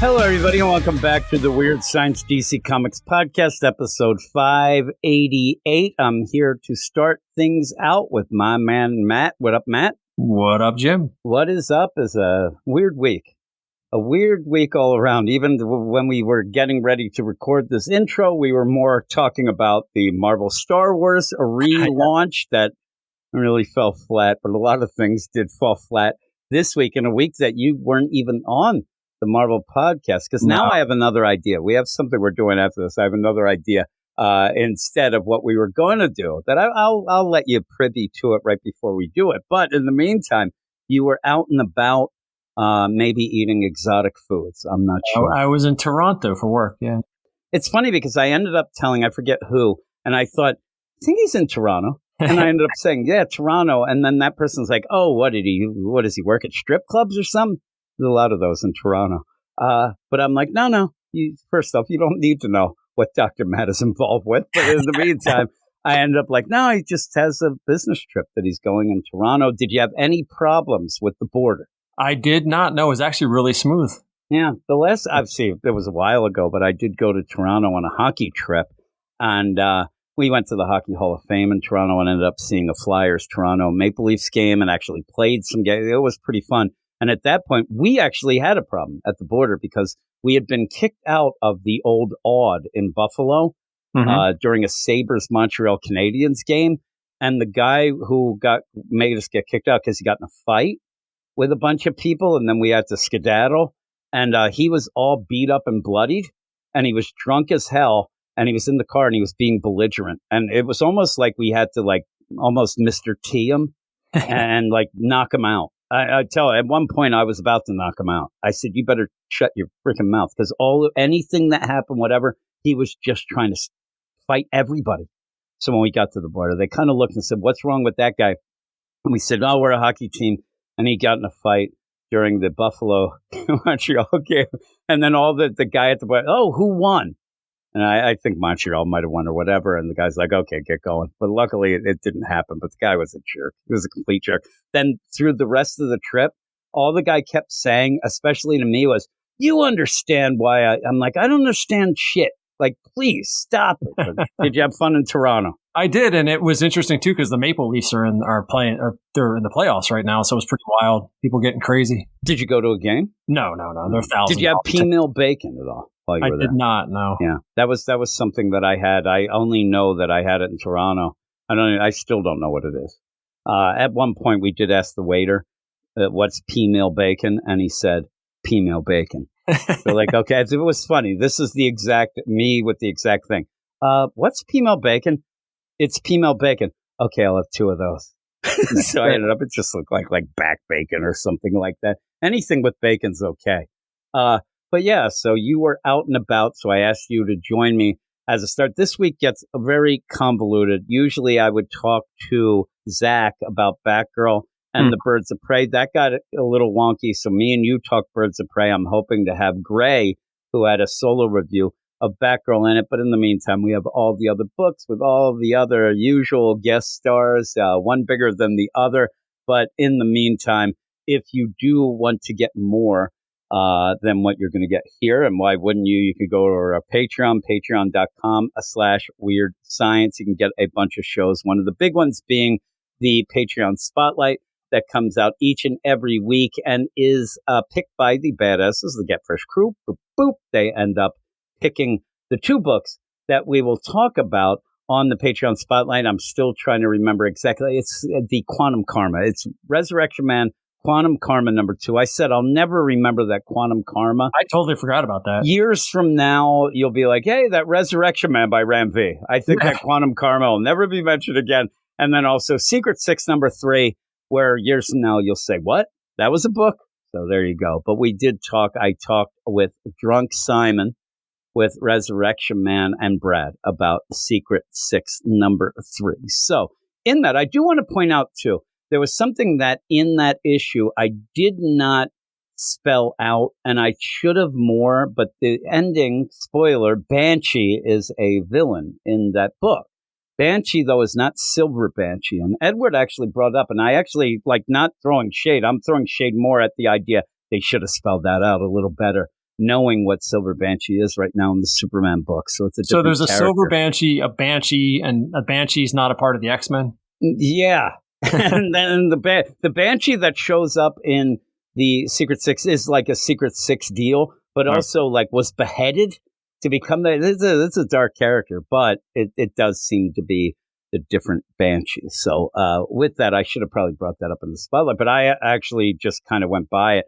Hello, everybody, and welcome back to the Weird Science DC Comics Podcast, episode 588. I'm here to start things out with my man, Matt. What up, Matt? What up, Jim? What is up is a weird week. A weird week all around. Even when we were getting ready to record this intro, we were more talking about the Marvel Star Wars relaunch that really fell flat, but a lot of things did fall flat this week in a week that you weren't even on the Marvel podcast, because now I have another idea. We have something we're doing after this. I have another idea instead of what we were going to do that I'll let you privy to it right before we do it. But in the meantime, you were out and about, maybe eating exotic foods. I'm not sure. I was in Toronto for work. Yeah, it's funny because I ended up telling, I forget who, and I thought, I think he's in Toronto. And I ended up saying, yeah, Toronto. And then that person's like, oh, what does he work at strip clubs or something? There's a lot of those in Toronto. But I'm like, no. First off, you don't need to know what Dr. Matt is involved with. But in the meantime, I ended up like, no, he just has a business trip that he's going in Toronto. Did you have any problems with the border? I did not. No, it was actually really smooth. Yeah. The last I've seen, it was a while ago, but I did go to Toronto on a hockey trip. And we went to the Hockey Hall of Fame in Toronto and ended up seeing a Flyers Toronto Maple Leafs game and actually played some games. It was pretty fun. And at that point, we actually had a problem at the border because we had been kicked out of the old Aud in Buffalo during a Sabres-Montreal Canadiens game. And the guy who made us get kicked out because he got in a fight with a bunch of people, and then we had to skedaddle. And he was all beat up and bloodied, and he was drunk as hell, and he was in the car, and he was being belligerent. And it was almost like we had to, like, almost Mr. T him and, like, knock him out. I tell you, at one point I was about to knock him out. I said, you better shut your freaking mouth, because anything that happened, whatever, he was just trying to fight everybody. So when we got to the border, they kind of looked and said, what's wrong with that guy? And we said, oh, we're a hockey team. And he got in a fight during the Buffalo-Montreal game. And then all the guy at the border, oh, who won? And I think Montreal might have won or whatever. And the guy's like, okay, get going. But luckily it didn't happen. But the guy was a jerk. He was a complete jerk. Then through the rest of the trip, all the guy kept saying, especially to me, was, you understand why I'm like, I don't understand shit. Like, please stop it. Did you have fun in Toronto? I did. And it was thinteresting, too, because the Maple Leafs they're in the playoffs right now. So it was pretty wild. People getting crazy. Did you go to a game? No. They're thousands. Did you have P-Mill bacon at all? I did not, no. Yeah, that was something that I had. I only know that I had it in Toronto. I still don't know what it is. At one point, we did ask the waiter, what's P-Mill bacon? And he said, P-Mill bacon. We're like, okay, it was funny. This is the exact, me with the exact thing. What's P-Mill bacon? It's P-Mill bacon. Okay, I'll have 2 of those. So I ended up, it just looked like back bacon or something like that. Anything with bacon's okay. But yeah, so you were out and about, so I asked you to join me as a start. This week gets very convoluted. Usually I would talk to Zach about Batgirl and the Birds of Prey. That got a little wonky, so me and you talk Birds of Prey. I'm hoping to have Gray, who had a solo review of Batgirl in it. But in the meantime, we have all the other books with all the other usual guest stars, one bigger than the other. But in the meantime, if you do want to get more than what you're going to get here, and why wouldn't you? You could go to our Patreon, patreon.com/Weird Science. You can get a bunch of shows. One of the big ones being the Patreon Spotlight that comes out each and every week and is picked by the badasses, the Get Fresh crew. Boop, boop. They end up picking the 2 books that we will talk about on the Patreon Spotlight. I'm still trying to remember exactly. It's the Quantum Karma. It's Resurrection Man, Quantum Karma #2. I said I'll never remember that Quantum Karma. I totally forgot about that. Years from now, you'll be like, hey, that Resurrection Man by Ram V. I think that Quantum Karma will never be mentioned again. And then also Secret Six #3, where years from now you'll say, what? That was a book? So there you go. But we did talk. I talked with Drunk Simon, with Resurrection Man, and Brad about Secret Six #3. So in that, I do want to point out, too, there was something that in that issue I did not spell out, and I should have more, but the ending, spoiler, Banshee is a villain in that book. Banshee, though, is not Silver Banshee. And Edward actually brought up, and I actually, like, not throwing shade. I'm throwing shade more at the idea they should have spelled that out a little better, knowing what Silver Banshee is right now in the Superman book. So it's so there's a Silver Banshee, a Banshee, and a Banshee's not a part of the X-Men? Yeah. And then the Banshee that shows up in the Secret Six is like a Secret Six deal, but also like was beheaded to become that. It's a dark character, but it does seem to be the different Banshee. So with that, I should have probably brought that up in the spotlight, but I actually just kind of went by it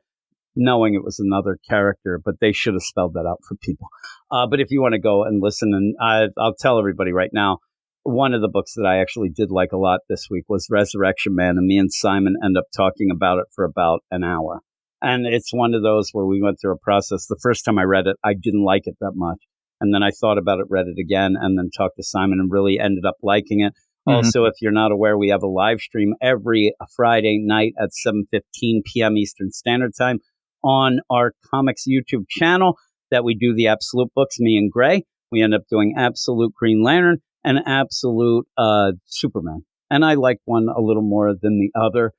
knowing it was another character, but they should have spelled that out for people. But if you want to go and listen, and I'll tell everybody right now, one of the books that I actually did like a lot this week was Resurrection Man, and me and Simon end up talking about it for about an hour. And it's one of those where we went through a process. The first time I read it, I didn't like it that much. And then I thought about it, read it again, and then talked to Simon and really ended up liking it. Mm-hmm. Also, if you're not aware, we have a live stream every Friday night at 7:15 p.m. Eastern Standard Time on our comics YouTube channel that we do the Absolute books, me and Gray. We end up doing Absolute Green Lantern and Absolute Superman. And I like one a little more than the other.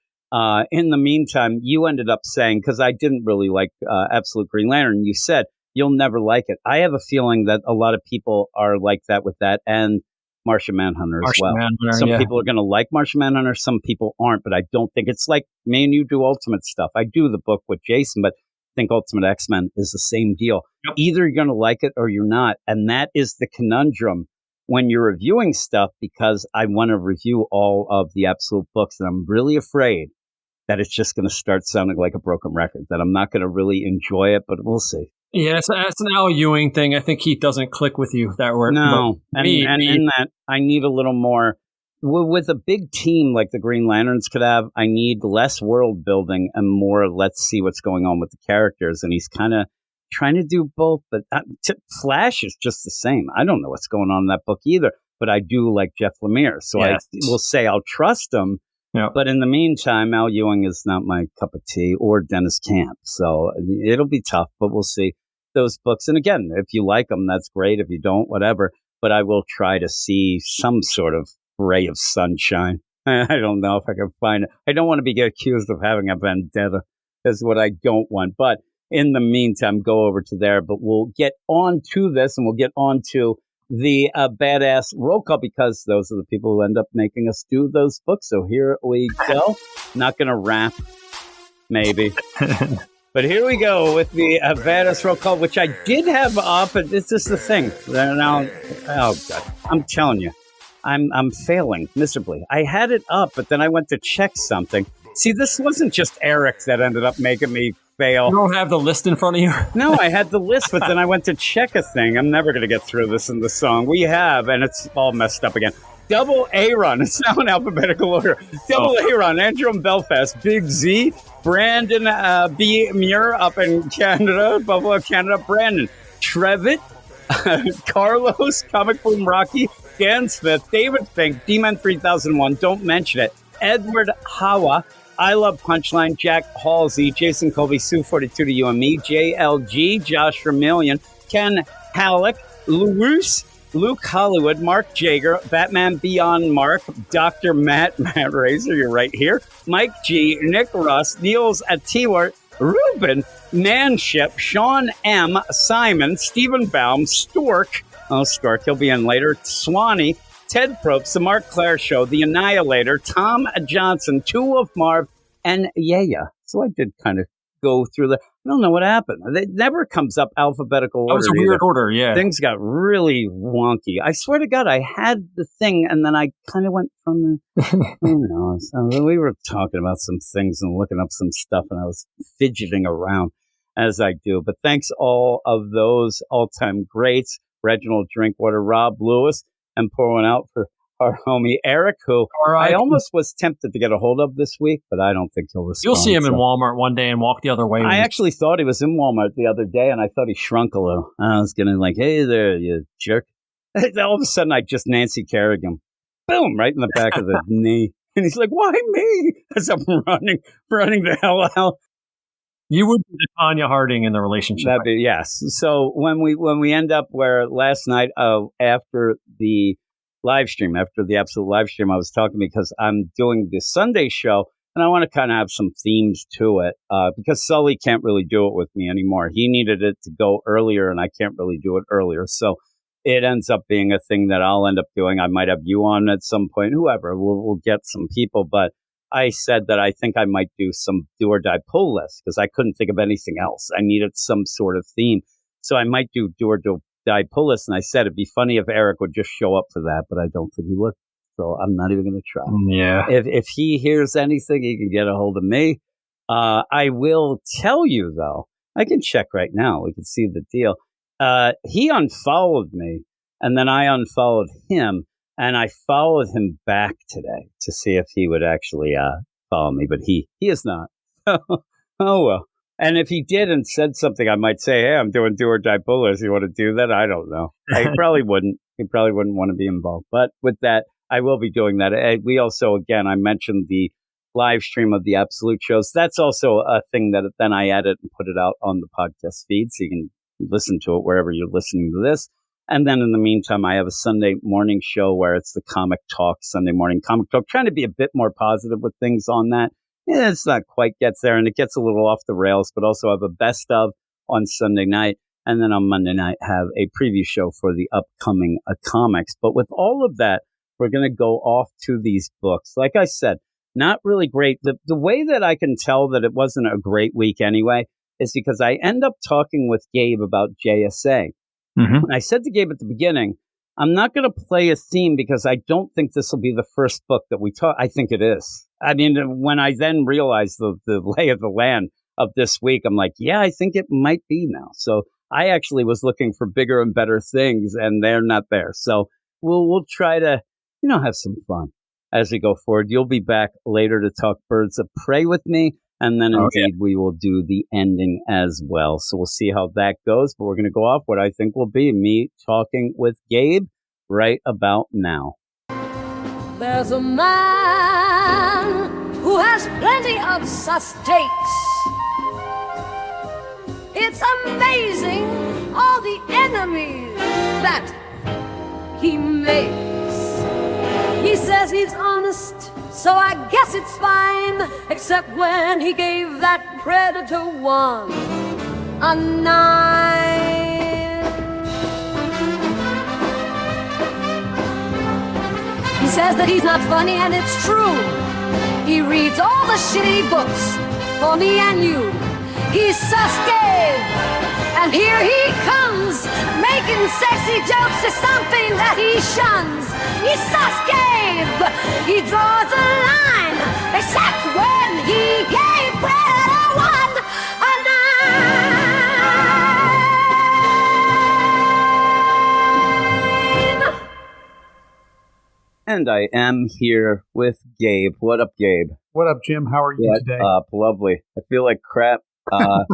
In the meantime, you ended up saying, because I didn't really like Absolute Green Lantern, you said you'll never like it. I have a feeling that a lot of people are like that with that, and Martian Manhunter as well. Some people are going to like Martian Manhunter, some people aren't, but I don't think it's like me and you do Ultimate stuff. I do the book with Jason, but I think Ultimate X-Men is the same deal. Yep. Either you're going to like it or you're not, and that is the conundrum when you're reviewing stuff, because I want to review all of the Absolute books, and I'm really afraid that it's just going to start sounding like a broken record, that I'm not going to really enjoy it, but we'll see. Yeah, it's an Al Ewing thing. I think he doesn't click with you that word. No, and in that, I need a little more. With a big team like the Green Lanterns could have, I need less world building and more let's see what's going on with the characters. And he's kind of trying to do both, but Flash is just the same. I don't know what's going on in that book either, but I do like Jeff Lemire. So I will say I'll trust him. Yeah. But in the meantime, Al Ewing is not my cup of tea, or Dennis Camp. So it'll be tough, but we'll see those books. And again, if you like them, that's great. If you don't, whatever. But I will try to see some sort of ray of sunshine. I don't know if I can find it. I don't want to be accused of having a vendetta. That's what I don't want. But in the meantime, go over to there. But we'll get on to this, and we'll get on to the badass roll call, because those are the people who end up making us do those books. So here we go. Not going to rap, maybe. But here we go with the badass roll call, which I did have up. And it's just the thing. Now, oh, God. I'm telling you, I'm failing miserably. I had it up, but then I went to check something. See, this wasn't just Eric that ended up making me fail. You don't have the list in front of you? No, I had the list, but then I went to check a thing. I'm never going to get through this in the song. We have, and it's all messed up again. Double A-Run. It's now in alphabetical order. Double A-Run. Andrew in Belfast. Big Z. Brandon B. Muir up in Canada. Buffalo, Canada. Brandon. Trevitt. Carlos. Comic Boom Rocky. Dan Smith. David Fink. D-Man 3001. Don't mention it. Edward Hawa. I Love Punchline, Jack Halsey, Jason Colby, Sue 42 to you and me, JLG, Josh Vermillion, Ken Halleck, Luis, Luke Hollywood, Mark Jager, Batman Beyond Mark, Dr. Matt Razor, you're right here, Mike G, Nick Russ, Niels Atiwart, Ruben, Manship, Sean M, Simon, Stephen Baum, Stork, he'll be in later, Swanee, Ted Probst, The Mark Claire Show, The Annihilator, Tom Johnson, Two of Marv, and Yaya. So I did kind of go through I don't know what happened. It never comes up alphabetical order. That was a weird order, yeah. Things got really wonky. I swear to God, I had the thing, and then I kind of went from the, so we were talking about some things and looking up some stuff, and I was fidgeting around as I do. But thanks all of those all-time greats, Reginald Drinkwater, Rob Lewis, and pour one out for our homie Eric, who I almost was tempted to get a hold of this week, but I don't think he'll respond. You'll see him in Walmart one day and walk the other way. I actually thought he was in Walmart the other day, and I thought he shrunk a little. I was going to like, hey there, you jerk. All of a sudden, I just Nancy Kerrigan. Boom, right in the back of the knee. And he's like, why me? As I'm running the hell out. You would be the Tanya Harding in the relationship. Yes. So when we end up where last night after the live stream, after the absolute live stream, I was talking because I'm doing the Sunday show and I want to kind of have some themes to it because Sully can't really do it with me anymore. He needed it to go earlier and I can't really do it earlier. So it ends up being a thing that I'll end up doing. I might have you on at some point, whoever. We'll get some people. But I said that I think I might do some do or die pull list because I couldn't think of anything else. I needed some sort of theme. So I might do die pull list, and I said it'd be funny if Eric would just show up for that, but I don't think he would. So I'm not even going to try. Yeah. If he hears anything, he can get a hold of me. I will tell you though. I can check right now. We can see the deal. He unfollowed me, and then I unfollowed him, and I followed him back today to see if he would actually follow me, but he is not. Oh well. And if he did and said something, I might say, hey, I'm doing do or die pullers. You want to do that? I don't know. He probably wouldn't. He probably wouldn't want to be involved. But with that, I will be doing that. We also, again, I mentioned the live stream of the Absolute shows. That's also a thing that then I edit and put it out on the podcast feed. So you can listen to it wherever you're listening to this. And then in the meantime, I have a Sunday morning show where it's the Comic Talk, Sunday morning Comic Talk, trying to be a bit more positive with things on that. Yeah, it's not quite gets there, and it gets a little off the rails, but also have a best of on Sunday night, and then on Monday night have a preview show for the upcoming comics. But with all of that, we're going to go off to these books. Like I said, not really great. The way that I can tell that it wasn't a great week anyway is because I end up talking with Gabe about JSA. Mm-hmm. And I said to Gabe at the beginning, I'm not going to play a theme because I don't think this will be the first book that we talk. I think it is. I mean, when I then realized the lay of the land of this week, I'm like, yeah, I think it might be now. So I actually was looking for bigger and better things, and they're not there. So we'll try to, have some fun as we go forward. You'll be back later to talk Birds of Prey with me. And then indeed we will do the ending as well. So we'll see how that goes. But we're going to go off what I think will be me talking with Gabe right about now. There's a man who has plenty of sustenance. It's amazing all the enemies that he makes. He says he's honest, so I guess it's fine, except when he gave that predator one a 9. He says that he's not funny, and it's true. He reads all the shitty books for me and you. He's Sasuke, and here he comes, making sexy jokes to something that he shuns. He's Sasuke, he draws a line, except when he gave Predator One a 9. And I am here with Gabe. What up, Gabe? What up, Jim? How are you today? Lovely. I feel like crap. I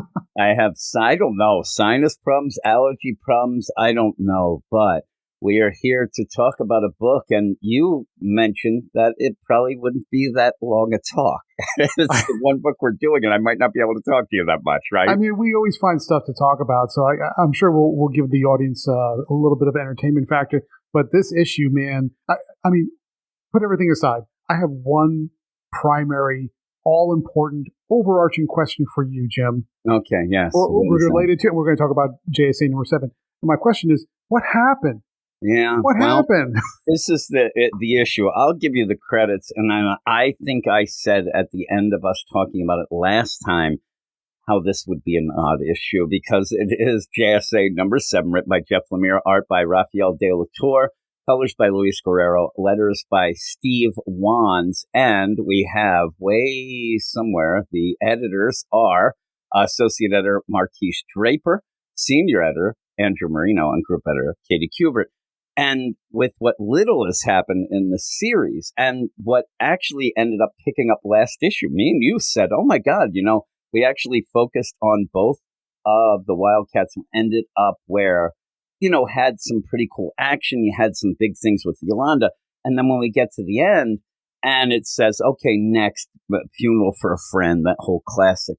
have, I don't know, sinus problems, allergy problems. I don't know, but we are here to talk about a book, and you mentioned that it probably wouldn't be that long a talk. It's the one book we're doing, and I might not be able to talk to you that much, right? I mean, we always find stuff to talk about, so I'm sure we'll give the audience a little bit of entertainment factor. But this issue, man, I mean, put everything aside. I have one primary, all-important, overarching question for you, Jim. Okay, yes. We're related to it. We're going to talk about JSA number 7. And my question is, what happened? Yeah. What happened? This is the issue. I'll give you the credits, and I think I said at the end of us talking about it last time how this would be an odd issue because it is JSA number 7, written by Jeff Lemire, art by Rafael de la Tour, colors by Luis Guerrero, letters by Steve Wands, and we have way somewhere the editors are associate editor Marquise Draper, senior editor Andrew Marino, and group editor Katie Kubert. And with what little has happened in the series and what actually ended up picking up last issue, me and you said, oh my God, we actually focused on both of the Wildcats and ended up where, had some pretty cool action. You had some big things with Yolanda. And then when we get to the end and it says, okay, next, funeral for a friend, that whole classic,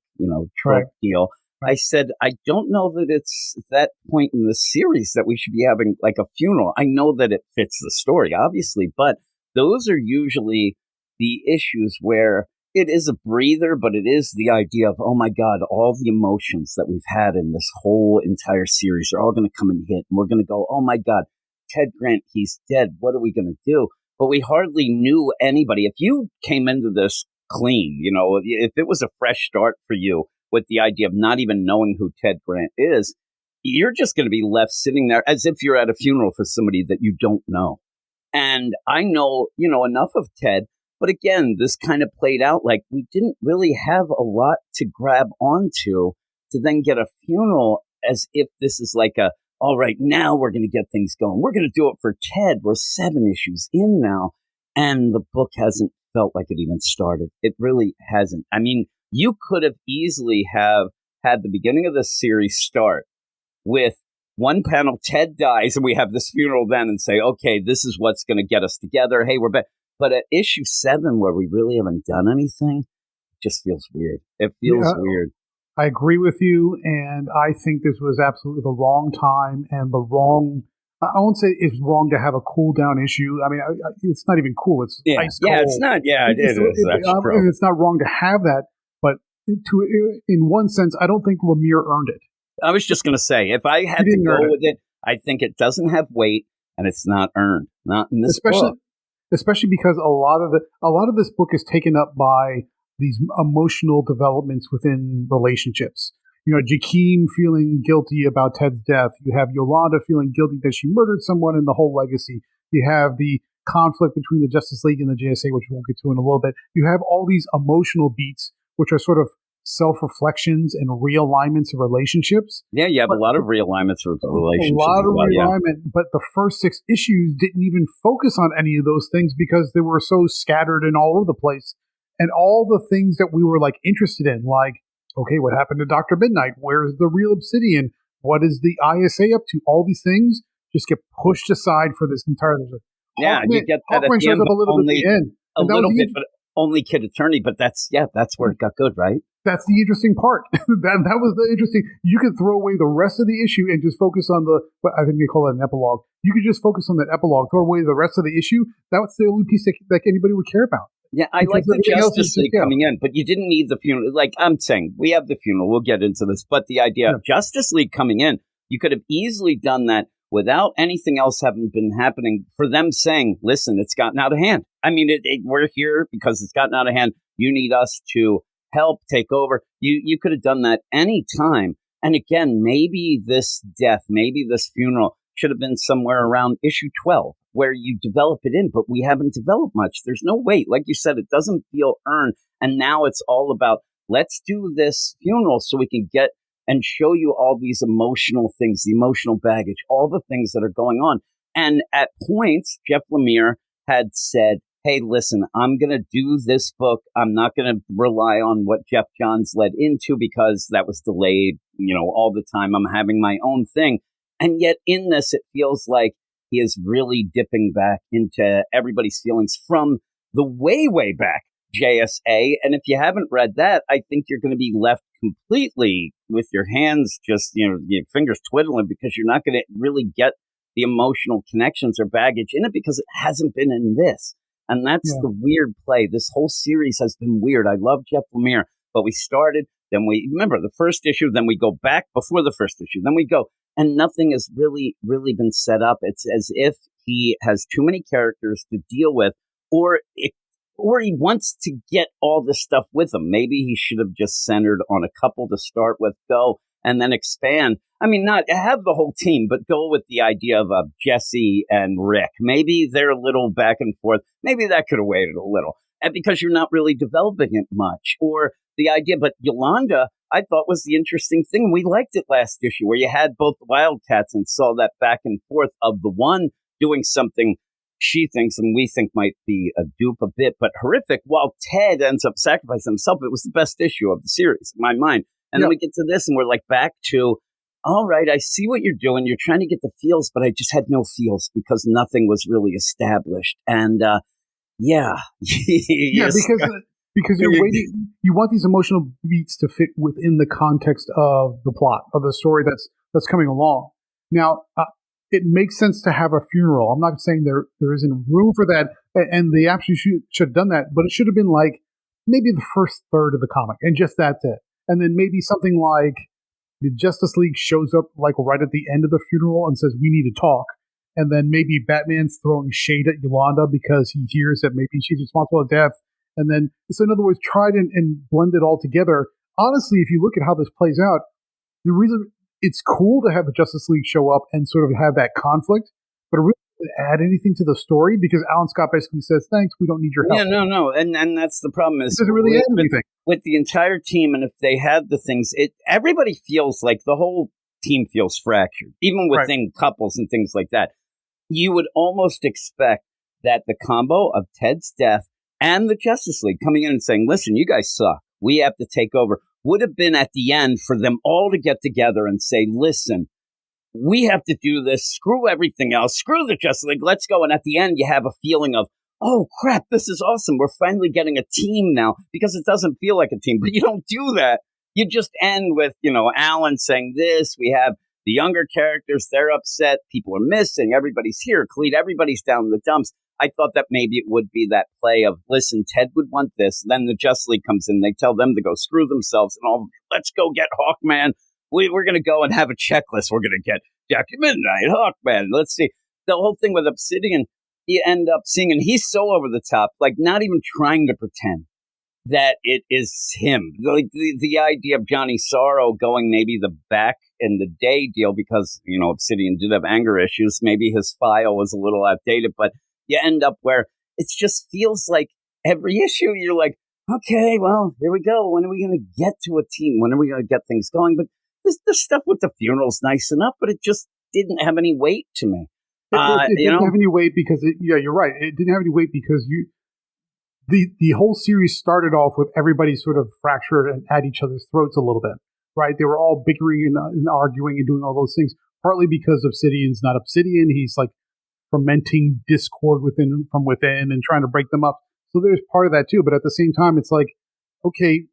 trope deal. I said, I don't know that it's that point in the series that we should be having like a funeral. I know that it fits the story, obviously, but those are usually the issues where it is a breather, but it is the idea of, oh my God, all the emotions that we've had in this whole entire series are all going to come and hit. And we're going to go, oh my God, Ted Grant, he's dead. What are we going to do? But we hardly knew anybody. If you came into this clean, if it was a fresh start for you, with the idea of not even knowing who Ted Grant is, you're just going to be left sitting there as if you're at a funeral for somebody that you don't know. And I know, enough of Ted, but again, this kind of played out like we didn't really have a lot to grab onto to then get a funeral as if this is like all right, now we're going to get things going. We're going to do it for Ted. We're 7 issues in now, and the book hasn't felt like it even started. It really hasn't. I mean, you could have easily have had the beginning of the series start with one panel, Ted dies, and we have this funeral then and say, okay, this is what's going to get us together. Hey, we're back. But at issue 7, where we really haven't done anything, it just feels weird. It feels weird. I agree with you, and I think this was absolutely the wrong time and the wrong... I won't say it's wrong to have a cool down issue. I mean, it's not even cool. It's ice cold. Yeah, it's not. Yeah, it is. And it's not wrong to have that. But in one sense, I don't think Lemire earned it. I was just going to say, if I had to go with it, I think it doesn't have weight and it's not earned. Not in this book. Especially because a lot of this book is taken up by these emotional developments within relationships. Jakeem feeling guilty about Ted's death. You have Yolanda feeling guilty that she murdered someone in the whole legacy. You have the conflict between the Justice League and the JSA, which we'll get to in a little bit. You have all these emotional beats, which are sort of self-reflections and realignments of relationships. Yeah, you have a lot of realignments of relationships. A lot of realignment, but the first 6 issues didn't even focus on any of those things because they were so scattered and all over the place. And all the things that we were interested in, like, okay, what happened to Dr. Midnight? Where's the real Obsidian? What is the ISA up to? All these things just get pushed aside for this entire... Yeah, you get that Hawkman shows up a little bit at the end. A little bit, but only Kid Attorney, but that's where it got good, right? That's the interesting part. that was the interesting... You could throw away the rest of the issue and just focus on I think they call it an epilogue. You could just focus on that epilogue, throw away the rest of the issue. That's the only piece that anybody would care about. Yeah, I like the Justice League coming in, but you didn't need the funeral. Like I'm saying, we have the funeral. We'll get into this. But the idea of Justice League coming in, you could have easily done that without anything else having been happening for them saying, listen, it's gotten out of hand. I mean, we're here because it's gotten out of hand. You need us to help take over. You could have done that any time. And again, maybe this death, maybe this funeral should have been somewhere around issue 12 where you develop it in, but we haven't developed much. There's no weight. Like you said, it doesn't feel earned. And now it's all about, let's do this funeral so we can get and show you all these emotional things, the emotional baggage, all the things that are going on. And at points, Jeff Lemire had said, hey, listen, I'm going to do this book. I'm not going to rely on what Jeff Johns led into because that was delayed, all the time. I'm having my own thing. And yet in this, it feels like he is really dipping back into everybody's feelings from the way, way back JSA. And if you haven't read that, I think you're going to be left completely with your hands just, your fingers twiddling because you're not going to really get the emotional connections or baggage in it because it hasn't been in this. And that's the weird play. This whole series has been weird. I love Jeff Lemire, but we started, then we remember the first issue, then we go back before the first issue, then we go, and nothing has really, really been set up. It's as if he has too many characters to deal with, or or he wants to get all this stuff with him. Maybe he should have just centered on a couple to start with, go, and then expand. I mean, not have the whole team, but go with the idea of Jesse and Rick. Maybe they're a little back and forth. Maybe that could have waited a little. And because you're not really developing it much. Or the idea, but Yolanda, I thought was the interesting thing. We liked it last issue where you had both Wildcats and saw that back and forth of the one doing something she thinks and we think might be a dupe a bit, but horrific, while Ted ends up sacrificing himself. It was the best issue of the series in my mind. And then we get to this and we're like back to, all right, I see what you're doing. You're trying to get the feels, but I just had no feels because nothing was really established. And because you're waiting, you want these emotional beats to fit within the context of the plot of the story that's coming along. Now, it makes sense to have a funeral. I'm not saying there isn't room for that, and they absolutely should have done that, but it should have been like maybe the first third of the comic, and just that's it. And then maybe something like the Justice League shows up like right at the end of the funeral and says, we need to talk. And then maybe Batman's throwing shade at Yolanda because he hears that maybe she's responsible for death. And then, so in other words, tried and blend it all together. Honestly, if you look at how this plays out, the reason it's cool to have the Justice League show up and sort of have that conflict, but it really doesn't add anything to the story because Alan Scott basically says, thanks, we don't need your help. Yeah, no. And that's the problem is it doesn't really add anything. With the entire team, and if they had the things, everybody feels like the whole team feels fractured, even within couples and things like that. You would almost expect that the combo of Ted's death and the Justice League coming in and saying, listen, you guys suck. We have to take over. Would have been at the end for them all to get together and say, listen, we have to do this. Screw everything else. Screw the Justice League. Let's go. And at the end, you have a feeling of, oh, crap, this is awesome. We're finally getting a team now because it doesn't feel like a team. But you don't do that. You just end with, Alan saying this. We have the younger characters. They're upset. People are missing. Everybody's here. Cleat. Everybody's down in the dumps. I thought that maybe it would be that play of, listen, Ted would want this. Then the Justice League comes in. They tell them to go screw themselves. And all, let's go get Hawkman. We're going to go and have a checklist. We're going to get Jackie Midnight, Hawkman. Let's see. The whole thing with Obsidian, you end up seeing, and he's so over the top, like not even trying to pretend that it is him. Like the idea of Johnny Sorrow going maybe the back in the day deal because, Obsidian did have anger issues. Maybe his file was a little outdated, but you end up where it just feels like every issue you're like, okay, well, here we go. When are we going to get to a team? When are we going to get things going? But this stuff with the funeral's nice enough, but it just didn't have any weight to me. It didn't have any weight because, you're right. It didn't have any weight because the whole series started off with everybody sort of fractured and at each other's throats a little bit, right? They were all bickering and arguing and doing all those things, partly because Obsidian's not Obsidian. He's like fermenting discord from within and trying to break them up. So there's part of that too. But at the same time, it's like, okay,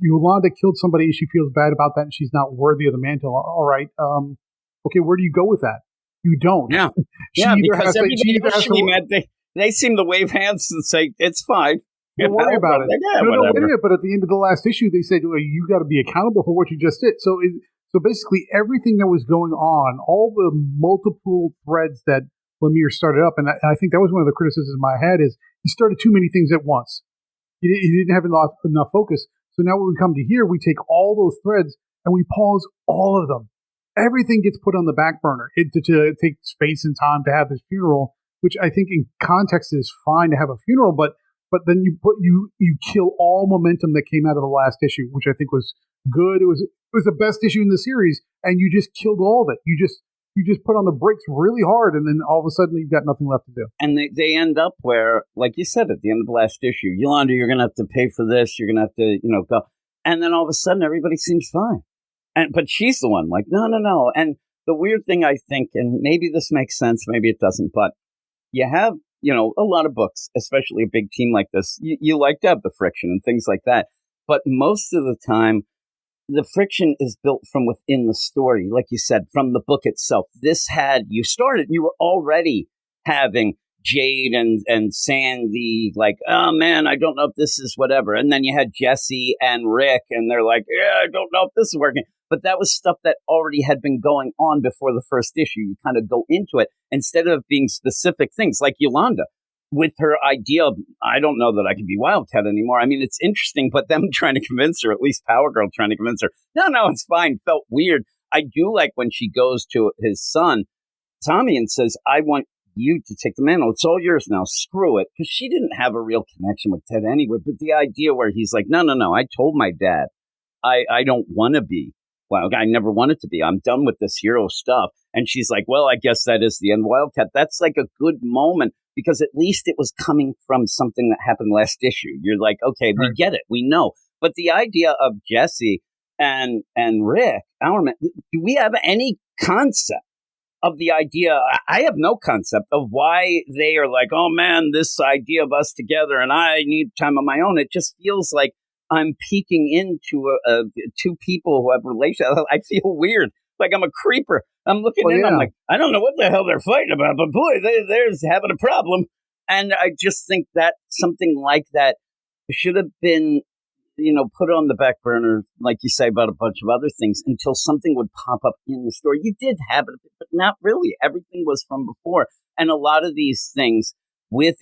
Yolanda killed somebody and she feels bad about that and she's not worthy of the mantle. All right. Okay, where do you go with that? You don't. Yeah. Because everybody else should be mad. They seem to wave hands and say, it's fine. Don't worry about it. No, wait a minute. But at the end of the last issue, they said, well, you got to be accountable for what you just did. So basically everything that was going on, all the multiple threads that Lemire started up, and I think that was one of the criticisms I had, is he started too many things at once. He didn't have enough focus. So now when we come to here, we take all those threads and we pause all of them. Everything gets put on the back burner to take space and time to have this funeral, which I think in context is fine to have a funeral, but then you kill all momentum that came out of the last issue, which I think was good. It was the best issue in the series, and you just killed all of it. You just put on the brakes really hard, and then all of a sudden you've got nothing left to do. And they end up where, like you said at the end of the last issue, Yolanda, you're going to have to pay for this. You're going to have to, go. And then all of a sudden everybody seems fine. But she's the one like, no. And the weird thing, I think, and maybe this makes sense, maybe it doesn't, but you have, a lot of books, especially a big team like this. You like to have the friction and things like that. But most of the time, the friction is built from within the story, like you said, from the book itself. You were already having Jade and Sandy like, oh man, I don't know if this is whatever. And then you had Jesse and Rick, and they're like, yeah, I don't know if this is working. But that was stuff that already had been going on before the first issue. You kind of go into it instead of being specific things like Yolanda. with her idea of, I don't know that I can be Wildcat anymore. I mean, it's interesting, but them trying to convince her, at least Power Girl trying to convince her, no, it's fine, felt weird. I do like when she goes to his son, Tommy, and says, I want you to take the mantle. It's all yours now. Screw it. Because she didn't have a real connection with Ted anyway. But the idea where he's like, no, I told my dad, I don't want to be. Well, I never wanted to be. I'm done with this hero stuff. And she's like, well, I guess that is the end Wildcat. That's like a good moment because at least it was coming from something that happened last issue. You're like, okay, we get it. We know. But the idea of Jesse and Rick, do we have any concept of the idea? I have no concept of why they are like, oh man, this idea of us together and I need time of my own. It just feels like I'm peeking into two people who have relations. I feel weird, like I'm a creeper. I'm looking in. I'm like, I don't know what the hell they're fighting about, but boy, they're having a problem. And I just think that something like that should have been, put on the back burner, like you say about a bunch of other things, until something would pop up in the story. You did have it, but not really. Everything was from before, and a lot of these things with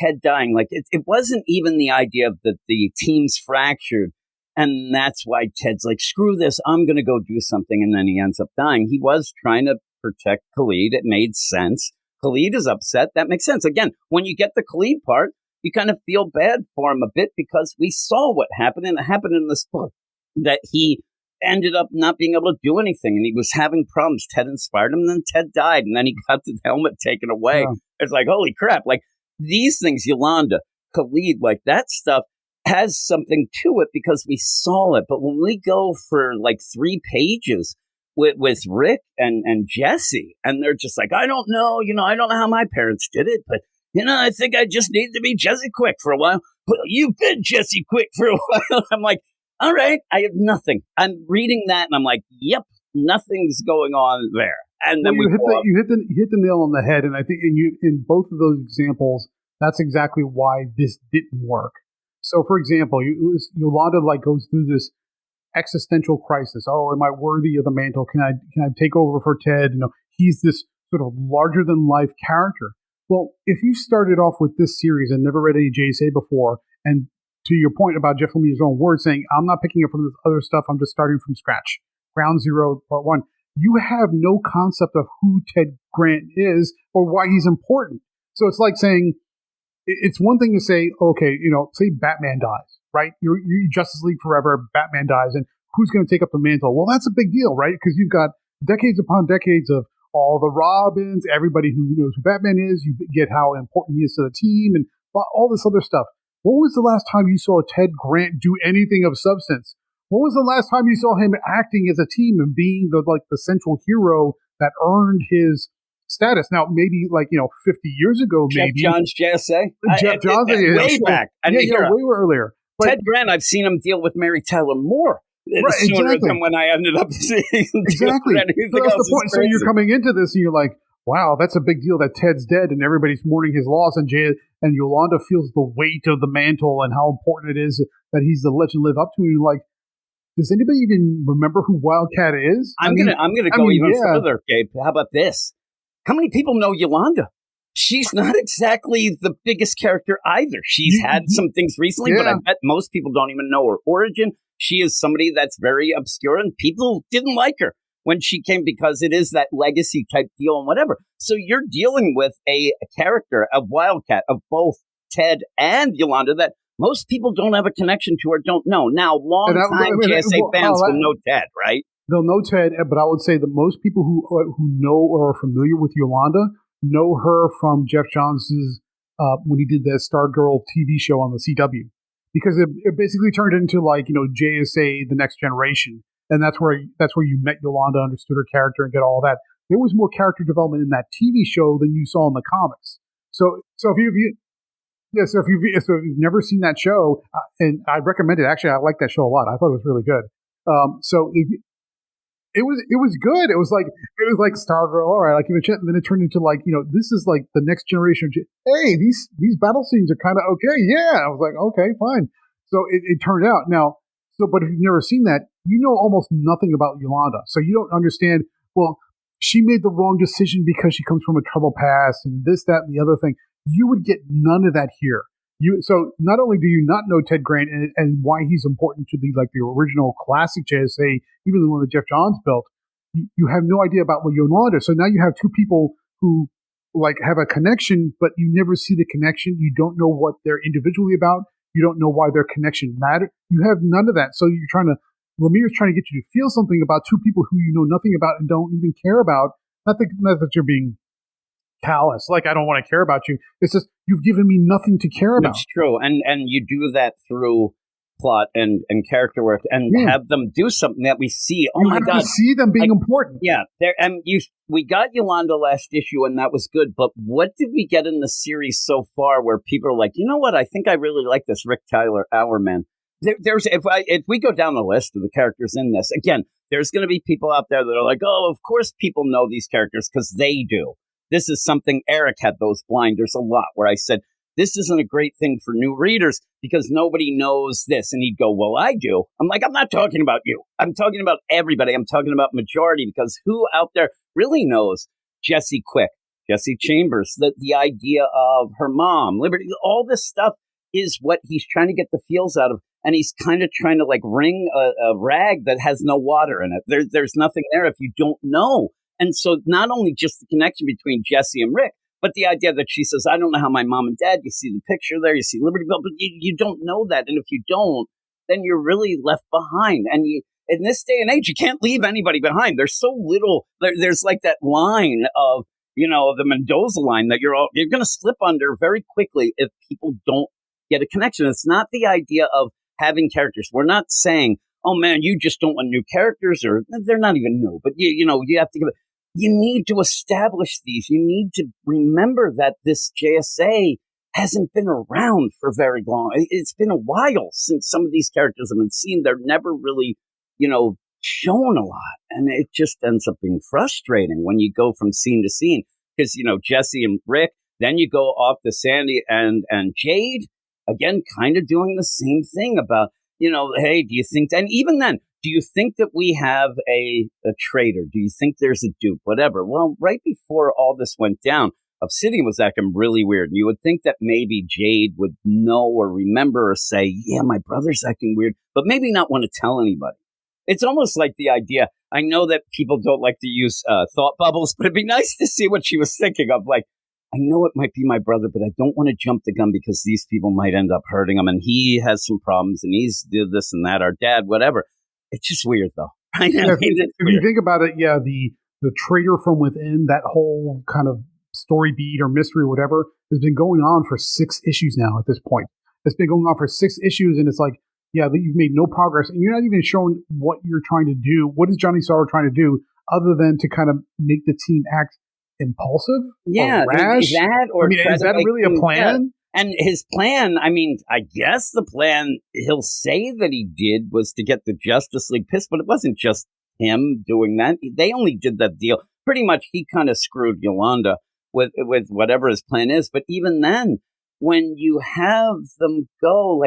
Ted dying, like it wasn't even the idea that the team's fractured. And that's why Ted's like, screw this, I'm going to go do something. And then he ends up dying. He was trying to protect Khalid. It made sense. Khalid is upset. That makes sense. Again, when you get the Khalid part, you kind of feel bad for him a bit because we saw what happened. And it happened in this book that he ended up not being able to do anything. And he was having problems. Ted inspired him. And then Ted died. And then he got the helmet taken away. Yeah. It's like, holy crap. Like these things, Yolanda, Khalid, like that stuff has something to it because we saw it. But when we go for like 3 pages with Rick and Jesse, and they're just like, I don't know, I don't know how my parents did it, but I think I just need to be Jesse Quick for a while. Well, you've been Jesse Quick for a while. I'm like, all right, I have nothing. I'm reading that and I'm like, yep, nothing's going on there. And then you hit the nail on the head. And I think in both of those examples, that's exactly why this didn't work. So, for example, Yolanda goes through this existential crisis. Oh, am I worthy of the mantle? Can I take over for Ted? He's this sort of larger than life character. Well, if you started off with this series and never read any JSA before, and to your point about Jeff Lemire's own words saying, I'm not picking up from this other stuff, I'm just starting from scratch, ground zero, part 1, you have no concept of who Ted Grant is or why he's important. So it's like saying, it's one thing to say, okay, say Batman dies, right? You're Justice League forever, Batman dies, and who's going to take up the mantle? Well, that's a big deal, right? Because you've got decades upon decades of all the Robins, everybody who knows who Batman is, you get how important he is to the team, and all this other stuff. What was the last time you saw Ted Grant do anything of substance? What was the last time you saw him acting as a team and being the central hero that earned his status? Now, maybe 50 years ago, maybe. Jeff Johns, JSA? Jeff Johns, way back. Way earlier. But Ted Grant, I've seen him deal with Mary Tyler Moore sooner than when I ended up seeing him. Exactly. So that's the point. So you're coming into this and you're like, wow, that's a big deal that Ted's dead and everybody's mourning his loss, and Yolanda feels the weight of the mantle and how important it is that he's the legend live up to. And you're like, does anybody even remember who Wildcat is? I'm gonna go even further, Gabe. How about this? How many people know Yolanda? She's not exactly the biggest character either. She's had some things recently, but I bet most people don't even know her origin. She is somebody that's very obscure, and people didn't like her when she came because it is that legacy type deal and whatever. So you're dealing with a character, a Wildcat, of both Ted and Yolanda that most people don't have a connection to or don't know. Now, long-time JSA fans will know Ted, right? They'll know Ted, but I would say that most people who know or are familiar with Yolanda know her from Jeff Johns' when he did the Stargirl TV show on the CW, because it basically turned into JSA: The Next Generation, and that's where you met Yolanda, understood her character, and get all that. There was more character development in that TV show than you saw in the comics. So if you've never seen that show, and I recommend it. Actually, I like that show a lot. I thought it was really good. It was good. It was like Stargirl. All right, I'll give it a chance. And then it turned into this is like the next generation. Hey, these battle scenes are kind of okay. Yeah, I was like, okay, fine. So it turned out now. But if you've never seen that, you know almost nothing about Yolanda. So you don't understand. Well, she made the wrong decision because she comes from a troubled past, and this, that, and the other thing. You would get none of that here. So not only do you not know Ted Grant and why he's important to the original classic JSA, even the one that Jeff Johns built, you have no idea about Yolanda. So now you have two people who have a connection, but you never see the connection. You don't know what they're individually about. You don't know why their connection mattered. You have none of that. So Lemire's trying to get you to feel something about two people who you know nothing about and don't even care about. Not that you're being callous, like I don't want to care about you. It's just you've given me nothing to care about. It's true, and you do that through plot and character work, and have them do something that we see. Oh my God, to see them being important. Yeah, we got Yolanda last issue, and that was good. But what did we get in the series so far, where people are like, you know what? I think I really like this Rick Tyler Hourman. If we go down the list of the characters in this, again, there's going to be people out there that are like, oh, of course people know these characters because they do. This is something Eric had those blinders a lot, where I said, this isn't a great thing for new readers because nobody knows this. And he'd go, well, I do. I'm like, I'm not talking about you. I'm talking about everybody. I'm talking about majority, because who out there really knows Jesse Quick, Jesse Chambers, the idea of her mom, Liberty, all this stuff is what he's trying to get the feels out of. And he's kind of trying to wring a rag that has no water in it. There's nothing there if you don't know. And so not only just the connection between Jesse and Rick, but the idea that she says, I don't know how my mom and dad, you see the picture there, you see Liberty Bell, but you don't know that. And if you don't, then you're really left behind. And in this day and age, you can't leave anybody behind. There's so little, there's that line of, the Mendoza line that you're going to slip under very quickly if people don't get a connection. It's not the idea of having characters. We're not saying, oh man, you just don't want new characters, or they're not even new, but you have to give it. You need to establish these. You need to remember that this JSA hasn't been around for very long. It's been a while since some of these characters have been seen. They're never really, shown a lot. And it just ends up being frustrating when you go from scene to scene. Because, Jesse and Rick, then you go off to Sandy and Jade, again, kind of doing the same thing about, hey, do you think, and even then, do you think that we have a traitor? Do you think there's a dupe? Whatever. Well, right before all this went down, Obsidian was acting really weird. You would think that maybe Jade would know or remember or say, yeah, my brother's acting weird, but maybe not want to tell anybody. It's almost like the idea. I know that people don't like to use thought bubbles, but it'd be nice to see what she was thinking of. I know it might be my brother, but I don't want to jump the gun because these people might end up hurting him. And he has some problems and he's did this and that, our dad, whatever. It's just weird, though. If you think about it, the traitor from within, that whole kind of story beat or mystery or whatever, has been going on for 6 issues now at this point. It's been going on for 6 issues, and it's you've made no progress, and you're not even showing what you're trying to do. What is Johnny Sorrow trying to do other than to kind of make the team act impulsive? Yeah, or rash? Is that really a plan? Yeah. And his plan, I guess the plan he'll say that he did was to get the Justice League pissed, but it wasn't just him doing that. They only did that deal. Pretty much he kind of screwed Yolanda with whatever his plan is. But even then, when you have them go,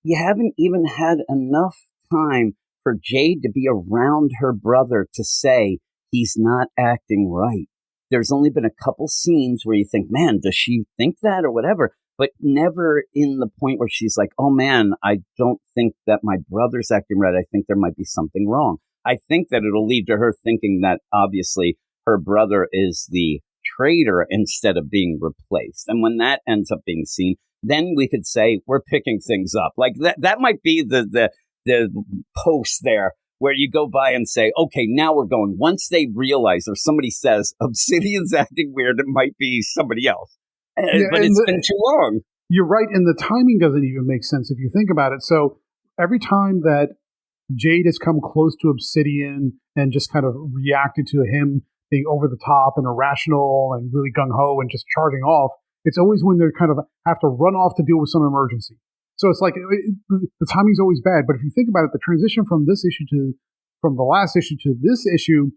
you haven't even had enough time for Jade to be around her brother to say he's not acting right. There's only been a couple scenes where you think, man, does she think that or whatever? But never in the point where she's like, oh man, I don't think that my brother's acting right. I think there might be something wrong. I think that it'll lead to her thinking that obviously her brother is the traitor instead of being replaced. And when that ends up being seen, then we could say we're picking things up. That might be the post there where you go by and say, okay, now we're going. Once they realize or somebody says Obsidian's acting weird, it might be somebody else. But it's been too long. You're right, and the timing doesn't even make sense if you think about it. So every time that Jade has come close to Obsidian and just kind of reacted to him being over the top and irrational and really gung-ho and just charging off, it's always when they kind of have to run off to deal with some emergency. So it's the timing's always bad. But if you think about it, the transition from the last issue to this issue,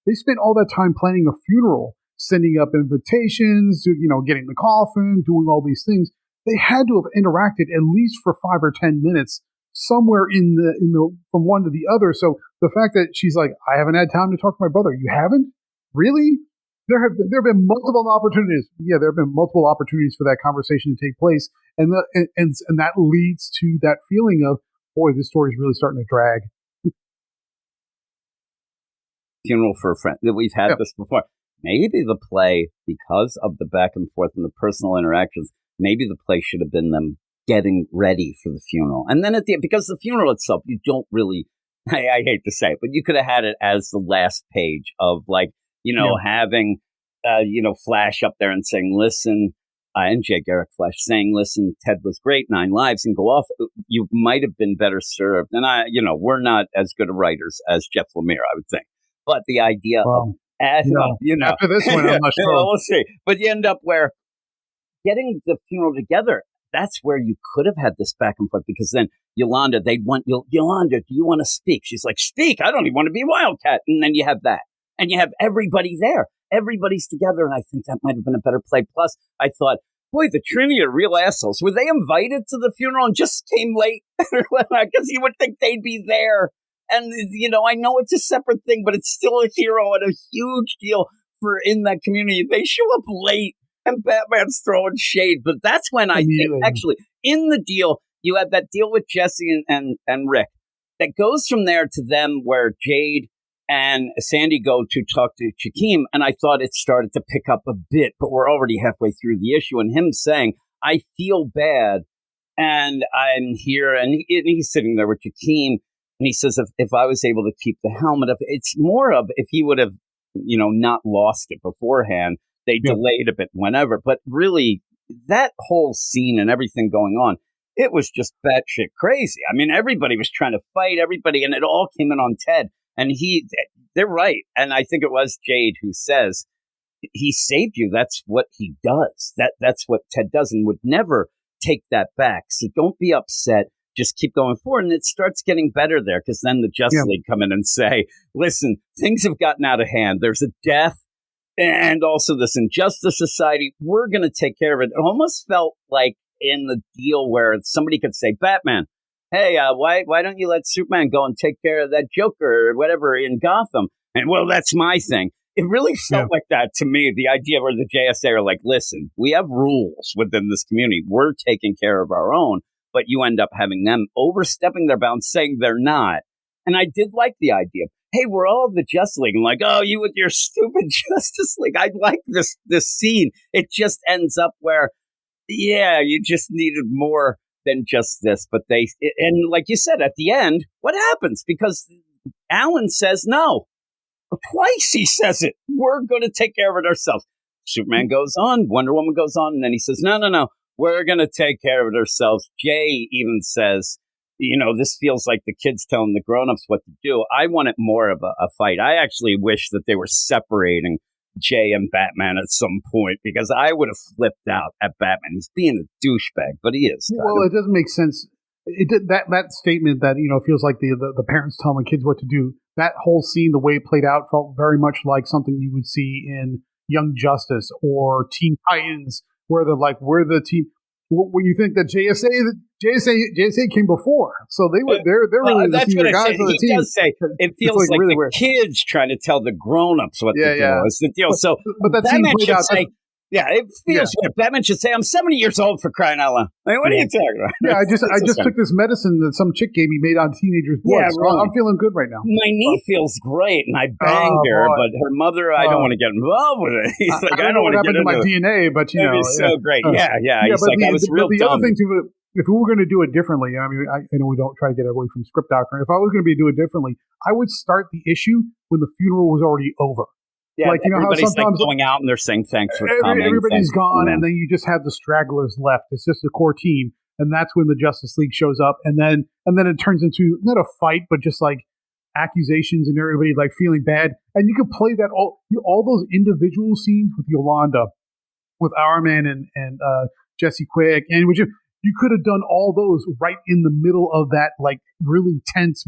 they spent all that time planning a funeral, sending up invitations, getting the coffin, doing all these things. They had to have interacted at least for 5 or 10 minutes somewhere in the from one to the other. So the fact that she's like, I haven't had time to talk to my brother. You haven't? Really? there have been multiple opportunities. Yeah, there have been multiple opportunities for that conversation to take place, and that leads to that feeling of, boy, this story is really starting to drag. Funeral for a friend. We've had this before. Maybe the play, because of the back and forth and the personal interactions, maybe the play should have been them getting ready for the funeral. And then because the funeral itself, you don't really, I hate to say it, but you could have had it as the last page of having, Flash up there and saying, listen, and Jay Garrick Flash saying, listen, Ted was great, 9 lives, and go off. You might have been better served. And we're not as good writers as Jeff Lemire, I would think. But the idea of, after this one, I'm not sure. We'll see. But you end up where getting the funeral together, that's where you could have had this back and forth, because then Yolanda, they'd want, Yolanda, do you want to speak? She's like, speak. I don't even want to be Wildcat. And then you have that. And you have everybody there. Everybody's together. And I think that might have been a better play. Plus, I thought, boy, the Trinity are real assholes. Were they invited to the funeral and just came late? Because you would think they'd be there. And, I know it's a separate thing, but it's still a hero and a huge deal for in that community. They show up late and Batman's throwing shade. But that's when I think, actually, in the deal, you have that deal with Jesse and Rick that goes from there to them where Jade and Sandy go to talk to Shaquem. And I thought it started to pick up a bit, but we're already halfway through the issue. And him saying, I feel bad and I'm here. And he's sitting there with Shaquem. And he says, if I was able to keep the helmet up, it's more of if he would have, not lost it beforehand, they delayed a bit, whenever. But really, that whole scene and everything going on, it was just batshit crazy. I mean, everybody was trying to fight everybody, and it all came in on Ted. And they're right. And I think it was Jade who says, he saved you. That's what he does. That's what Ted does, and would never take that back. So don't be upset. Just keep going forward. And it starts getting better there, because then the Justice League come in and say, listen, things have gotten out of hand. There's a death and also this Injustice Society. We're going to take care of it. It almost felt like in the deal where somebody could say, Batman, hey, why don't you let Superman go and take care of that Joker or whatever in Gotham? And, well, that's my thing. It really felt like that to me, the idea where the JSA are like, listen, we have rules within this community. We're taking care of our own. But you end up having them overstepping their bounds, saying they're not. And I did like the idea of, hey, we're all the Justice League. I'm like, oh, you with your stupid Justice League. I like this scene. It just ends up where, you just needed more than just this. But and like you said, at the end, what happens? Because Alan says no. Twice he says it. We're going to take care of it ourselves. Superman goes on. Wonder Woman goes on. And then he says, no. We're going to take care of it ourselves. Jay even says, this feels like the kids telling the grown-ups what to do. I want it more of a fight. I actually wish that they were separating Jay and Batman at some point, because I would have flipped out at Batman. He's being a douchebag, but he is. Well, it doesn't make sense. That statement that, feels like the parents telling the kids what to do, that whole scene, the way it played out, felt very much like something you would see in Young Justice or Teen Titans, where we're the team. When you think that JSA came before, so they're really the senior guys on the team. Does say it feels like really the weird. Kids trying to tell the grown-ups what to do. Is the deal. So, but that scene played out. It feels weird. Batman should say, "I'm 70 years old, for crying out loud." I mean, what are you talking about? Yeah, I just took this medicine that some chick gave me made on teenagers' blood. So I'm feeling good right now. My knee feels great, and I banged her, but her mother, I don't want to get involved with it. He's like, I don't want to get into my DNA, but it's so great. Yeah. He's like, I was real dumb. The other thing too, if we were going to do it differently, I mean, I know we don't try to get away from script doctrine. If I was going to do it differently, I would start the issue when the funeral was already over. Yeah, like, how sometimes going out and they're saying thanks for coming. Everybody's gone, and then you just have the stragglers left. It's just a core team, and that's when the Justice League shows up, and then it turns into not a fight, but just like accusations and everybody like feeling bad. And you could play that all those individual scenes with Yolanda, with Hourman and Jesse Quick, and you could have done all those right in the middle of that like really tense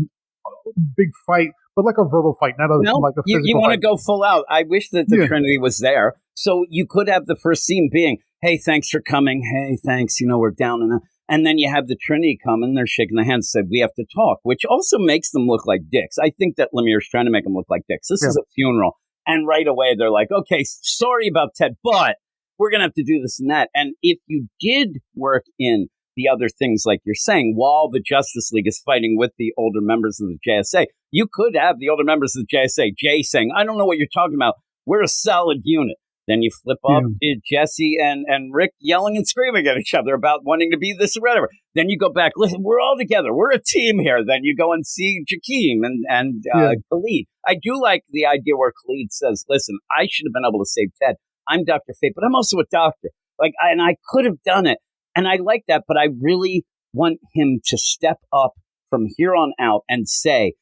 big fight. But like a verbal fight, not like a physical you want to fight. go full out. I wish that the Trinity was there. So you could have the first scene being, hey, thanks for coming. Hey, thanks. We're down. And then you have the Trinity come and they're shaking their hands and said, we have to talk, which also makes them look like dicks. I think that Lemire's trying to make them look like dicks. This is a funeral. And right away, they're like, okay, sorry about Ted, but we're going to have to do this and that. And if you did work in the other things, like you're saying, while the Justice League is fighting with the older members of the JSA, you could have the older members of the JSA, Jay, saying, I don't know what you're talking about. We're a solid unit. Then you flip up to Jesse and Rick yelling and screaming at each other about wanting to be this or whatever. Then you go back, listen, we're all together. We're a team here. Then you go and see Jakeem and Khalid. I do like the idea where Khalid says, listen, I should have been able to save Ted. I'm Dr. Fate, but I'm also a doctor. And I could have done it. And I like that, but I really want him to step up from here on out and say,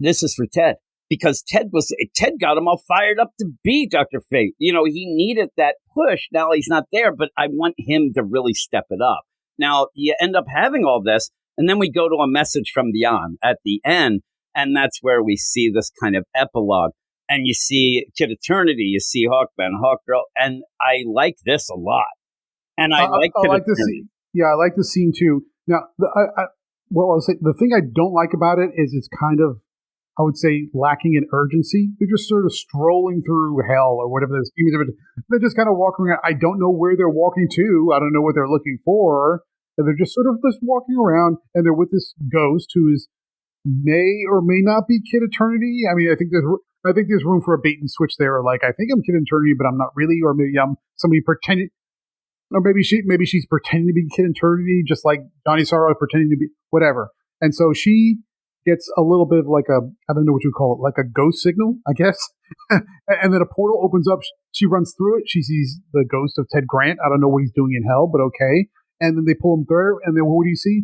this is for Ted. Because Ted got him all fired up to be Dr. Fate. You know, he needed that push. Now he's not there, but I want him to really step it up. Now, you end up having all this, and then we go to a message from beyond at the end, and that's where we see this kind of epilogue. And you see Kid Eternity, you see Hawkman, Hawkgirl, and I like this a lot. And I like this scene. Yeah, I like the scene too. Now, the thing I don't like about it is it's kind of, I would say, lacking in urgency. They're just sort of strolling through hell or whatever the scheme is. They're just kind of walking around. I don't know where they're walking to. I don't know what they're looking for. And they're just sort of just walking around, and they're with this ghost who is may or may not be Kid Eternity. I mean, I think there's room for a bait and switch there. Like, I think I'm Kid Eternity, but I'm not really. Or maybe I'm somebody pretending. Or maybe she's pretending to be Kid Eternity, just like Johnny Sorrow pretending to be whatever. And so she gets a little bit of like I don't know what you call it, like a ghost signal, I guess. And then a portal opens up. She runs through it. She sees the ghost of Ted Grant. I don't know what he's doing in hell, but okay. And then they pull him through. And then what do you see?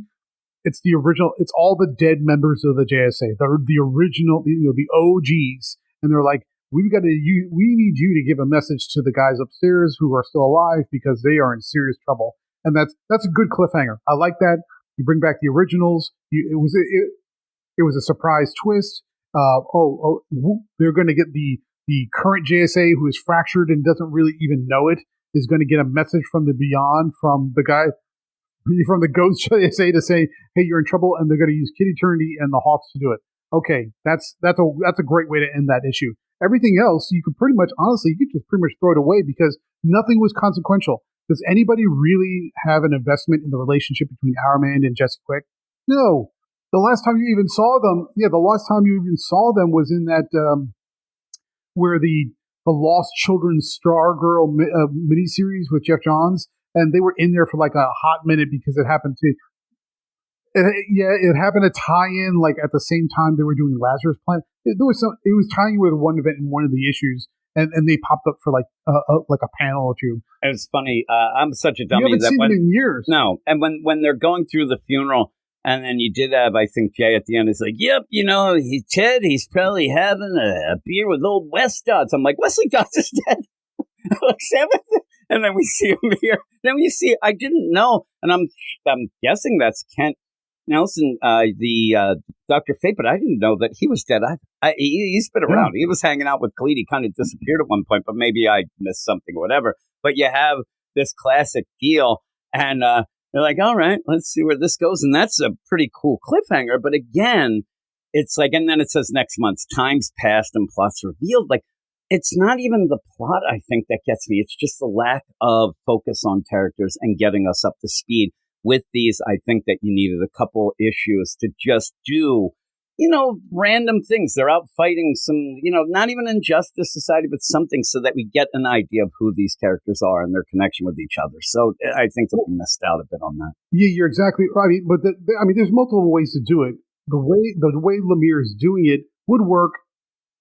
It's the original. It's all the dead members of the JSA. They're the original, the OGs. And they're like, we need you to give a message to the guys upstairs who are still alive because they are in serious trouble. And that's a good cliffhanger. I like that. You bring back the originals. It was a surprise twist. They're going to get the current JSA who is fractured and doesn't really even know it is going to get a message from the beyond from the guy from the ghost JSA to say, hey, you're in trouble, and they're going to use Kid Eternity and the Hawks to do it. Okay, that's a great way to end that issue. Everything else, you could pretty much throw it away because nothing was consequential. Does anybody really have an investment in the relationship between Hourman and Jesse Quick? No. The last time you even saw them was in that where the Lost Children's Stargirl miniseries with Jeff Johns, and they were in there for like a hot minute because it happened to. It happened to tie in like at the same time they were doing Lazarus Planet. It was tying with one event in one of the issues, and they popped up for like a panel or two. It was funny. I'm such a dummy. You haven't seen them in years. No, and when they're going through the funeral. And then you did have, I think, Jay at the end is like, yep, Ted, he's probably having a beer with old Wes Dodds. I'm like, Wesley Dodds is dead. And then we see him here. Then we see, I didn't know. And I'm guessing that's Kent Nelson, the Dr. Fate, but I didn't know that he was dead. He's been around. He was hanging out with Khalid. He kind of disappeared at one point, but maybe I missed something or whatever. But you have this classic deal. And, they're like, all right, let's see where this goes. And that's a pretty cool cliffhanger. But again, it's like, and then it says next month's times passed and plots revealed. Like, it's not even the plot, I think, that gets me. It's just the lack of focus on characters and getting us up to speed. With these, I think that you needed a couple issues to just do, random things. They're out fighting some, not even Injustice Society, but something so that we get an idea of who these characters are and their connection with each other. So I think that we missed out a bit on that. Yeah, you're exactly right. But there's multiple ways to do it. The way Lemire is doing it would work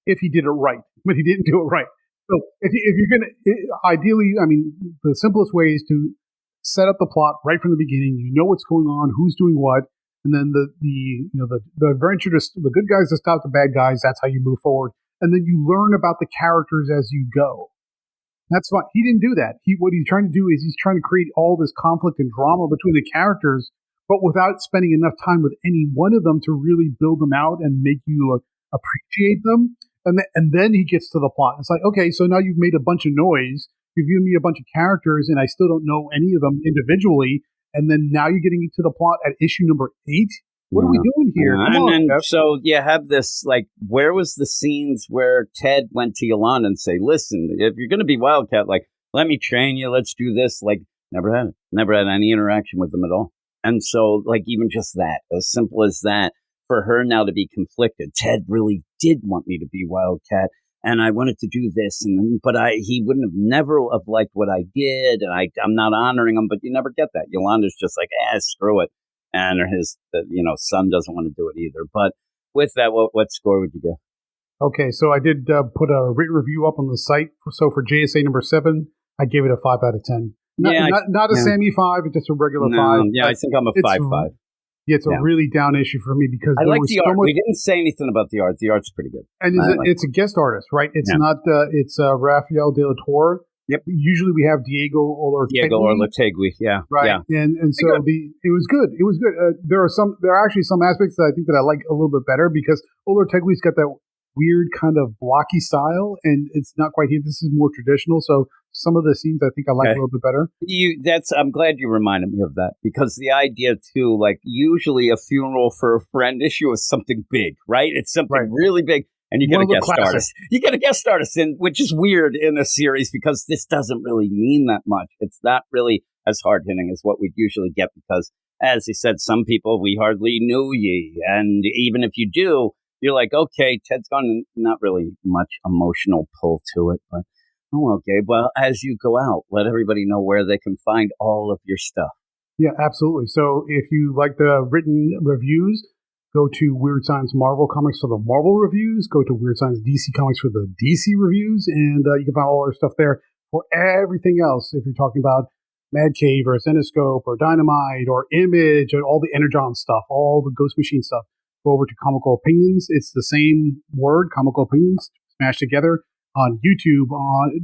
if he did it right, but he didn't do it right. So if you're going to, ideally, the simplest way is to set up the plot right from the beginning. You know what's going on, who's doing what. And then the adventure, the good guys to stop the bad guys. That's how you move forward. And then you learn about the characters as you go. That's fine. He didn't do that. What he's trying to do is he's trying to create all this conflict and drama between the characters, but without spending enough time with any one of them to really build them out and make you appreciate them. And then he gets to the plot. It's like, okay, so now you've made a bunch of noise. You've given me a bunch of characters, and I still don't know any of them individually. And then now you're getting into the plot at issue number 8. What are we doing here? Come and on, then, Jeff. so you have this, like, where was the scenes where Ted went to Yolanda and say, listen, if you're going to be Wildcat, like, let me train you, let's do this. Like, never had any interaction with them at all. And so, like, even just that, as simple as that, for her now to be conflicted, Ted really did want me to be Wildcat, and I wanted to do this, but he wouldn't have never have liked what I did, and I'm not honoring him, but you never get that. Yolanda's just like, screw it. And his, son doesn't want to do it either. But with that, what score would you give? Okay, so I did put a written review up on the site. So for JSA number 7, I gave it a 5 out of 10. Not a Sammy 5, it's just a regular 5. Yeah, I think I'm a 5/5. Yeah, it's a really down issue for me because I like the art. We didn't say anything about the art. The art's pretty good. And it's a guest artist, right? It's not. It's Rafael de la Torre. Yep. Usually we have Diego Orlategui. Yeah. Right. Yeah. And so it was good. It was good. There are actually some aspects that I think that I like a litlittle bit better because Orlategui's got that weird kind of blocky style, and it's not quite here. This is more traditional. So some of the scenes I think I like a little bit better. I'm glad you reminded me of that because the idea too, like usually a funeral for a friend issue is something big, right? It's something really big. And you get a guest artist. You get a guest artist in, which is weird in a series because this doesn't really mean that much. It's not really as hard hitting as what we'd usually get because, as he said, some people we hardly knew ye, and even if you do, you're like, okay, Ted's gone. Not really much emotional pull to it, but okay. Well, as you go out, let everybody know where they can find all of your stuff. Yeah, absolutely. So if you like the written reviews, go to Weird Science Marvel Comics for the Marvel reviews. Go to Weird Science DC Comics for the DC reviews. And you can find all our stuff there. For everything else, if you're talking about Mad Cave or Zenoscope or Dynamite or Image or all the Energon stuff, all the Ghost Machine stuff, go over to Comical Opinions. It's the same word, Comical Opinions, smashed together on YouTube.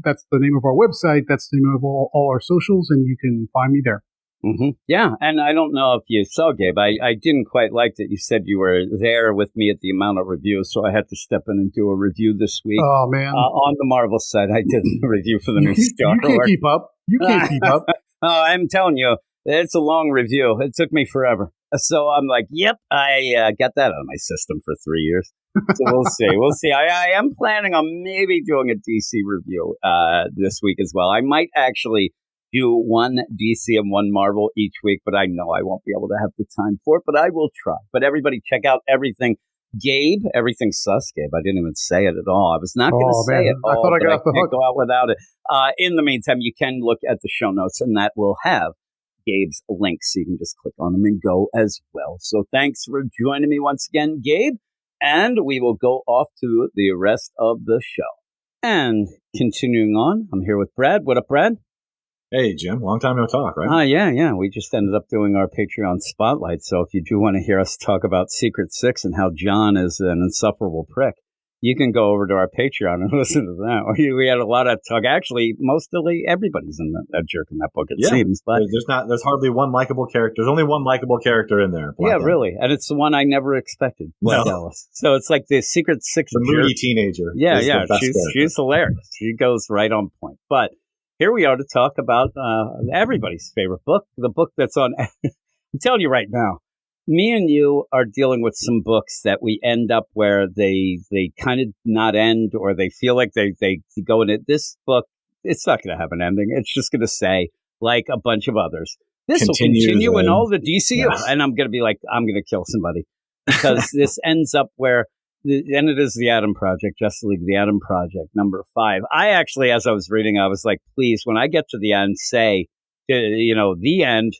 That's the name of our website. That's the name of all our socials, and you can find me there. Mm-hmm. Yeah, and I don't know if you saw, Gabe, I didn't quite like that you said you were there with me at the amount of reviews, so I had to step in and do a review this week. Oh, man. On the Marvel side, I did a review for the new Star Wars. You can't keep up. You can't keep up. I'm telling you, it's a long review. It took me forever. So I'm like, yep, I got that out of my system for 3 years. So we'll see. We'll see. I am planning on maybe doing a DC review this week as well. I might actually do one DC and one Marvel each week, but I know I won't be able to have the time for it, but I will try. But everybody check out everything. Gabe, everything sus, Gabe. I didn't even say it at all. I was not going to say it. I thought I got off the hook. Go out without it. In the meantime, you can look at the show notes, and that will have Gabe's links, so you can just click on them and go as well. So thanks for joining me once again, Gabe, and we will go off to the rest of the show. And continuing on, I'm here with Brad. What up, Brad? Hey, Jim. Long time no talk, right? Yeah. We just ended up doing our Patreon spotlight. So if you do want to hear us talk about Secret Six and how John is an insufferable prick, you can go over to our Patreon and listen to that. We had a lot of talk. Actually, mostly everybody's a jerk in that book, it seems. But there's hardly one likable character. There's only one likable character in there. Really. And it's the one I never expected. Alice. So it's like the Secret Six the moody teenager. Yeah. She's hilarious. She goes right on point. But here we are to talk about everybody's favorite book, the book that's on. I'm telling you right now, me and you are dealing with some books that we end up where they kind of not end, or they feel like they go in it. This book, it's not going to have an ending. It's just going to say, like a bunch of others, this will continue in all the DCU. Yeah. And I'm going to be like, I'm going to kill somebody because this ends up where. And it is the Atom Project, Justice League, the Atom Project, number 5. I actually, as I was reading, I was like, please, when I get to the end, say, the end,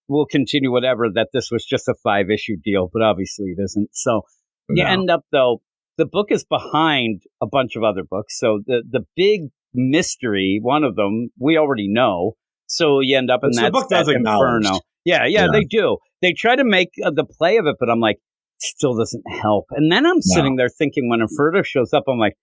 we'll continue whatever, that this was just a 5-issue deal, but obviously it isn't. So you end up, though, the book is behind a bunch of other books. So the big mystery, one of them, we already know. So you end up in that inferno. Yeah, they do. They try to make the play of it, but I'm like, still doesn't help. And then I'm sitting there thinking when Inferno shows up, I'm like,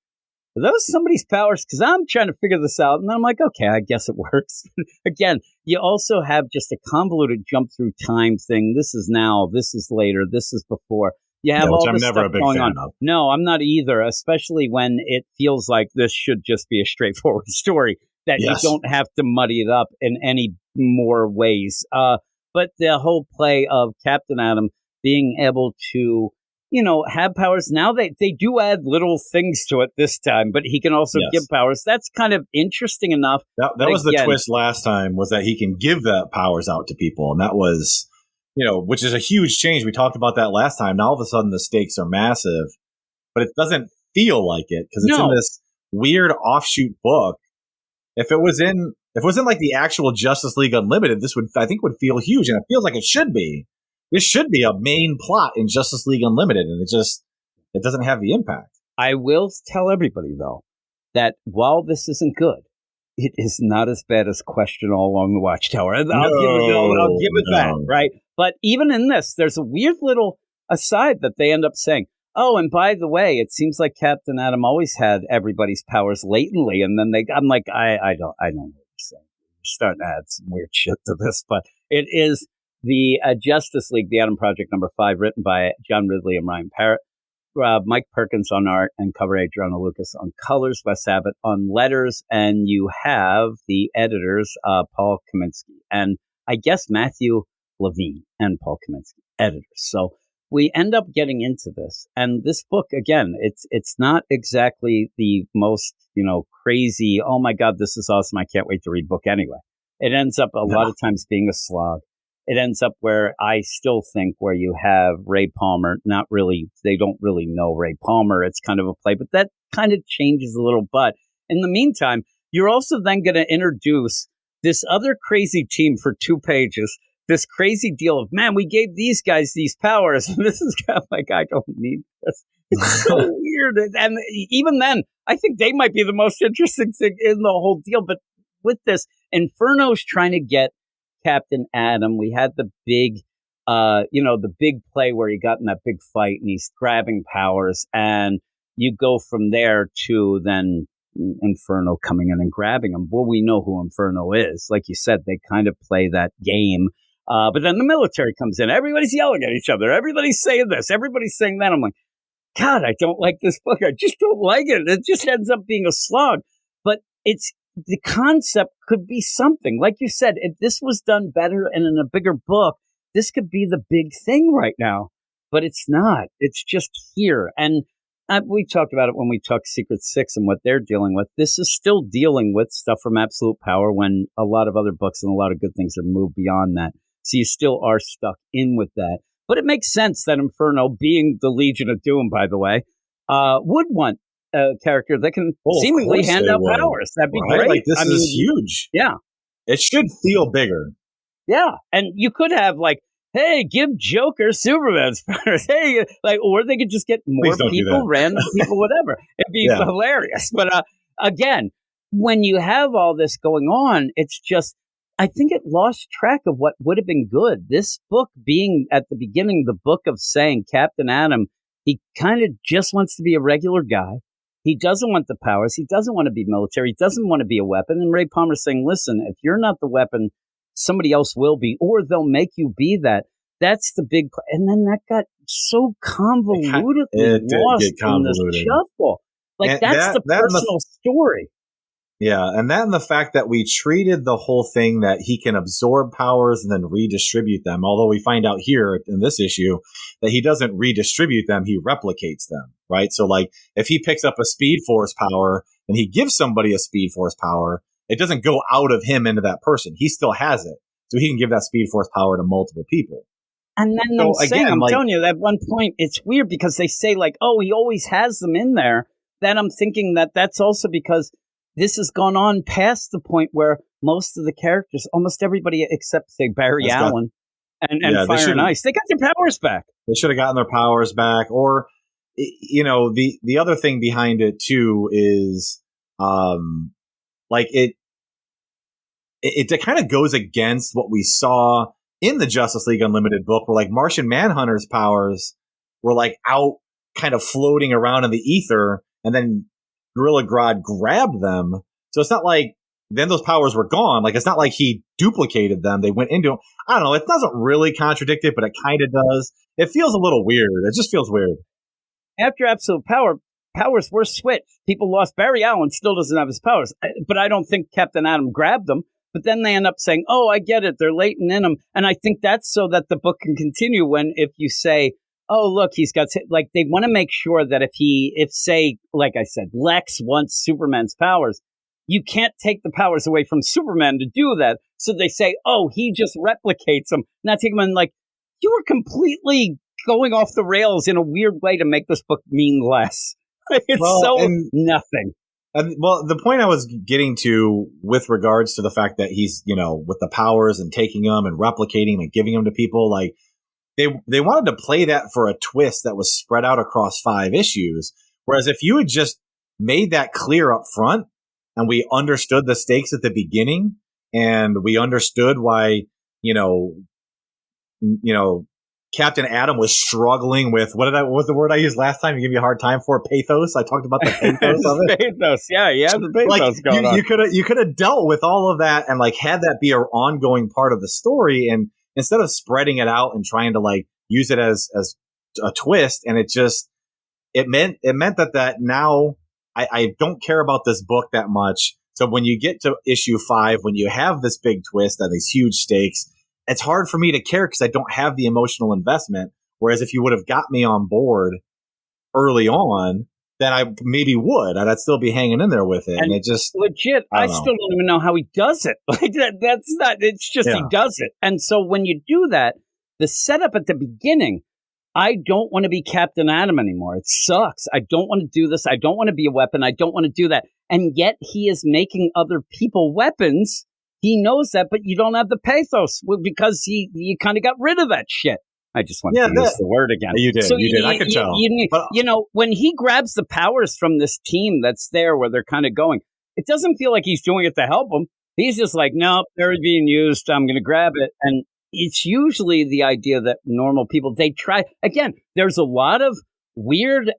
are those somebody's powers? Because I'm trying to figure this out. And I'm like, okay, I guess it works. Again, you also have just a convoluted jump through time thing. This is now, this is later, this is before. You have all this stuff going on. No, I'm not either, especially when it feels like this should just be a straightforward story, that you don't have to muddy it up in any more ways. But the whole play of Captain Atom, being able to, you know, have powers. Now they do add little things to it this time, but he can also give powers. That's kind of interesting enough. That was the twist last time, was that he can give the powers out to people. And that was, you know, which is a huge change. We talked about that last time. Now all of a sudden the stakes are massive, but it doesn't feel like it because it's in this weird offshoot book. If it was in like the actual Justice League Unlimited, this would feel huge, and it feels like it should be. This should be a main plot in Justice League Unlimited, and it doesn't have the impact. I will tell everybody though that while this isn't good, it is not as bad as Question All Along the Watchtower. I'll give it that, right? But even in this, there's a weird little aside that they end up saying, oh, and by the way, it seems like Captain Atom always had everybody's powers latently, and then I'm like, I don't know what you're saying. You're starting to add some weird shit to this, but it is the Justice League, the Atom Project #5, written by John Ridley and Ryan Parrott, Mike Perkins on art, and cover Adriano Lucas on colors, Wes Abbott on letters, and you have the editors, Paul Kaminsky, and I guess Matthew Levine and Paul Kaminsky, editors. So we end up getting into this, and this book, again, it's not exactly the most, you know, crazy, oh my God, this is awesome, I can't wait to read book anyway. It ends up a lot of times being a slog. It ends up where I still think where you have Ray Palmer, they don't really know Ray Palmer, it's kind of a play, but that kind of changes a little. But in the meantime, you're also then going to introduce this other crazy team for 2 pages, this crazy deal of, man, we gave these guys these powers. And this is kind of like, I don't need this. It's so weird. And even then, I think they might be the most interesting thing in the whole deal. But with this, Inferno's trying to get Captain Atom. We had the big, the big play where he got in that big fight and he's grabbing powers. And you go from there to then Inferno coming in and grabbing him. Well, we know who Inferno is. Like you said, they kind of play that game. But then the military comes in. Everybody's yelling at each other. Everybody's saying this. Everybody's saying that. I'm like, God, I don't like this book. I just don't like it. It just ends up being a slog. But the concept could be something. Like you said, if this was done better and in a bigger book, this could be the big thing right now. But it's not. It's just here. And we talked about it when we talked Secret Six and what they're dealing with. This is still dealing with stuff from Absolute Power when a lot of other books and a lot of good things are moved beyond that. So you still are stuck in with that. But it makes sense that Inferno, being the Legion of Doom, by the way, would want a character that can seemingly hand out powers. That'd be great. Like, this is huge. Yeah. It should feel bigger. Yeah. And you could have, like, hey, give Joker Superman's powers. Hey, like, or they could just get more people, random people, whatever. It'd be hilarious. But again, when you have all this going on, it's just, I think it lost track of what would have been good. This book being at the beginning, the book of saying Captain Atom, he kind of just wants to be a regular guy. He doesn't want the powers. He doesn't want to be military. He doesn't want to be a weapon. And Ray Palmer's saying, listen, if you're not the weapon, somebody else will be, or they'll make you be that. That's the big, and then that got so convolutedly lost in this shuffle. Like, and that's the personal story. Yeah, and that and the fact that we treated the whole thing that he can absorb powers and then redistribute them, although we find out here in this issue that he doesn't redistribute them, he replicates them, right? So, like, if he picks up a Speed Force power and he gives somebody a Speed Force power, it doesn't go out of him into that person. He still has it. So he can give that Speed Force power to multiple people. And then I'm telling you, at one point, it's weird because they say, like, oh, he always has them in there. Then I'm thinking that that's also because this has gone on past the point where most of the characters, almost everybody except, say, Barry Allen and Fire and Ice, they got their powers back. They should have gotten their powers back. Or, you know, the other thing behind it, too, is like it kind of goes against what we saw in the Justice League Unlimited book, where, like, Martian Manhunter's powers were, like, out kind of floating around in the ether, and then Gorilla Grodd grabbed them. So it's not like then those powers were gone. Like, it's not like he duplicated them. They went into him. I don't know. It doesn't really contradict it, but it kind of does. It feels a little weird. It just feels weird. After Absolute Power, powers were switched. People lost. Barry Allen still doesn't have his powers, but I don't think Captain Atom grabbed them. But then they end up saying, oh, I get it. They're latent in him. And I think that's so that the book can continue when if you say, oh, look, he's got, like, they want to make sure that if say, like I said, Lex wants Superman's powers, you can't take the powers away from Superman to do that. So they say, oh, he just replicates them. Not take them in, like, you were completely going off the rails in a weird way to make this book mean less. It's nothing. Well, the point I was getting to with regards to the fact that he's, with the powers and taking them and replicating them and giving them to people, like they wanted to play that for a twist that was spread out across 5 issues. Whereas if you had just made that clear up front and we understood the stakes at the beginning and we understood why, Captain Atom was struggling with what was the word I used last time? You gave me a hard time for pathos. I talked about the pathos of it. Pathos, yeah, the pathos going on. You could have dealt with all of that and like had that be an ongoing part of the story, and instead of spreading it out and trying to like use it as a twist, and it meant that now I don't care about this book that much. So when you get to issue 5, when you have this big twist and these huge stakes, it's hard for me to care because I don't have the emotional investment. Whereas if you would have got me on board early on, then I maybe would. I'd still be hanging in there with it. And it just legit, I still don't even know how he does it. Like that's not. It's just he does it. And so when you do that, the setup at the beginning, I don't want to be Captain Atom anymore. It sucks. I don't want to do this. I don't want to be a weapon. I don't want to do that. And yet he is making other people weapons. He knows that, but you don't have the pathos because you kind of got rid of that shit. I just want to use the word again. You did. You did. I could tell. When he grabs the powers from this team that's there where they're kind of going, it doesn't feel like he's doing it to help them. He's just like, nope, they're being used. I'm going to grab it. And it's usually the idea that normal people, they try. Again, there's a lot of weird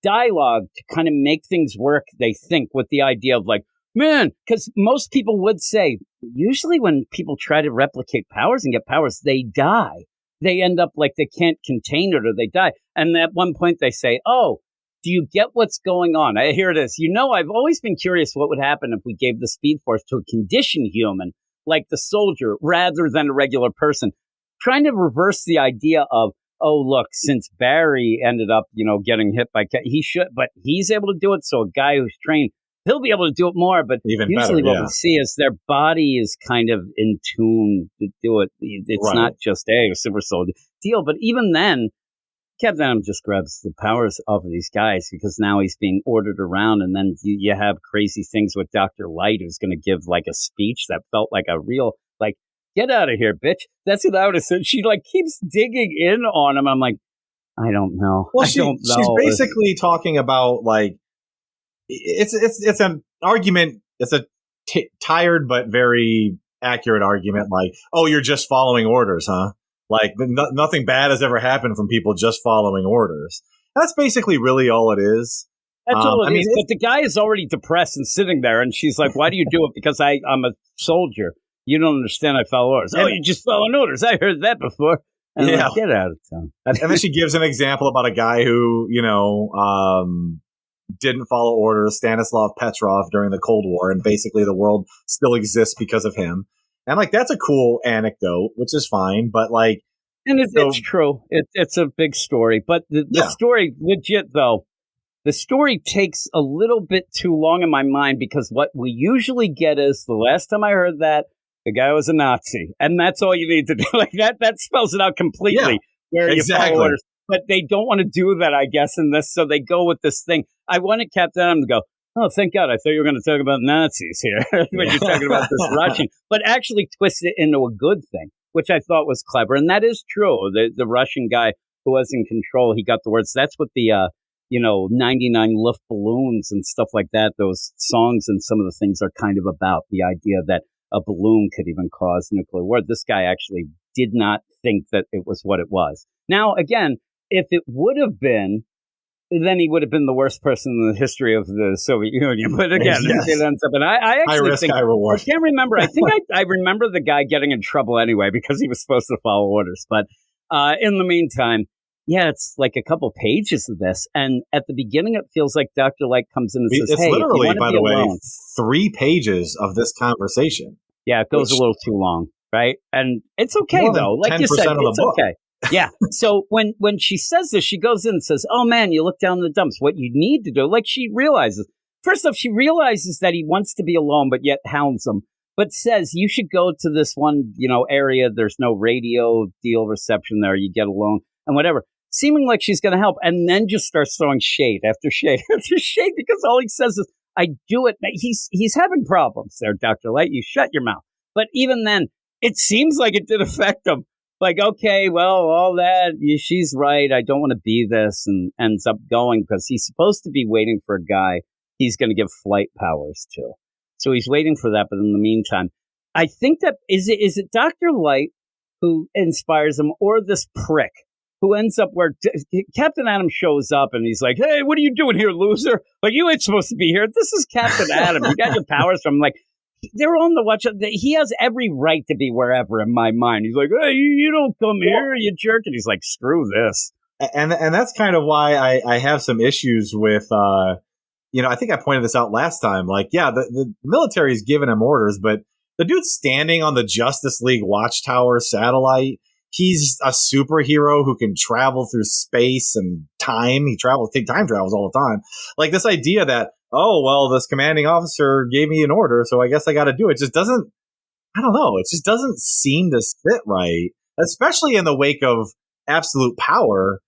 dialogue to kind of make things work, they think, with the idea of like, man, because most people would say, usually when people try to replicate powers and get powers, they die. They end up like they can't contain it or they die. And at one point they say, oh, do you get what's going on? Here it is. I've always been curious what would happen if we gave the Speed Force to a conditioned human, like the soldier, rather than a regular person. Trying to reverse the idea of, oh, look, since Barry ended up, getting hit by, he should, but he's able to do it. So a guy who's trained, he'll be able to do it more, but usually what we see is their body is kind of in tune to do it. It's not just a super soldier deal, but even then, Captain Atom just grabs the powers off of these guys because now he's being ordered around, and then you have crazy things with Dr. Light, who's going to give like a speech that felt like a real, like, get out of here, bitch. That's what I would have said. She like keeps digging in on him. I'm like, I don't know. Well, she's basically talking about like, it's an argument. It's a tired but very accurate argument. Like, oh, you're just following orders, huh? Like nothing bad has ever happened from people just following orders. That's basically really all it is. That's all it is. But the guy is already depressed and sitting there, and she's like, "Why do you do it?" Because I'm a soldier. You don't understand. I follow orders. Oh, you just following orders. I heard that before. And I'm like, get out of town. And then she gives an example about a guy who, didn't follow orders, Stanislav Petrov, during the Cold War, and basically the world still exists because of him. And like that's a cool anecdote, which is fine, but like, and it's true. It's a big story, but the story, legit though, the story takes a little bit too long in my mind because what we usually get is the last time I heard that the guy was a Nazi, and that's all you need to do. Like that spells it out completely. Yeah, exactly. You follow orders. But they don't want to do that, I guess, in this. So they go with this thing. I wanted Captain Atom to go, oh, thank God. I thought you were going to talk about Nazis here when you're talking about this Russian. But actually twist it into a good thing, which I thought was clever. And that is true. The Russian guy who was in control, he got the words. That's what the, 99 Luft balloons and stuff like that, those songs and some of the things are kind of about. The idea that a balloon could even cause nuclear war. This guy actually did not think that it was what it was. Now, again, if it would have been, then he would have been the worst person in the history of the Soviet Union. But again, it ends up, and I actually high risk, think, high reward. I can't remember. I think I remember the guy getting in trouble anyway because he was supposed to follow orders. But in the meantime, it's like a couple pages of this. And at the beginning, it feels like Dr. Light comes in and says, it's hey, literally, if you by the way, alone, 3 pages of this conversation. Yeah, it goes a little too long, right? And it's okay, though. Like you said, it's okay. Yeah. So when she says this, she goes in and says, oh, man, you look down in the dumps. What you need to do, like she realizes. First off, she realizes that he wants to be alone, but yet hounds him. But says, you should go to this one, area. There's no radio deal reception there. You get alone and whatever. Seeming like she's going to help. And then just starts throwing shade after shade after shade because all he says is, I do it. He's having problems there, Dr. Light. You shut your mouth. But even then, it seems like it did affect him. Like, okay, well, all that, she's right. I don't want to be this, and ends up going because he's supposed to be waiting for a guy he's going to give flight powers to. So he's waiting for that. But in the meantime, I think that is it Dr. Light who inspires him or this prick who ends up where Captain Atom shows up and he's like, hey, what are you doing here, loser? Like, you ain't supposed to be here. This is Captain Atom. You got your powers from, like, they're on the watch. He has every right to be wherever in my mind. He's like, hey, you don't come here, you jerk. And he's like, screw this. And that's kind of why I have some issues with, I think I pointed this out last time. Like, yeah, the military's giving him orders, but the dude's standing on the Justice League Watchtower satellite. He's a superhero who can travel through space and time. Time travels all the time. Like this idea that, oh, well, this commanding officer gave me an order, so I guess I got to do it. Just doesn't, I don't know. It just doesn't seem to sit right, especially in the wake of absolute power,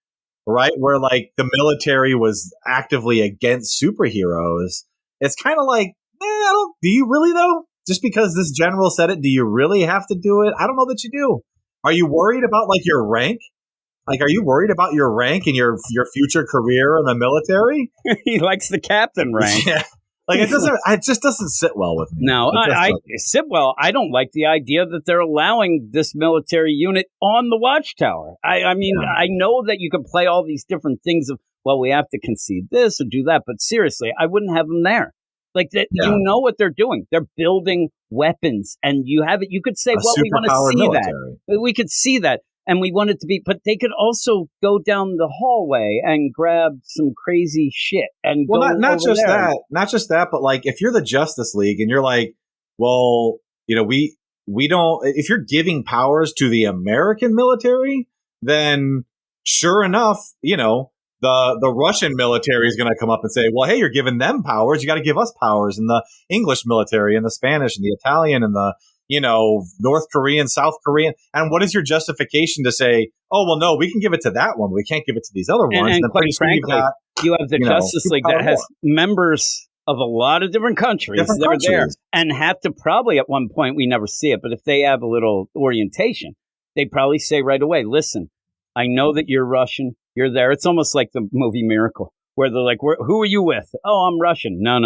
right? Where like the military was actively against superheroes. It's kind of like, do you really though? Just because this general said it, do you really have to do it? I don't know that you do. Are you worried about like your rank? Like, are you worried about your rank and your future career in the military? He likes the captain rank. Yeah. Like it just doesn't sit well with me. No, I sit well. I don't like the idea that they're allowing this military unit on the Watchtower. I mean, yeah. I know that you can play all these different things of, well, we have to concede this or do that, but seriously, I wouldn't have them there. Like that, yeah. You know what they're doing. They're building weapons, and you have it. You could say, well, we want to see military. That. We could see that. And we want it to be, but they could also go down the hallway and grab some crazy shit and go not just that, but like if you're the Justice League and you're like, well, we don't. If you're giving powers to the American military, then sure enough, the Russian military is going to come up and say, well, hey, you're giving them powers, you got to give us powers, and the English military and the Spanish and the Italian and the North Korean, South Korean. And what is your justification to say, oh, well, no, we can give it to that one, but we can't give it to these other ones? And quite frankly, you have the Justice League that has members of a lot of different countries that are there and have to probably at one point, we never see it, but if they have a little orientation, they probably say right away, listen, I know that you're Russian, you're there. It's almost like the movie Miracle, where they're like, who are you with? Oh, I'm Russian. No.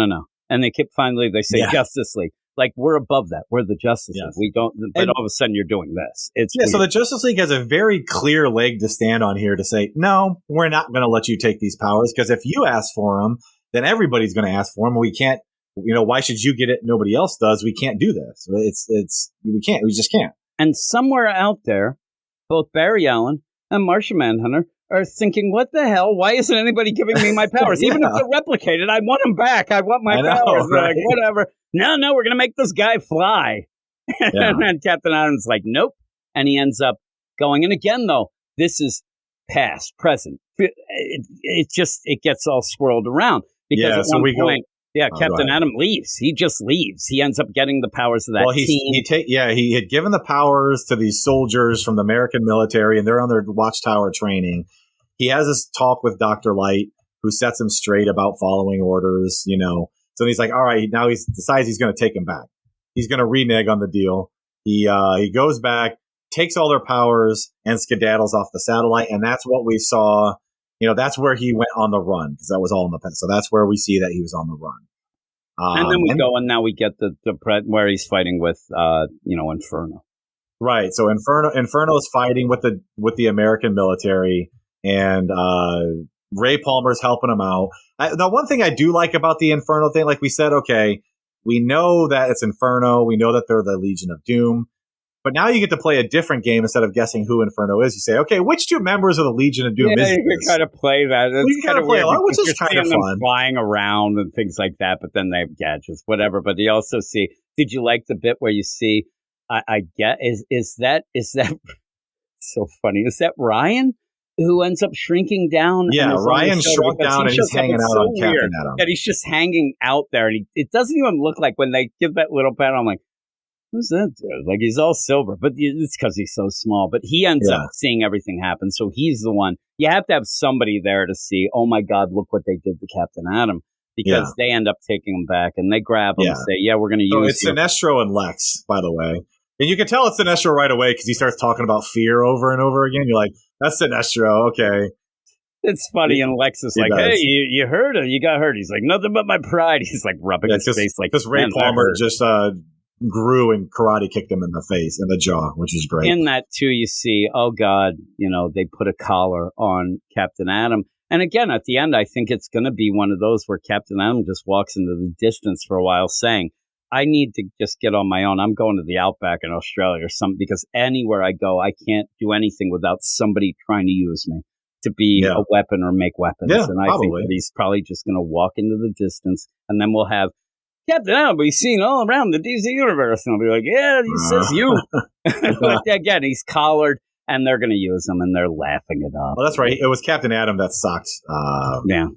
And they they say Justice League. Like, we're above that. We're the Justice League. We don't, but all of a sudden you're doing this. It's weird. So the Justice League has a very clear leg to stand on here to say, no, we're not going to let you take these powers, because if you ask for them, then everybody's going to ask for them. We can't, why should you get it? Nobody else does. We can't do this. We just can't. And somewhere out there, both Barry Allen and Martian Manhunter are thinking, what the hell? Why isn't anybody giving me my powers? Even if they're replicated, I want them back. I want my powers. Right? Like, whatever. No, we're going to make this guy fly. Yeah. And Captain Atom's like, nope. And he ends up going. And again, though, this is past, present. It gets all swirled around. Because at one point, Captain Atom leaves. He just leaves. He ends up getting the powers of that team. He had given the powers to these soldiers from the American military, and they're on their Watchtower training. He has this talk with Dr. Light, who sets him straight about following orders, So he's like, all right, now he decides he's going to take him back. He's going to renege on the deal. He goes back, takes all their powers, and skedaddles off the satellite. And that's what we saw. That's where he went on the run, because that was all in the past. So that's where we see that he was on the run. And then we go, and now we get the where he's fighting with, Inferno. Right. So Inferno is fighting with the American military, and Ray Palmer's helping him out. The one thing I do like about the Inferno thing, like we said, okay, we know that it's Inferno. We know that they're the Legion of Doom. But now you get to play a different game instead of guessing who Inferno is. You say, okay, which two members of the Legion of Doom is this? You can kind of play that. It's kind of weird, which is kind of fun. Flying around and things like that, but then they have gadgets, whatever. But you also see Did you like the bit where you see? I get is that so funny? Is that Ryan who ends up shrinking down? Yeah, Ryan shrunk down and he's hanging out on Captain Atom. That he's just hanging out there, and it doesn't even look like when they give that little panel. I'm like, who's that dude? Like he's all silver, but it's because he's so small. But he ends up seeing everything happen, so he's the one. You have to have somebody there to see. Oh my God, look what they did to Captain Atom. Because they end up taking him back and they grab him and say, we're going to use it's Sinestro and Lex, by the way. And you can tell it's Sinestro right away because he starts talking about fear over and over again. You're like, that's Sinestro. Okay. It's funny. And Lex is like, hey, you hurt him. You got hurt. He's like, nothing but my pride. He's like rubbing his face like, because Ray Palmer just grew and karate kicked him in the face and the jaw, which is great. In that, too, you see, oh, God, they put a collar on Captain Atom. And again, at the end, I think it's going to be one of those where Captain Atom just walks into the distance for a while saying, I need to just get on my own. I'm going to the Outback in Australia or something, because anywhere I go, I can't do anything without somebody trying to use me to be a weapon or make weapons. Yeah, and I think that he's probably just going to walk into the distance, and then we'll have Captain Atom be seen all around the DC universe. And I'll be like, yeah, he says you. But again, he's collared. And they're going to use them, and they're laughing it up. Well, that's right. It was Captain Atom that sucked. Yeah.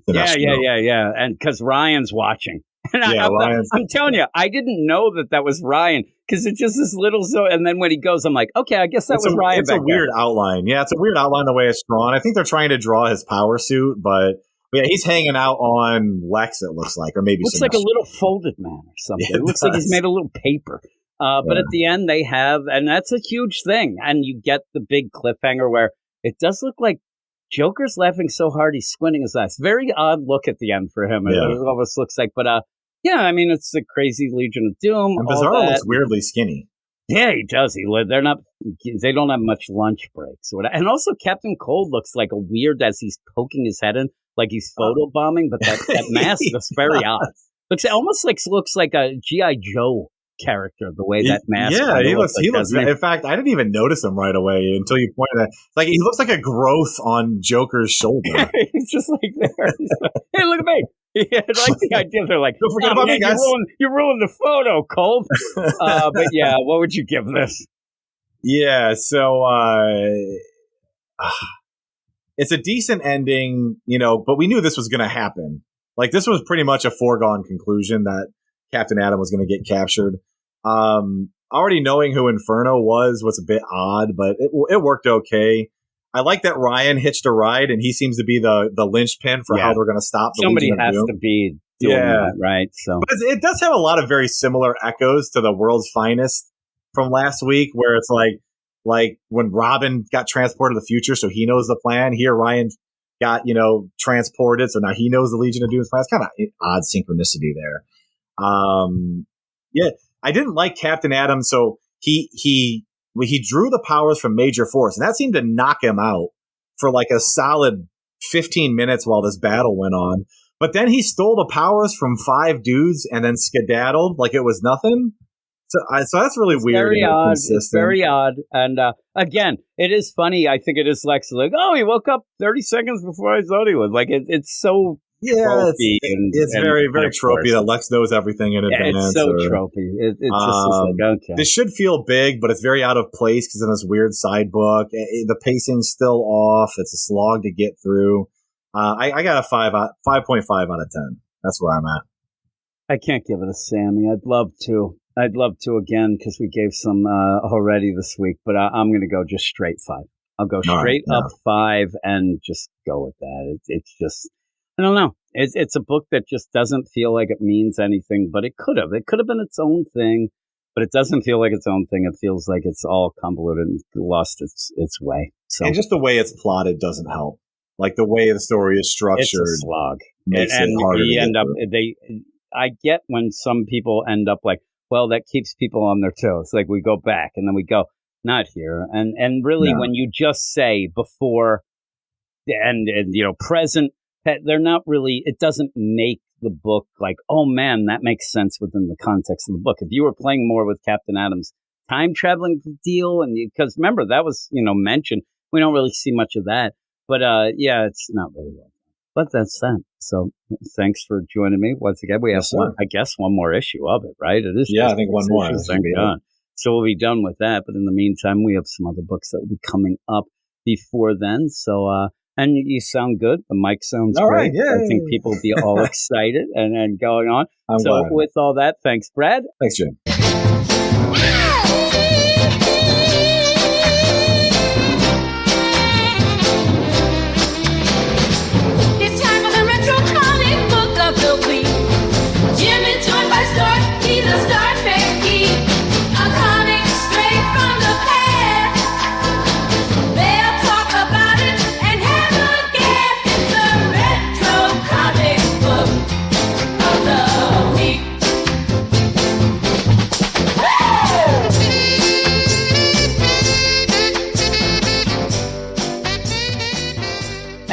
And because Ryan's watching. And I'm telling you, I didn't know that was Ryan, because it's just this little and then when he goes, I'm like, okay, I guess that was Ryan. It's a weird outline. Yeah, it's a weird outline the way it's drawn. I think they're trying to draw his power suit, but he's hanging out on Lex, it looks like, or maybe looks like a little folded man or something. It looks like he's made a little paper. But at the end, they have, and that's a huge thing. And you get the big cliffhanger where it does look like Joker's laughing so hard he's squinting his eyes. Very odd look at the end for him. It almost looks like, but it's the crazy Legion of Doom. And Bizarro looks weirdly skinny. Yeah, he does. They don't have much lunch breaks. And also Captain Cold looks like a weird as he's poking his head in, like he's photobombing, but that mask looks very odd. Looks like a G.I. Joe character, the way that mask. Yeah, he looks. In fact, I didn't even notice him right away until you pointed at. Like he looks like a growth on Joker's shoulder. He's just like there. Like, hey, look at me. Yeah, I like the idea. They're like, don't forget about me, guys. You ruined the photo, Colt. But yeah, what would you give this? Yeah, so it's a decent ending, but we knew this was going to happen. Like this was pretty much a foregone conclusion that Captain Atom was going to get captured. Already knowing who Inferno was a bit odd, but it worked okay. I like that Ryan hitched a ride, and he seems to be the linchpin for how they're going to stop the somebody Legion of Doom. To be doing that, right? So, but it does have a lot of very similar echoes to the World's Finest from last week, where it's like when Robin got transported to the future, so he knows the plan. Here, Ryan got transported, so now he knows the Legion of Doom's plan. It's kind of odd synchronicity there. I didn't like Captain Atom, so he drew the powers from Major Force, and that seemed to knock him out for like a solid 15 minutes while this battle went on. But then he stole the powers from 5 dudes and then skedaddled like it was nothing. So that's really weird. Very odd. It's very odd. And again, it is funny. I think it is Lex like, oh, he woke up 30 seconds before I thought he was. Like it's so. Yeah, it's very, very tropey that Lex knows everything in advance. It's so tropey. It just is like, okay. This should feel big, but it's very out of place because in this weird side book, the pacing's still off. It's a slog to get through. I got a 5.5 out of 10. That's where I'm at. I can't give it a Sammy. I'd love to again because we gave some already this week, but I'm going to go just straight 5. I'll go straight up 5 and just go with that. It's just. I don't know. It's a book that just doesn't feel like it means anything, but it could have. It could have been its own thing, but it doesn't feel like its own thing. It feels like it's all convoluted and lost its way. So, and just the way it's plotted doesn't help. Like the way the story is structured, it's a slog. Makes it harder. I get when some people end up like, well, that keeps people on their toes. Like we go back and then we go, not here. And really, when you just say before and present. That they're not really, it doesn't make the book like, oh man, that makes sense within the context of the book. If you were playing more with Captain Atom's time traveling deal, and because remember, that was, mentioned, we don't really see much of that. But it's not really well. But that's that. So thanks for joining me once again. We have one more issue of it, right? It is. I think one more. So we'll be done with that. But in the meantime, we have some other books that will be coming up before then. So, and you sound good. The mic sounds great. Right, I think people will be all excited and going on. I'm glad. With all that, thanks, Brad. Thanks, Jim.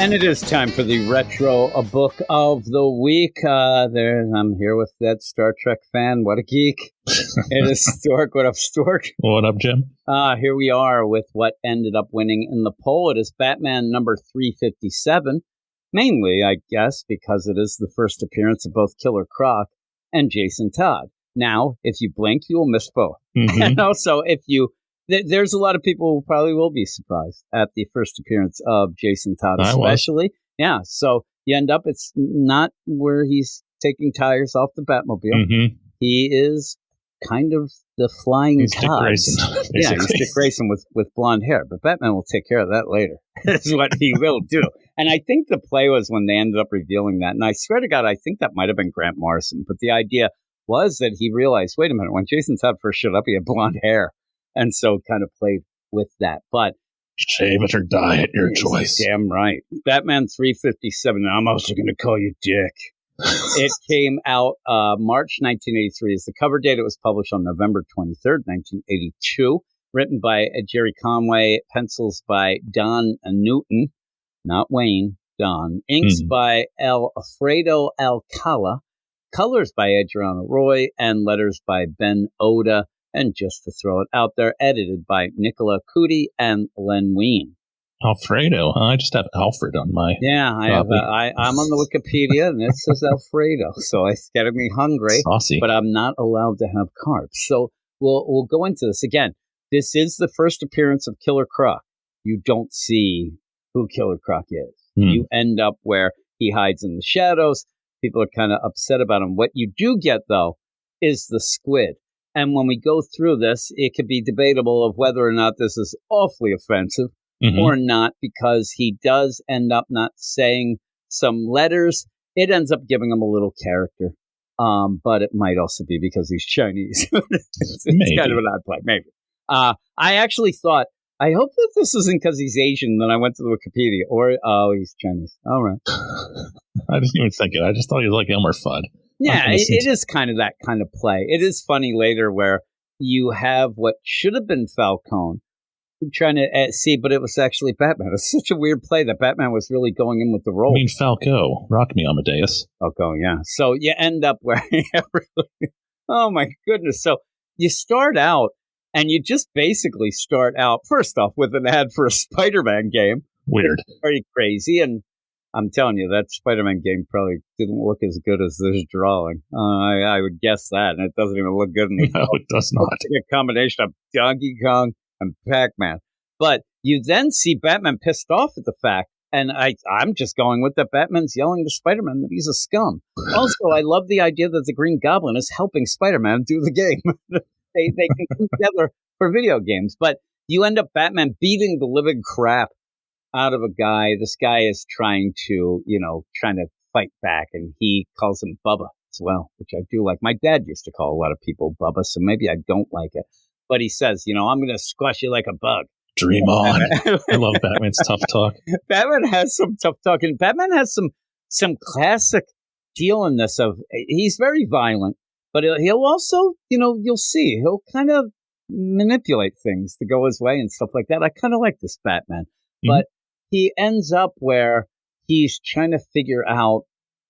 And it is time for the Retro Book of the Week. I'm here with that Star Trek fan. What a geek. It is Stork. What up, Stork? What up, Jim? Here we are with what ended up winning in the poll. It is Batman number 357. Mainly, I guess, because it is the first appearance of both Killer Croc and Jason Todd. Now, if you blink, you will miss both. Mm-hmm. And also, there's a lot of people who probably will be surprised at the first appearance of Jason Todd, especially. Yeah, so you end up, it's not where he's taking tires off the Batmobile. Mm-hmm. He is kind of the flying Dick Grayson. Yeah, he's Dick Grayson with blonde hair, but Batman will take care of that later. That's what he will do. And I think the play was when they ended up revealing that, and I swear to God, I think that might have been Grant Morrison, but the idea was that he realized, wait a minute, when Jason Todd first showed up, he had blonde hair. And so kind of played with that. But shave it or dye it, your choice. Damn right. Batman 357. I'm also going to call you Dick. It came out March 1983 is the cover date. It was published on November 23rd, 1982. Written by Jerry Conway. Pencils by Don Newton. Not Wayne. Don. Inks by Alfredo Alcala. Colors by Adriano Roy. And letters by Ben Oda. And just to throw it out there, edited by Nicola Cudi and Len Wein. Alfredo, huh? I just have Alfred on my I'm on the Wikipedia, and it says Alfredo, so it's getting me hungry. Saucy. But I'm not allowed to have carbs. So we'll go into this. Again, this is the first appearance of Killer Croc. You don't see who Killer Croc is. You end up where he hides in the shadows. People are kind of upset about him. What you do get, though, is the squid. And when we go through this, it could be debatable of whether or not this is awfully offensive or not, because he does end up not saying some letters. It ends up giving him a little character. But it might also be because he's Chinese. It's kind of an odd play, maybe. I actually thought, I hope that this isn't because he's Asian. Then I went to the Wikipedia. Or, he's Chinese. All right. I didn't even think it. I just thought he was like Elmer Fudd. Yeah, it is kind of that kind of play. It is funny later where you have what should have been Falcone trying to see, but it was actually Batman. It's such a weird play that Batman was really going in with the role. I mean, Falco. Rock me, Amadeus. Falco, yeah. So you end up where, oh my goodness. So you start out, and you just basically start out, first off, with an ad for a Spider-Man game. Weird. Very crazy, and I'm telling you, that Spider-Man game probably didn't look as good as this drawing. I would guess that, and it doesn't even look good in the No, it does not. It's a combination of Donkey Kong and Pac-Man. But you then see Batman pissed off at the fact, and I'm just going with that Batman's yelling to Spider-Man that he's a scum. Also, I love the idea that the Green Goblin is helping Spider-Man do the game. they can come together for video games. But you end up Batman beating the living crap out of a guy. This guy is trying to fight back, and he calls him Bubba as well, which I do like. My dad used to call a lot of people Bubba, so maybe I don't like it. But he says, I'm going to squash you like a bug. Dream on. I love Batman's tough talk. Batman has some tough talk, and Batman has some classic deal in this of he's very violent, but he'll also, you'll see, he'll kind of manipulate things to go his way and stuff like that. I kind of like this Batman, but he ends up where he's trying to figure out,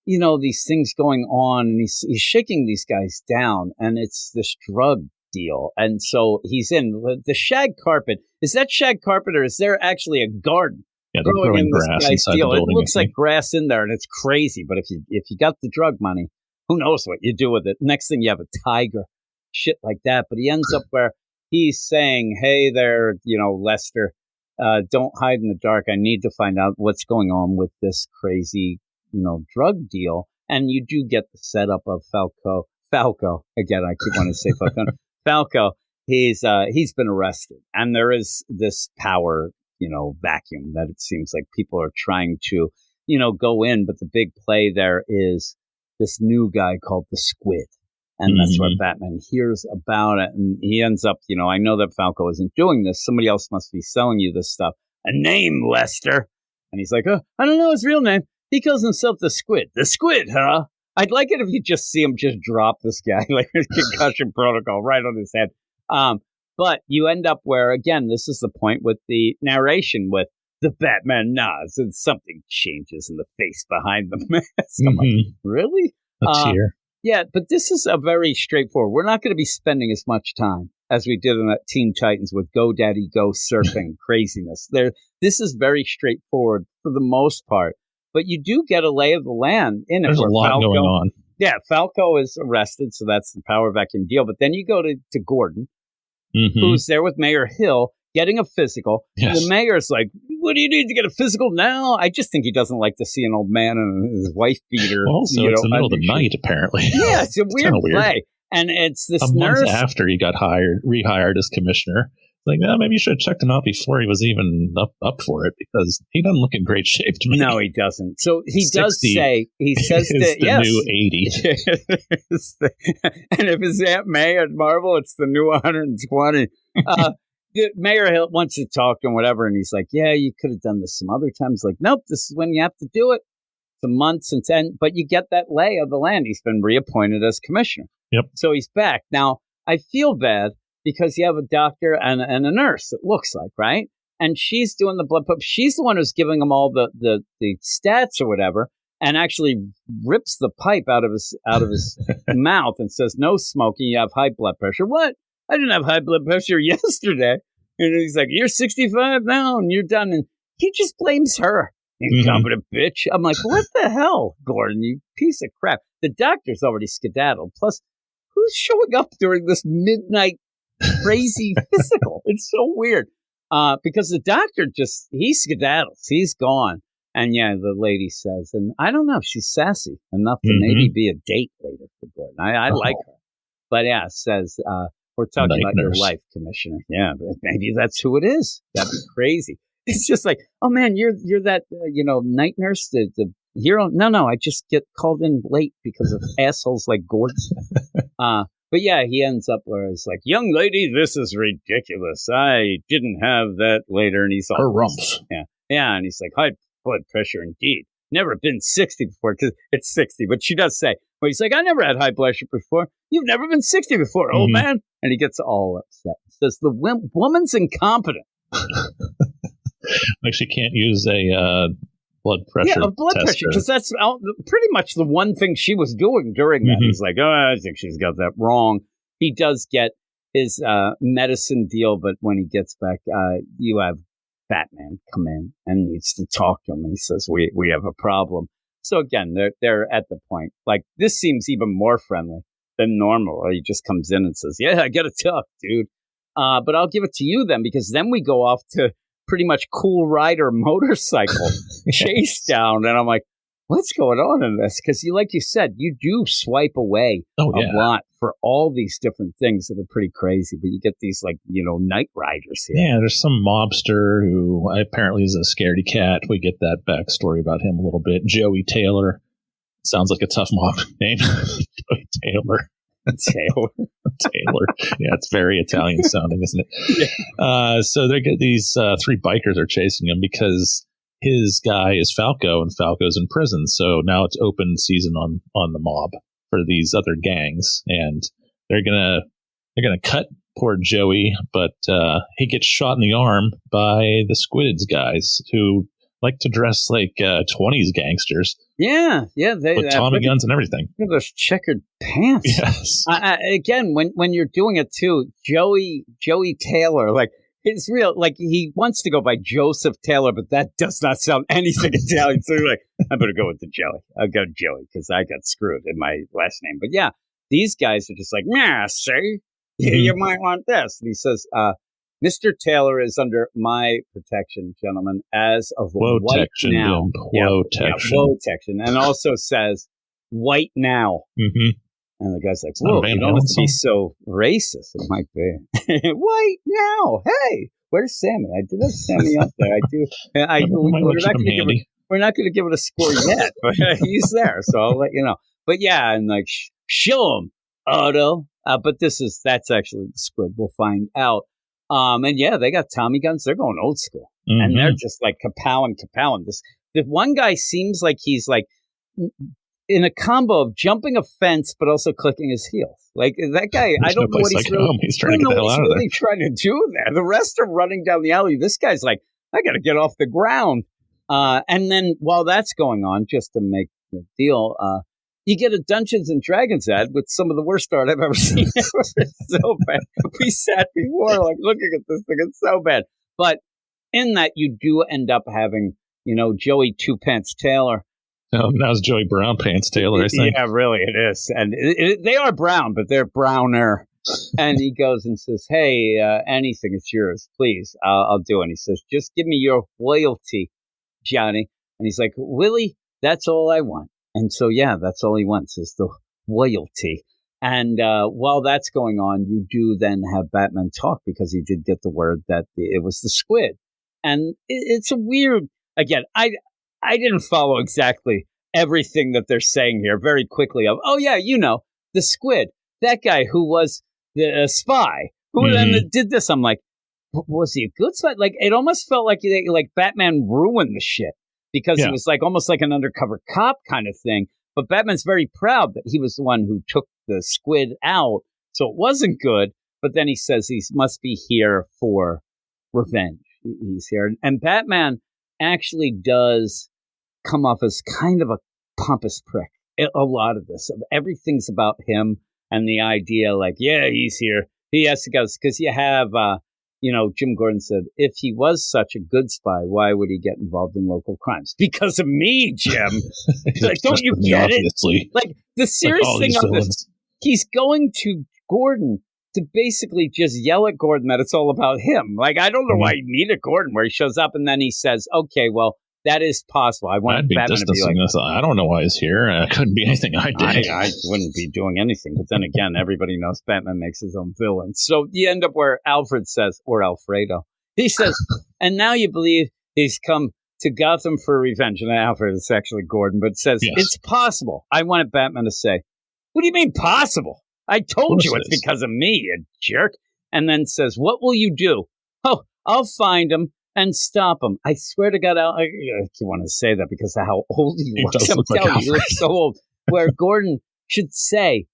these things going on, and he's shaking these guys down, and it's this drug deal. And so he's in the shag carpet. Is that shag carpet, or is there actually a garden Yeah, they're growing in this grass guy's inside deal. the building. It looks like grass in there, and it's crazy. But if you got the drug money, who knows what you do with it? Next thing you have a tiger, shit like that. But he ends up where he's saying, "Hey there, Lester, don't hide in the dark. I need to find out what's going on with this crazy, drug deal." And you do get the setup of Falco again. I keep wanting to say Falco. Falco. He's been arrested, and there is this power, vacuum that it seems like people are trying to, go in. But the big play there is this new guy called the Squid. And that's what Batman hears about it. And he ends up, I know that Falco isn't doing this. Somebody else must be selling you this stuff. A name, Lester. And he's like, oh, I don't know his real name. He calls himself the Squid. The Squid, huh? I'd like it if you just see him just drop this guy like a concussion protocol right on his head. But you end up where, again, this is the point with the narration with the Batman nods and something changes in the face behind the mask. I'm like, really? A tear. Yeah, but this is a very straightforward. We're not going to be spending as much time as we did in that Teen Titans with Go Daddy Go surfing craziness. This is very straightforward for the most part, but you do get a lay of the land in it. There's a lot going on. Yeah, Falco is arrested, so that's the power vacuum deal. But then you go to Gordon, who's there with Mayor Hill getting a physical. Yes. The mayor's like, what do you need to get a physical now? I just think he doesn't like to see an old man and his wife beater. Well, also, it's the middle of the night, apparently. Yeah, it's a weird play. And it's this nurse. Month after he got rehired as commissioner. Like, maybe you should have checked him out before he was even up for it, because he doesn't look in great shape to me. No, he doesn't. So he does say, he says that, yes. The new 80. And if it's Aunt May at Marvel, it's the new 120. Mayor Hill wants to talk to him, whatever, and he's like, yeah, you could have done this some other times. Like, nope, this is when you have to do it. It's a month since then, but you get that lay of the land. He's been reappointed as commissioner. Yep. So he's back. Now, I feel bad because you have a doctor and a nurse, it looks like, right? And she's doing the blood pump. She's the one who's giving him all the stats or whatever, and actually rips the pipe out of his mouth and says, no smoking, you have high blood pressure. What? I didn't have high blood pressure yesterday. And he's like, you're 65 now and you're done. And he just blames her. Incompetent bitch. I'm like, what the hell, Gordon, you piece of crap. The doctor's already skedaddled. Plus, who's showing up during this midnight crazy physical? It's so weird. Because the doctor he skedaddles. He's gone. And yeah, the lady says, and I don't know, she's sassy enough to maybe be a date later for Gordon. I like her. But yeah, says, we're talking about your life, Commissioner. Yeah, maybe that's who it is. That'd be crazy. It's just like, oh man, you're that night nurse, the hero. No, I just get called in late because of assholes like Gordon. But yeah, he ends up where he's like, young lady, this is ridiculous. I didn't have that later, and he's all her rumps. Yeah, and he's like, high blood pressure indeed. Never been 60 before, because it's 60. But she does say, well, he's like, I never had high blood pressure before. You've never been 60 before, old man. And he gets all upset. Says the woman's incompetent. Like she can't use a blood pressure. Yeah, a blood pressure, because that's pretty much the one thing she was doing during that. He's like, oh, I think she's got that wrong. He does get his medicine deal, but when he gets back, you have Batman come in and needs to talk to him, and he says, we have a problem. So again, they're at the point, like, this seems even more friendly than normal. He just comes in and says, yeah, I got to talk, dude. But I'll give it to you then, because then we go off to pretty much Cool Rider motorcycle chase down. And I'm like, what's going on in this? Because like you said, you do swipe away a lot for all these different things that are pretty crazy. But you get these night riders here. Yeah, there's some mobster who apparently is a scaredy cat. We get that backstory about him a little bit. Joey Taylor. Sounds like a tough mob name. Joey Taylor. Taylor. Yeah, it's very Italian sounding, isn't it? Yeah. So they get these three bikers are chasing him because his guy is Falco, and Falco's in prison. So now it's open season on the mob for these other gangs, and they're gonna cut poor Joey, but he gets shot in the arm by the Squids guys who like to dress like 20s gangsters. Yeah. With Tommy guns and everything. Those checkered pants. Yes. Again, when you're doing it too, Joey Taylor, like, it's real. Like, he wants to go by Joseph Taylor, but that does not sound anything Italian. So you're like, I better go with the Joey. I'll go Joey because I got screwed in my last name. But yeah, these guys are just like, yeah, see, you might want this. And he says, Mr. Taylor is under my protection, gentlemen, as of white now. Wotection. And also says white now. Mm-hmm. And the guy's like, whoa, you don't have to be so racist. It might be. White now. Hey, where's Sammy? I did have Sammy up there. I do. We're not going to give it a score yet, but he's there. So I'll let you know. But yeah, and like, show him, Otto. But that's actually the squid. We'll find out. And yeah, they got Tommy guns. They're going old school. Mm-hmm. And they're just like kapowing. The one guy seems like he's like in a combo of jumping a fence, but also clicking his heels. Like that guy, I don't know what he's trying to get the hell out of there. Trying to do there. The rest are running down the alley. This guy's like, I got to get off the ground. And then while that's going on, just to make the deal, you get a Dungeons and Dragons ad with some of the worst art I've ever seen. It's so bad. We sat before, like, looking at this thing. It's so bad. But in that, you do end up having, Joey Two Pants Taylor. Oh, now it's Joey Brown Pants Taylor, I think. Yeah, really, it is. And they are brown, but they're browner. And he goes and says, hey, anything, it's yours. Please, I'll do it. And he says, just give me your loyalty, Johnny. And he's like, Willie, that's all I want. And so, yeah, that's all he wants is the loyalty. And while that's going on, you do then have Batman talk because he did get the word that it was the squid. And it's a weird, again, I didn't follow exactly everything that they're saying here very quickly of, oh, yeah, the squid, that guy who was the spy, who then did this. I'm like, was he a good spy? Like, it almost felt like Batman ruined the shit. Because he was like almost like an undercover cop kind of thing. But Batman's very proud that he was the one who took the squid out. So it wasn't good. But then he says he must be here for revenge. He's here. And Batman actually does come off as kind of a pompous prick. A lot of this. Everything's about him and the idea like, yeah, he's here. He has to go. Because you have... Jim Gordon said, if he was such a good spy, why would he get involved in local crimes? Because of me, Jim. Like, don't you get it? Like, the serious thing of this, he's going to Gordon to basically just yell at Gordon that it's all about him. Like, I don't know why he needed Gordon, where he shows up and then he says, okay, well, that is possible. I want Batman to be like, I don't know why he's here. It couldn't be anything I did. I wouldn't be doing anything. But then again, everybody knows Batman makes his own villains. So you end up where Alfred says, or Alfredo, he says, and now you believe he's come to Gotham for revenge. And Alfred is actually Gordon, but says, it's possible. I wanted Batman to say, what do you mean possible? I told you it's because of me, you jerk. And then says, what will you do? Oh, I'll find him and stop him. I swear to God, you want to say that because of how old he looks. I'm telling you, he looks so old. Where Gordon should say,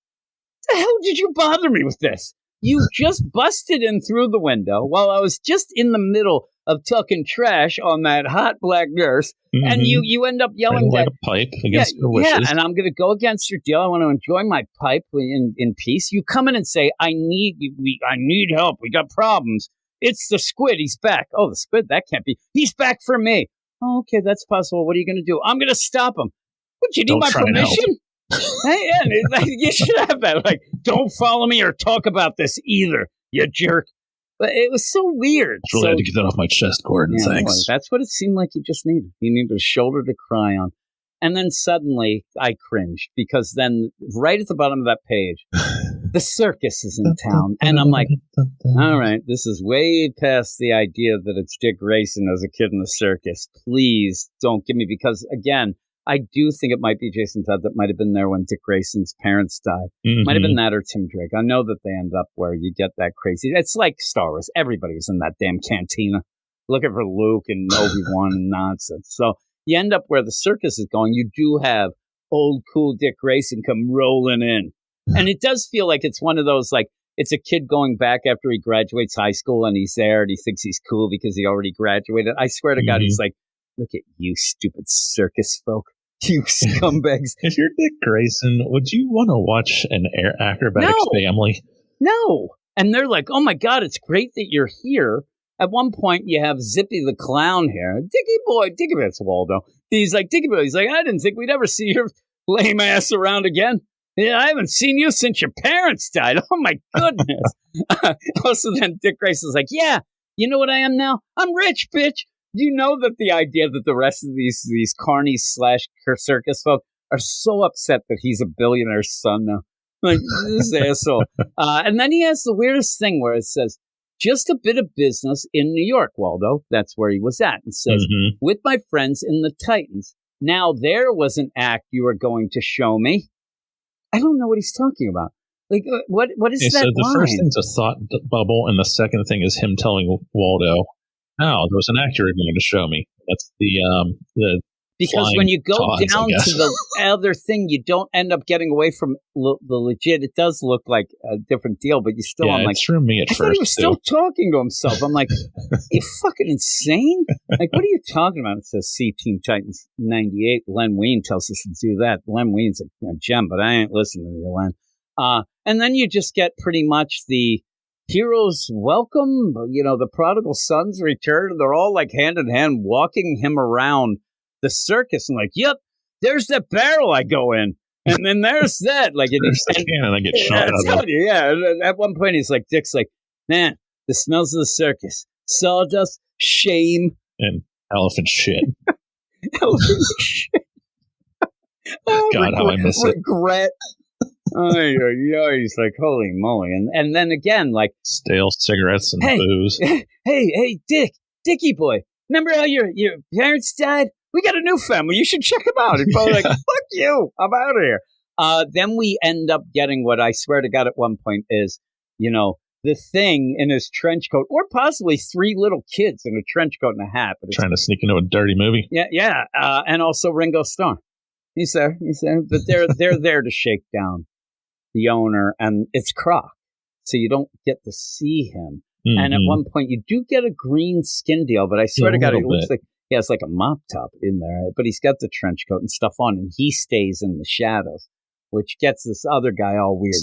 the hell did you bother me with this? You just busted in through the window while I was just in the middle of talking trash on that hot black nurse, and you end up yelling like a pipe against your wishes. Yeah, and I'm going to go against your deal. I want to enjoy my pipe in peace. You come in and say, I need help. We got problems. It's the squid. He's back. Oh, the squid? That can't be. He's back for me. Oh, okay, that's possible. What are you going to do? I'm going to stop him. What, you need my permission? Hey, you should have that. Like, don't follow me or talk about this either, you jerk. But it was so weird. I really had to get that off my chest, Gordon. Thanks. Well, that's what it seemed like you just needed. You needed a shoulder to cry on. And then suddenly I cringed because then right at the bottom of that page, the circus is in town. And I'm like, all right, this is way past the idea that it's Dick Grayson as a kid in the circus. Please don't give me, because again, I do think it might be Jason Todd that might have been there when Dick Grayson's parents died. Might have been that or Tim Drake. I know that they end up where you get that crazy. It's like Star Wars. Everybody was in that damn cantina looking for Luke and Obi-Wan and nonsense. So you end up where the circus is going. You do have old cool Dick Grayson come rolling in. And it does feel like it's one of those, like, it's a kid going back after he graduates high school and he's there and he thinks he's cool because he already graduated. I swear to God, he's like, look at you stupid circus folk. You scumbags. If you're Dick Grayson, would you want to watch an Acrobatics family? No. And they're like, oh my God, it's great that you're here. at one point you have Zippy the Clown here. Dickie boy, that's Waldo. He's like, Dickie boy, he's like, I didn't think we'd ever see your lame ass around again. Yeah, I haven't seen you since your parents died. Oh, my goodness. Also, then Dick Grayson's like, yeah, you know what I am now? I'm rich, bitch. Do you know that the idea that the rest of these carnies / circus folk are so upset that he's a billionaire's son now? Like, this asshole. And then he has the weirdest thing where it says, just a bit of business in New York, Waldo. That's where he was at. And says, with my friends in the Titans. Now there was an act you were going to show me. I don't know what he's talking about. Like, what is that? So the first thing's a thought bubble, and the second thing is him telling Waldo, "Now there was an actor going to show me." That's the because when you go down to the other thing, you don't end up getting away from the legit. It does look like a different deal, but you still. I'm like, threw me at first. He was still talking to himself. I'm like, you fucking insane! Like, what are you talking about? It says "See Teen Titans '98." Len Wein tells us to do that. Len Wein's a gem, but I ain't listening to you, Len. And then you just get pretty much the heroes welcome. You know, the prodigal sons return. They're all like hand in hand, walking him around the circus, and like, yep, there's that barrel I go in, and then there's that, like, there's the cannon I get shot out of. Yeah, and at one point he's like, Dick's like, man, the smells of the circus, sawdust, shame, and elephant shit. Elephant shit. Oh, God, how I miss it. Regret. He's like, holy moly, and then again, like stale cigarettes and booze. Hey, Dickie boy, remember how your parents died? We got a new family. You should check them out. And probably like, fuck you. I'm out of here. Then we end up getting what I swear to God at one point is, you know, the Thing in his trench coat, or possibly 3 little kids in a trench coat and a hat. But trying to sneak into a dirty movie. Yeah. And also Ringo Starr. He's there. But they're there to shake down the owner, and it's Croc. So you don't get to see him. Mm-hmm. And at one point you do get a green skin deal, but I swear to God, it looks like he has like a mop top in there, but he's got the trench coat and stuff on, and he stays in the shadows, which gets this other guy all weird.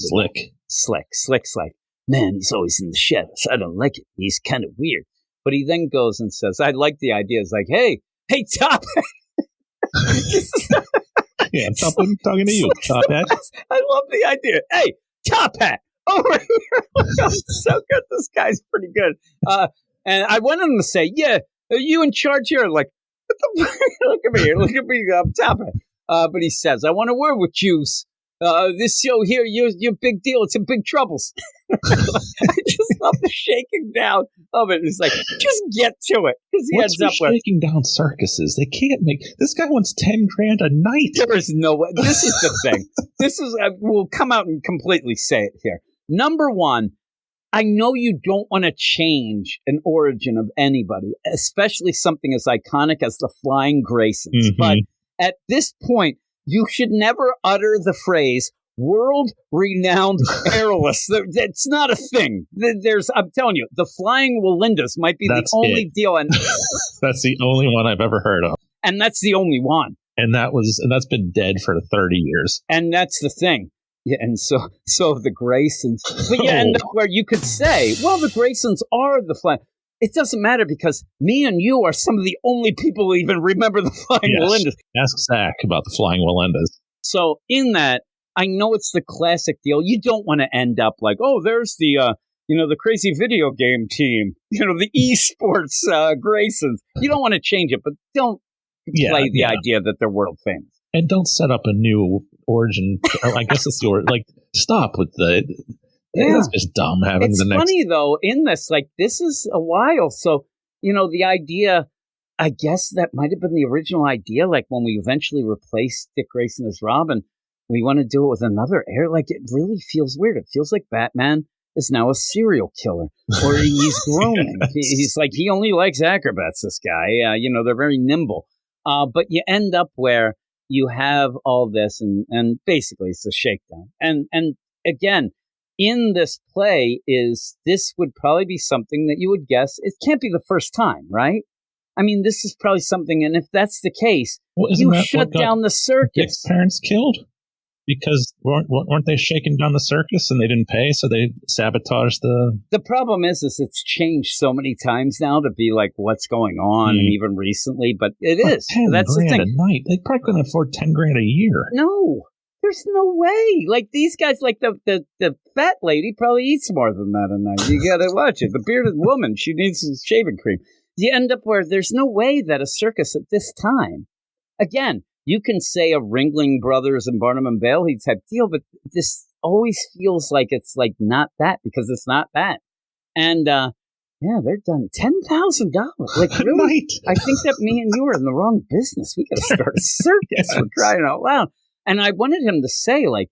Slick's like, man, he's always in the shadows. I don't like it. He's kind of weird. But he then goes and says, I like the idea. It's like, hey, Top. Yeah, I'm talking to you, Top Hat. I love the idea. Hey, Top Hat. Over here. So good. This guy's pretty good. And I wanted him to say, yeah, are you in charge here? Like, what the look at me here. Look at me. I'm Top Hat. But he says, I want to word with you. This show here, you're big deal. It's in big troubles. I just love the shaking down of it. It's like, just get to it. What's with shaking down circuses? They can't make. This guy wants $10,000 a night. There is no way. This is the thing. This is. We'll come out and completely say it here. Number one, I know you don't want to change an origin of anybody, especially something as iconic as the Flying Graysons. Mm-hmm. But at this point, you should never utter the phrase world-renowned airless. That's not a thing. I'm telling you, the Flying Walindas might be the only deal. And that's the only one I've ever heard of. And that's the only one. And that's been dead for 30 years. And that's the thing. Yeah, and so the Graysons. But you end up where you could say, well, the Graysons are the Flying. It doesn't matter because me and you are some of the only people who even remember the Flying Walindas. Ask Zach about the Flying Walindas. So in that, I know it's the classic deal. You don't want to end up like, oh, there's the the crazy video game team, the esports Graysons. You don't want to change it, but don't play the idea that they're world famous. And don't set up a new origin. I guess it's the like. Stop with the. Yeah. It's just dumb having it's the next. It's funny though. In this, like, this is a while. So the idea. I guess that might have been the original idea. Like when we eventually replaced Dick Grayson as Robin, we want to do it with another heir. Like it really feels weird. It feels like Batman is now a serial killer, or he's grooming. Yes. He's like he only likes acrobats. This guy. They're very nimble. But you end up where. You have all this, and basically it's a shakedown. And again, in this play, this would probably be something that you would guess. It can't be the first time, right? I mean, this is probably something, and if that's the case, you shut down the circus. Dick's parents killed? Because weren't they shaking down the circus and they didn't pay, so they sabotaged the... The problem is it's changed so many times now to be like what's going on, and even recently, but it is. That's the thing. $10,000 a night. They probably couldn't afford $10,000 a year. No, there's no way. Like these guys, like the fat lady probably eats more than that a night. You got to watch it. The bearded woman, she needs some shaving cream. You end up where there's no way that a circus at this time, again, you can say a Ringling Brothers and Barnum and Bailey type deal, but this always feels like it's like not that, because it's not that. And yeah, they're done $10,000. Like really, I think that me and you are in the wrong business. We got to start a circus for crying out loud. And I wanted him to say, like,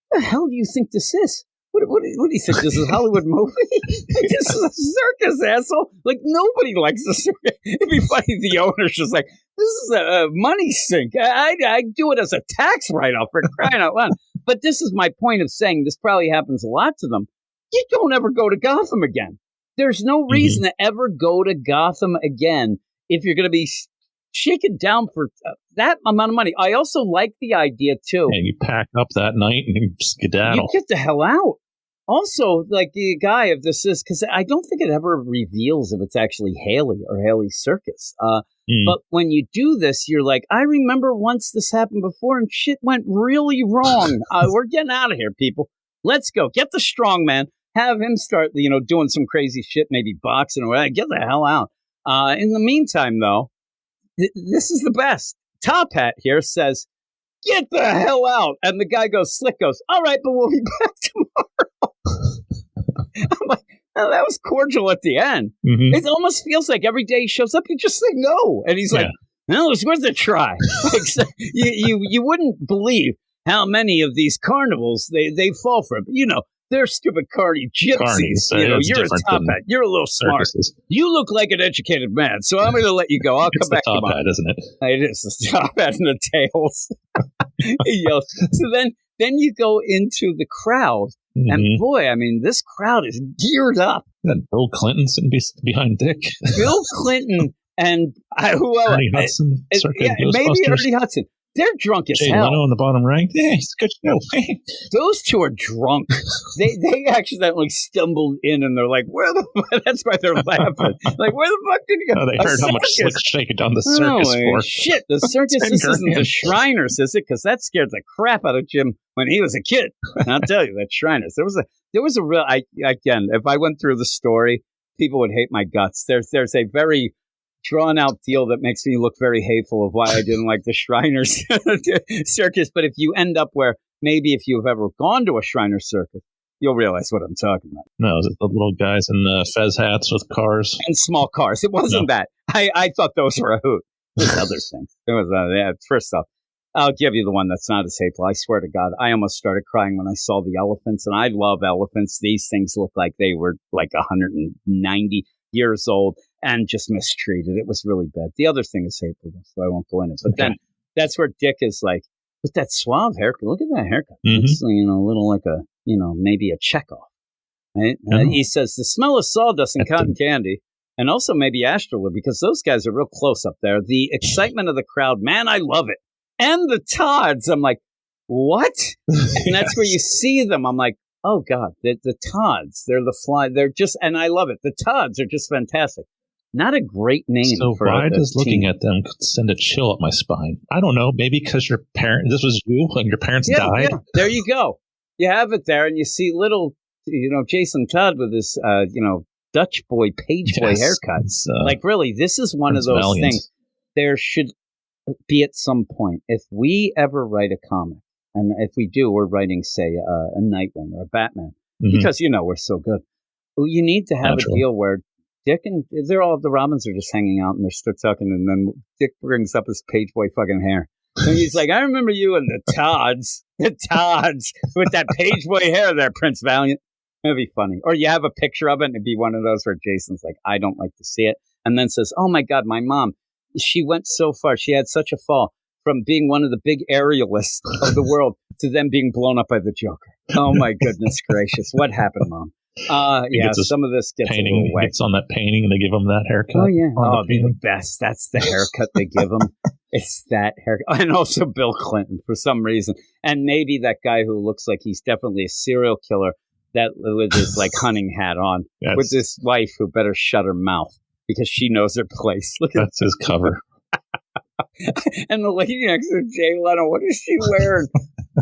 what the hell do you think this is? What do you think? This is a Hollywood movie? This is a circus, asshole. Like, nobody likes the circus. It'd be funny if the owner's just like, this is a money sink. I do it as a tax write-off for crying out loud. But this is my point of saying this probably happens a lot to them. You don't ever go to Gotham again. There's no reason to ever go to Gotham again if you're going to be shaken down for that amount of money. I also like the idea, too. And you pack up that night and you skedaddle. You get the hell out. Also, like the guy of this is, because I don't think it ever reveals if it's actually Haley or Haley's circus. But when you do this, you're like, I remember once this happened before and shit went really wrong. We're getting out of here, people. Let's go. Get the strong man. Have him start, doing some crazy shit, maybe boxing or whatever. Get the hell out. In the meantime, though, this is the best. Top Hat here says, get the hell out. And the guy Slick goes, all right, but we'll be back tomorrow. I'm like, oh, that was cordial at the end. It almost feels like every day he shows up, you just say no. And he's like, no, it's worth a try. Like, so you wouldn't believe how many of these carnivals they fall for. But, they're stupid carny gypsies. You're a top hat. You're a little smart. You look like an educated man, so I'm going to let you go. I'll come back tomorrow. It's the top hat, isn't it? It is the top hat and the tails. He yells. So then you go into the crowd, and boy, I mean, this crowd is geared up. And Bill Clinton sitting behind Dick. Bill Clinton and who else? Ernie Hudson. Maybe Ernie Hudson. They're drunk as Jay hell. Leno in the bottom rank. Yeah, he's a good show. Those two are drunk. They accidentally stumbled in, and they're like, "Where the?" That's why they're laughing. Like, where the fuck did you go? They heard how much Slick's shaking down the circus for. Shit, the circus. This isn't the Shriners, is it? Because that scared the crap out of Jim when he was a kid. And I'll tell you, that Shriners. There was a real. Again, if I went through the story, people would hate my guts. There's a very drawn out deal that makes me look very hateful of why I didn't like the Shriners circus. But if you end up where maybe if you've ever gone to a Shriner circus, you'll realize what I'm talking about. No, is it the little guys in fez hats with cars? And small cars. It wasn't that. I thought those were a hoot. There's other things. It was, first off, I'll give you the one that's not as hateful. I swear to God, I almost started crying when I saw the elephants. And I love elephants. These things look like they were like 190 years old and just mistreated. It was really bad. The other thing is hateful, so I won't go in it. But then that's where Dick is like, with that suave haircut. Look at that haircut. It's, a little like a, maybe a Chekhov. Right? He says the smell of sawdust and cotton candy, and also maybe Astrolab, because those guys are real close up there. The excitement of the crowd, man, I love it. And the Todds, I'm like, what? And that's where you see them. I'm like, oh God, the Todds, they're the fly. They're just, and I love it. The Todds are just fantastic. Not a great name. So for why does looking team. at them send a chill up my spine? I don't know. Maybe because your this was you when your parents died. Yeah. There you go. You have it there, and you see little, Jason Todd with his, Dutch boy, page boy haircut. Like really, this is one of those things. There should be at some point, if we ever write a comic, and if we do, we're writing, say, a Nightwing or a Batman, because we're so good. You need to have a deal where Dick and the Robins are just hanging out and they're still talking, and then Dick brings up his page boy fucking hair. And he's like, I remember you and the Todds with that page boy hair there, Prince Valiant. It'd be funny. Or you have a picture of it and it'd be one of those where Jason's like, I don't like to see it. And then says, oh my God, my mom, she went so far. She had such a fall from being one of the big aerialists of the world to then being blown up by the Joker. Oh my goodness gracious. What happened, Mom? Some of this gets painting, a little wet. It's on that painting and they give him that haircut. Oh, yeah. Oh, it'd be the best. That's the haircut they give him. It's that haircut. And also Bill Clinton for some reason. And maybe that guy who looks like he's definitely a serial killer that with his like hunting hat on with this wife who better shut her mouth because she knows her place. Look at That's his cover. And the lady next to Jay Leno, what is she wearing?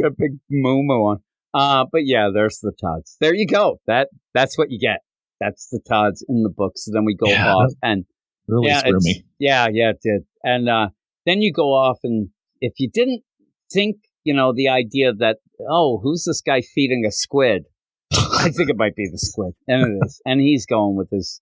Got a big moo-moo on. But yeah, there's the Todds. There you go. That's what you get. That's the Todds in the book. So then we go off and really threw me. Yeah, it did. And then you go off, and if you didn't think, the idea that, who's this guy feeding a squid? I think it might be the squid, and it is. And he's going with his,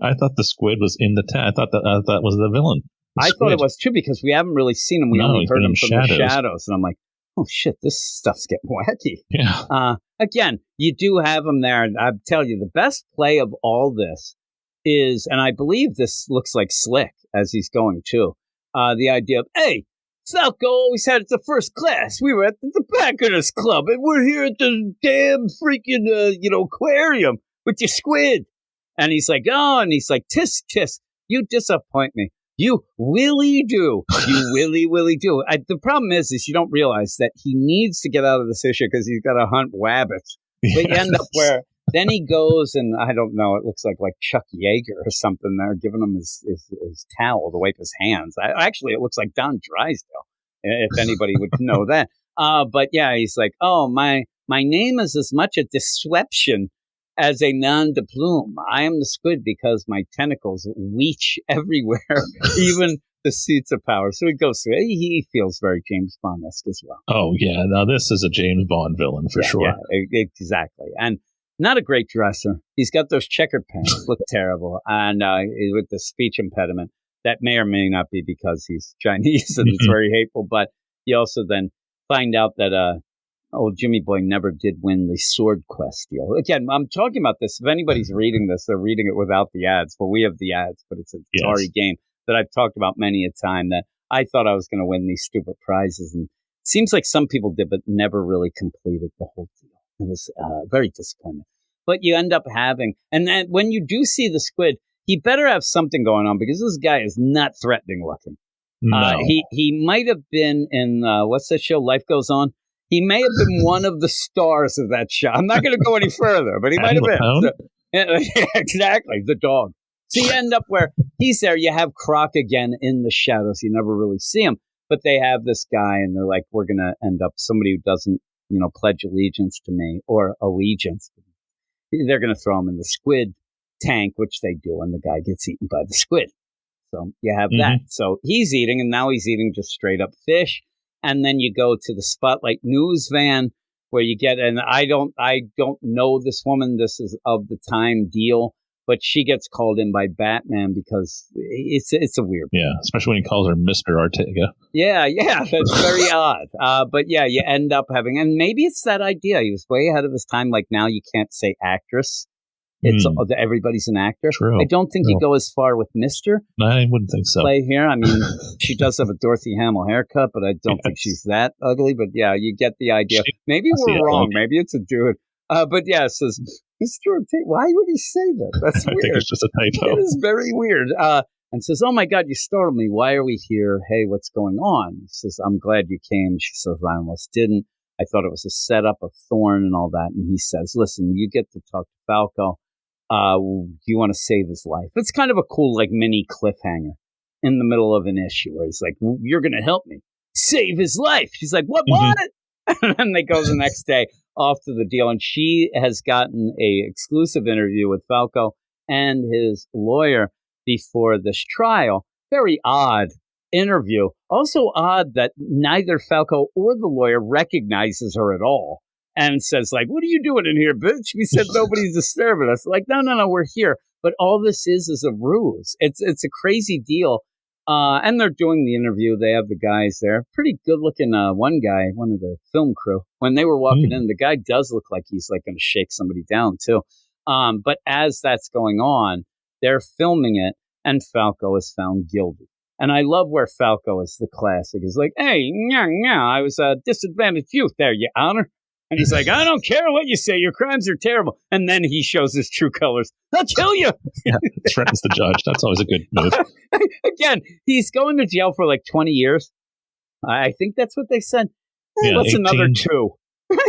I thought the squid was in the I thought that was the villain. I thought it was too because we haven't really seen him. We only heard him from the shadows, and I'm like, oh shit, this stuff's getting wacky. Yeah. Again, you do have him there, and I tell you, the best play of all this is, and I believe this looks like Slick as he's going too. The idea of, hey, Falco always had it the first class. We were at the Packers Club, and we're here at the damn freaking, aquarium with your squid. And he's like, tisk, tisk, you disappoint me. You really do. You really do. The problem is you don't realize that he needs to get out of this issue because he's got to hunt wabbits. But you end up where then he goes and I don't know, it looks like Chuck Yeager or something there, giving him his towel to wipe his hands. Actually, it looks like Don Drysdale, if anybody would know that. But yeah, he's like, oh, my name is as much a deception as a nom de plume. I am the squid because my tentacles reach everywhere, even the seats of power. So he goes through it. He feels very James Bond-esque as well. Oh, yeah. Now, this is a James Bond villain for sure. Yeah, exactly. And not a great dresser. He's got those checkered pants, look terrible. And with the speech impediment, that may or may not be because he's Chinese and it's very hateful. But you also then find out that Jimmy Boy never did win the Sword Quest deal. Again, I'm talking about this. If anybody's reading this, they're reading it without the ads. But we have the ads, but it's a Atari game that I've talked about many a time that I thought I was going to win these stupid prizes. And it seems like some people did, but never really completed the whole deal. It was very disappointing. But you end up having, and then when you do see the squid, he better have something going on because this guy is not threatening looking. No. He might have been in, what's that show, Life Goes On? He may have been one of the stars of that show. I'm not going to go any further, but he might have been. So, yeah, exactly, the dog. So you end up where he's there. You have Croc again in the shadows. You never really see him. But they have this guy, and they're like, we're going to end up somebody who doesn't, pledge allegiance to me or allegiance. They're going to throw him in the squid tank, which they do, and the guy gets eaten by the squid. So you have that. So he's eating, and now he's eating just straight up fish. And then you go to the Spotlight News van where you get, and I don't know this woman. This is of the time deal, but she gets called in by Batman because it's a weird. Yeah, especially when he calls her Mr. Ortega. Yeah, that's very odd. But yeah, you end up having, and maybe it's that idea. He was way ahead of his time. Like now you can't say actress. It's everybody's an actor. True. I don't think you go as far with Mr. I wouldn't think so. Play here. I mean, she does have a Dorothy Hamill haircut, but I don't think she's that ugly. But yeah, you get the idea. Maybe we're wrong. Maybe it's a dude. But yeah, it says, Mr. Ortega, why would he say that? That's weird. I think it's just a typo. It is very weird. And says, oh my God, you startled me. Why are we here? Hey, what's going on? He says, I'm glad you came. She says, I almost didn't. I thought it was a setup of Thorn and all that. And he says, listen, you get to talk to Falco. You want to save his life. It's kind of a cool, like, mini cliffhanger in the middle of an issue where he's like, you're going to help me save his life. She's like, what? And then they go the next day off to the deal. And she has gotten a exclusive interview with Falco and his lawyer before this trial. Very odd interview. Also odd that neither Falco or the lawyer recognizes her at all. And says, like, what are you doing in here, bitch? We said nobody's disturbing us. Like, no, we're here. But all this is a ruse. It's a crazy deal. And they're doing the interview. They have the guys there. Pretty good-looking one guy, one of the film crew. When they were walking in, the guy does look like he's, like, going to shake somebody down, too. But as that's going on, they're filming it, and Falco is found guilty. And I love where Falco is the classic. He's like, hey, I was a disadvantaged youth there, Your Honor. And he's like, I don't care what you say. Your crimes are terrible. And then he shows his true colors. I'll kill you. Yeah, threatens the judge. That's always a good move. Again, he's going to jail for like 20 years. I think that's what they said. Yeah, what's 18. another 2?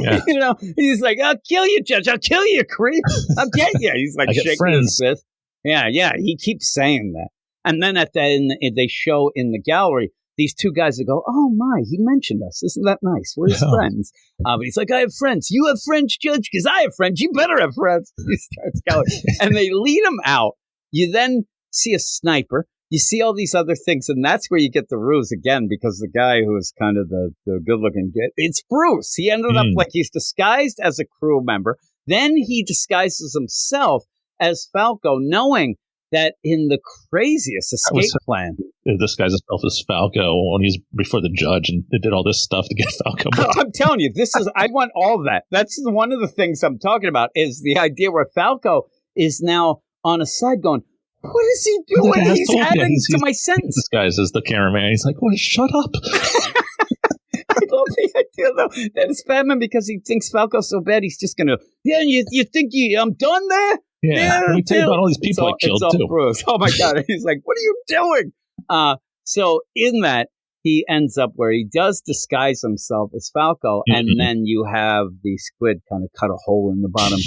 Yeah. He's like, I'll kill you, Judge. I'll kill you, creep. I'll get you. He's like shaking his fist. Yeah. He keeps saying that. And then at the end, they show in the gallery these 2 guys that go, oh my, he mentioned us. Isn't that nice? We're his friends. But he's like, I have friends. You have friends, Judge? Because I have friends. You better have friends. He starts going. And they lead him out. You then see a sniper. You see all these other things. And that's where you get the ruse again, because the guy who is kind of the good-looking guy, it's Bruce. He ended up like he's disguised as a crew member. Then he disguises himself as Falco, knowing that in the craziest escape plan. This guy's himself as Falco when he's before the judge, and they did all this stuff to get Falco. I'm telling you, I want all of that. That's one of the things I'm talking about, is the idea where Falco is now on a side going, what is he doing? He's adding to my sentence. This guy's as the cameraman. He's like, what? Shut up. I love the idea, though, that it's Batman, because he thinks Falco's so bad, he's just going to, you think I'm done there? Yeah, let me tell you about all these people I killed, too. Bruce. Oh, my God. He's like, what are you doing? So in that, he ends up where he does disguise himself as Falco, and then you have the squid kind of cut a hole in the bottom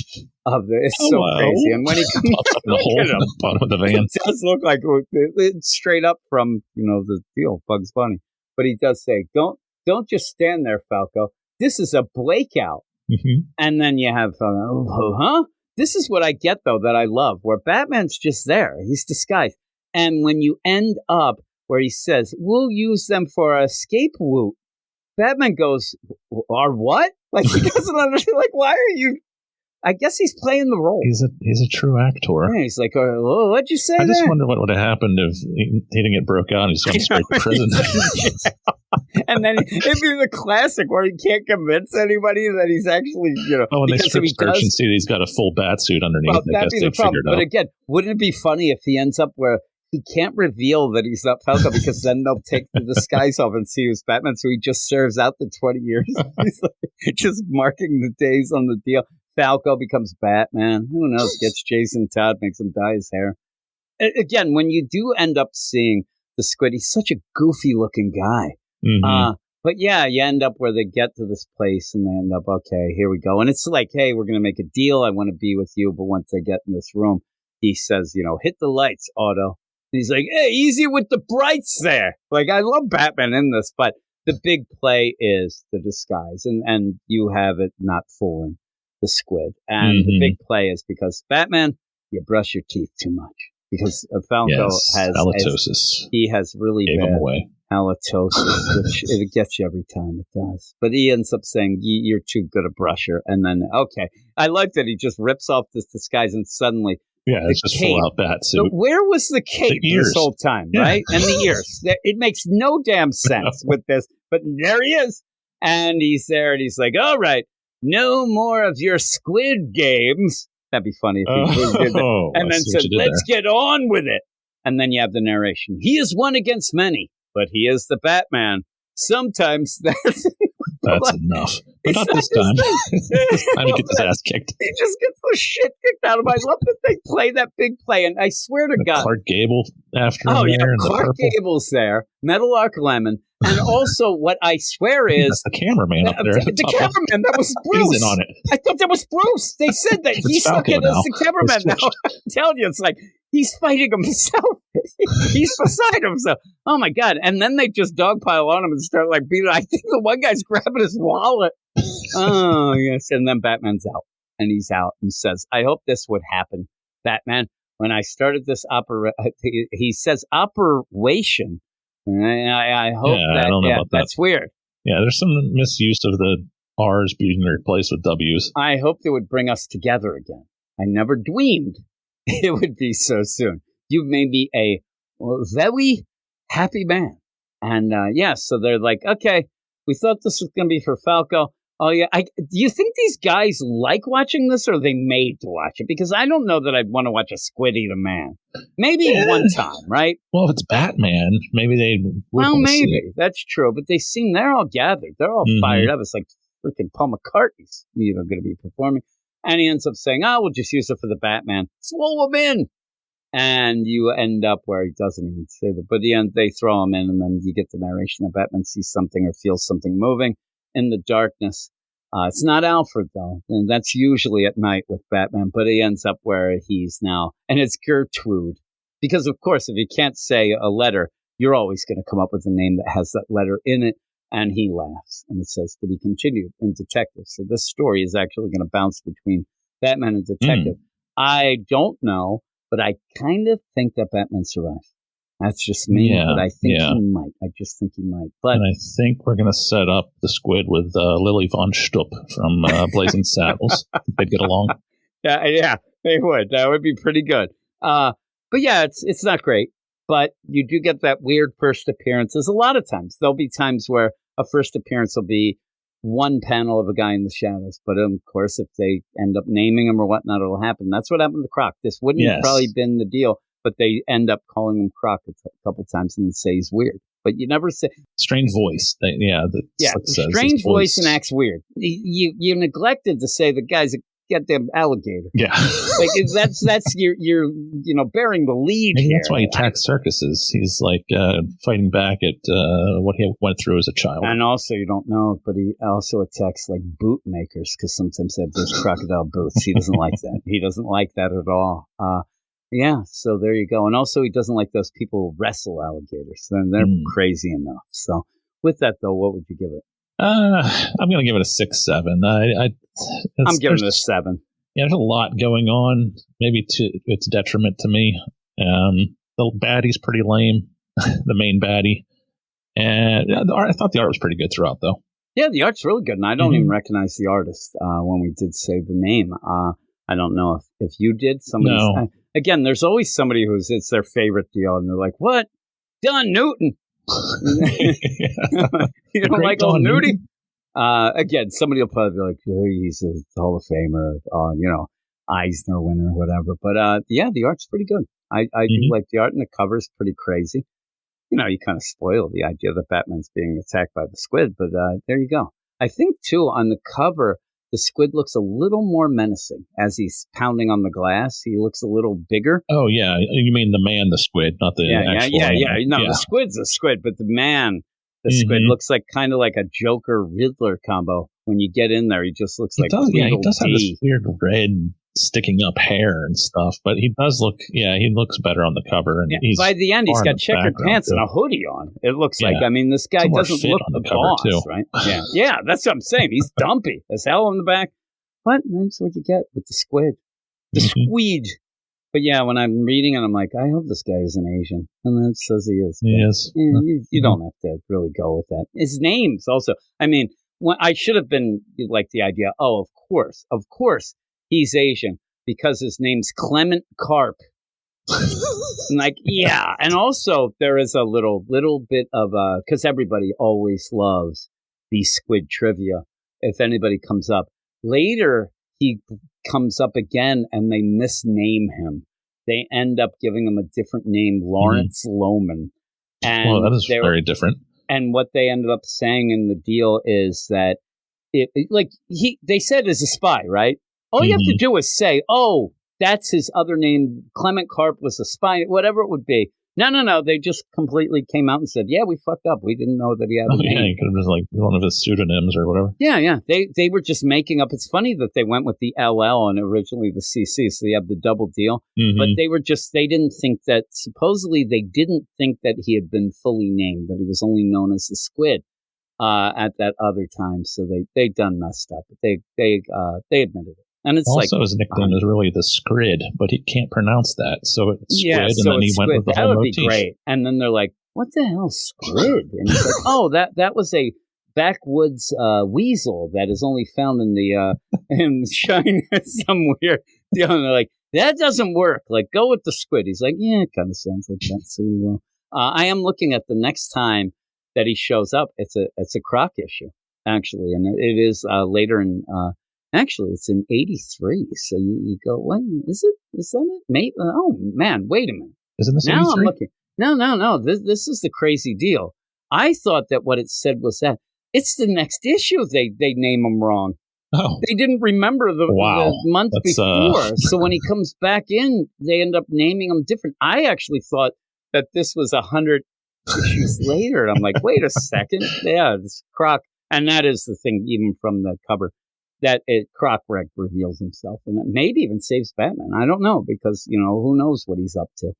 of it. It's so crazy. And when he comes up in the hole in the bottom of the van, it does look like it's straight up from, the deal, Bugs Bunny. But he does say, don't just stand there, Falco. This is a breakout. And then you have Falco, huh? This is what I get, though, that I love, where Batman's just there. He's disguised. And when you end up where he says, we'll use them for our escape route, Batman goes, our what? Like, he doesn't understand. Like, why are you? I guess he's playing the role. He's a true actor. Yeah, he's like, oh, what'd you say I just there? wonder what would have happened if he didn't get broke out and he's going straight to prison. And then it'd be the classic where he can't convince anybody that he's actually, Oh, when they strip search and see that he's got a full bat suit underneath, well, I guess they figured out. But again, wouldn't it be funny if he ends up where he can't reveal that he's not Falco, because then they'll take the disguise off and see who's Batman, so he just serves out the 20 years. He's like, just marking the days on the deal. Falco becomes Batman. Who knows? Gets Jason Todd, makes him dye his hair. Again, when you do end up seeing the squid, he's such a goofy-looking guy. But yeah, you end up where they get to this place and they end up, okay, here we go. And it's like, hey, we're going to make a deal. I want to be with you. But once they get in this room, he says, hit the lights, Otto. And he's like, hey, easy with the brights there. Like, I love Batman in this, but the big play is the disguise. And you have it not fooling the squid. And the big play is because Batman, you brush your teeth too much. Because Falco has halitosis. He has really bad halitosis, which it gets you every time it does. But he ends up saying, you're too good a brusher. And then, okay. I like that he just rips off this disguise and suddenly, it's just full out bat suit. But where was the cape this whole time, right? And the ears. It makes no damn sense with this. But there he is. And he's there and he's like, all right, no more of your squid games. That'd be funny if he did that. And then said, let's get on with it. And then you have the narration. He is one against many, but he is the Batman. Sometimes that's enough. But not this time. This time he gets his ass kicked. He just gets the shit kicked out of him. I love that they play that big play. And I swear to God. Clark Gable after him there. Clark Gable's there. Meadowlark Lemon. And also what I swear is. That's the cameraman up there. The cameraman. That was Bruce. He's in on it. I thought that was Bruce. They said that he's stuck in as the cameraman now. I'm telling you, it's like. He's fighting himself. He's beside himself. Oh, my God. And then they just dogpile on him and start like beating him. I think the one guy's grabbing his wallet. Oh, yes. And then Batman's out. And he's out and says, I hope this would happen. Batman, when I started this he says operation. I hope I don't know about that's weird. Yeah, there's some misuse of the R's being replaced with W's. I hope they would bring us together again. I never dreamed it would be so soon. You've made me a very happy man. And so they're like, okay, we thought this was going to be for Falco. Oh, yeah. Do you think these guys like watching this or are they made to watch it? Because I don't know that I'd want to watch a squid eat a man. Maybe one time, right? Well, if it's Batman, maybe they would. Well, maybe. That's true. But they're all gathered. They're all fired up. It's like freaking Paul McCartney's, going to be performing. And he ends up saying, we'll just use it for the Batman. Throw him in. And you end up where he doesn't even say that. But at the end, they throw him in, and then you get the narration that Batman sees something or feels something moving in the darkness. It's not Alfred, though. And that's usually at night with Batman. But he ends up where he's now. And it's Gertrude. Because, of course, if you can't say a letter, you're always going to come up with a name that has that letter in it. And he laughs. And it says to be continued in Detective. So this story is actually going to bounce between Batman and Detective. I don't know, but I kind of think that Batman survives. That's just me, but I think he might. I just think he might. But and I think we're going to set up the Squid with Lily von Stupp from Blazing Saddles. They'd get along. Yeah, they would. That would be pretty good. But yeah, it's not great. But you do get that weird first appearances. A lot of times, there'll be times where a first appearance will be one panel of a guy in the shadows. But of course, if they end up naming him or whatnot, it'll happen. That's what happened to Croc. This wouldn't have probably been the deal. But they end up calling him Croc a couple times and then say he's weird. But you never say... Strange voice. Strange voice and acts weird. You neglected to say the guy's a goddamn alligator. Yeah. Like that's you're bearing the lead. Maybe here. That's why he attacks circuses. He's like fighting back at what he went through as a child. And also, you don't know, but he also attacks like boot makers because sometimes they have those crocodile boots. He doesn't like that. He doesn't like that at all. Yeah, so there you go. And also, he doesn't like those people who wrestle alligators. Then they're crazy enough. So with that, though, what would you give it? I'm going to give it a 6-7. I'm giving it a 7. Yeah, there's a lot going on, maybe to its detriment to me. The baddie's pretty lame, the main baddie. And I thought the art was pretty good throughout, though. Yeah, the art's really good. And I don't even recognize the artist when we did say the name. I don't know if you did. No. Again, there's always somebody it's their favorite deal, and they're like, "What? Don Newton? You don't like old Nudie?" Again, somebody will probably be like, "He's a Hall of Famer, Eisner winner, whatever." But yeah, the art's pretty good. I do like the art, and the cover's pretty crazy. You kind of spoil the idea that Batman's being attacked by the Squid, but there you go. I think too on the cover, the Squid looks a little more menacing as he's pounding on the glass. He looks a little bigger. Oh, yeah. You mean the man, the Squid, not the actual animal. No, the Squid's a Squid, but the man, the Squid, looks like kind of like a Joker-Riddler combo. When you get in there, he just looks like he does have this weird red sticking up hair and stuff, but he does look, he looks better on the cover. And by the end, he's got checkered pants and a hoodie on. It looks like, this guy doesn't look the boss, too. Right? Yeah, that's what I'm saying. He's dumpy as hell on the back. But that's what you get with the Squid. The Squid. But yeah, when I'm reading it, I'm like, I hope this guy isn't Asian. And then it says he is. He is. You don't have to really go with that. His name's also, I should have been like the idea, of course. He's Asian because his name's Clement Karp. And also there is a little bit of because everybody always loves these Squid trivia. If anybody comes up later, he comes up again and they misname him. They end up giving him a different name, Lawrence Lohman. And that is very different. And what they ended up saying in the deal is that they said is a spy, right? All you have to do is say, that's his other name. Clement Karp was a spy, whatever it would be. No. They just completely came out and said, yeah, we fucked up. We didn't know that he had a name. Yeah, he could have been like one of his pseudonyms or whatever. Yeah. They were just making up. It's funny that they went with the LL and originally the CC, so they have the double deal. But they didn't think that, supposedly they didn't think that he had been fully named, that he was only known as the Squid at that other time. So they done messed up. But they admitted it. And it's also, his nickname is really the Scrid, but he can't pronounce that. So it's Squid, and then he went with the whole motif. That would be great. And then they're like, what the hell, Squid? And he's like, that was a backwoods weasel that is only found in the in China somewhere. And they're like, that doesn't work. Like, go with the Squid. He's like, yeah, it kind of sounds like that, so we will. I am looking at the next time that he shows up. It's a Croc issue, actually, and it is later in... Actually, it's in 83. So you go, what is it? Is that it? Maybe, oh, man, wait a minute. Isn't this now 83? I'm looking. No. This is the crazy deal. I thought that what it said was that It's the next issue. They name him wrong. Oh, They didn't remember the month before. So when he comes back in, they end up naming him different. I actually thought that this was 100 issues later. And I'm like, wait a second. Yeah, it's Croc. And that is the thing, even from the cover, that Croc reveals himself. And maybe even saves Batman. I don't know, because, who knows what he's up to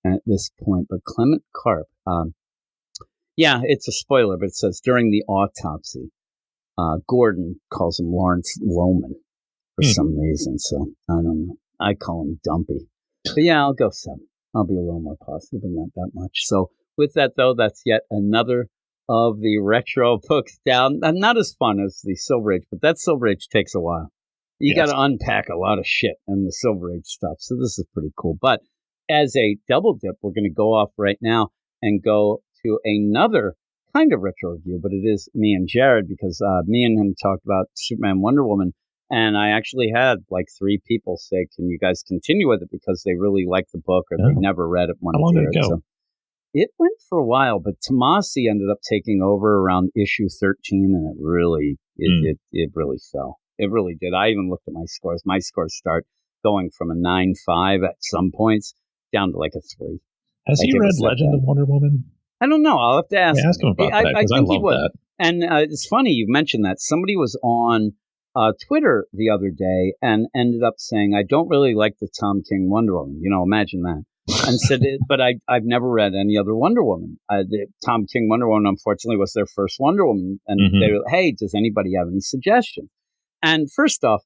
at this point. But Clement Karp, yeah, it's a spoiler, but it says during the autopsy, Gordon calls him Lawrence Lohman for some reason. So I don't know. I call him Dumpy. But yeah, I'll go 7. I'll be a little more positive than that much. So with that, though, that's yet another of the retro books down. Not as fun as the Silver Age, but that Silver Age takes a while. You got to unpack a lot of shit in the Silver Age stuff. So this is pretty cool. But as a double dip, we're going to go off right now and go to another kind of retro review, but it is me and Jared, because me and him talked about Superman, Wonder Woman, and I actually had like 3 people say, can you guys continue with it, because they really like the book or they never read it. How long did it go? So it went for a while, but Tomasi ended up taking over around issue 13, and it really fell. It really did. I even looked at my scores. My scores start going from a 9.5 at some points down to like a 3. Has he read Legend of Wonder Woman? I don't know. I'll have to ask. Yeah, ask him about that, because I love that. And it's funny you mentioned that. Somebody was on Twitter the other day and ended up saying, I don't really like the Tom King Wonder Woman. Imagine that. And said, but I've never read any other Wonder Woman. The Tom King Wonder Woman, unfortunately, was their first Wonder Woman. And they were, hey, does anybody have any suggestions? And first off,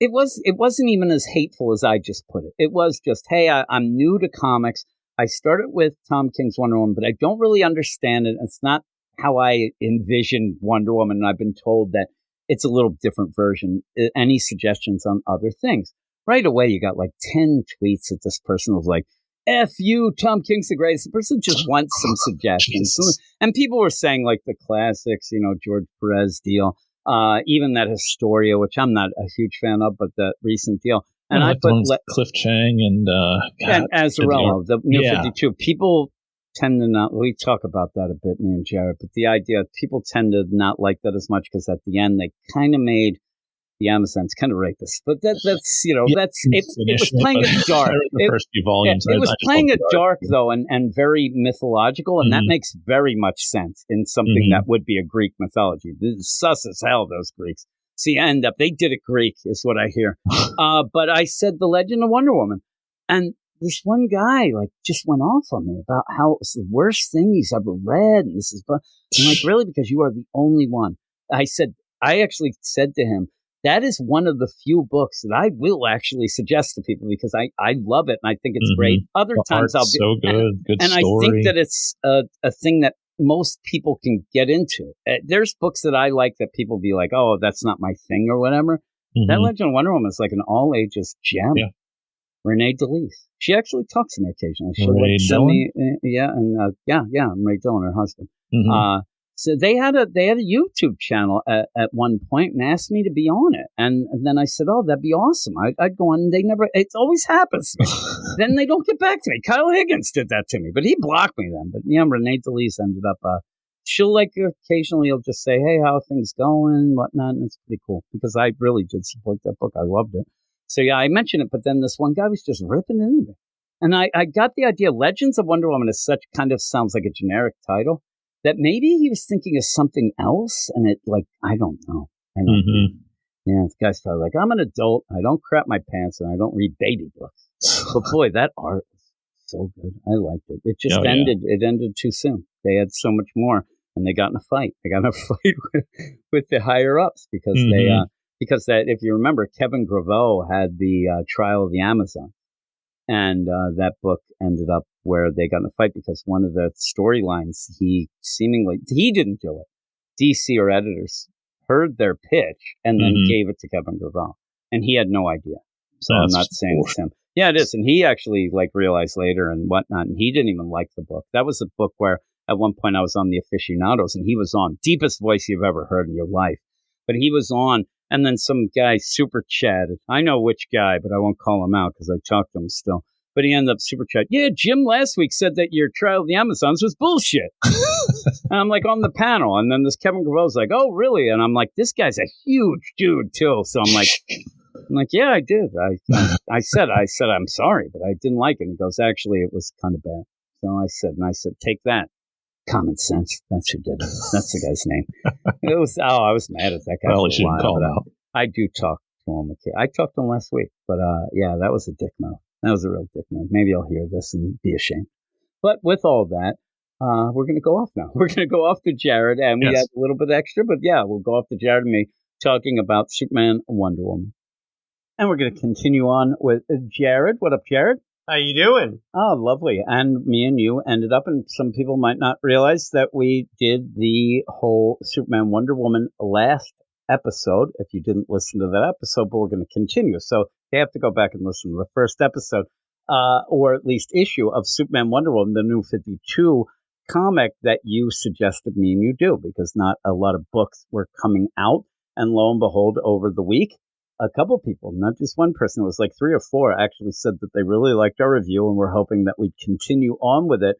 it wasn't even as hateful as I just put it. It was just, hey, I'm new to comics. I started with Tom King's Wonder Woman, but I don't really understand it. It's not how I envisioned Wonder Woman. And I've been told that it's a little different version. Any suggestions on other things? Right away, you got like 10 tweets that this person was like, F you, Tom King's the greatest. The person just wants some suggestions. And people were saying like the classics, George Perez deal, even that Historia, which I'm not a huge fan of, but the recent deal. And I put Cliff Chang and Azzarello, the New 52. People tend to not. We talk about that a bit, me and Jared. But the idea, people tend to not like that as much because at the end they kind of made the Amazons kind of racist. But that's it was playing it dark. The first few volumes. It was playing it dark though, and very mythological, and that makes very much sense in something that would be a Greek mythology. This is sus as hell, those Greeks. See, they did it Greek, is what I hear. But I said The Legend of Wonder Woman. And this one guy, just went off on me about how it was the worst thing he's ever read. And this is, I'm like, really? Because you are the only one. I actually said to him, that is one of the few books that I will actually suggest to people because I love it and I think it's great. Other times I'll be so good. Good and story. I think that it's a thing that most people can get into. There's books that I like that people be like, oh, that's not my thing or whatever. That Legend of Wonder Woman is like an all ages gem. Yeah. Renee DeLise. She actually talks to me occasionally. She'll send me, Ray Dillon, her husband. So they had a YouTube channel at one point and asked me to be on it. And then I said, oh, that'd be awesome. I'd go on and it always happens to me. Then they don't get back to me. Kyle Higgins did that to me, but he blocked me then. But yeah, Renee DeLise ended up, she'll occasionally will just say, hey, how are things going, whatnot. And it's pretty cool because I really did support that book. I loved it. So yeah, I mentioned it, but then this one guy was just ripping into me. And I got the idea, Legends of Wonder Woman is such kind of sounds like a generic title. That maybe he was thinking of something else, and I don't know. Yeah, the guy's probably like, I'm an adult, I don't crap my pants, and I don't read baby books. But boy, that art is so good. I liked it. It just ended. Yeah. It ended too soon. They had so much more, and they got in a fight. They got in a fight with the higher ups because because if you remember, Kevin Graveau had the Trial of the Amazon, and that book ended up where they got in a fight because one of the storylines, he didn't do it. DC or editors heard their pitch and then gave it to Kevin Graveau. And he had no idea. So I'm not saying it's him. Yeah, it is. And he actually realized later and whatnot. And he didn't even like the book. That was a book where at one point I was on the Aficionados and he was on. Deepest voice you've ever heard in your life. But he was on. And then some guy super chatted. I know which guy, but I won't call him out because I talk to him still. But he ended up super chat. Yeah, Jim last week said that your Trial of the Amazons was bullshit. And I'm like on the panel, and then this Kevin Gravel's like, "Oh, really?" And I'm like, "This guy's a huge dude too." So I'm like, "Yeah, I did. I said, I'm sorry, but I didn't like it." And he goes, "Actually, it was kind of bad." So I said, "Take that, Common Sense." That's who did it. That's the guy's name. I was mad at that guy. Well, you shouldn't call him out. I do talk to him. I talked to him last week, but yeah, that was a dick move. That was a real dick move. Maybe I'll hear this and be ashamed. But with all that, we're going to go off now. We're going to go off to Jared, and we had a little bit extra, but yeah, we'll go off to Jared and me talking about Superman and Wonder Woman. And we're going to continue on with Jared. What up, Jared? How you doing? Oh, lovely. And me and you ended up, and some people might not realize that we did the whole Superman Wonder Woman last episode, if you didn't listen to that episode, but we're going to continue. So they have to go back and listen to the first episode, or at least issue of Superman Wonder Woman, the New 52 comic that you suggested me and you do, because not a lot of books were coming out. And lo and behold, over the week, a couple people, not just one person, it was like 3 or 4, actually said that they really liked our review and we're hoping that we'd continue on with it.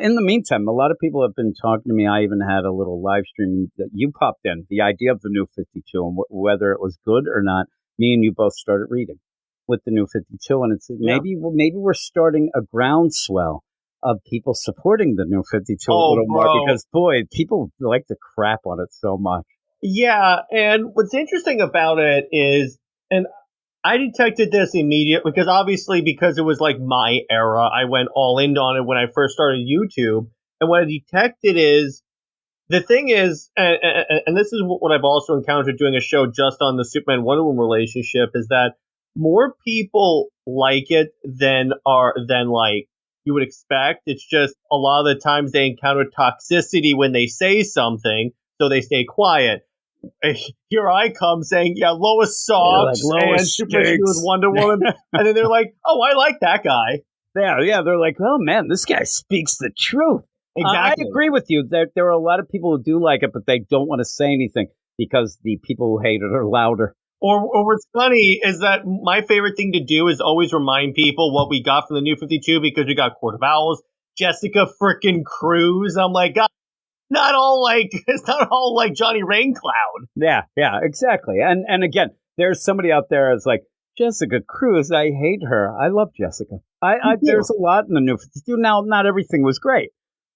In the meantime, a lot of people have been talking to me. I even had a little live stream that you popped in, the idea of the New 52 and whether it was good or not. Me and you both started reading with the New 52, and it's maybe we're starting a groundswell of people supporting the New 52 a little more, because boy, people like to crap on it so much. Yeah, and what's interesting about it is, and I detected this immediately, because it was like my era, I went all in on it when I first started YouTube, and what I detected is, the thing is, and this is what I've also encountered doing a show just on the Superman Wonder Woman relationship, is that more people like it than like you would expect. It's just a lot of the times they encounter toxicity when they say something, so they stay quiet. Here I come saying, yeah, Lois sucks, like, and Superman with Wonder Woman, and then they're like, oh, I like that guy. Yeah, they're like, oh man, this guy speaks the truth. Exactly. I agree with you. There are a lot of people who do like it, but they don't want to say anything because the people who hate it are louder. Or what's funny is that my favorite thing to do is always remind people what we got from the New 52, because we got Court of Owls, Jessica frickin' Cruz. I'm like, God, it's not all like Johnny Raincloud. Yeah, exactly. And again, there's somebody out there that's like, Jessica Cruz, I hate her. I love Jessica. There's a lot in the New 52. Now, not everything was great,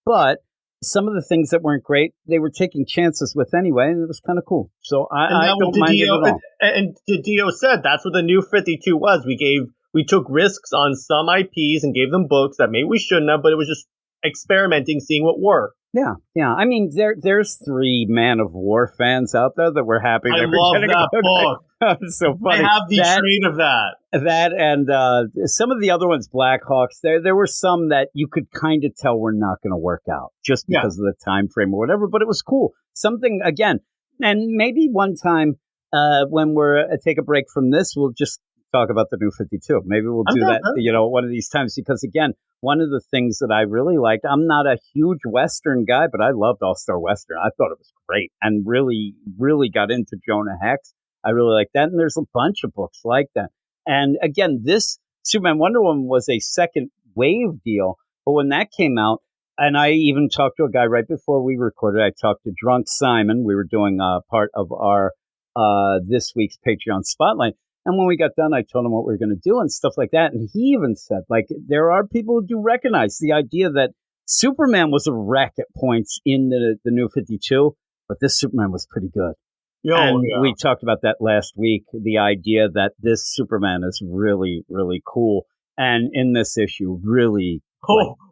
but some of the things that weren't great, they were taking chances with anyway, and it was kind of cool. So I don't mind it at all. And Dio said that's what the New 52 was. We took risks on some IPs and gave them books that maybe we shouldn't have, but it was just experimenting, seeing what worked. Yeah. I mean, there's 3 Man of War fans out there that were happy. I love that book. It's so funny. I have the trade of that. That and some of the other ones, Blackhawks. There were some that you could kind of tell were not going to work out just because of the time frame or whatever. But it was cool. Something again, and maybe one time when we're take a break from this, we'll just talk about the New 52. Maybe we'll do that, one of these times, because again, one of the things that I really liked, I'm not a huge Western guy, but I loved All-Star Western. I thought it was great and really, really got into Jonah Hex. I really like that. And there's a bunch of books like that. And again, this Superman Wonder Woman was a second wave deal. But when that came out, and I even talked to a guy right before we recorded, I talked to Drunk Simon. We were doing part of our this week's Patreon Spotlight. And when we got done, I told him what we were going to do and stuff like that. And he even said, like, there are people who do recognize the idea that Superman was a wreck at points in the New 52, but this Superman was pretty good. We talked about that last week, the idea that this Superman is really, really cool. And in this issue, really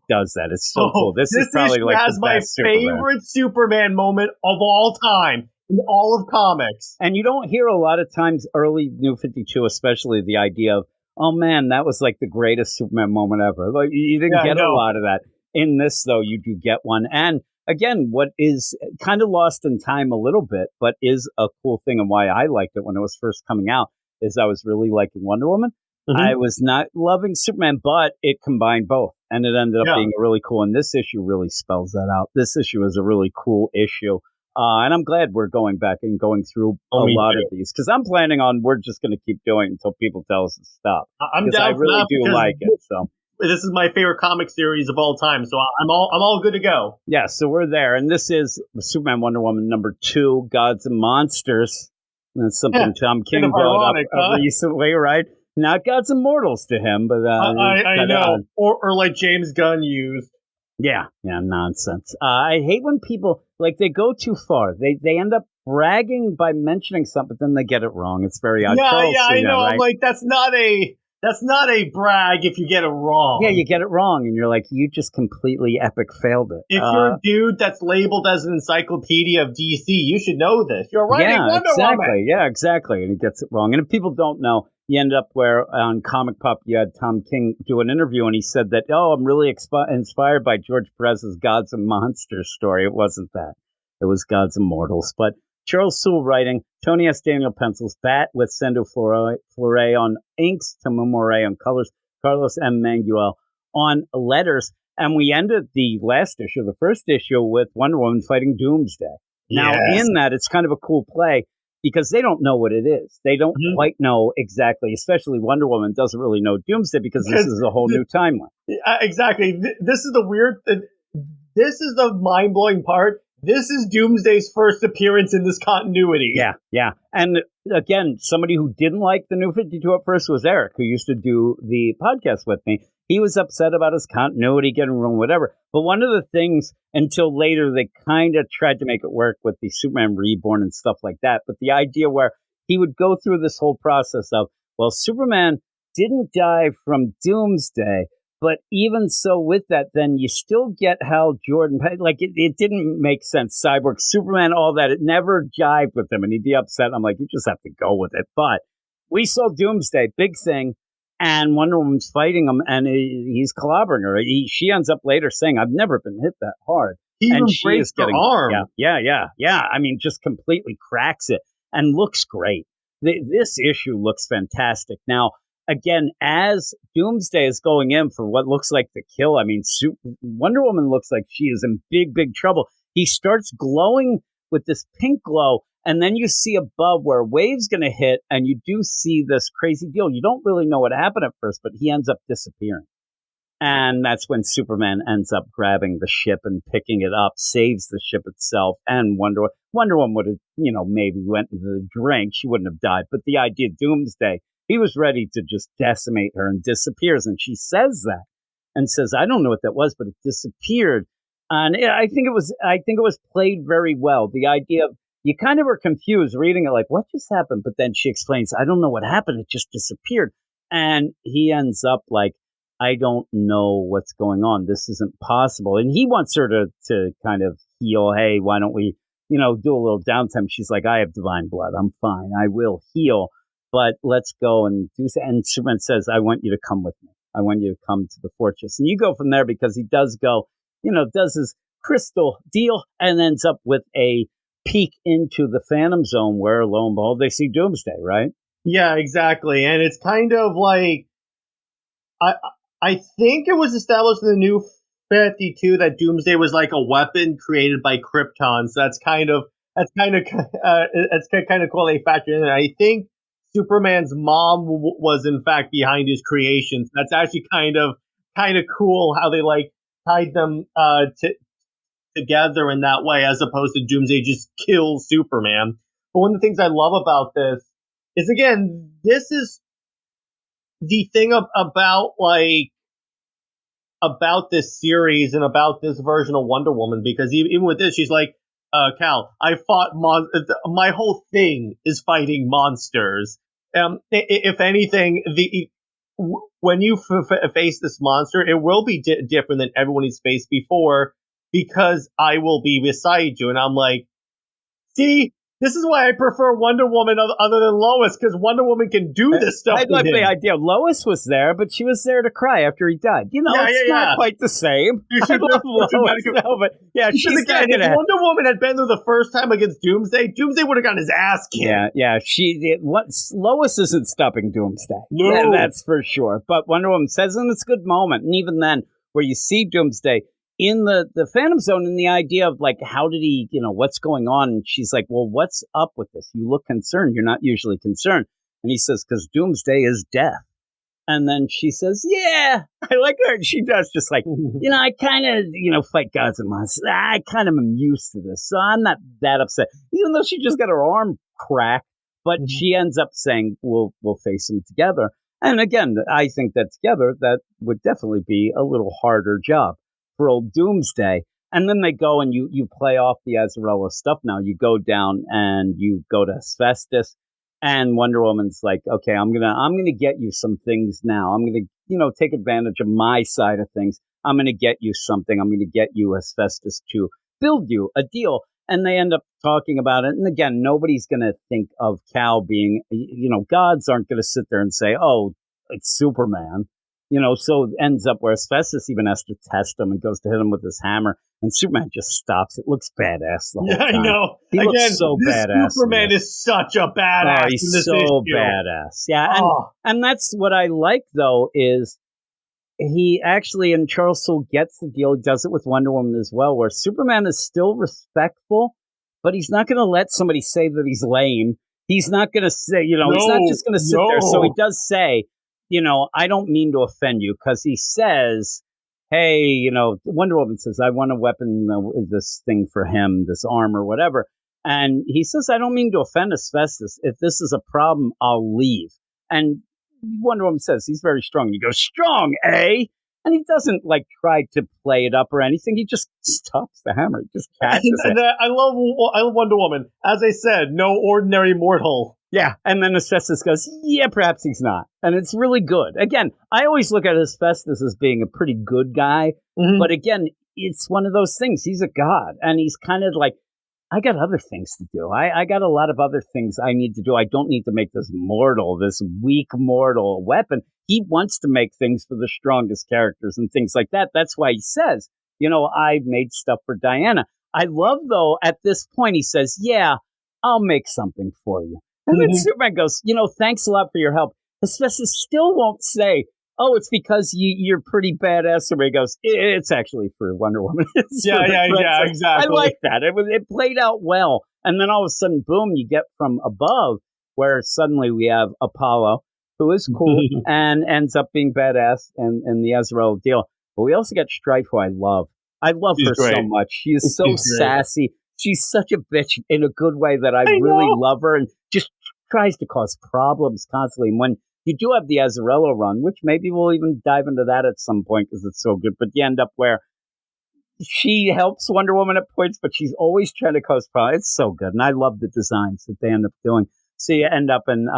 does that. It's so cool. This is probably like the best Superman. Favorite Superman moment of all time. In all of comics. And you don't hear a lot of times early New 52, especially the idea of, oh man, that was like the greatest Superman moment ever. Like you didn't get a lot of that. In this, though, you do get one. And again, what is kind of lost in time a little bit, but is a cool thing and why I liked it when it was first coming out, is I was really liking Wonder Woman. Mm-hmm. I was not loving Superman, but it combined both. And it ended up being really cool. And this issue really spells that out. This issue is a really cool issue. And I'm glad we're going back and going through a lot of these, because I'm planning on we're just going to keep doing it until people tell us to stop. I'm down. I really do like it. So this is my favorite comic series of all time. So I'm all good to go. Yeah, so we're there, and this is Superman Wonder Woman #2, Gods and Monsters. And that's something Tom King brought ironic, up recently, right? Not Gods and Mortals to him, but I know, or like James Gunn used. Yeah, nonsense. I hate when people they go too far. They end up bragging by mentioning something, but then they get it wrong. It's very odd. Yeah, I know. Right? I'm like, that's not a brag if you get it wrong. Yeah, you get it wrong, and you're like, you just completely epic failed it. If you're a dude that's labeled as an encyclopedia of DC, you should know this. You're writing Wonder Woman. Yeah, exactly. And he gets it wrong. And if people don't know, you end up where on Comic Pop you had Tom King do an interview, and he said that, I'm really inspired by George Perez's Gods and Monsters story. It wasn't that. It was Gods and Mortals. But Charles Soule writing, Tony S. Daniel pencils, Bat with Sendo Fleury on inks, Tomo Moret on colors, Carlos M. Manguel on letters. And we ended the last issue, the first issue, with Wonder Woman fighting Doomsday. Now, in that, it's kind of a cool play because they don't know what it is. They don't quite know exactly, especially Wonder Woman doesn't really know Doomsday because this is a whole new timeline. Exactly. This is the weird, this is the mind-blowing part. This is Doomsday's first appearance in this continuity. Yeah. And again, somebody who didn't like the New 52 at first was Eric, who used to do the podcast with me. He was upset about his continuity getting wrong, whatever. But one of the things, until later, they kind of tried to make it work with the Superman Reborn and stuff like that. But the idea where he would go through this whole process of, well, Superman didn't die from Doomsday. But even so with that, then you still get Hal Jordan. It didn't make sense. Cyborg, Superman, all that. It never jived with him. And he'd be upset. I'm like, you just have to go with it. But we saw Doomsday, big thing. And Wonder Woman's fighting him. And he's clobbering her. She ends up later saying, I've never been hit that hard. He even breaks her arm. Yeah. I mean, just completely cracks it and looks great. This issue looks fantastic. Now, again, as Doomsday is going in for what looks like the kill, I mean, Wonder Woman looks like she is in big, big trouble. He starts glowing with this pink glow, and then you see above where a wave's going to hit, and you do see this crazy deal. You don't really know what happened at first, but he ends up disappearing. And that's when Superman ends up grabbing the ship and picking it up, saves the ship itself, and Wonder Woman would have, maybe went into the drink. She wouldn't have died. But the idea of Doomsday, he was ready to just decimate her and disappears. And she says that and says, I don't know what that was, but it disappeared. And I think it was played very well. The idea of, you kind of were confused reading it, like, what just happened? But then she explains, I don't know what happened. It just disappeared. And he ends up like, I don't know what's going on. This isn't possible. And he wants her to kind of heal. Hey, why don't we, do a little downtime? She's like, I have divine blood. I'm fine. I will heal. But let's go and do so. And Superman says, I want you to come with me. I want you to come to the fortress. And you go from there because he does go, does his crystal deal and ends up with a peek into the Phantom Zone where, lo and behold, they see Doomsday, right? Yeah, exactly. And it's kind of like, I think it was established in the New 52 that Doomsday was like a weapon created by Krypton. So that's kind of cool they factor in. And I think Superman's mom was in fact behind his creations. That's actually kind of cool how they tied them together in that way, as opposed to Doomsday just kills Superman. But one of the things I love about this is, again, this is the thing about this series and about this version of Wonder Woman, because even with this, she's like, Cal, I fought my whole thing is fighting monsters. If anything, when you face this monster, it will be different than everyone he's faced before, because I will be beside you. And I'm like, see, this is why I prefer Wonder Woman other than Lois, because Wonder Woman can do this stuff. I like the idea. Lois was there, but she was there to cry after he died. It's not quite the same. I love Lois, but she's there. If Wonder Woman had been there the first time against Doomsday would have gotten his ass kicked. Lois isn't stopping Doomsday. No. That's for sure. But Wonder Woman says, and it's a good moment. And even then, where you see Doomsday in the Phantom Zone, and the idea of like, how did he, what's going on? And she's like, well, what's up with this? You look concerned. You're not usually concerned. And he says, because Doomsday is death. And then she says, yeah, I like her. And she does just like, I kind of, fight gods and monsters. I kind of am used to this. So I'm not that upset, even though she just got her arm cracked. But she ends up saying, we'll face them together. And again, I think that together, that would definitely be a little harder job for old Doomsday. And then they go and you play off the Azzarello stuff now. You go down and you go to Hephaestus. And Wonder Woman's like, okay, I'm gonna get you some things now. I'm gonna, take advantage of my side of things. I'm gonna get you something. I'm gonna get you Hephaestus to build you a deal. And they end up talking about it. And again, nobody's gonna think of Cal being, gods aren't gonna sit there and say, oh, it's Superman. So it ends up where Hephaestus even has to test him and goes to hit him with his hammer. And Superman just stops. It looks badass the whole time. I know. He looks so badass. Superman is such a badass. Oh, he's so badass. Yeah. And that's what I like, though, is he actually, and Charles Soule gets the deal. He does it with Wonder Woman as well, where Superman is still respectful, but he's not going to let somebody say that he's lame. He's not going to say, he's not just going to sit there. So he does say, I don't mean to offend you, because he says, hey, Wonder Woman says, I want a weapon, this thing for him, this arm or whatever. And he says, I don't mean to offend Hephaestus. If this is a problem, I'll leave. And Wonder Woman says, he's very strong. And he goes, strong, eh? And he doesn't try to play it up or anything. He just stops the hammer. He just catches it. I love Wonder Woman. As I said, no ordinary mortal. Yeah, and then Hephaestus goes, yeah, perhaps he's not. And it's really good. Again, I always look at Hephaestus as being a pretty good guy. Mm-hmm. But again, it's one of those things. He's a god. And he's kind of like, I got other things to do. I got a lot of other things I need to do. I don't need to make this weak mortal weapon. He wants to make things for the strongest characters and things like that. That's why he says, I've made stuff for Diana. I love, though, at this point, he says, yeah, I'll make something for you. And then Superman goes, thanks a lot for your help. Hephaestus still won't say, oh, it's because you're pretty badass. Somebody goes, it's actually for Wonder Woman. Yeah, exactly. I like that. It played out well. And then all of a sudden, boom, you get from above where suddenly we have Apollo, who is cool and ends up being badass in the Azzarello deal. But we also get Strife, who I love. I love her so much. She is so sassy. She's such a bitch in a good way that I really love her, and just tries to cause problems constantly. And when you do have the Azzarello run, which maybe we'll even dive into that at some point because it's so good, but you end up where she helps Wonder Woman at points, but she's always trying to cause problems. It's so good. And I love the designs that they end up doing. So you end up in,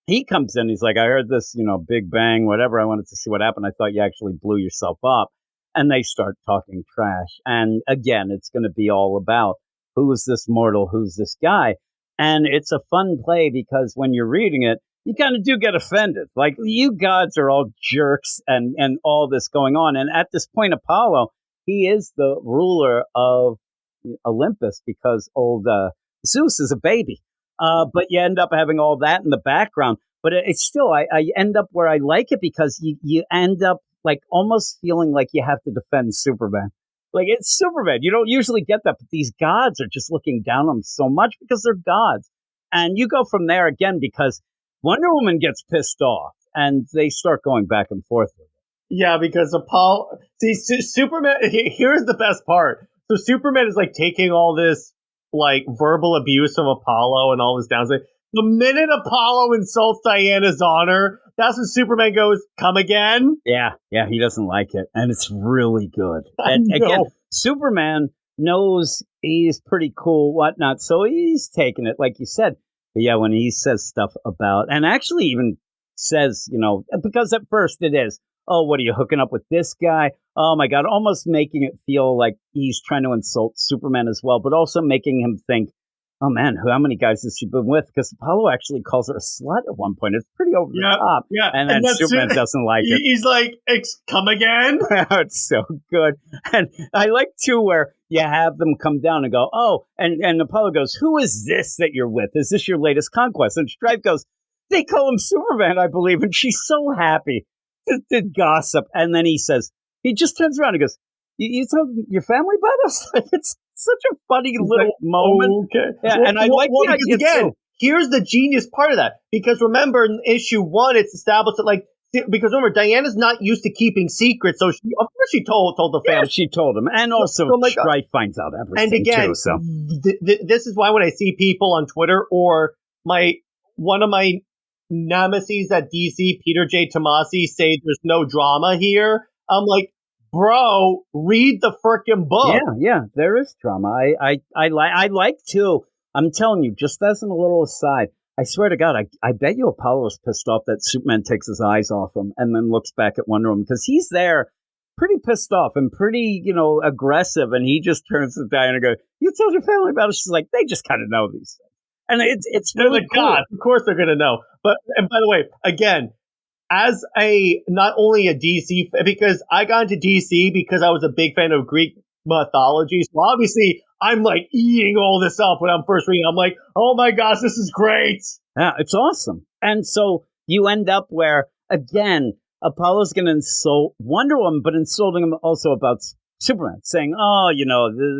he comes in, he's like, I heard this, big bang, whatever. I wanted to see what happened. I thought you actually blew yourself up. And they start talking trash. And again, it's going to be all about who's this mortal, who's this guy. And it's a fun play because when you're reading it, you kind of do get offended. Like, you gods are all jerks and all this going on. And at this point, Apollo, he is the ruler of Olympus because old Zeus is a baby. But you end up having all that in the background. But it's still, I end up where I like it because you end up almost feeling like you have to defend Superman. Like, it's Superman. You don't usually get that, but these gods are just looking down on them so much because they're gods. And you go from there again because Wonder Woman gets pissed off and they start going back and forth with it. Yeah, because Apollo... See, Superman... Here's the best part. So Superman is taking all this verbal abuse of Apollo and all this downside. The minute Apollo insults Diana's honor, that's when Superman goes, come again? Yeah, he doesn't like it. And it's really good. And again, Superman knows he's pretty cool, whatnot, so he's taking it, like you said. But yeah, when he says stuff about, and actually even says, because at first it is, oh, what are you hooking up with this guy? Oh my God, almost making it feel like he's trying to insult Superman as well, but also making him think, oh man, how many guys has she been with? Because Apollo actually calls her a slut at one point. It's pretty over the top. Yeah. And then Superman doesn't like it. He's like, come again? It's so good. And I like too where you have them come down and go, oh, and Apollo goes, who is this that you're with? Is this your latest conquest? And Strife goes, they call him Superman, I believe. And she's so happy to gossip. And then he says, he just turns around and goes, you told your family about us? It's such a funny little moment. Okay. Yeah, and I like the idea again. Here's the genius part of that. Because remember, in issue 1, it's established that because remember, Diana's not used to keeping secrets, so of course she told the family. Yeah, she told him, and also Strife finds out everything. And again, too, so this is why when I see people on Twitter or one of my nemesis at DC, Peter J. Tomasi, say there's no drama here, I'm like, bro, read the frickin' book. Yeah, there is drama. I like too. I'm telling you, just as a little aside, I swear to God, I bet you Apollo's pissed off that Superman takes his eyes off him and then looks back at Wonder Woman, because he's there pretty pissed off and pretty, aggressive, and he just turns to Diana and goes, "You told your family about it?" She's like, "They just kind of know these things." And it's they're really the cool. God. Of course they're going to know. And by the way, again, as not only a DC, because I got into DC because I was a big fan of Greek mythology. So obviously I'm like eating all this up when I'm first reading. I'm like, oh my gosh, this is great. Yeah, it's awesome. And so you end up where, again, Apollo's going to insult Wonder Woman, but insulting him also about Superman, saying, "Oh,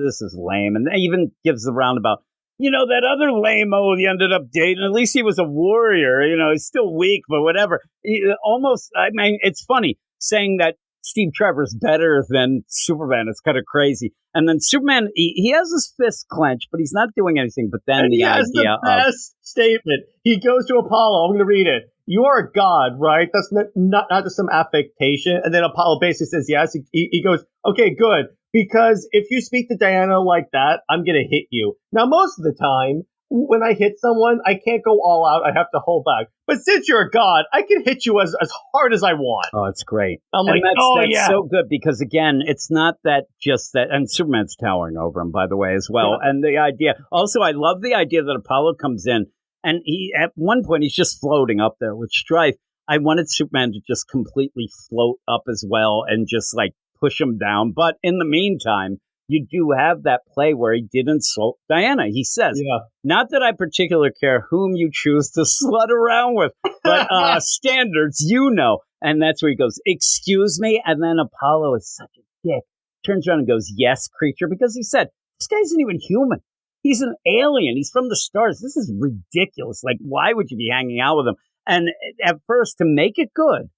this is lame." And even gives the roundabout, that other lame-o you ended up dating, at least he was a warrior. He's still weak, but whatever. It's funny saying that Steve Trevor's better than Superman. It's kind of crazy. And then Superman, he has his fist clenched, but he's not doing anything. But then and the he has idea the best statement. He goes to Apollo. I'm going to read it. "You are a god, right? That's not just some affectation." And then Apollo basically says yes. He goes, "Okay, good. Because if you speak to Diana like that, I'm going to hit you." Now, most of the time, when I hit someone, I can't go all out. I have to hold back. But since you're a god, I can hit you as hard as I want. Oh, it's great. I'm like, that's so good, because, again, it's not that just that. And Superman's towering over him, by the way, as well. Yeah. And the idea. Also, I love the idea that Apollo comes in, and at one point, he's just floating up there with Strife. I wanted Superman to just completely float up as well and just like push him down. But in the meantime, you do have that play where he did insult Diana. He says, "Not that I particularly care whom you choose to slut around with, but standards, And that's where he goes, "Excuse me?" And then Apollo is such a dick. Turns around and goes, "Yes, creature," because he said, this guy isn't even human. He's an alien. He's from the stars. This is ridiculous. Like, why would you be hanging out with him? And at first, to make it good,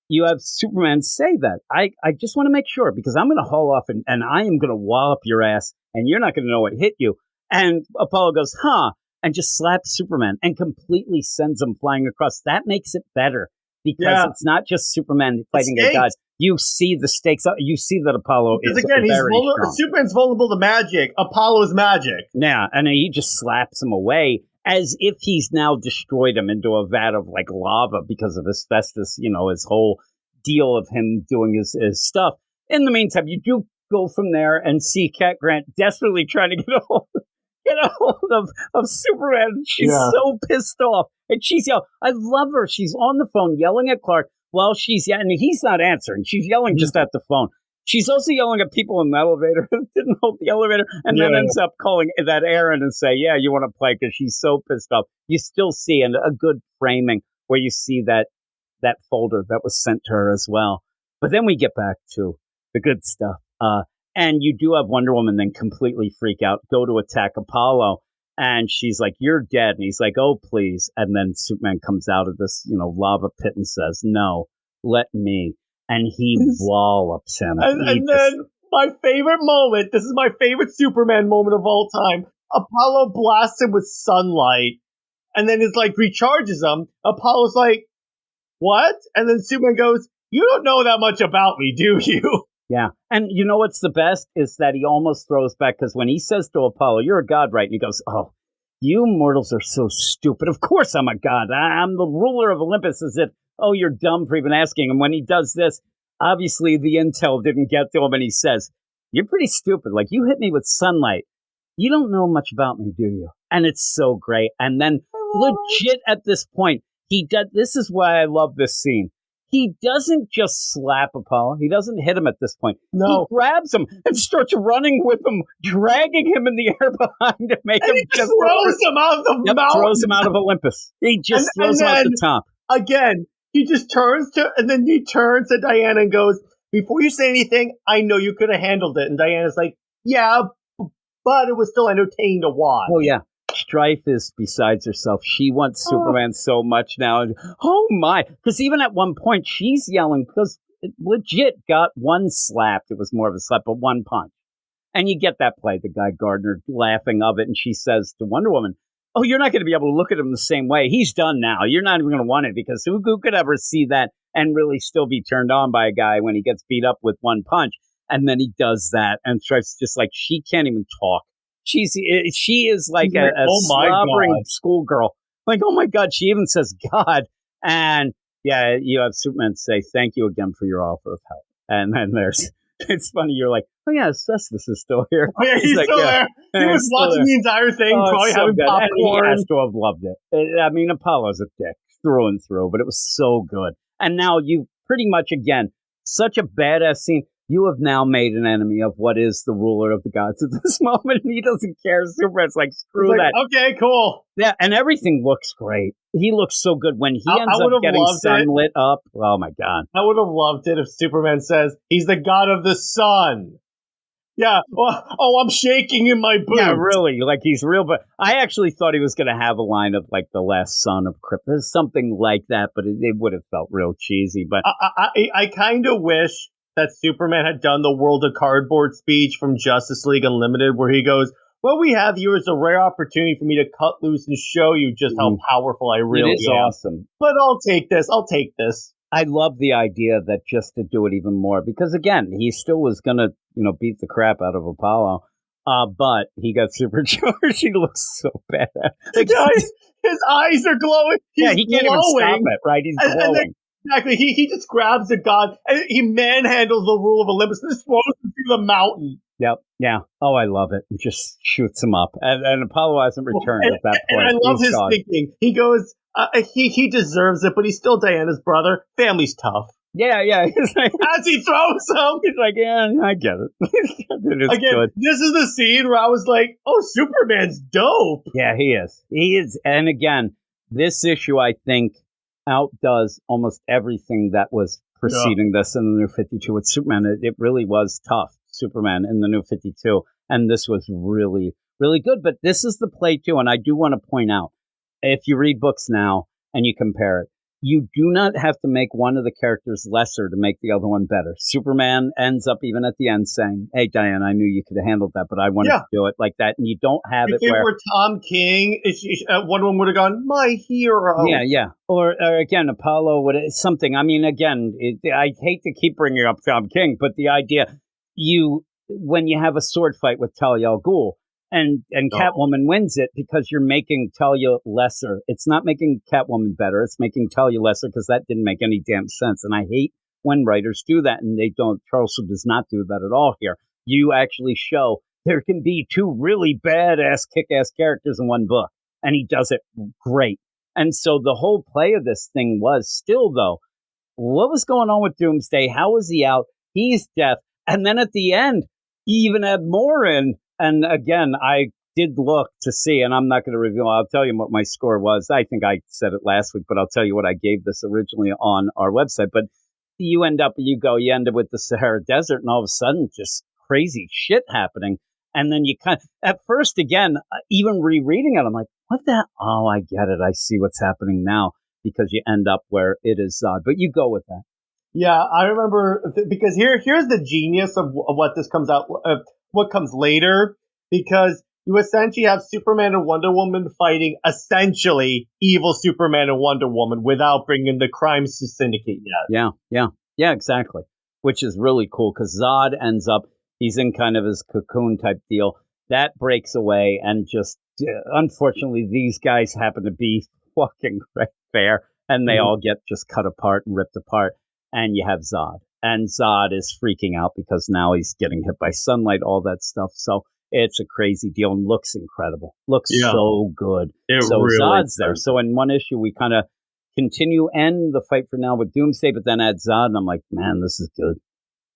you have Superman say that. I just want to make sure, because I'm going to haul off and I am going to wallop your ass, and you're not going to know what hit you. And Apollo goes, "Huh," and just slaps Superman and completely sends him flying across. That makes it better, because it's not just Superman fighting a god. You see the stakes. You see that Apollo is very strong. Superman's vulnerable to magic. Apollo's magic. Yeah, and he just slaps him away, as if he's now destroyed him into a vat of like lava because of asbestos, his whole deal of him doing his stuff. In the meantime, you do go from there and see Cat Grant desperately trying to get a hold of Superman. She's so pissed off. And she's yelling. I love her. She's on the phone yelling at Clark while she's and he's not answering. She's yelling just at the phone. She's also yelling at people in the elevator that didn't hold the elevator, and then ends up calling that Aaron and say, "Yeah, you want to play," because she's so pissed off. You still see a good framing where you see that folder that was sent to her as well. But then we get back to the good stuff. And you do have Wonder Woman then completely freak out, go to attack Apollo. And she's like, "You're dead." And he's like, "Oh, please." And then Superman comes out of this, lava pit and says, "No, let me." And he wallops him. And then my favorite moment, this is my favorite Superman moment of all time. Apollo blasts him with sunlight and then it's like recharges him. Apollo's like, "What?" And then Superman goes, "You don't know that much about me, do you?" Yeah. And you know what's the best is that he almost throws back, because when he says to Apollo, "You're a god, right?" And he goes, "Oh, you mortals are so stupid. Of course I'm a god. I'm the ruler of Olympus," as if, "Oh, you're dumb for even asking." And when he does this, obviously the intel didn't get to him, and he says, "You're pretty stupid. Like, you hit me with sunlight. You don't know much about me, do you?" And it's so great. And then legit at this point, this is why I love this scene. He doesn't just slap Apollo. He doesn't hit him at this point. No. He grabs him and starts running with him, dragging him in the air behind to make him just throws him out of the mountain. Throws him out of Olympus. He just throws him out the top. Again, he just turns to Diana and goes, "Before you say anything, I know you could have handled it." And Diana's like, "Yeah, but it was still entertaining to watch." Oh, yeah. Strife is besides herself. She wants Superman so much now. Oh my! Because even at one point she's yelling because it legit got one slap. It was more of a slap, but one punch. And you get that play, the guy Gardner laughing of it, and she says to Wonder Woman, "Oh, you're not going to be able to look at him the same way. He's done now. You're not even going to want it because who could ever see that and really still be turned on by a guy when he gets beat up with one punch?" And then he does that, and Strife's just like, she can't even talk. She is like a slobbering schoolgirl. Like, oh my God, she even says God. And yeah, you have Superman say, "Thank you again for your offer of help." And then it's funny, you're like, oh yeah, Cestus is still here. Oh yeah, he's like, still there. He was watching the entire thing, probably having popcorn. And he has to have loved it. I mean, Apollo's a dick through and through, but it was so good. And now you pretty much, again, such a badass scene. You have now made an enemy of what is the ruler of the gods at this moment, and he doesn't care. Superman's like, screw that. Okay, cool. Yeah, and everything looks great. He looks so good when he ends up getting sunlit up. Oh, my God. I would have loved it if Superman says, he's the god of the sun. Yeah. Oh, I'm shaking in my boots. Yeah, really. Like, he's real. But I actually thought he was going to have a line of, like, the last son of Krypton. Something like that, but it would have felt real cheesy. But I kind of wish that Superman had done the World of Cardboard speech from Justice League Unlimited, where he goes, "What we have here is a rare opportunity for me to cut loose and show you just how powerful I really am. It is awesome. But I'll take this. I love the idea that just to do it even more, because again, he still was going to, beat the crap out of Apollo. But he got supercharged. He looks so bad. Like, his eyes are glowing. He can't even stop it, right? He's glowing. Exactly. He just grabs a god and he manhandles the rule of Olympus and just throws him through the mountain. Yep. Yeah. Oh, I love it. And just shoots him up. And Apollo hasn't returned at that point. And I love his thinking. He goes, he deserves it, but he's still Diana's brother. Family's tough. Yeah. He's like, as he throws him, he's like, yeah, I get it. Again, good. This is the scene where I was like, oh, Superman's dope. Yeah, he is. He is. And again, this issue, I think, outdoes almost everything that was preceding this in the New 52 with Superman. It really was tough, Superman in the New 52. And this was really, really good. But this is the play, too. And I do want to point out, if you read books now and you compare it, you do not have to make one of the characters lesser to make the other one better. Superman ends up even at the end saying, "Hey, Diane, I knew you could have handled that, but I wanted to do it like that." And you don't have if it were Tom King, one of them would have gone, "My hero." Yeah. Or again, Apollo would something. I mean, again, I hate to keep bringing up Tom King, but the idea when you have a sword fight with Talia al Ghul, and Catwoman wins it because you're making Talia lesser. It's not making Catwoman better. It's making Talia lesser because that didn't make any damn sense. And I hate when writers do that, and they don't. Charleston does not do that at all here. You actually show there can be two really badass, kick-ass characters in one book, and he does it great. And so the whole play of this thing was still, though, what was going on with Doomsday? How was he out? He's death. And then at the end, he even had more in. And again, I did look to see, and I'm not going to reveal, I'll tell you what my score was. I think I said it last week, but I'll tell you what I gave this originally on our website. But you end up with the Sahara Desert, and all of a sudden, just crazy shit happening. And then you at first, again, even rereading it, I'm like, what the? Oh, I get it. I see what's happening now, because you end up where it is Zod. But you go with that. Yeah, I remember, because here's the genius of what this comes out, what comes later, because you essentially have Superman and Wonder Woman fighting essentially evil Superman and Wonder Woman without bringing the crime syndicate yet. Yeah, exactly. Which is really cool, because Zod ends up, he's in kind of his cocoon type deal. That breaks away, and just, unfortunately, these guys happen to be fucking right there, and they all get just cut apart and ripped apart. And you have Zod. And Zod is freaking out because now he's getting hit by sunlight, all that stuff. So it's a crazy deal and looks incredible. Looks so good. So really Zod's there. So in one issue, we kind of end the fight for now with Doomsday, but then add Zod. And I'm like, man, this is good.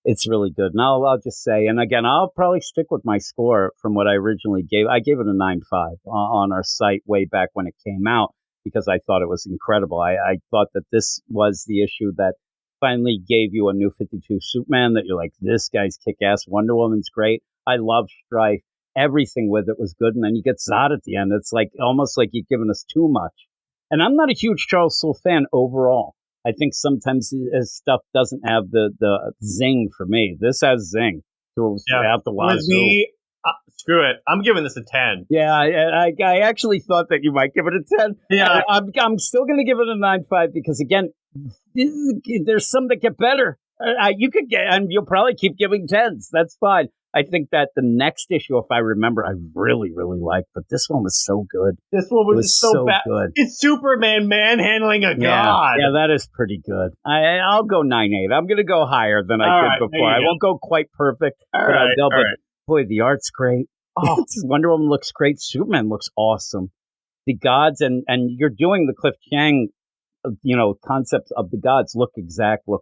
It's really good. And I'll just say, and again, I'll probably stick with my score from what I originally gave. I gave it a 9.5 on our site way back when it came out, because I thought it was incredible. I thought that this was the issue that finally gave you a New 52 Superman that you're like, this guy's kick-ass. Wonder Woman's great. I love Strife. everything with it was good. And then you get Zod at the end. It's like almost like you've given us too much. And I'm not a huge Charles Soule fan overall. I think sometimes his stuff doesn't have the zing for me. This has zing throughout the wazoo. With me, screw it. I'm giving this a 10. Yeah, I actually thought that you might give it a 10. Yeah. I'm still going to give it a 9.5 because, again, there's some that get better. You could get, and you'll probably keep giving 10s. That's fine. I think that the next issue, if I remember, I really, really liked, but this one was so good. This one was so bad. Good. It's Superman manhandling a god. Yeah, that is pretty good. I'll go 9.8. I'm going to go higher than I did before. I won't go quite perfect, but boy, the art's great. Oh, Wonder Woman looks great. Superman looks awesome. The gods, and you're doing the Cliff Chiang, concepts of the gods look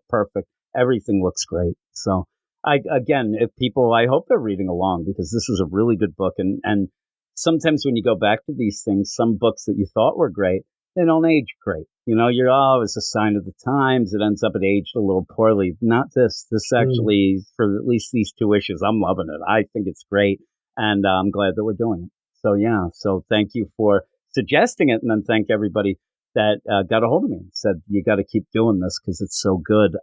perfect. Everything looks great. So, I hope they're reading along because this is a really good book. And sometimes when you go back to these things, some books that you thought were great, they don't age great. It's a sign of the times. It ends up it aged a little poorly. Not this. This actually, for at least these 2 issues, I'm loving it. I think it's great. And I'm glad that we're doing it. So, yeah. So thank you for suggesting it. And then thank everybody that got a hold of me and said, you got to keep doing this because it's so good.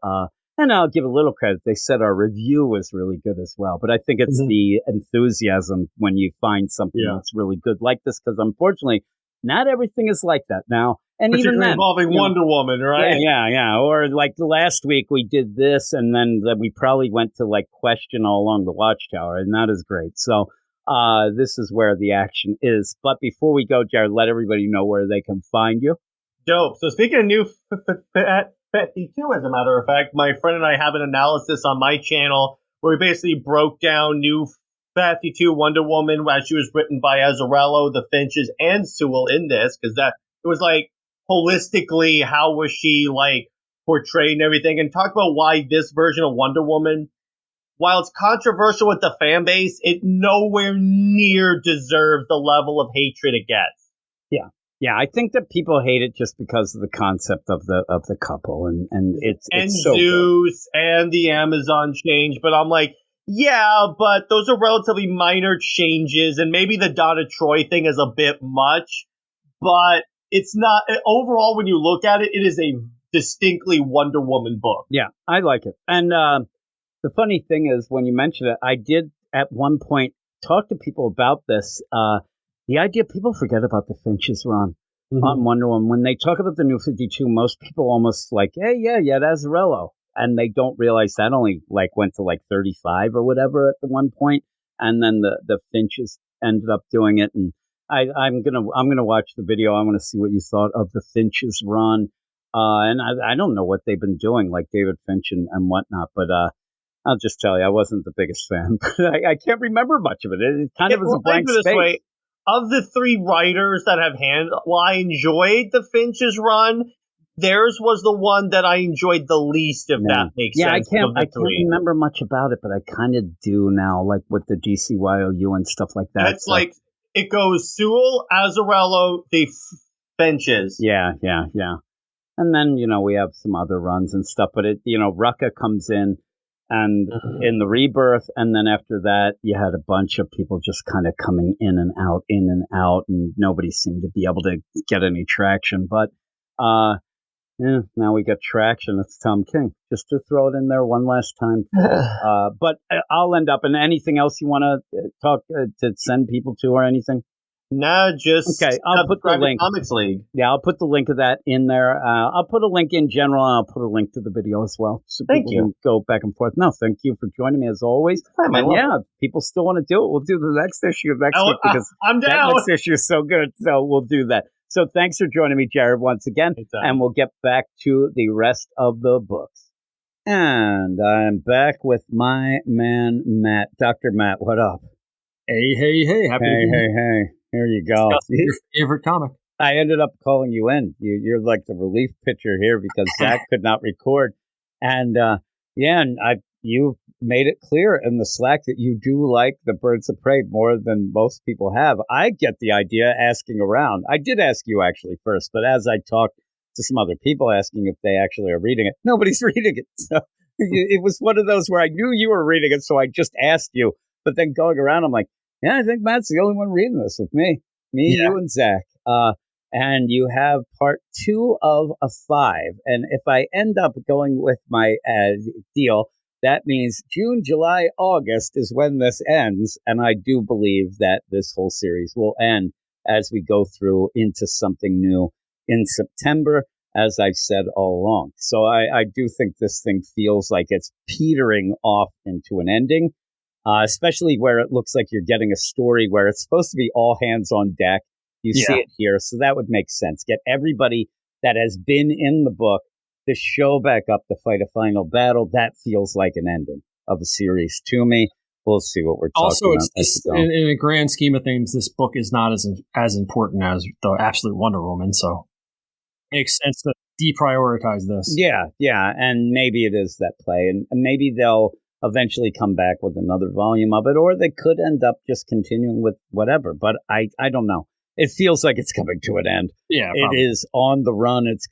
And I'll give a little credit. They said our review was really good as well. But I think it's the enthusiasm when you find something that's really good like this, because unfortunately, not everything is like that now. And even then, involving Wonder Woman, right? Yeah. Or like last week we did this, and then we probably went to like Question all along the Watchtower, and that is great. So this is where the action is. But before we go, Jared, let everybody know where they can find you. Dope. So speaking of New 52, as a matter of fact, my friend and I have an analysis on my channel where we basically broke down New 52 Wonder Woman as she was written by Azzarello, the Finches, and Sewell in this, because that it was like holistically how was she like portrayed and everything, and talk about why this version of Wonder Woman, while it's controversial with the fan base, it nowhere near deserves the level of hatred it gets. Yeah, I think that people hate it just because of the concept of the couple and it's so Zeus good. And the Amazon change, but I'm like, yeah, but those are relatively minor changes, and maybe the Donna Troy thing is a bit much, but it's not overall when you look at it, it is a distinctly Wonder Woman book. Yeah, I like it. And the funny thing is when you mention it, I did at one point talk to people about this. The idea people forget about the Finches run on Wonder Woman. When they talk about the New 52, most people almost like, hey, yeah, that's Azzarello. And they don't realize that only like went to like 35 or whatever at the one point. And then the Finches ended up doing it. And I'm gonna watch the video. I want to see what you thought of the Finches run. And I don't know what they've been doing, like David Finch and whatnot. But I'll just tell you, I wasn't the biggest fan. I can't remember much of it. It kind of was a blank space. Way. Of the 3 writers that have I enjoyed the Finches run. Theirs was the one that I enjoyed the least, if that makes sense. Yeah, I can't remember much about it, but I kind of do now, like with the DCYOU and stuff like that. It's like, it goes Sewell, Azzarello, the Finches. Yeah. And then, we have some other runs and stuff, but Rucka comes in. And in the Rebirth, and then after that, you had a bunch of people just kind of coming in and out, and nobody seemed to be able to get any traction. But now we got traction. It's Tom King. Just to throw it in there one last time. But I'll end up. And anything else you want to talk to send people to or anything? No, just okay. I'll put the link. Comics League. Yeah, I'll put the link of that in there. I'll put a link in general, and I'll put a link to the video as well. So thank you. Can go back and forth. No, thank you for joining me as always. And if people still want to do it, we'll do the next issue next week because I'm down. That next issue is so good. So we'll do that. So thanks for joining me, Jared, once again, and we'll get back to the rest of the books. And I'm back with my man Matt, Dr. Matt. What up? Hey! Happy Hey! Here you go. Your favorite comic. I ended up calling you in. You're like the relief pitcher here because Zach could not record. And you made it clear in the Slack that you do like the Birds of Prey more than most people have. I get the idea asking around. I did ask you actually first, but as I talked to some other people asking if they actually are reading it, nobody's reading it. So it was one of those where I knew you were reading it, so I just asked you. But then going around, I'm like, Yeah, I think Matt's the only one reading this with me. You, and Zach. And you have part 2 of a 5. And if I end up going with my deal, that means June, July, August is when this ends. And I do believe that this whole series will end as we go through into something new in September, as I've said all along. So I do think this thing feels like it's petering off into an ending, especially where it looks like you're getting a story where it's supposed to be all hands on deck. You see it here, so that would make sense. Get everybody that has been in the book to show back up to fight a final battle. That feels like an ending of a series to me. We'll see what we're talking about. Also, in a grand scheme of things, this book is not as important as the Absolute Wonder Woman, so it makes sense to deprioritize this. Yeah, and maybe it is that play, and maybe they'll eventually come back with another volume of it, or they could end up just continuing with whatever, but I don't know. It feels like it's coming to an end. Yeah, it is on the run. It's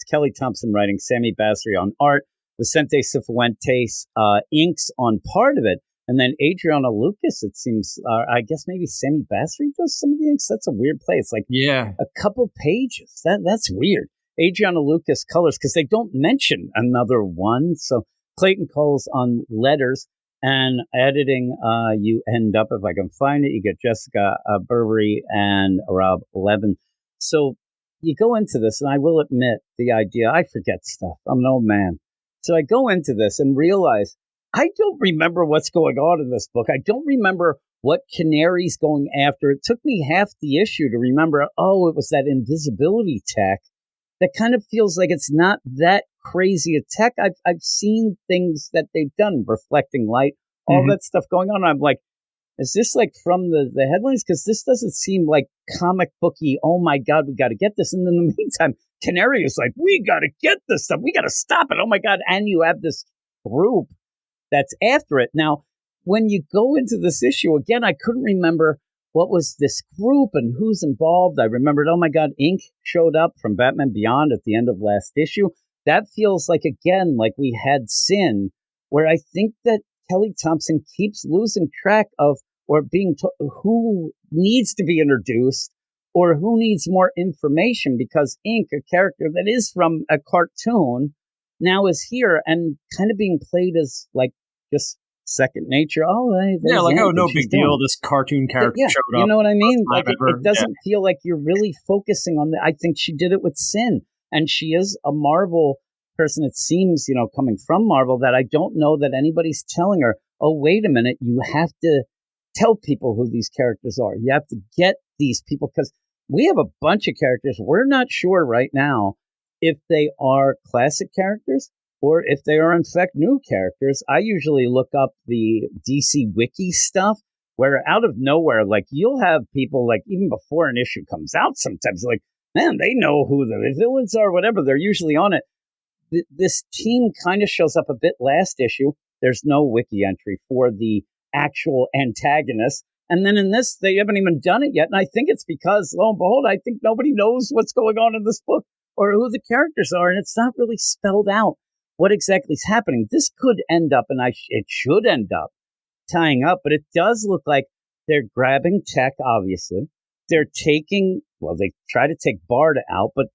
Kelly Thompson writing, Sammy Basri on art, Vicente Cifuentes inks on part of it, and then Adriana Lucas, it seems, I guess maybe Sammy Basri does some of the inks. That's a weird play. It's like a couple pages. That's weird. Adriana Lucas colors, because they don't mention another one. So Clayton Cole's on letters. And editing, you end up, if I can find it, you get Jessica Burberry and Rob Levin. So you go into this, and I will admit the idea, I forget stuff. I'm an old man. So I go into this and realize I don't remember what's going on in this book. I don't remember what Canary's going after. It took me half the issue to remember, it was that invisibility tech. That kind of feels like it's not that crazy a tech. I've seen things that they've done, reflecting light, all that stuff going on. I'm like, is this like from the headlines? Because this doesn't seem like comic booky. Oh my God, we got to get this. And in the meantime, Canary is like, we got to get this stuff. We got to stop it. Oh my God. And you have this group that's after it. Now, when you go into this issue, again, I couldn't remember what was this group and who's involved. I remembered, oh my God, Ink showed up from Batman Beyond at the end of last issue. That feels like, again, like we had Sin, where I think that Kelly Thompson keeps losing track of or being who needs to be introduced or who needs more information, because Ink, a character that is from a cartoon, now is here and kind of being played as like just second nature. No big deal. This cartoon character showed up. You know what I mean? Like it doesn't feel like you're really focusing on I think she did it with Sin, and she is a Marvel person. It seems, coming from Marvel, that I don't know that anybody's telling her, oh, wait a minute, you have to tell people who these characters are. You have to get these people, because we have a bunch of characters. We're not sure right now if they are classic characters or if they are in fact new characters. I usually look up the DC Wiki stuff, where out of nowhere, like you'll have people like even before an issue comes out, sometimes like, man, they know who the villains are, whatever. They're usually on it. This team kind of shows up a bit last issue. There's no wiki entry for the actual antagonist. And then in this, they haven't even done it yet. And I think it's because, lo and behold, I think nobody knows what's going on in this book or who the characters are. And it's not really spelled out what exactly is happening. This could end up, and it should end up tying up, but it does look like they're grabbing Tech, obviously. They're they try to take Bard out, but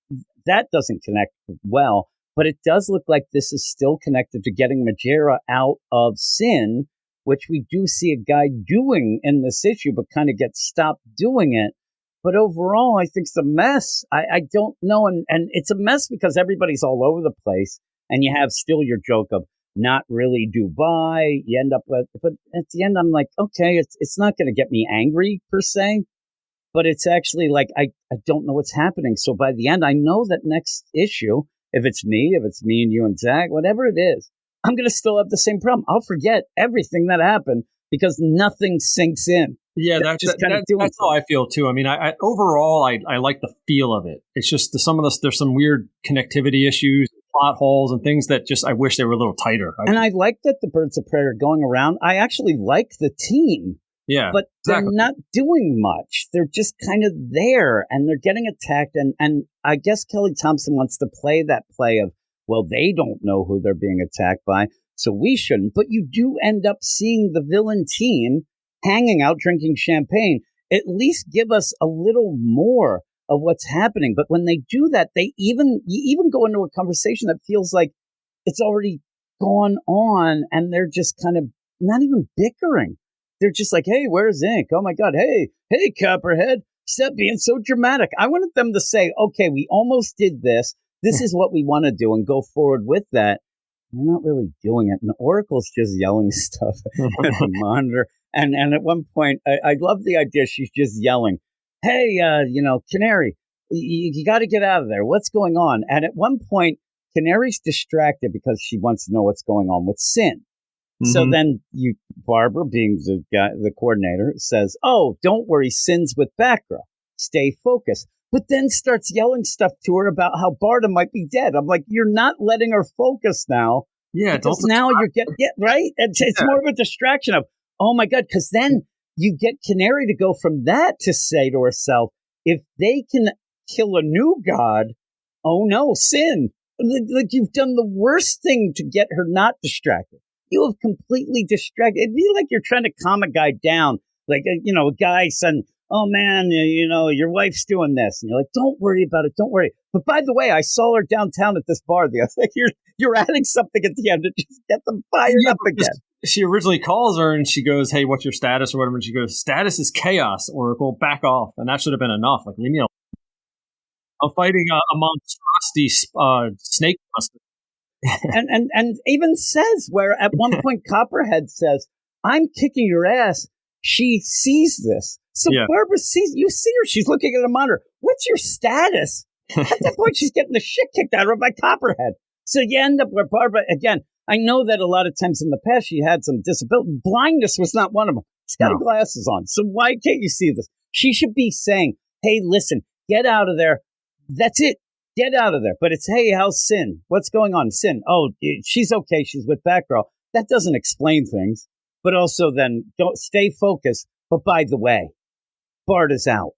that doesn't connect well. But it does look like this is still connected to getting Majera out of Sin, which we do see a guy doing in this issue, but kind of gets stopped doing it. But overall, I think it's a mess. I don't know. And it's a mess because everybody's all over the place. And you have still your joke of not really Dubai. You end up with, but at the end, I'm like, okay, it's not going to get me angry per se, but it's actually like, I don't know what's happening. So by the end, I know that next issue, if it's me and you and Zach, whatever it is, I'm going to still have the same problem. I'll forget everything that happened because nothing sinks in. Yeah, that's how I feel too. I mean, overall, I like the feel of it. It's just there's some weird connectivity issues, plot holes, and things that just I wish they were a little tighter. I like that the Birds of Prey are going around. I actually like the team. Yeah, but they're not doing much. They're just kind of there, and they're getting attacked. And I guess Kelly Thompson wants to play that play of, well, they don't know who they're being attacked by, so we shouldn't. But you do end up seeing the villain team hanging out drinking champagne. At least give us a little more of what's happening. But when they do that, you even go into a conversation that feels like it's already gone on, and they're just kind of not even bickering. They're just like, hey, where's Ink? Oh my God. Hey, Copperhead, stop being so dramatic. I wanted them to say, okay, we almost did this. This is what we want to do, and go forward with that. They're not really doing it. And Oracle's just yelling stuff at the monitor. And at one point, I love the idea. She's just yelling, hey, Canary, you got to get out of there. What's going on? And at one point, Canary's distracted because she wants to know what's going on with Sin. Mm-hmm. So then Barbara, being the coordinator, says, oh, don't worry, Sin's with Batgirl. Stay focused. But then starts yelling stuff to her about how Barda might be dead. I'm like, you're not letting her focus now. Yeah, because now you're getting right. It's more of a distraction of, oh my God, because then you get Canary to go from that to say to herself, if they can kill a new god, oh no, Sin. Like you've done the worst thing to get her not distracted. You have completely distracted. It'd be like you're trying to calm a guy down. Like, a guy saying, oh man, your wife's doing this. And you're like, don't worry about it. Don't worry. But by the way, I saw her downtown at this bar. Like you're adding something at the end to just get them fired up again. She originally calls her and she goes, hey, what's your status or whatever? And she goes, status is chaos, Oracle, back off. And that should have been enough. Like, leave me alone. I'm fighting a monstrosity snake monster. and even says where at one point Copperhead says, I'm kicking your ass. She sees this. So Barbara sees, you see her. She's looking at a monitor. What's your status? At that point, she's getting the shit kicked out of her by Copperhead. So you end up where Barbara, again, I know that a lot of times in the past she had some disability. Blindness was not one of them. She's got her glasses on. So why can't you see this? She should be saying, hey, listen, get out of there. That's it. Get out of there. But it's, hey, how's Sin? What's going on? Sin. Oh, she's okay. She's with Batgirl. That doesn't explain things. But also then don't stay focused. But by the way, Bart is out.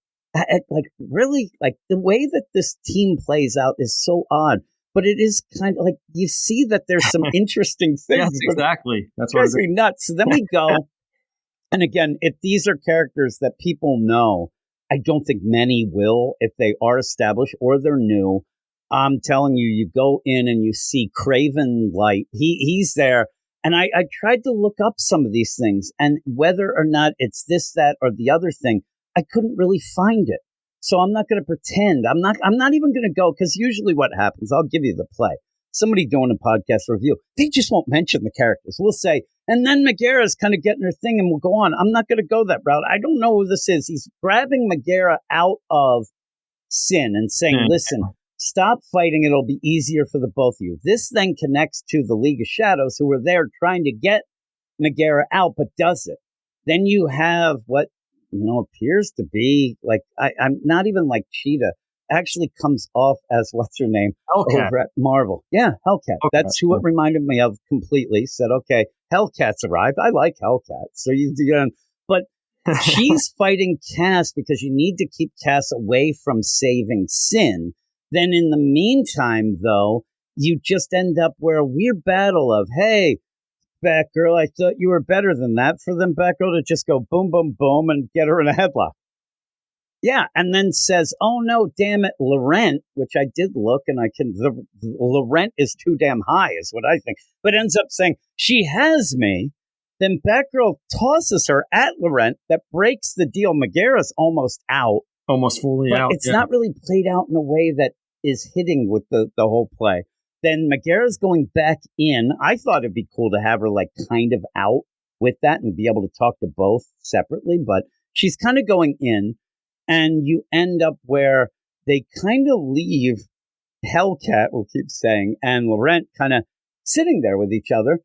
Really, the way that this team plays out is so odd. But it is kind of like you see that there's some interesting things. Yes, exactly. That's what drives me nuts. So then we go. And again, if these are characters that people know, I don't think many will if they are established or they're new. I'm telling you, you go in and you see Craven Light. He's there. And I tried to look up some of these things, and whether or not it's this, that, or the other thing, I couldn't really find it. So I'm not going to pretend. I'm not even going to go, because usually what happens, I'll give you the play. Somebody doing a podcast review, they just won't mention the characters. We'll say, and then Megara's kind of getting her thing, and we'll go on. I'm not going to go that route. I don't know who this is. He's grabbing Megara out of Sin and saying, listen, stop fighting. It'll be easier for the both of you. This then connects to the League of Shadows, who are there trying to get Megara out, but does it. Then you have what appears to be like, I'm not even like Cheetah, actually comes off as what's her name Hellcat. Over at Marvel. Yeah, Hellcat. That's who it reminded me of completely. Said, okay, Hellcat's arrived. I like Hellcat. So but she's fighting Cass because you need to keep Cass away from saving Sin. Then in the meantime, though, you just end up where a weird battle of, hey, Batgirl, I thought you were better than that, for them Batgirl to just go boom, boom, boom and get her in a headlock. Yeah, and then says, oh no, damn it, Laurent, which I did look, and Laurent is too damn high, is what I think, but ends up saying, she has me. Then Batgirl tosses her at Laurent. That breaks the deal. Megara's almost out. Almost fully out. It's not really played out in a way that is hitting with the whole play. Then Megara's going back in. I thought it'd be cool to have her kind of out with that and be able to talk to both separately, but she's kind of going in, and you end up where they kind of leave Hellcat, we'll keep saying, and Laurent kind of sitting there with each other,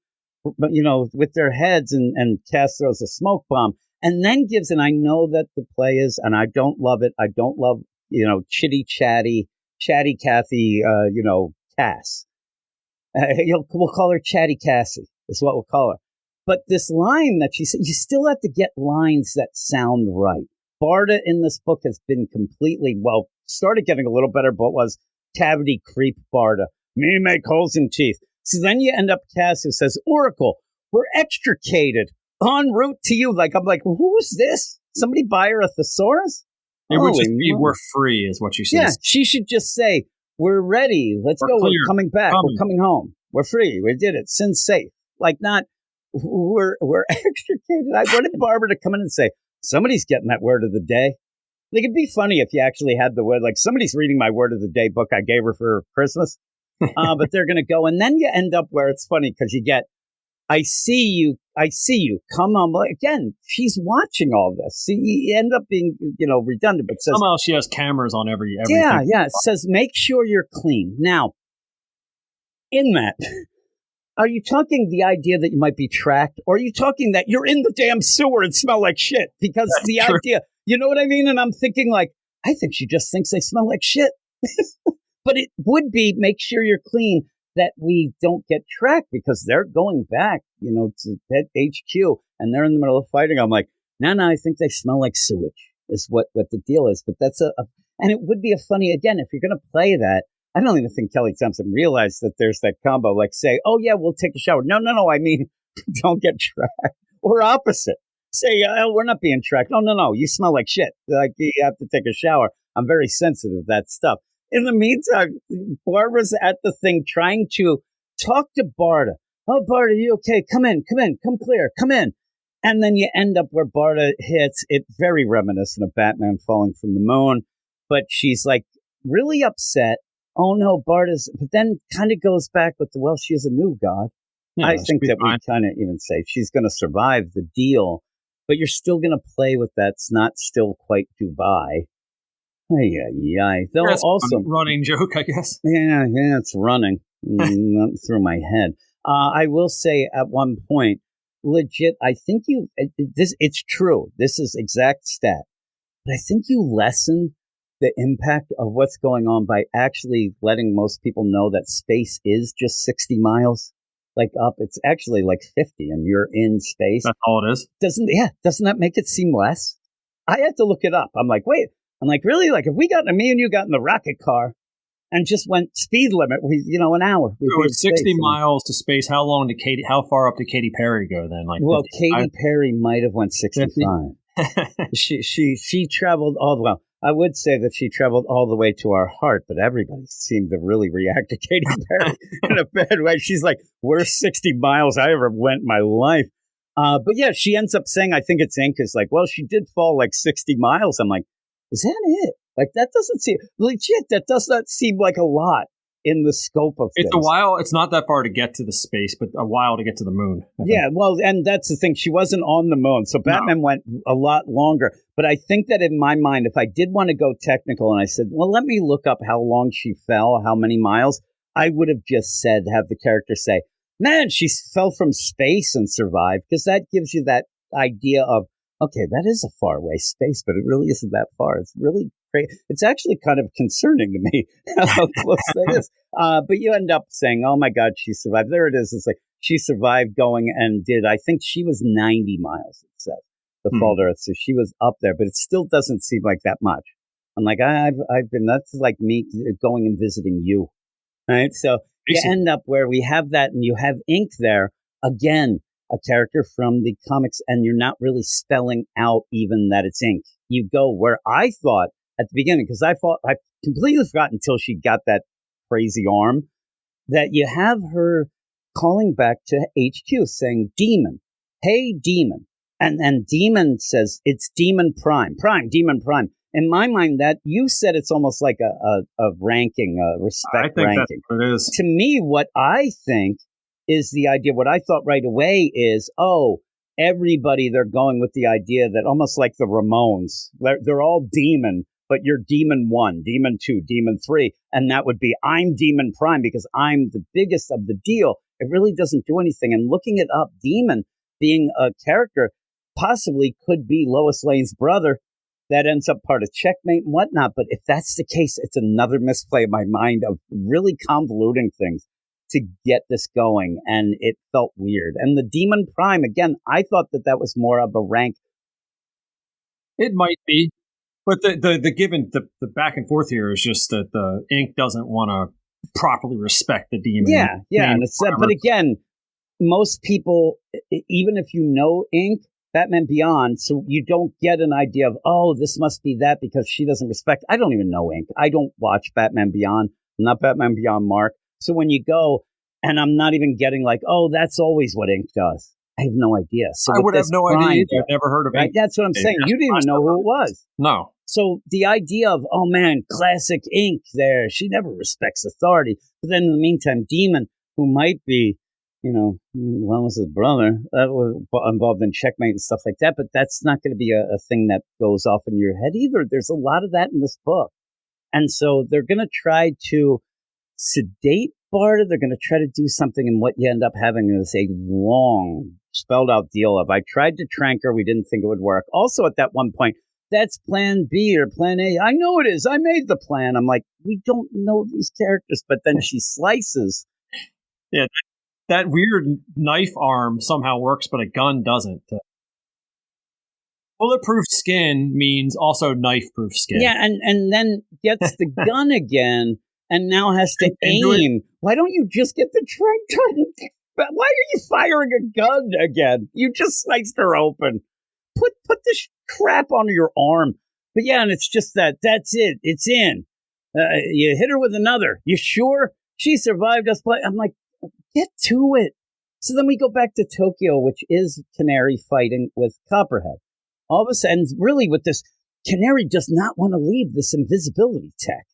but with their heads, and Cass throws a smoke bomb and then gives, and I know that the play is, and I don't love it. I don't love, chatty Cathy, Cass. We'll call her Chatty Cassie, is what we'll call her. But this line that she said, you still have to get lines that sound right. Barda in this book has been completely, started getting a little better, but was cavity creep Barda. Me make holes in teeth. So then you end up Cass, who says, Oracle, we're extricated. en route to you. Like, I'm like, who's this? Somebody buy her a thesaurus? It would just be, Holy we're free, is what she says. Yeah, she should just say, we're ready. Let's go. clear. We're coming back. We're coming home. We're free. We did it. Sin's safe. Like, not, we're extricated. I wanted Barbara to come in and say, somebody's getting that word of the day. Like, it'd be funny if you actually had the word, like, somebody's reading my word of the day book I gave her for Christmas. But they're going to go. And then you end up where it's funny because you get, I see you, come on. Again, she's watching all this. See, you end up being, redundant, but says, somehow she has cameras on everything. Yeah. It says, make sure you're clean. Now, in that, are you talking the idea that you might be tracked, or are you talking that you're in the damn sewer and smell like shit? Because That's the true. idea, you know what I mean? And I'm thinking like, I think she just thinks they smell like shit. But it would be, make sure you're clean, that we don't get tracked, because they're going back, to that HQ, and they're in the middle of fighting. I'm like, no, I think they smell like sewage is what the deal is. But that's and it would be a funny, again, if you're going to play that, I don't even think Kelly Thompson realized that there's that combo, like say, oh yeah, we'll take a shower. No, I mean, don't get tracked. Or opposite. Say, oh, we're not being tracked. No, you smell like shit. Like, you have to take a shower. I'm very sensitive to that stuff. In the meantime, Barbara's at the thing trying to talk to Barda. Oh, Barda, you okay? Come in, come clear, come in. And then you end up where Barda hits it, very reminiscent of Batman falling from the moon. But she's like really upset. Oh no, Barda's, but then kind of goes back with she is a new god. Yeah, I think that we kind of even say she's going to survive the deal, but you're still going to play with that's not still quite Dubai. Yeah. Though also running joke, I guess. Yeah, it's running through my head. I will say at one point, legit, I think it's true. This is exact stat, but I think you lessen the impact of what's going on by actually letting most people know that space is just 60 miles. Like up, it's actually like 50 and you're in space. That's all it is. Doesn't that make it seem less? I had to look it up. I'm like, wait, really? Like if me and you got in the rocket car and just went speed limit, an hour. So it's 60 miles to space. How far up did Katy Perry go then? Like, well, Katy Perry might have went 65. She traveled I would say that she traveled all the way to our heart, but everybody seemed to really react to Katy Perry in a bad way. She's like, worst 60 miles I ever went in my life. But yeah, she ends up saying, I think it's Inc. is like, well, she did fall like 60 miles. I'm like, is that it? Like, that doesn't seem legit. That does not seem like a lot in the scope of things. It's a while. It's not that far to get to the space, but a while to get to the moon. Yeah, well, and that's the thing. She wasn't on the moon. So Batman went a lot longer. But I think that in my mind, if I did want to go technical and I said, well, let me look up how long she fell, how many miles, I would have just have the character say, man, she fell from space and survived, because that gives you that idea of, okay, that is a far away space, but it really isn't that far. It's really great. It's actually kind of concerning to me how close that is. But you end up saying, oh my God, she survived. There it is. It's like she survived going and I think she was 90 miles, it says, the fall to Earth. So she was up there, but it still doesn't seem like that much. I'm like, I've been, that's like me going and visiting you. Right. So you end up where we have that, and you have Ink there again, a character from the comics, and you're not really spelling out even that it's Ink. You go where I thought at the beginning, because I completely forgot until she got that crazy arm, that you have her calling back to HQ saying, Demon, hey, Demon. And Demon says, it's Demon Prime, Demon Prime. In my mind, that you said it's almost like a ranking, a respect ranking. That's what it is. To me, what I think is the idea, what I thought right away is, everybody, they're going with the idea that almost like the Ramones, they're all demon, but you're Demon 1, Demon 2, Demon 3. And that would be, I'm Demon Prime because I'm the biggest of the deal. It really doesn't do anything. And looking it up, Demon being a character possibly could be Lois Lane's brother that ends up part of Checkmate and whatnot. But if that's the case, it's another misplay in my mind of really convoluting things to get this going. And it felt weird. And the Demon Prime, again, I thought that was more of a rank. It might be. But the back and forth here is just that the Ink doesn't want to properly respect the demon. Yeah. And but again, most people, even if you know ink, Batman Beyond, so you don't get an idea of, oh, this must be that because she doesn't respect. I don't even know ink. I don't watch Batman Beyond. I'm not Batman Beyond Mark. So when you go, and I'm not even getting like, oh, that's always what ink does. I have no idea. So I would have no idea either. I've never heard of right? ink. That's what I'm saying. You didn't even know who it was. No. So the idea of, oh man, classic ink there, she never respects authority. But then in the meantime, Demon, who might be, well, was his brother, was involved in checkmate and stuff like that, but that's not going to be a thing that goes off in your head either. There's a lot of that in this book. And so they're going to try to sedate Barda. They're going to try to do something, and what you end up having is a long, spelled out deal of, I tried to trank her, we didn't think it would work. Also at that one point, that's plan B or plan A. I know it is. I made the plan. I'm like, we don't know these characters, but then she slices. Yeah, that weird knife arm somehow works, but a gun doesn't. Bulletproof skin means also knife-proof skin. Yeah, and then gets the gun again, and now has to aim. Why don't you just get the trank gun? Why are you firing a gun again? You just sliced her open. Put this crap onto your arm. But yeah, and it's just that's it. It's in. You hit her with another. You sure? She survived us. I'm like, get to it. So then we go back to Tokyo, which is Canary fighting with Copperhead. All of a sudden, really with this, Canary does not want to leave this invisibility tech.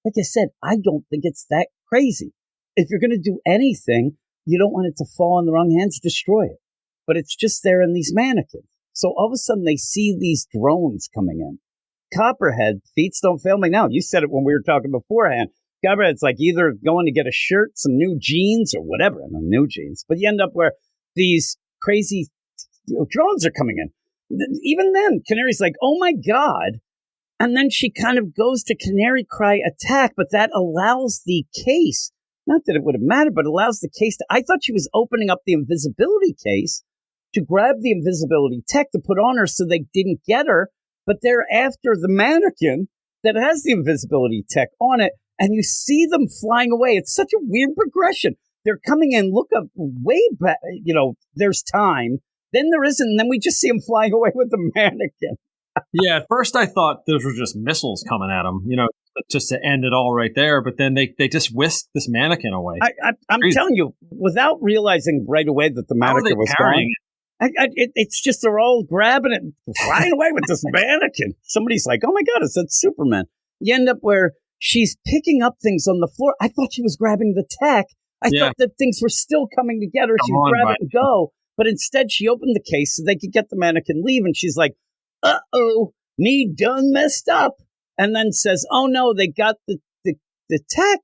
Like I said, I don't think it's that crazy. If you're going to do anything, you don't want it to fall in the wrong hands, destroy it. But it's just there in these mannequins. So all of a sudden, they see these drones coming in. Copperhead, feats don't fail me now. You said it when we were talking beforehand. Copperhead's like either going to get a shirt, some new jeans, or whatever. No, new jeans. But you end up where these crazy drones are coming in. Even then, Canary's like, oh my God. And then she kind of goes to Canary Cry attack, but that allows the case, not that it would have mattered, but allows the case to, I thought she was opening up the invisibility case to grab the invisibility tech to put on her so they didn't get her, but they're after the mannequin that has the invisibility tech on it, and you see them flying away. It's such a weird progression. They're coming in, look up way back, there's time, then there isn't, and then we just see them flying away with the mannequin. Yeah, at first I thought those were just missiles coming at them, just to end it all right there, but then they just whisked this mannequin away. I'm telling you, without realizing right away that the mannequin was gone. It's just they're all grabbing it and flying away with this mannequin. Somebody's like, oh my God, it's that Superman. You end up where she's picking up things on the floor. I thought she was grabbing the tech. I thought that things were still coming together. She'd grab it and go. But instead, she opened the case so they could get the mannequin leave. And she's like, uh-oh, me done messed up. And then says, oh no, they got the tech.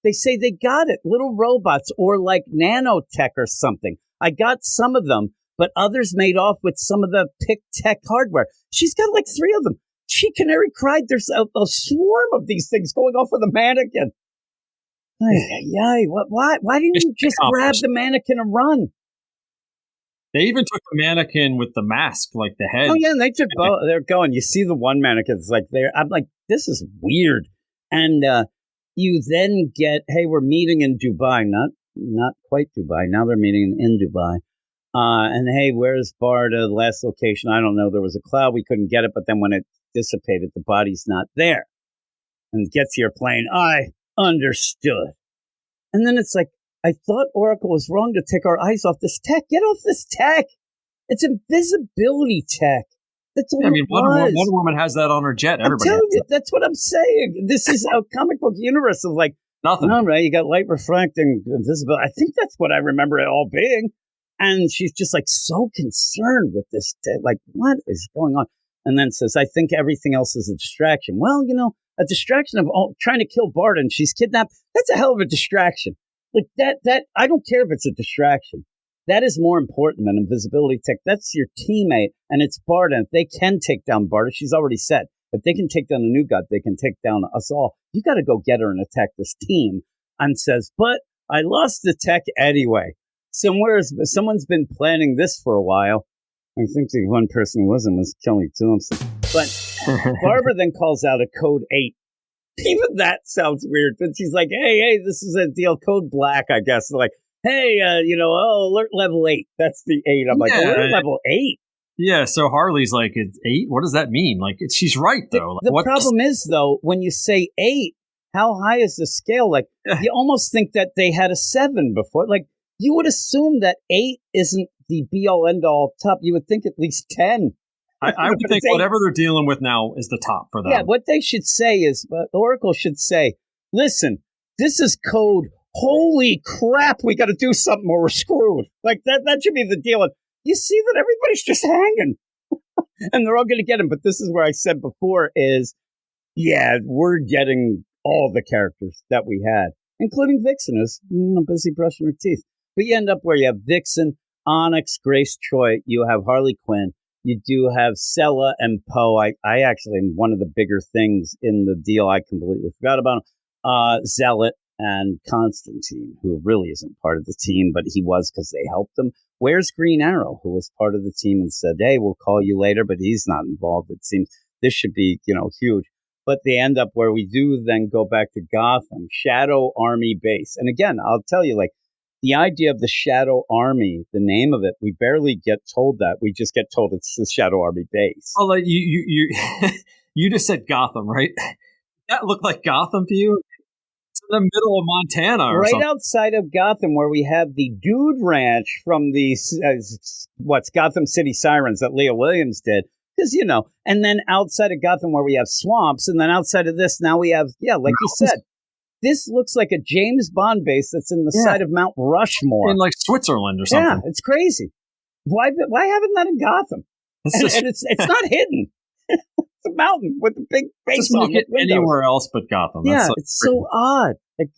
They say they got it. Little robots or like nanotech or something. I got some of them. But others made off with some of the pick tech hardware. She's got like 3 of them. Canary cried. There's a swarm of these things going off with a mannequin. Why didn't you just grab the mannequin and run? They even took the mannequin with the mask, like the head. Oh yeah, and they took both. They're going. You see the one mannequin. It's like there. I'm like, this is weird. And you then get, hey, we're meeting in Dubai. Not quite Dubai. Now they're meeting in Dubai. And hey, where's Barda? The last location, I don't know. There was a cloud. We couldn't get it. But then when it dissipated, the body's not there. And gets to your plane. I understood. And then it's like, I thought Oracle was wrong to take our eyes off this tech. Get off this tech. It's invisibility tech. That's all Wonder Woman has that on her jet. Everybody has it. That's what I'm saying. This is a comic book universe of like, nothing. All right, you got light refracting invisibility. I think that's what I remember it all being. And she's just like so concerned with this. Like, what is going on? And then says, I think everything else is a distraction. Well, a distraction of trying to kill Barda and she's kidnapped. That's a hell of a distraction. Like that, I don't care if it's a distraction. That is more important than invisibility tech. That's your teammate and it's Barda. If they can take down Barda, she's already said, if they can take down a new god, they can take down us all. You got to go get her and attack this team. And says, but I lost the tech anyway. Someone's been planning this for a while. I think the one person who wasn't was Kelly Thompson. But Barbara then calls out a code 8. Even that sounds weird. But she's like, hey, this is a deal. Code black, I guess. They're like, hey, alert level 8. That's the 8. I'm like, alert level 8? Yeah, so Harley's like, it's 8? What does that mean? Like, she's right, though. The problem is, though, when you say 8, how high is the scale? Like, you almost think that they had a 7 before. Like, you would assume that 8 isn't the be-all, end-all top. You would think at least 10. I would think whatever they're dealing with now is the top for them. Yeah, what they should say is, Oracle should say, listen, this is code. Holy crap, we got to do something or we're screwed. Like, that should be the deal. And you see that everybody's just hanging. And they're all going to get him. But this is where I said before is, yeah, we're getting all the characters that we had, including Vixen, who's busy brushing her teeth. But you end up where you have Vixen, Onyx, Grace Choi. You have Harley Quinn. You do have Sella and Poe. I actually am one of the bigger things in the deal. I completely forgot about him. Zealot and Constantine, who really isn't part of the team, but he was because they helped him. Where's Green Arrow, who was part of the team and said, hey, we'll call you later, but he's not involved. It seems this should be, huge. But they end up where we do then go back to Gotham, Shadow Army Base. And again, I'll tell you, like, the idea of the Shadow Army, the name of it, we barely get told that. We just get told it's the Shadow Army Base. Oh, like you you just said Gotham, right? That looked like Gotham to you? It's in the middle of Montana or right something. Outside of Gotham, where we have the Dude Ranch from the, Gotham City Sirens that Leah Williams did. Because, and then outside of Gotham where we have swamps, and then outside of this, now we have, like you said, this looks like a James Bond base that's in the side of Mount Rushmore. In like Switzerland or something. Yeah, it's crazy. Why haven't that in Gotham? And it's not hidden. It's a mountain with a big base on it. Anywhere else but Gotham. Yeah, it's so odd. Like,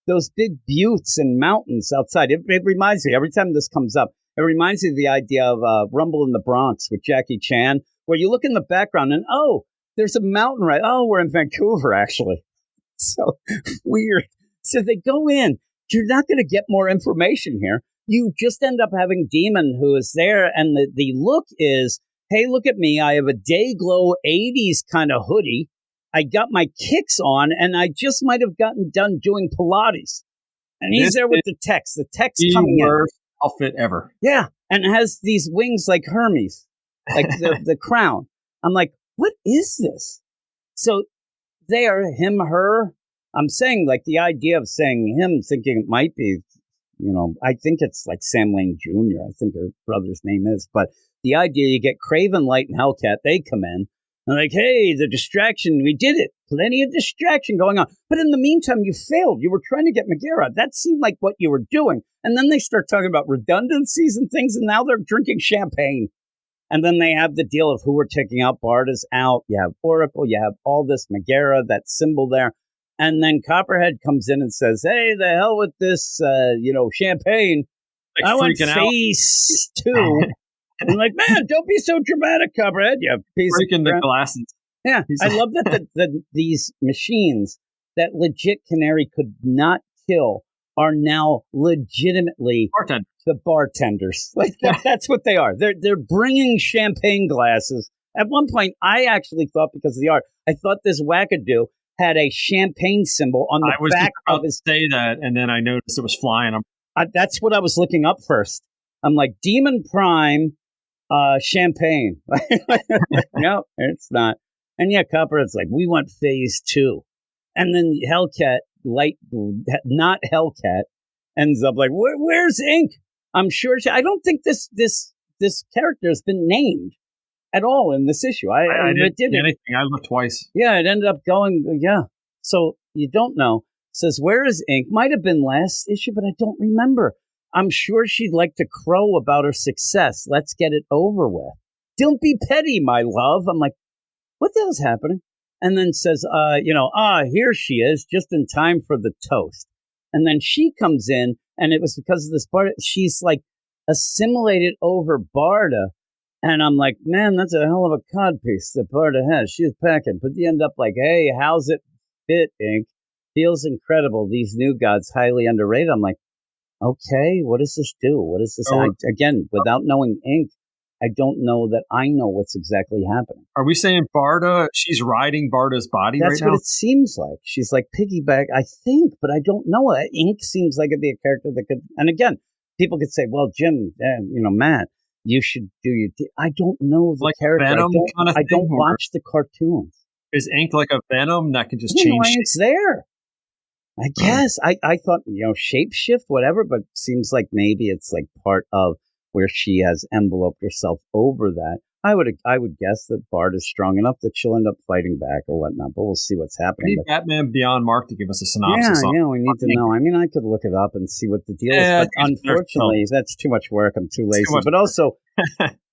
those big buttes and mountains outside. It reminds me, every time this comes up, it reminds me of the idea of Rumble in the Bronx with Jackie Chan, where you look in the background and, there's a mountain right. Oh, we're in Vancouver, actually. So weird. So they go in. You're not going to get more information here. You just end up having Demon who is there. And the look is, hey, look at me. I have a Dayglow 80s kind of hoodie. I got my kicks on, and I just might have gotten done doing Pilates. And he's there with the text. The text coming in. Worst outfit ever. Yeah. And it has these wings like Hermes, like the crown. I'm like, what is this? So they are him, her. I'm saying, like, the idea of saying him, thinking it might be, I think it's like Sam Lane Jr. I think her brother's name is. But the idea, you get Craven, Light, and Hellcat. They come in. And like, hey, the distraction, we did it. Plenty of distraction going on. But in the meantime, you failed. You were trying to get Megara. That seemed like what you were doing. And then they start talking about redundancies and things, and now they're drinking champagne. And then they have the deal of who we're taking out. Bart is out. You have Oracle. You have all this Megara, that symbol there. And then Copperhead comes in and says, hey, the hell with this, champagne. Like, I want phase 2. I'm like, man, don't be so dramatic, Copperhead. You piece breaking of the glasses. Yeah, I love that these machines that legit Canary could not kill are now legitimately the bartenders. Like that's what they are. They're bringing champagne glasses. At one point, I actually thought, because of the art, I thought this wackadoo had a champagne symbol on the back of his. Say that, and then I noticed it was flying. That's what I was looking up first. I'm like, Demon Prime, champagne. No, it's not. And yeah, Copperhead's like, we want phase 2. And then Hellcat, not Hellcat, ends up like, where's Ink? I'm sure I don't think this character has been named at all in this issue. I didn't see anything. I looked twice. Yeah, it ended up going, So you don't know. Says, where is Ink? Might have been last issue, but I don't remember. I'm sure she'd like to crow about her success. Let's get it over with. Don't be petty, my love. I'm like, what the hell's happening? And then says, here she is, just in time for the toast. And then she comes in, and it was because of this Barda. She's like assimilated over Barda. And I'm like, man, that's a hell of a codpiece that Barda has. She's packing. But you end up like, hey, how's it fit, Ink? Feels incredible. These new gods, highly underrated. I'm like, okay, what does this do? What is this? Again, without knowing Ink, I don't know that I know what's exactly happening. Are we saying Barda, she's riding Barda's body That's right now? what it seems like. She's like piggyback, I think, but I don't know. Ink seems like it'd be a character that could, and again, people could say, well, Jim, Matt, you should do your, I don't know the like character. Venom kind of I thing, don't or watch the cartoons. is Ink like a Venom that can just I don't know change why shape? Ink's there. I guess. I thought, shapeshift, whatever, but seems like maybe it's like part of where she has enveloped herself over that. I would guess that Bart is strong enough that she'll end up fighting back or whatnot, but we'll see what's We happening. need Batman Beyond Mark to give us a synopsis. Yeah, on we need to know. I mean, I could look it up and see what the deal Yeah, is, but unfortunately, that's too much work. I'm too lazy. much But also,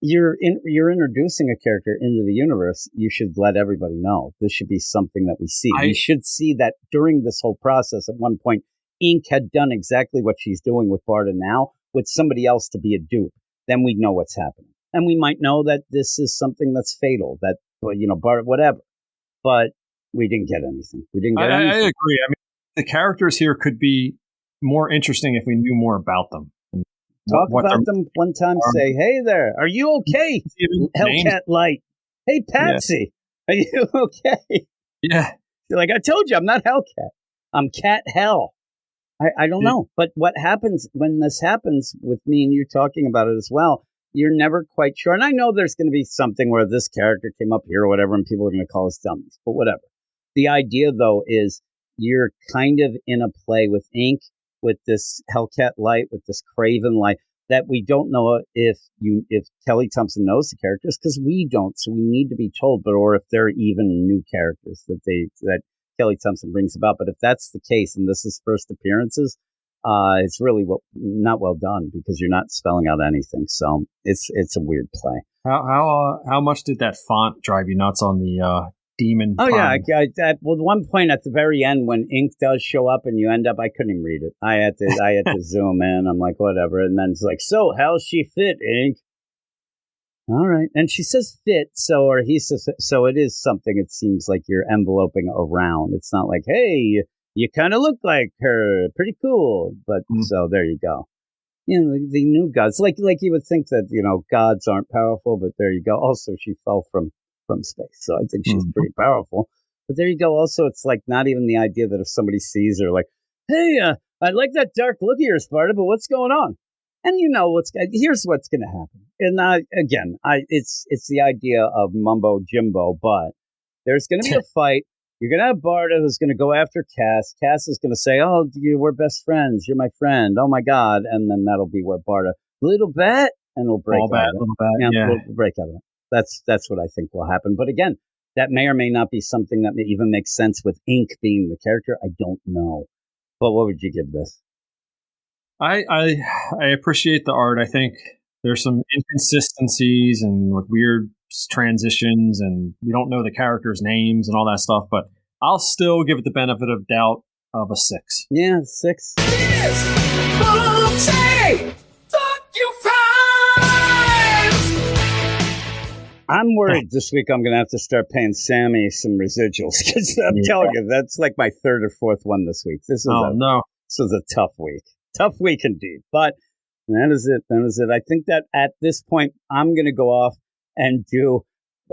you're introducing a character into the universe. You should let everybody know. This should be something that we see. We should see that during this whole process, at one point, Ink had done exactly what she's doing with Barda now, with somebody else to be a dupe. Then we'd know what's happening. And we might know that this is something that's fatal, that, Barda, whatever. But we didn't get anything. I agree. I mean, the characters here could be more interesting if we knew more about them. Talk about them one time. Say, hey there, are you okay? Hellcat Light. Hey, Patsy, are you okay? Yeah. You're like, I told you, I'm not Hellcat. I'm Cat Hell. I don't know. But what happens when this happens with me and you talking about it as well, you're never quite sure. And I know there's going to be something where this character came up here or whatever, and people are going to call us dummies, but whatever. The idea, though, is you're kind of in a play with Ink, with this Hellcat Light, with this Craven Light, that we don't know if Kelly Thompson knows the characters, because we don't. So we need to be told, or if they're even new characters that Kelly Thompson brings about. But if that's the case, and this is first appearances, it's really not well done, because you're not spelling out anything. So it's a weird play. How much did that font drive you nuts on the demon? Oh yeah, at one point at the very end when Ink does show up and you end up, I couldn't even read it. I had to zoom in. I'm like, whatever, and then it's like, so how's she fit, Ink? All right, and she says fit, or he says so. It is something. It seems like you're enveloping around. It's not like, hey, you kind of look like her, pretty cool. But so there you go. The new gods, like you would think that gods aren't powerful, but there you go. Also, she fell from space, so I think she's pretty powerful. But there you go. Also, it's like not even the idea that if somebody sees her, like, hey, I like that dark look of yours, Sparta, but what's going on? And here's what's going to happen. And again, it's the idea of mumbo jimbo, but there's going to be a fight. You're going to have Barda who's going to go after Cass. Cass is going to say, oh, we're best friends. You're my friend. Oh, my God. And then that'll be where Barda, little bat, and we'll break out of it. Yeah. We'll break out of it. That's what I think will happen. But again, that may or may not be something that may even make sense with Ink being the character. I don't know. But what would you give this? I appreciate the art. I think there's some inconsistencies and with weird transitions, and we don't know the characters' names and all that stuff, but I'll still give it the benefit of doubt of a 6. Yeah, 6. I'm worried this week I'm going to have to start paying Sammy some residuals, because I'm telling you, that's like my 3rd or 4th one this week. This was a tough week. Tough week indeed. But that is it. I think that at this point, I'm going to go off and do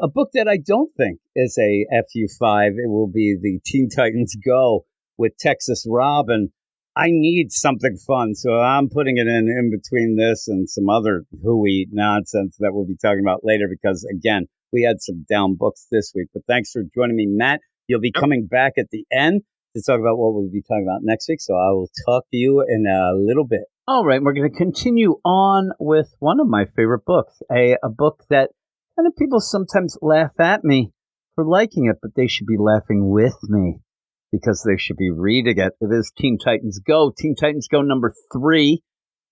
a book that I don't think is a FU5. It will be the Teen Titans Go with Texas Robin. I need something fun, so I'm putting it in between this and some other hooey nonsense that we'll be talking about later, because, again, we had some down books this week. But thanks for joining me, Matt. You'll be coming back at the end to talk about what we'll be talking about next week, so I will talk to you in a little bit. All right, we're going to continue on with one of my favorite books, a book that kind of people sometimes laugh at me for liking it, but they should be laughing with me, because they should be reading it. It is Teen Titans Go. Teen Titans Go number 3.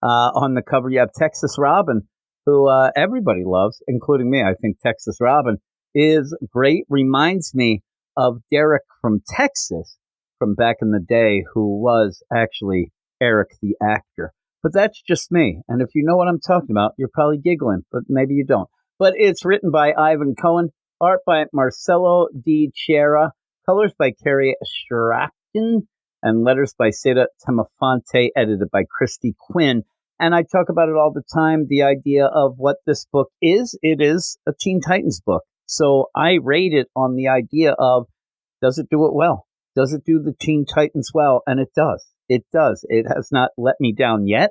On the cover, you have Texas Robin, who everybody loves, including me. I think Texas Robin is great. Reminds me of Derek from Texas from back in the day, who was actually Eric the actor. But that's just me. And if you know what I'm talking about, you're probably giggling, but maybe you don't. But it's written by Ivan Cohen, art by Marcelo Di Chiara, colors by Carrie Strachan, and letters by Seda Tamafonte, edited by Christy Quinn. And I talk about it all the time, the idea of what this book is. It is a Teen Titans book. So I rate it on the idea of, does it do it well? Does it do the Teen Titans well? And it does. It does. It has not let me down yet.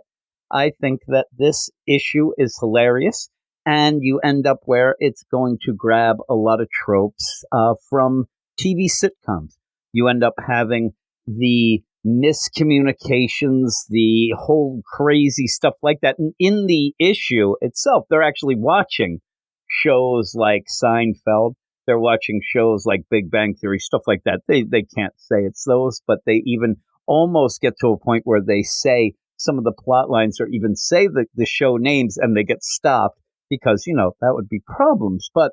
I think that this issue is hilarious. And you end up where it's going to grab a lot of tropes from TV sitcoms. You end up having the miscommunications, the whole crazy stuff like that. And in the issue itself, they're actually watching shows like Seinfeld. They're watching shows like Big Bang Theory, stuff like that. They can't say it's those, but they even almost get to a point where they say some of the plot lines or even say the show names, and they get stopped because, that would be problems. But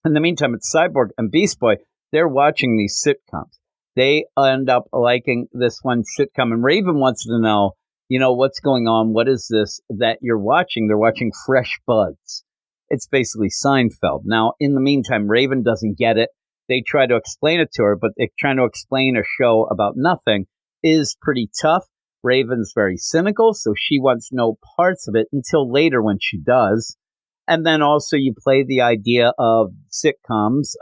in the meantime, it's Cyborg and Beast Boy. They're watching these sitcoms. They end up liking this one sitcom, and Raven wants to know, what's going on? What is this that you're watching? They're watching Fresh Buds. It's basically Seinfeld. Now, in the meantime, Raven doesn't get it. They try to explain it to her, but trying to explain a show about nothing is pretty tough. Raven's very cynical, so she wants no parts of it until later when she does. And then also you play the idea of sitcoms,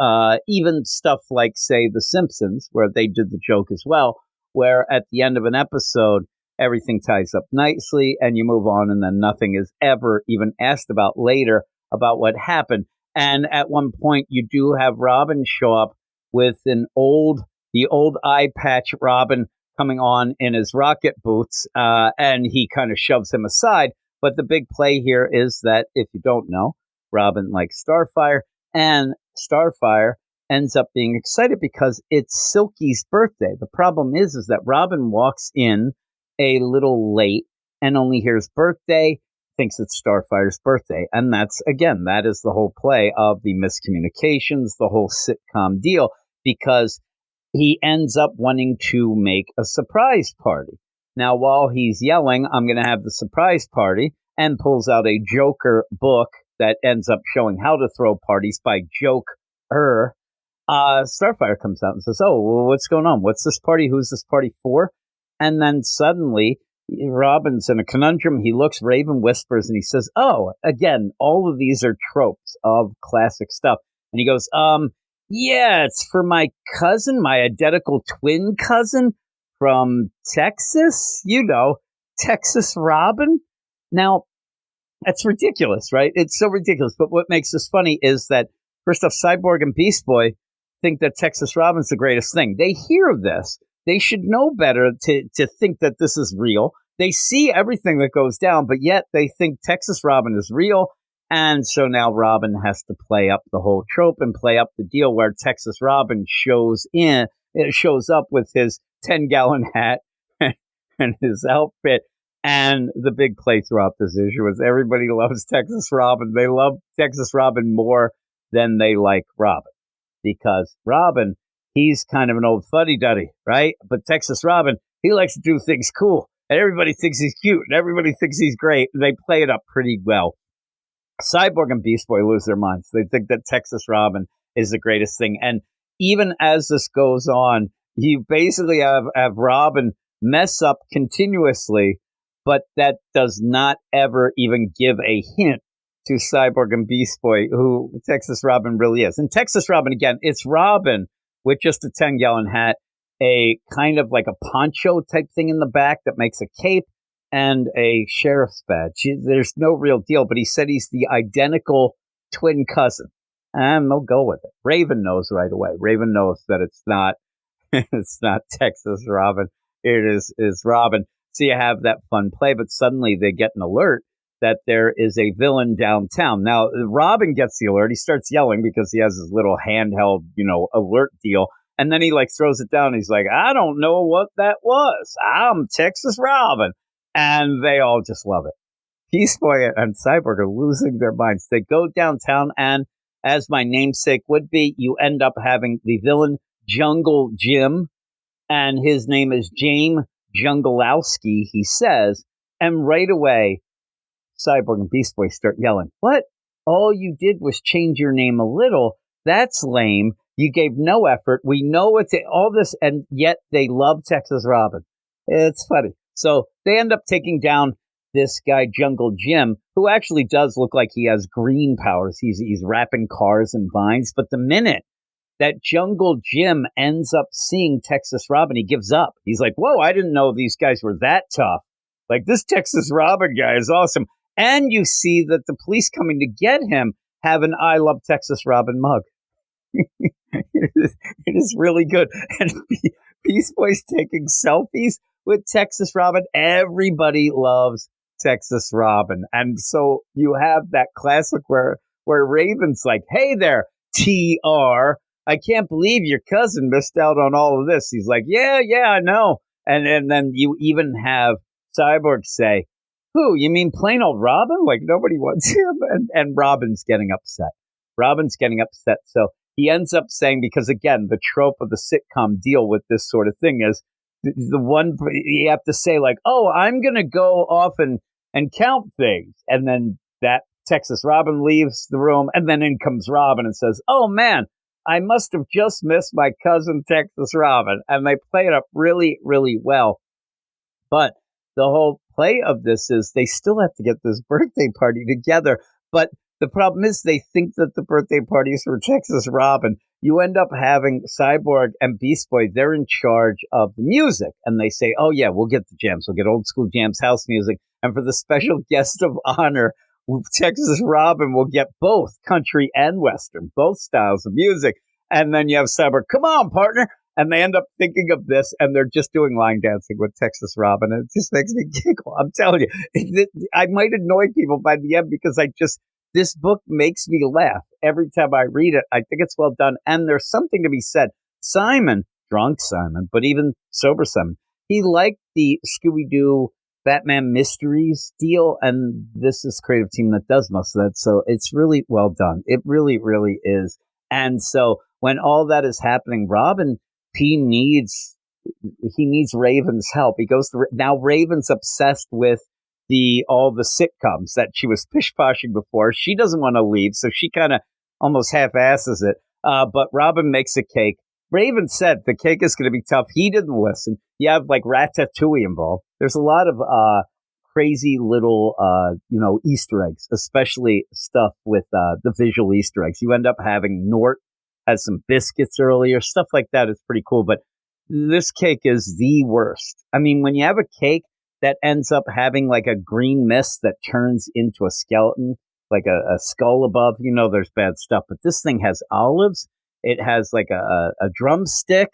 even stuff like, say, The Simpsons, where they did the joke as well, where at the end of an episode, everything ties up nicely and you move on, and then nothing is ever even asked about later about what happened. And at one point, you do have Robin show up with the old eye patch Robin coming on in his rocket boots, and he kind of shoves him aside. But the big play here is that, if you don't know, Robin likes Starfire, and Starfire ends up being excited because it's Silky's birthday. The problem is that Robin walks in a little late and only hears birthday, thinks it's Starfire's birthday. And that is the whole play of the miscommunications, the whole sitcom deal, because he ends up wanting to make a surprise party. Now, while he's yelling, I'm going to have the surprise party, and pulls out a Joker book that ends up showing how to throw parties by Joker, Starfire comes out and says, oh, well, what's going on? What's this party? Who's this party for? And then suddenly, Robin's in a conundrum. He looks, Raven whispers, and he says, oh, again, all of these are tropes of classic stuff. And he goes, yeah, it's for my cousin, my identical twin cousin from Texas, Texas Robin. Now, that's ridiculous, right? It's so ridiculous. But what makes this funny is that, first off, Cyborg and Beast Boy think that Texas Robin's the greatest thing. They hear this. They should know better to think that this is real. They see everything that goes down, but yet they think Texas Robin is real. And so now Robin has to play up the whole trope and play up the deal where Texas Robin shows up with his 10-gallon hat and his outfit. And the big play throughout this issue is everybody loves Texas Robin. They love Texas Robin more than they like Robin, because Robin, he's kind of an old fuddy-duddy, right? But Texas Robin, he likes to do things cool, and everybody thinks he's cute, and everybody thinks he's great. And they play it up pretty well. Cyborg and Beast Boy lose their minds. They think that Texas Robin is the greatest thing. And even as this goes on, you basically have Robin mess up continuously, but that does not ever even give a hint to Cyborg and Beast Boy who Texas Robin really is. And Texas Robin, again, it's Robin with just a 10-gallon hat, a kind of like a poncho type thing in the back that makes a cape, and a sheriff's badge. There's no real deal, but he said he's the identical twin cousin. And they'll go with it. Raven knows right away. Raven knows that it's not Texas Robin. It is Robin. So you have that fun play, but suddenly they get an alert that there is a villain downtown. Now, Robin gets the alert. He starts yelling because he has his little handheld, alert deal. And then he throws it down. He's like, I don't know what that was. I'm Texas Robin. And they all just love it. Beast Boy and Cyborg are losing their minds. They go downtown, and as my namesake would be, you end up having the villain Jungle Jim, and his name is James Junglowski, he says. And right away, Cyborg and Beast Boy start yelling, what? All you did was change your name a little. That's lame. You gave no effort. We know it's all this, and yet they love Texas Robin. It's funny. So they end up taking down this guy Jungle Jim, who actually does look like he has green powers. He's wrapping cars and vines. But the minute that Jungle Jim ends up seeing Texas Robin, he gives up. He's like, whoa, I didn't know these guys were that tough. Like, this Texas Robin guy is awesome. And you see that the police coming to get him have an I Love Texas Robin mug. It is really good. And Beast Boy's taking selfies with Texas Robin. Everybody loves Texas Robin. And so you have that classic where Raven's like, hey there, TR. I can't believe your cousin missed out on all of this. He's like, yeah, I know. And then you even have Cyborg say, who, you mean plain old Robin? Like, nobody wants him. And Robin's getting upset. So he ends up saying, because again, the trope of the sitcom deal with this sort of thing is the one you have to say like, oh, I'm going to go off and count things. And then that Texas Robin leaves the room, and then in comes Robin and says, oh man, I must have just missed my cousin Texas Robin. And they play it up really, really well. But the whole play of this is they still have to get this birthday party together. But the problem is they think that the birthday party is for Texas Robin. You end up having Cyborg and Beast Boy. They're in charge of the music. And they say, oh, yeah, we'll get the jams. We'll get old school jams, house music. And for the special guest of honor, Texas Robin will get both country and Western, both styles of music. And then you have Cyborg, come on, partner. And they end up thinking of this, and they're just doing line dancing with Texas Robin. And it just makes me giggle. I'm telling you, I might annoy people by the end because this book makes me laugh every time I read it. I think it's well done. And there's something to be said. Simon, drunk Simon, but even sober Simon, he liked the Scooby-Doo Batman Mysteries deal. And this is a creative team that does most of that. So it's really well done. It really, really is. And so when all that is happening, Robin, he needs Raven's help. He goes through, now Raven's obsessed with all the sitcoms that she was pish-poshing before. She doesn't want to leave, so she kind of almost half-asses it. But Robin makes a cake. Raven said the cake is going to be tough. He didn't listen. You have like Ratatouille involved. There's a lot of crazy little Easter eggs, especially stuff with the visual Easter eggs. You end up having Nort has some biscuits earlier, stuff like that is pretty cool. But this cake is the worst. I mean, when you have a cake that ends up having like a green mist that turns into a skeleton, like a skull above, there's bad stuff. But this thing has olives. It has like a drumstick.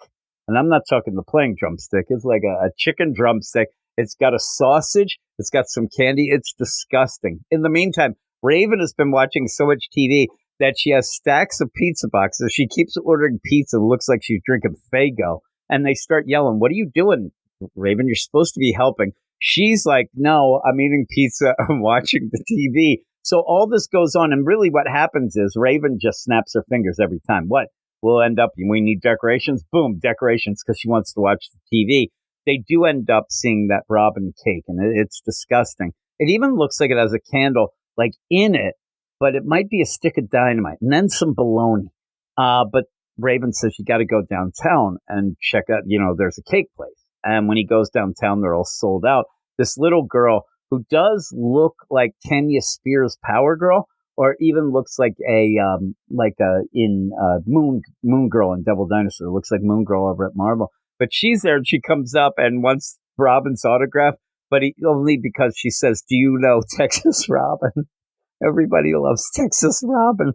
And I'm not talking the plain drumstick. It's like a chicken drumstick. It's got a sausage. It's got some candy. It's disgusting. In the meantime, Raven has been watching so much TV that she has stacks of pizza boxes. She keeps ordering pizza. It looks like she's drinking Faygo. And they start yelling, what are you doing, Raven? You're supposed to be helping. She's like, no, I'm eating pizza. I'm watching the TV. So all this goes on. And really what happens is Raven just snaps her fingers every time. What? We'll end up, we need decorations. Boom, decorations, because she wants to watch the TV. They do end up seeing that Robin cake, and it's disgusting. It even looks like it has a candle like in it, but it might be a stick of dynamite and then some bologna. But Raven says you got to go downtown and check out, there's a cake place. And when he goes downtown, they're all sold out. This little girl who does look like Kenya Spears' Power Girl, or even looks like Moon Girl in Devil Dinosaur. Looks like Moon Girl over at Marvel. But she's there and she comes up and wants Robin's autograph, but only because she says, do you know Texas Robin? Everybody loves Texas Robin.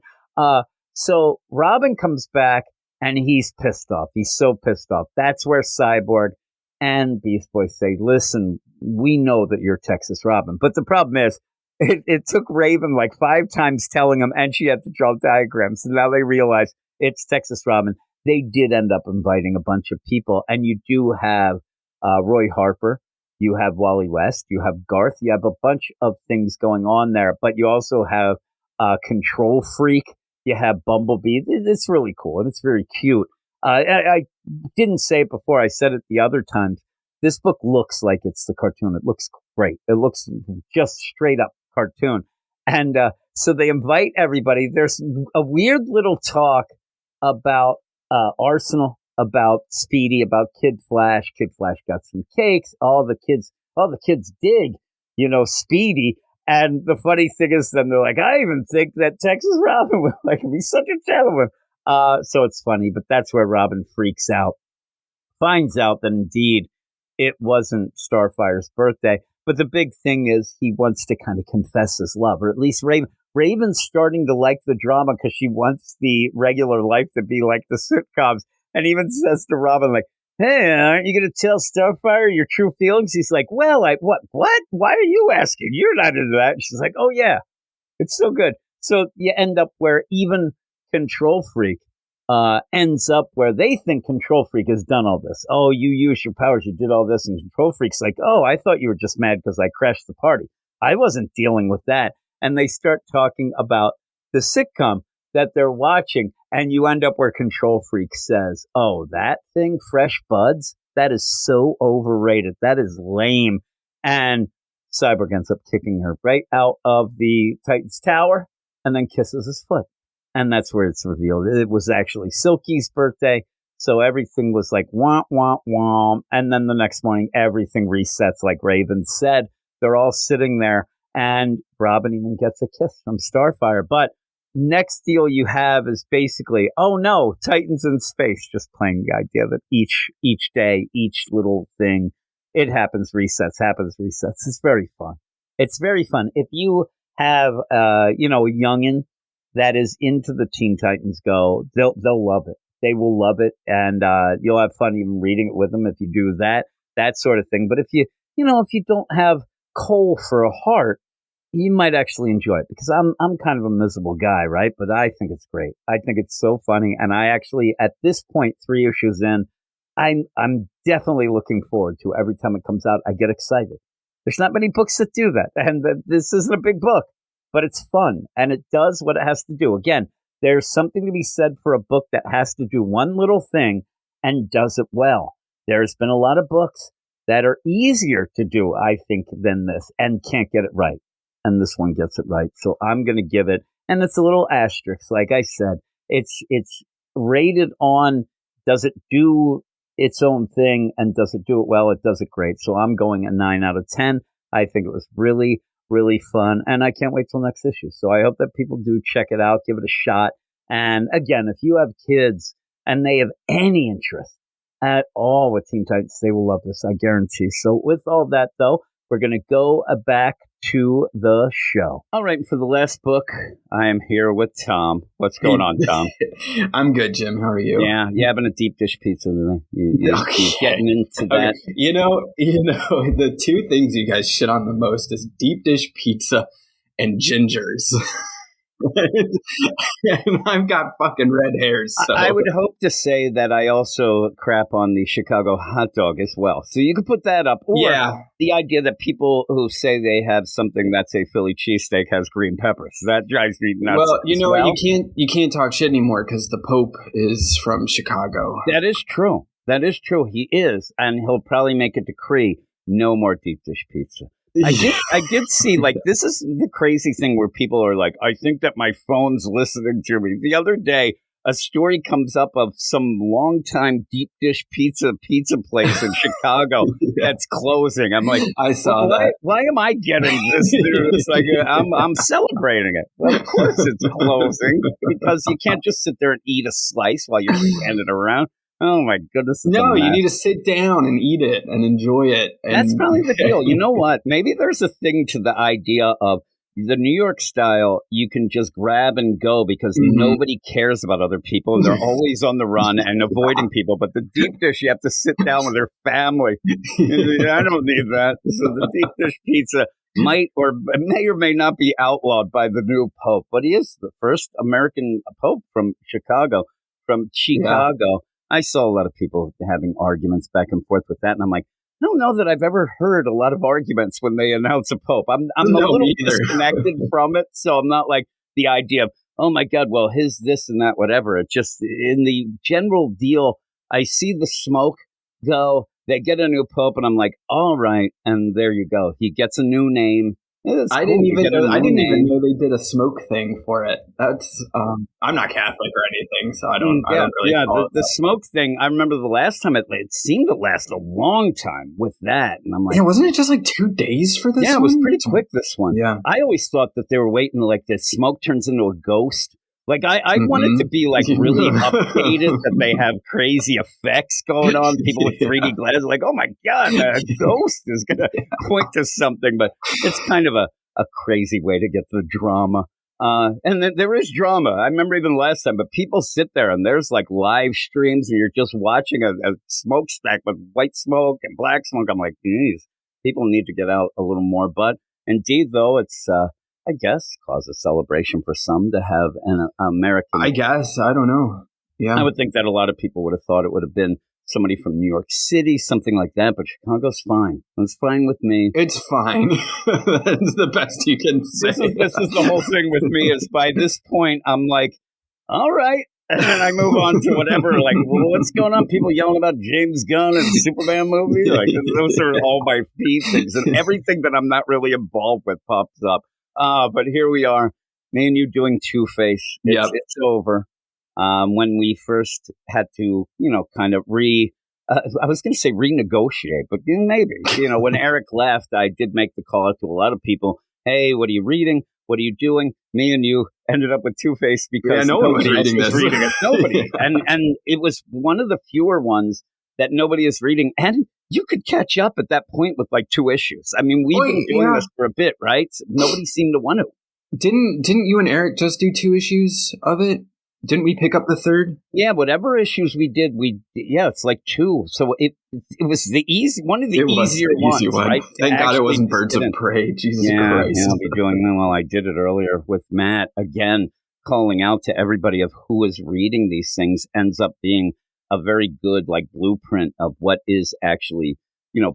So Robin comes back and he's pissed off. He's so pissed off. That's where Cyborg and Beast Boy say, listen, we know that you're Texas Robin. But the problem is, it took Raven like 5 times telling him, and she had to draw diagrams. And now they realize it's Texas Robin. They did end up inviting a bunch of people. And you do have Roy Harper. You have Wally West. You have Garth. You have a bunch of things going on there. But you also have Control Freak. You have Bumblebee. It's really cool. And it's very cute. I didn't say it before. I said it the other times. This book looks like it's the cartoon. It looks great. It looks just straight up cartoon. And so they invite everybody. There's a weird little talk about Arsenal, about Speedy, about Kid Flash. Kid Flash got some cakes. All the kids dig Speedy. And the funny thing is, then they're like, I even think that Texas Robin would be such a gentleman. So it's funny, but that's where Robin freaks out, finds out that indeed it wasn't Starfire's birthday. But the big thing is he wants to kind of confess his love, or at least Raven. Raven's starting to like the drama because she wants the regular life to be like the sitcoms, and even says to Robin, like, hey, aren't you going to tell Starfire your true feelings? He's like, well, what? Why are you asking? You're not into that. And she's like, oh, yeah, it's so good. So you end up where even Control Freak ends up where they think Control Freak has done all this. Oh, you used your powers. You did all this. And Control Freak's like, oh, I thought you were just mad because I crashed the party. I wasn't dealing with that. And they start talking about the sitcom that they're watching. And you end up where Control Freak says, oh, that thing, Fresh Buds, that is so overrated. That is lame. And Cyborg ends up kicking her right out of the Titan's tower and then kisses his foot. And that's where it's revealed. It was actually Silky's birthday. So everything was like, womp, womp, womp. And then the next morning, everything resets like Raven said. They're all sitting there. And Robin even gets a kiss from Starfire. But next deal you have is basically, oh no, Titans in space, just playing the idea that each day, each little thing, it happens, resets. It's very fun. It's very fun. If you have, a youngin' that is into the Teen Titans Go, they'll love it. They will love it. And you'll have fun even reading it with them if you do that sort of thing. But if you don't have coal for a heart, you might actually enjoy it, because I'm kind of a miserable guy, right? But I think it's great. I think it's so funny, and I actually, at this point, 3 issues in, I'm definitely looking forward to every time it comes out. I get excited. There's not many books that do that, and this isn't a big book, but it's fun, and it does what it has to do. Again, there's something to be said for a book that has to do one little thing and does it well. There's been a lot of books that are easier to do, I think, than this, and can't get it right. And this one gets it right. So I'm going to give it, and it's a little asterisk. Like I said, it's rated on, does it do its own thing, and does it do it well? It does it great. So I'm going a 9 out of 10. I think it was really, really fun, and I can't wait till next issue. So I hope that people do check it out, give it a shot. And again, if you have kids and they have any interest at all with Teen Titans, they will love this, I guarantee. So with all that, though, we're going to go back to the show. All right, for the last book, I am here with Tom. What's going on, Tom? I'm good, Jim. How are you? Yeah, you having a deep dish pizza today? You're getting into that. Okay. You know, the two things you guys shit on the most is deep dish pizza and gingers. And I've got fucking red hairs. So. I would hope to say that I also crap on the Chicago hot dog as well. So you could put that up. Or the idea that people who say they have something that's a Philly cheesesteak has green peppers. That drives me nuts. Well, you can't talk shit anymore because the Pope is from Chicago. That is true. He is. And he'll probably make a decree, no more deep dish pizza. I did see, like, this is the crazy thing where people are like, I think that my phone's listening to me. The other day, a story comes up of some longtime deep dish pizza place in Chicago that's closing. I'm like, I saw that. Why am I getting this news? Like, I'm celebrating it. Well, of course it's closing, because you can't just sit there and eat a slice while you're handing it around. Oh, my goodness. No, you need to sit down and eat it and enjoy it. And that's probably the deal. You know what? Maybe there's a thing to the idea of the New York style. You can just grab and go because nobody cares about other people. They're always on the run and avoiding people. But the deep dish, you have to sit down with their family. I don't need that. So the deep dish pizza may or may not be outlawed by the new Pope. But he is the first American Pope from Chicago. Yeah. I saw a lot of people having arguments back and forth with that, and I'm like, I don't know that I've ever heard a lot of arguments when they announce a pope. I'm a little disconnected from it, so I'm not like the idea of, oh my God, well, his this and that, whatever. It just, in the general deal, I see the smoke go, they get a new pope, and I'm like, all right, and there you go. He gets a new name, I didn't even know they did a smoke thing for it. That's I'm not Catholic or anything, so I don't really follow the smoke thing. I remember the last time it seemed to last a long time with that, and I'm like, yeah, wasn't it just like 2 days for this? Yeah, one? It was pretty quick. This one, yeah. I always thought that they were waiting like the smoke turns into a ghost. Like I want it to be like really updated, that they have crazy effects going on. People with 3D glasses, like, oh my god, a ghost is going to point to something. But it's kind of a crazy way to get the drama. And there is drama. I remember even last time, but people sit there and there's like live streams and you're just watching a smokestack with white smoke and black smoke. I'm like, geez, people need to get out a little more. But indeed, though, it's I guess cause a celebration for some to have an American. I guess. I don't know. Yeah. I would think that a lot of people would have thought it would have been somebody from New York City, something like that, but Chicago's fine. It's fine with me. It's fine. That's the best you can say. This is the whole thing with me is by this point, I'm like, all right. And then I move on to whatever, like, well, what's going on? People yelling about James Gunn and Superman movie? Like, those are all my feed things. And everything that I'm not really involved with pops up. But here we are, me and you doing Two-Face. It's over. When we first had to, kind of I was going to say renegotiate, but maybe, when Eric left, I did make the call out to a lot of people. Hey, what are you reading? What are you doing? Me and you ended up with Two-Face because no one was reading this. Reading it. Nobody. and it was one of the fewer ones that nobody is reading. And you could catch up at that point with like 2 issues. I mean, we've been doing this for a bit, right? Nobody seemed to want to. Didn't you and Eric just do 2 issues of it? Didn't we pick up the 3rd? Yeah, whatever issues we did, it's like 2. So it was one of the easier ones, right? Thank God it wasn't Birds of Prey. Jesus Christ. Yeah, I'll be doing well. I did it earlier with Matt again, calling out to everybody of who is reading these things ends up being a very good like blueprint of what is actually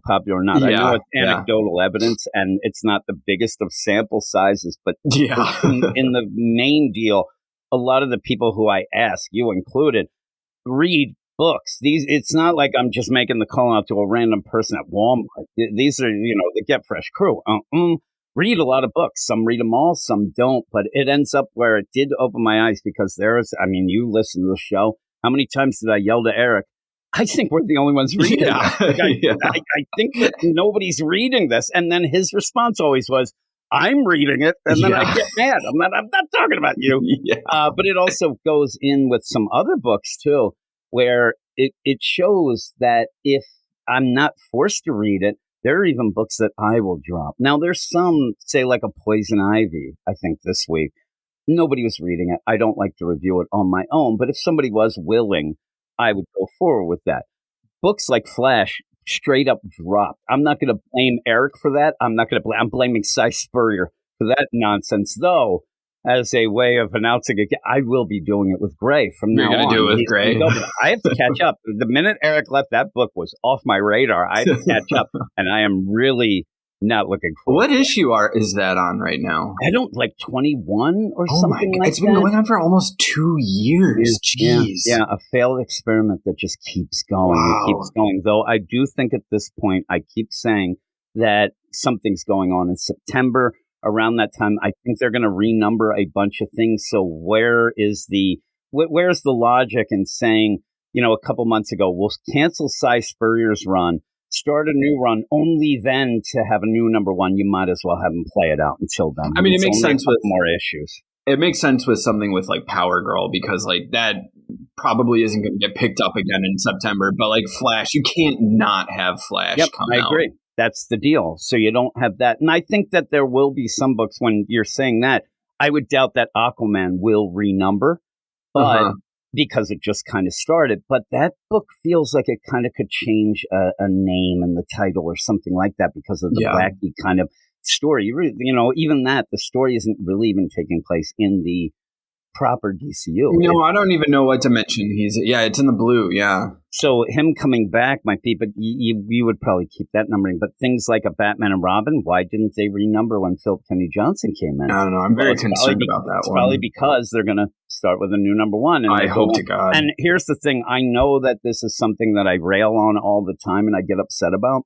popular or not. I know it's anecdotal evidence and it's not the biggest of sample sizes, but in the main deal, a lot of the people who I ask, you included, read books. It's not like I'm just making the call out to a random person at Walmart. These are the Get Fresh crew. Read a lot of books. Some read them all, some don't. But it ends up where it did open my eyes because you listen to the show. How many times did I yell to Eric? I think we're the only ones reading it. I think that nobody's reading this. And then his response always was, I'm reading it. And then I get mad. I'm not talking about you. But it also goes in with some other books, too, where it shows that if I'm not forced to read it, there are even books that I will drop. Now, there's some, say, like a Poison Ivy, I think, this week. Nobody was reading it. I don't like to review it on my own, but if somebody was willing, I would go forward with that. Books like Flash straight up dropped. I'm not going to blame Eric for that. I'm blaming Cy Spurrier for that nonsense, though. As a way of announcing it, I will be doing it with Gray from now on. You're going to do it with Gray? I have to catch up. The minute Eric left, that book was off my radar. I have to catch up, and I am really not looking forward. What issue is that on right now? I don't 21 or something like that. It's been going on for almost 2 years. Jeez. Yeah, a failed experiment that just keeps going. Wow. It keeps going. Though I do think at this point, I keep saying that something's going on in September. Around that time, I think they're going to renumber a bunch of things. So where's the logic in saying, a couple months ago, we'll cancel Cy Spurrier's run, start a new run, only then to have a new number 1. You might as well have them play it out until then. I mean, it makes sense with more issues. It makes sense with something with like Power Girl because like that probably isn't going to get picked up again in September. But like Flash, you can't not have Flash come out. I agree. That's the deal. So you don't have that. And I think that there will be some books when you're saying that. I would doubt that Aquaman will renumber, but because it just kind of started. But that book feels like it kind of could change a name and the title or something like that because of the wacky kind of story. Even that, the story isn't really even taking place in the proper DCU. No, I don't even know what dimension it's in the blue, So him coming back might be, but you would probably keep that numbering. But things like a Batman and Robin, why didn't they renumber when Philip Kennedy Johnson came in? I don't know. I'm very concerned about that one. It's probably because they're going to start with a new number 1. And I hope to God. And here's the thing. I know that this is something that I rail on all the time and I get upset about.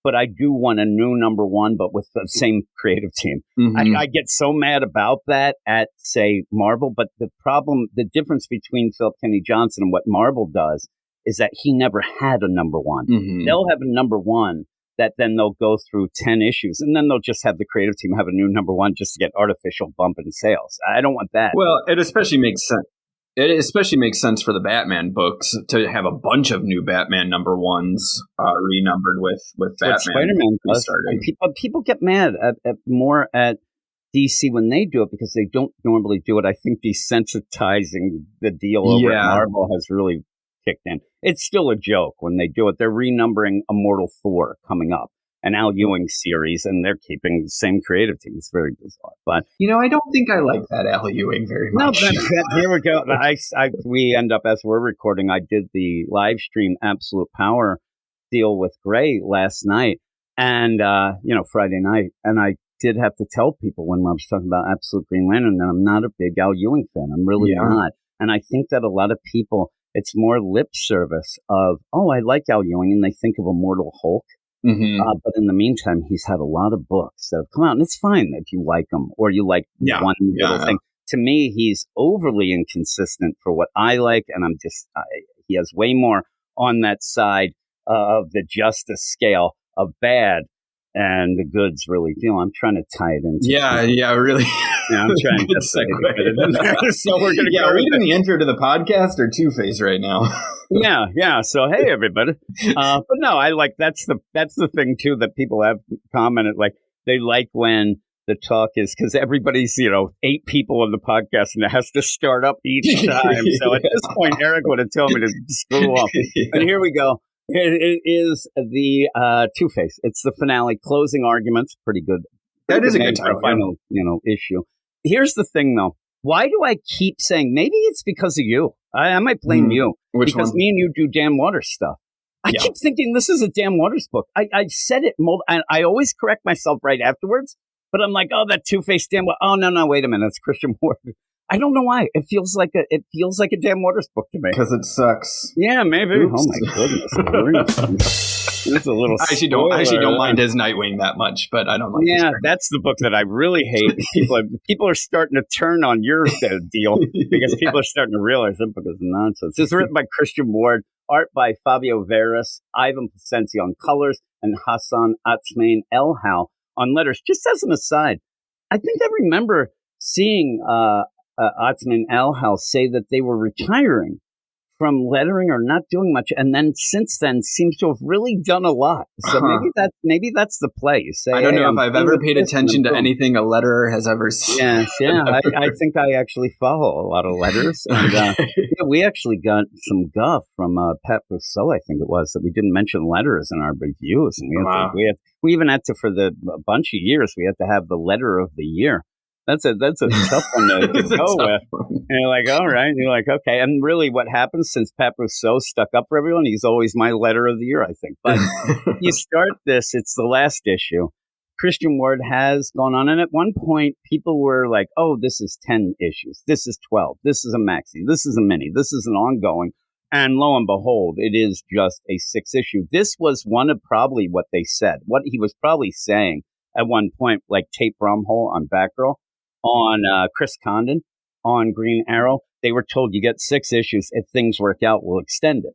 but I do want a new number one, but with the same creative team. Mhm. I get so mad about that at, say, Marvel, but the difference between Philip Kennedy Johnson and what Marvel does is that he never had a number one. Mhm. They'll have a number one that then they'll go through 10 issues, and then they'll just have the creative team have a new number one just to get artificial bump in sales. I don't want that. Well, it especially makes sense. It especially makes sense for the Batman books to have a bunch of new Batman number ones renumbered with Batman. Spider-Man does. restarting. And people get mad more at DC when they do it because they don't normally do it. I think desensitizing the deal over at Marvel has really kicked in. It's still a joke when they do it. They're renumbering Immortal Thor coming up, an Al Ewing series, and they're keeping the same creative team. It's very bizarre. But I don't think I like that Al Ewing very much. No, here we go. We end up, as we're recording, I did the live stream Absolute Power deal with Gray last night, and Friday night, and I did have to tell people when I was talking about Absolute Green Lantern that I'm not a big Al Ewing fan. I'm really not, and I think that a lot of people, it's more lip service of, oh, I like Al Ewing, and they think of Immortal Hulk. Mm-hmm. But in the meantime, he's had a lot of books that have come out, and it's fine if you like them or you like one little thing. To me, he's overly inconsistent for what I like, and he has way more on that side of the justice scale of bad and the goods really do. I'm trying to tie it into really. Yeah, I'm trying to segue it in there. So we're going to go. Are we doing the intro to the podcast or Two-Face right now? Yeah. So hey, everybody. But no, I like that's the thing too that people have commented, like they like when the talk is because everybody's 8 people on the podcast and it has to start up each time. So at this point, Eric would have told me to screw off. And here we go. It is the Two-Face. It's the finale, closing arguments. Pretty good. That is a good title. Final, issue. Here's the thing, though. Why do I keep saying maybe it's because of you? I might blame you because me and you do Dan Waters stuff. I keep thinking this is a Dan Waters book. I said it, and I always correct myself right afterwards. But I'm like, oh, that Two-Face Dan. Oh no, wait a minute, it's Christian Ward. I don't know why. It feels like a Dan Waters book to me. Because it sucks. Yeah, maybe. Oops. Oh my goodness. It's a little. I actually don't mind his Nightwing that much, but I don't like. Yeah, that's the book that I really hate. People are starting to turn on your deal because people are starting to realize that book is nonsense. It's written by Christian Ward, art by Fabio Veras, Ivan Placencia on colors, and Hassan Atsmain Elhau on letters. Just as an aside, I think I remember seeing Atsmain Elhau say that they were retiring from lettering or not doing much, and then since then seems to have really done a lot. So maybe that's the play. You say, I don't know if I've ever paid attention to anything a letterer has ever said. Yeah. I think I actually follow a lot of letters, and we actually got some guff from Pat Rousseau, I think it was, that we didn't mention letters in our reviews, and we even had to, for a bunch of years, we had to have the letter of the year. That's a tough one to go with. And you're like, all right. And you're like, okay. And really what happens since Pat Rousseau stuck up for everyone, he's always my letter of the year, I think. But you start this, it's the last issue. Christian Ward has gone on. And at one point, people were like, oh, this is 10 issues. This is 12. This is a maxi. This is a mini. This is an ongoing. And lo and behold, it is just a 6 issue. This was one of probably what they said. What he was probably saying at one point, like Tate Bromhole on Batgirl, on Chris Condon, on Green Arrow, they were told you get 6 issues. If things work out, we'll extend it.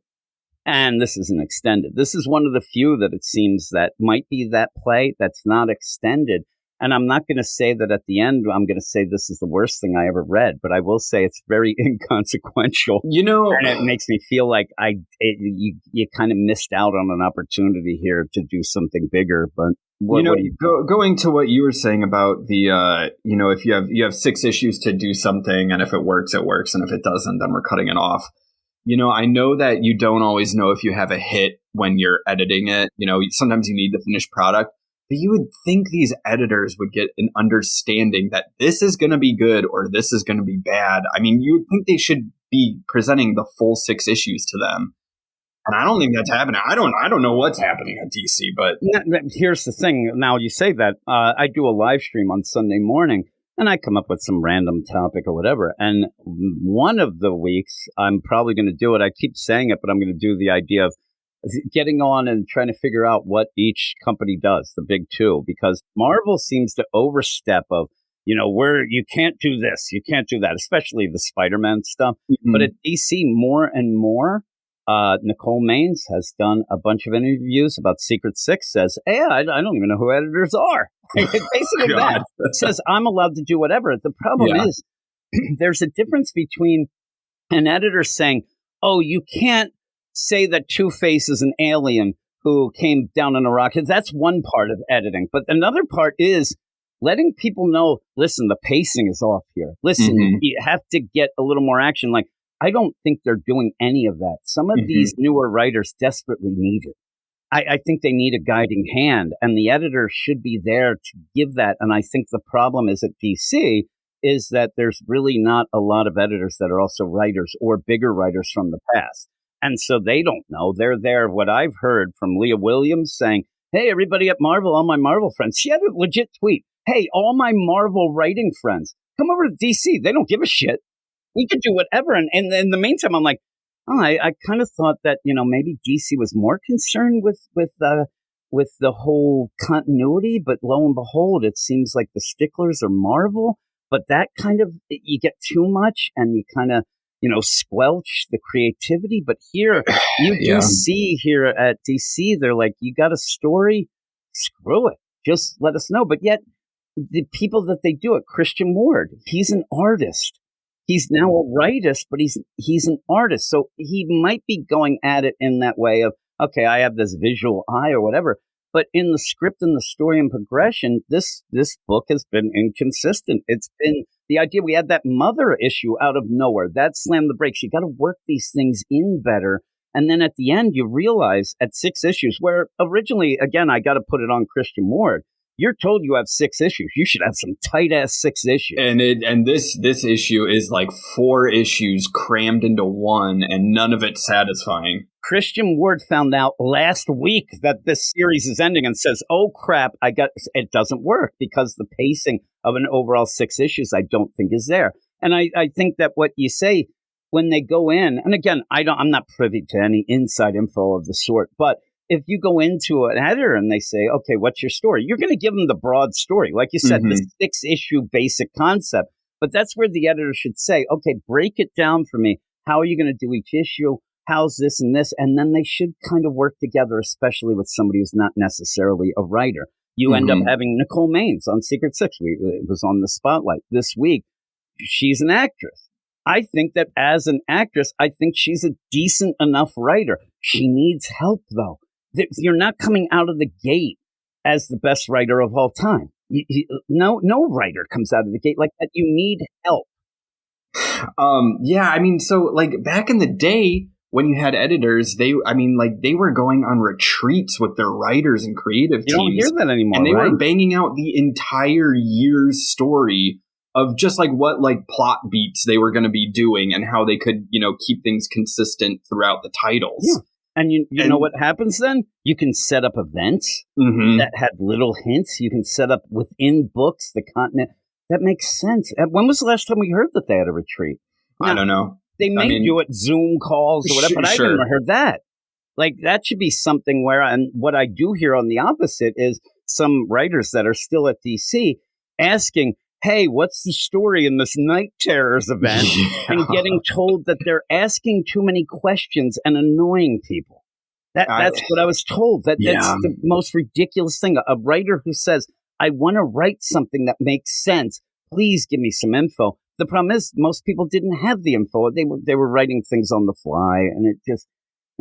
And this isn't extended. This is one of the few that it seems that might be that play that's not extended. And I'm not going to say that at the end, I'm going to say this is the worst thing I ever read, but I will say it's very inconsequential. And it makes me feel like you kind of missed out on an opportunity here to do something bigger. But going to what you were saying about the, if you have 6 issues to do something, and if it works, it works, and if it doesn't, then we're cutting it off. I know that you don't always know if you have a hit when you're editing it. Sometimes you need the finished product. But you would think these editors would get an understanding that this is going to be good or this is going to be bad. I mean, you would think they should be presenting the full 6 issues to them. And I don't think that's happening. I don't know what's happening at DC, but here's the thing. Now you say that I do a live stream on Sunday morning and I come up with some random topic or whatever. And one of the weeks I'm probably going to do it. I keep saying it, but I'm going to do the idea of getting on and trying to figure out what each company does, the big two, because Marvel seems to overstep of, where you can't do this, you can't do that, especially the Spider-Man stuff. Mm-hmm. But at DC, more and more, Nicole Maines has done a bunch of interviews about Secret Six, says, hey, I don't even know who editors are. Basically that. Says, I'm allowed to do whatever. The problem is there's a difference between an editor saying, oh, you can't say that Two-Face is an alien who came down in a rocket. That's one part of editing. But another part is letting people know, listen, the pacing is off here. Listen, you have to get a little more action. Like, I don't think they're doing any of that. Some of these newer writers desperately need it. I think they need a guiding hand, and the editor should be there to give that. And I think the problem is at DC is that there's really not a lot of editors that are also writers or bigger writers from the past. And so they don't know. They're there. What I've heard from Leah Williams saying, hey, everybody at Marvel, all my Marvel friends. She had a legit tweet. Hey, all my Marvel writing friends, come over to DC. They don't give a shit. We could do whatever. And in the meantime, I'm like, I kind of thought that, maybe DC was more concerned with the whole continuity. But lo and behold, it seems like the sticklers are Marvel. But that kind of, you get too much and you kind of, squelch the creativity. But here, you just see here at DC, they're like, you got a story? Screw it. Just let us know. But yet, the people that they do it, Christian Ward, he's an artist. He's now a writer, but he's an artist. So he might be going at it in that way of, okay, I have this visual eye or whatever. But in the script and the story and progression, this book has been inconsistent. It's been the idea we had that mother issue out of nowhere. That slammed the brakes. You got to work these things in better. And then at the end, you realize at 6 issues, where originally, again, I got to put it on Christian Ward. You're told you have 6 issues. You should have some tight ass 6 issues. And this issue is like 4 issues crammed into one, and none of it satisfying. Christian Ward found out last week that this series is ending and says, oh crap, it doesn't work because the pacing of an overall 6 issues I don't think is there. And I think that what you say when they go in, and again, I'm not privy to any inside info of the sort, but if you go into an editor and they say, okay, what's your story? You're going to give them the broad story. Like you said, the 6-issue basic concept. But that's where the editor should say, okay, break it down for me. How are you going to do each issue? How's this and this? And then they should kind of work together, especially with somebody who's not necessarily a writer. You end up having Nicole Maines on Secret Six. It was on the spotlight this week. She's an actress. I think that as an actress, I think she's a decent enough writer. She needs help, though. You're not coming out of the gate as the best writer of all time. No writer comes out of the gate like that. You need help. So like back in the day when you had editors, they were going on retreats with their writers and creative teams. You don't hear that anymore, and they right? were banging out the entire year's story of just like what like plot beats they were going to be doing and how they could, keep things consistent throughout the titles. Yeah. And you know what happens then? You can set up events that had little hints. You can set up within books the content. That makes sense. When was the last time we heard that they had a retreat? I don't know. They may do it Zoom calls or whatever, but I've never heard that. Like, that should be something where, and what I do hear on the opposite is some writers that are still at DC asking, hey, what's the story in this Night Terrors event? And getting told that they're asking too many questions and annoying people. That's what I was told. That's the most ridiculous thing. A writer who says, I want to write something that makes sense. Please give me some info. The problem is most people didn't have the info. They were writing things on the fly, and it just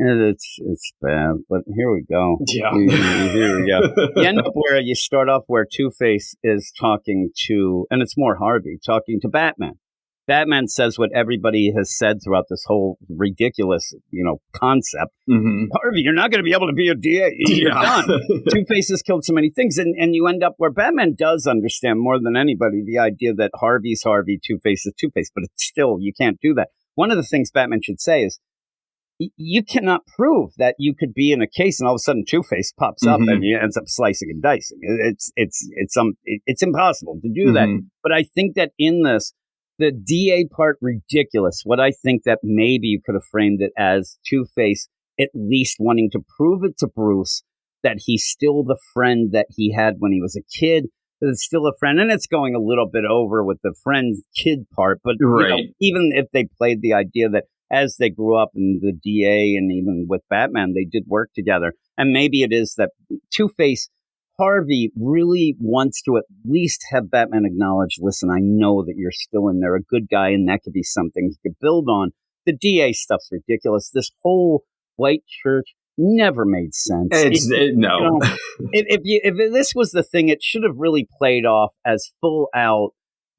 it's bad. But here we go. Yeah, here we go. You end up where you start off where Two-Face is talking to, and it's more Harvey talking to Batman. Batman says what everybody has said throughout this whole ridiculous, concept. Harvey, you're not going to be able to be a DA. You're done. Two-Face has killed so many things. And you end up where Batman does understand more than anybody the idea that Harvey's Harvey, Two-Face is Two-Face. But it's still, you can't do that. One of the things Batman should say is, you cannot prove that you could be in a case and all of a sudden Two-Face pops up and he ends up slicing and dicing. It's impossible to do that. But I think that in this, the DA part, ridiculous. What I think that maybe you could have framed it as Two-Face at least wanting to prove it to Bruce that he's still the friend that he had when he was a kid. That it's still a friend, and it's going a little bit over with the friend-kid part. But even if they played the idea that as they grew up in the DA and even with Batman, they did work together. And maybe it is that Two-Face, Harvey really wants to at least have Batman acknowledge, listen, I know that you're still in there, a good guy, and that could be something he could build on. The DA stuff's ridiculous. This whole white church never made sense. No. If this was the thing, it should have really played off as full out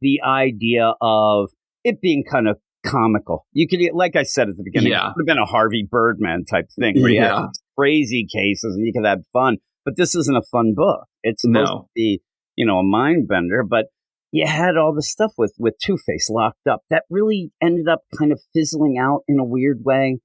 the idea of it being kind of comical. You could, like I said at the beginning, it would have been a Harvey Birdman type thing where you have crazy cases and you could have fun. But this isn't a fun book. It's supposed to be, a mind bender. But you had all the stuff with Two-Face locked up. That really ended up kind of fizzling out in a weird way.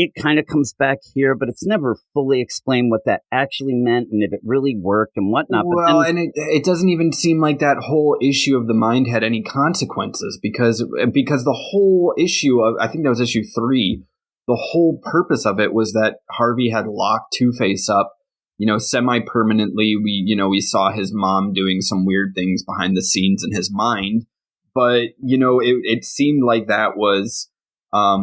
It kind of comes back here, but it's never fully explained what that actually meant and if it really worked and whatnot. Well, and it doesn't even seem like that whole issue of the mind had any consequences because the whole issue of, I think that was issue 3, the whole purpose of it was that Harvey had locked Two-Face up, semi-permanently. We saw his mom doing some weird things behind the scenes in his mind, but, it seemed like that was, I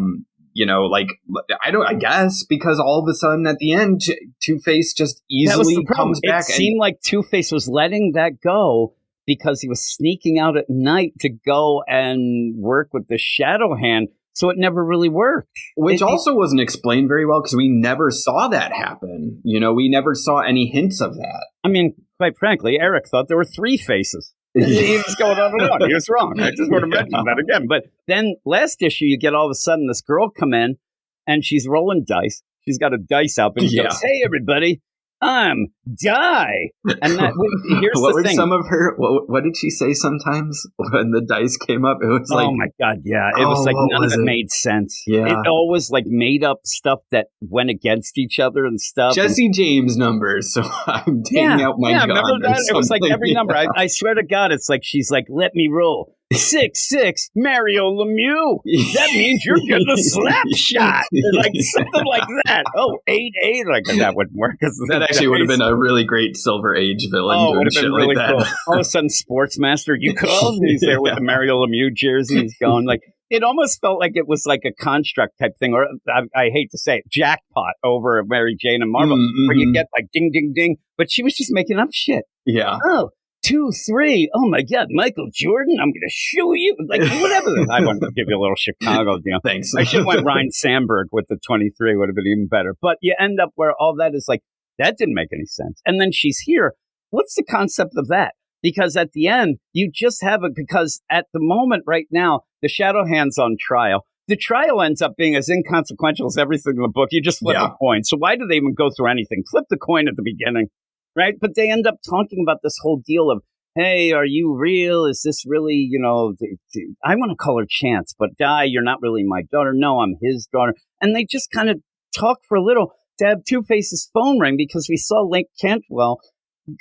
guess because all of a sudden at the end, Two-Face just easily comes back. It seemed like Two-Face was letting that go because he was sneaking out at night to go and work with the Shadow Hand. So it never really worked. Which also wasn't explained very well because we never saw that happen. We never saw any hints of that. I mean, quite frankly, Eric thought there were 3 faces. He was going on and on. He was wrong. I just want to mention that again. But then last issue, you get all of a sudden this girl come in and she's rolling dice. She's got a dice out, and she goes, "Hey, everybody, I'm Die." And here's what the were thing. Some of her, what did she say sometimes when the dice came up? It was like, oh my God, yeah. It was like none of it made sense. Yeah. It always like made up stuff that went against each other and stuff. Jesse James numbers, so I'm taking out my gun. Remember that? It was like every number. I swear to God, it's like she's like, "Let me roll. 6-6, Mario Lemieux. That means you're getting a slap shot." Like something like that. Oh, 8-8. Like that wouldn't work. That actually would have been a really great Silver Age villain. Oh, it would have been really like cool. All of a sudden, Sportsmaster, you called? And he's there with the Mario Lemieux jersey. He's going like, it almost felt like it was like a construct type thing, or I hate to say it, jackpot over Mary Jane and Marvel, where you get like ding, ding, ding. But she was just making up shit. Yeah. Oh, 2, 3. Oh my God, Michael Jordan! I'm going to show you, like whatever. I wanted to give you a little Chicago deal. Thanks. I should have went Ryan Sandberg with the 23. Would have been even better. But you end up where all that is like that didn't make any sense. And then she's here. What's the concept of that? Because at the end, you just have it. Because at the moment right now, the Shadow Hand's on trial. The trial ends up being as inconsequential as everything in the book. You just flip a coin. So why do they even go through anything? Flip the coin at the beginning. Right. But they end up talking about this whole deal of, hey, are you real? Is this really, I want to call her Chance, but Die, you're not really my daughter. No, I'm his daughter. And they just kind of talk for a little to have Two-Face's phone ring because we saw Link Cantwell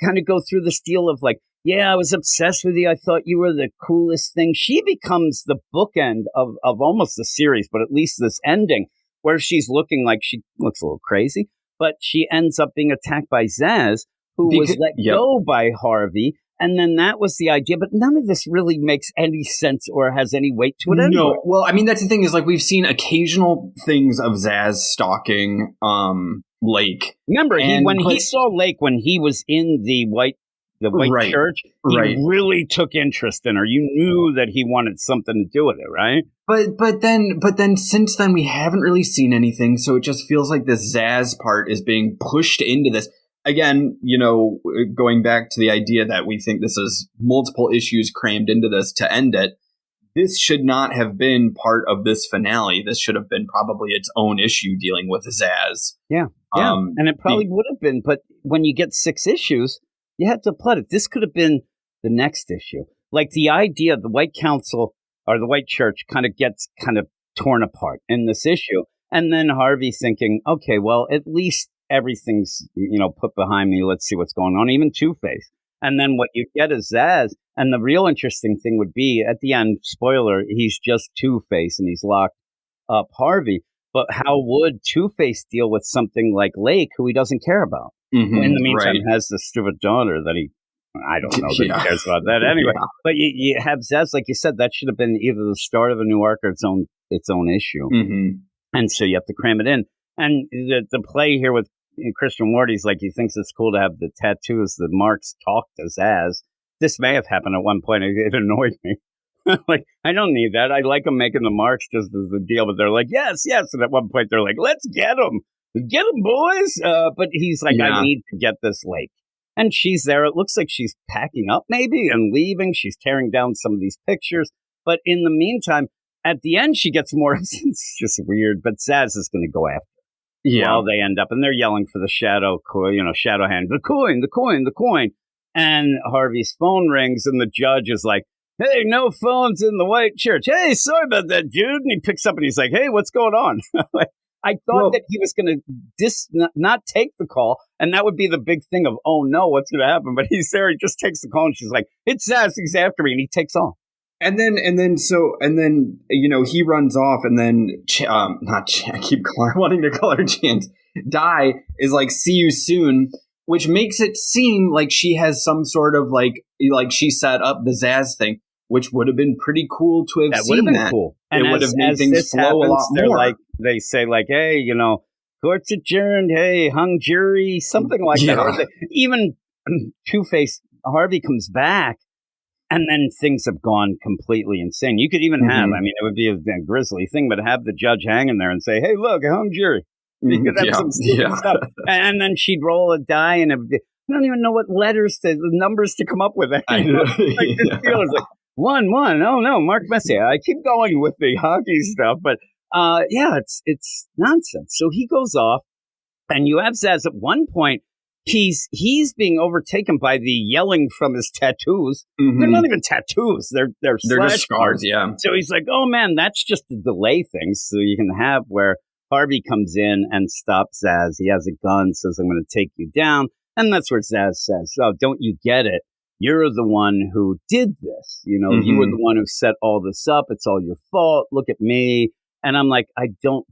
kind of go through this deal of like, yeah, I was obsessed with you. I thought you were the coolest thing. She becomes the bookend of almost the series, but at least this ending where she's looking like she looks a little crazy, but she ends up being attacked by Zaz, who was let go by Harvey. And then that was the idea. But none of this really makes any sense or has any weight to it anyway. No. Well, I mean, that's the thing is like we've seen occasional things of Zaz stalking Lake. Remember, he saw Lake when he was in the white church, he really took interest in her. You knew that he wanted something to do with it, right? But then since then we haven't really seen anything. So it just feels like this Zaz part is being pushed into this. Again, going back to the idea that we think this is multiple issues crammed into this to end it, this should not have been part of this finale. This should have been probably its own issue dealing with Zaz. Yeah. And it probably would have been. But when you get 6 issues, you have to plot it. This could have been the next issue. Like the idea of the White Council or the White Church kind of gets kind of torn apart in this issue. And then Harvey thinking, okay, well, at least everything's, put behind me. Let's see what's going on. Even Two-Face. And then what you get is Zaz. And the real interesting thing would be at the end, spoiler, he's just Two-Face and he's locked up Harvey. But how would Two-Face deal with something like Lake, who he doesn't care about? Mhm, In the meantime, right. has the stupid daughter that I don't know that Yeah. he cares about that anyway. Yeah. But you have Zaz, like you said, that should have been either the start of a new arc or its own issue. Mhm. And so you have to cram it in. And the play here with Christian Ward, he's like, he thinks it's cool to have the tattoos, the marks talk to Zaz. This may have happened at one point. It annoyed me. Like, I don't need that. I like them making the marks just as the deal. But they're like, yes. And at one point, they're like, let's get them. Get them, boys. But he's like, I need to get this Lake. And she's there. It looks like she's packing up maybe and leaving. She's tearing down some of these pictures. But in the meantime, at the end, she gets more. It's just weird. But Zaz is going to go after. Yeah. While they end up, and they're yelling for the shadow hand, the coin. And Harvey's phone rings, and the judge is like, hey, no phones in the white church. Hey, sorry about that, dude. And he picks up and he's like, hey, what's going on? I thought that he was going to not take the call, and that would be the big thing of, oh, no, what's going to happen? But he's there. He just takes the call, and she's like, it's Zaz. He's after me, and he takes off. And then, he runs off, and then, I keep wanting to call her Chance. Di is like, see you soon, which makes it seem like she has some sort of like she set up the Zaz thing, which would have been pretty cool to have seen. That would have been cool. And it would have made things flow a lot they're more. like, they say like, hey, court's adjourned. Hey, hung jury, something like that. Or even Two-Face Harvey comes back. And then things have gone completely insane. You could even have, I mean, it would be a grisly thing, but have the judge hanging there and say, hey, look, a hung jury. You could have some stupid stuff. And then she'd roll a die, and I don't even know what numbers to come up with. I know. This deal is like, 1-1. Oh, no, Mark Messier. I keep going with the hockey stuff, but it's nonsense. So he goes off, and you have Zaz at one point. He's being overtaken by the yelling from his tattoos. Mm-hmm. They're not even tattoos. They're just scars. Yeah. So he's like, oh man, that's just the delay thing. So you can have where Harvey comes in and stops Zaz. He has a gun, says, I'm going to take you down. And that's where Zaz says, oh, don't you get it? You're the one who did this. You were the one who set all this up. It's all your fault. Look at me. And I'm like,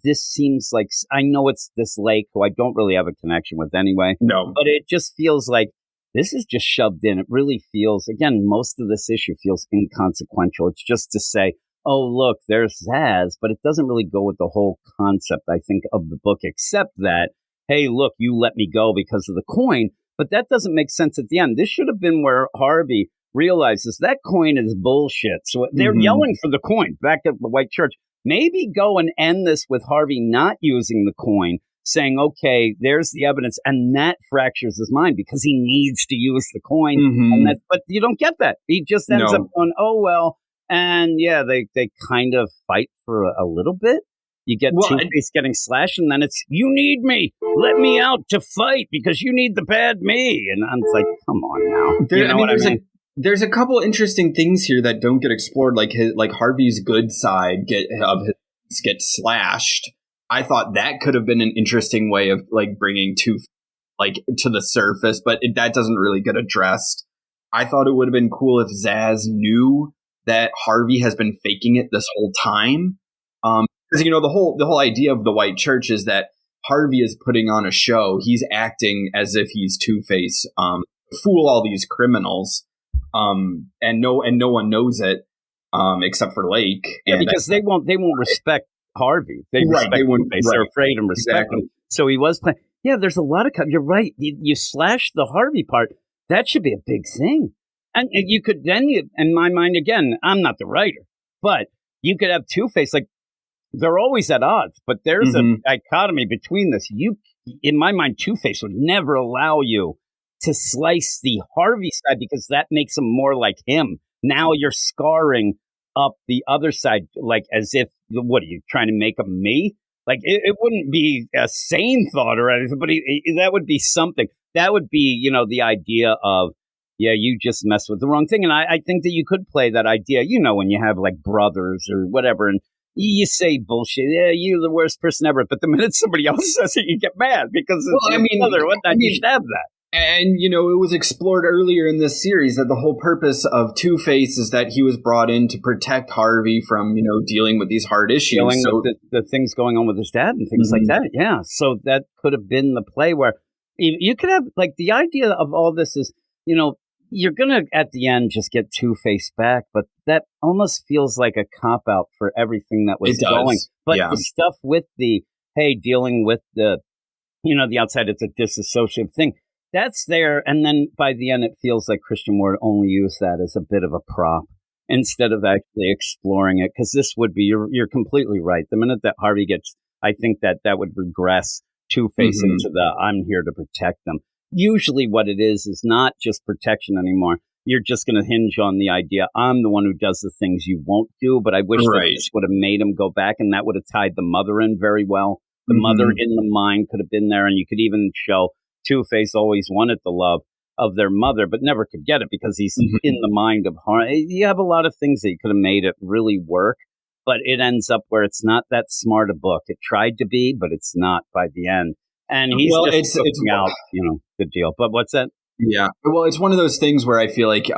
this seems like, I know it's this Lake who I don't really have a connection with anyway. No. But it just feels like this is just shoved in. It really feels, again, most of this issue feels inconsequential. It's just to say, oh, look, there's Zaz, but it doesn't really go with the whole concept, I think, of the book, except that, hey, look, you let me go because of the coin. But that doesn't make sense at the end. This should have been where Harvey realizes that coin is bullshit. So they're yelling for the coin back at the White Church. Maybe go and end this with Harvey not using the coin, saying, okay, there's the evidence, and that fractures his mind because he needs to use the coin. And but you don't get that. He just ends up going, oh, well. And yeah, they kind of fight for a little bit. You get Two-Face getting slashed, and then it's, you need me. Let me out to fight because you need the bad me. And I'm like, come on now. There's a couple interesting things here that don't get explored, like Harvey's good side get slashed. I thought that could have been an interesting way of like bringing to the surface, but that doesn't really get addressed. I thought it would have been cool if Zaz knew that Harvey has been faking it this whole time. Because the whole idea of the White Church is that Harvey is putting on a show. He's acting as if he's Two-Face, fool all these criminals. And no one knows it, except for Lake. Yeah, because they won't respect Harvey. They respect Two-Face. They're afraid and respect him. So he was playing. Yeah, there's a lot of. You're right. You slash the Harvey part. That should be a big thing. And you could then, in my mind, again, I'm not the writer, but you could have Two-Face. Like they're always at odds, but there's a dichotomy between this. In my mind, Two-Face would never allow you to slice the Harvey side because that makes him more like him. Now you're scarring up the other side, like as if, what are you trying to make him me? Like it wouldn't be a sane thought or anything, but that would be something. That would be, the idea of, yeah, you just messed with the wrong thing. And I think that you could play that idea, when you have like brothers or whatever, and you say bullshit. Yeah, you're the worst person ever. But the minute somebody else says it, you get mad because it's your brother. You should have that. And, you know, it was explored earlier in this series that the whole purpose of Two-Face is that he was brought in to protect Harvey from, you know, dealing with these hard issues. Dealing with the things going on with his dad and things like that. Yeah. So that could have been the play where you could have, like, the idea of all this is, you know, you're going to, at the end, just get Two-Face back. But that almost feels like a cop-out for everything that was going. But the stuff with dealing with the, you know, the outside, it's a disassociative thing. That's there, and then by the end, it feels like Christian Ward only used that as a bit of a prop instead of actually exploring it. Because this would be, you're completely right. The minute that Harvey gets, I think that would regress Two-Face into the I'm here to protect them. Usually, what it is not just protection anymore. You're just going to hinge on the idea I'm the one who does the things you won't do. But I wish that this would have made him go back, and that would have tied the mother in very well. The mother in the mind could have been there, and you could even show Two-Face always wanted the love of their mother, but never could get it because he's in the mind of Harvey. You have a lot of things that you could have made it really work, but it ends up where it's not that smart a book. It tried to be, but it's not by the end. And he's it's out, you know, the deal. But what's that? Yeah. Well, it's one of those things where I feel like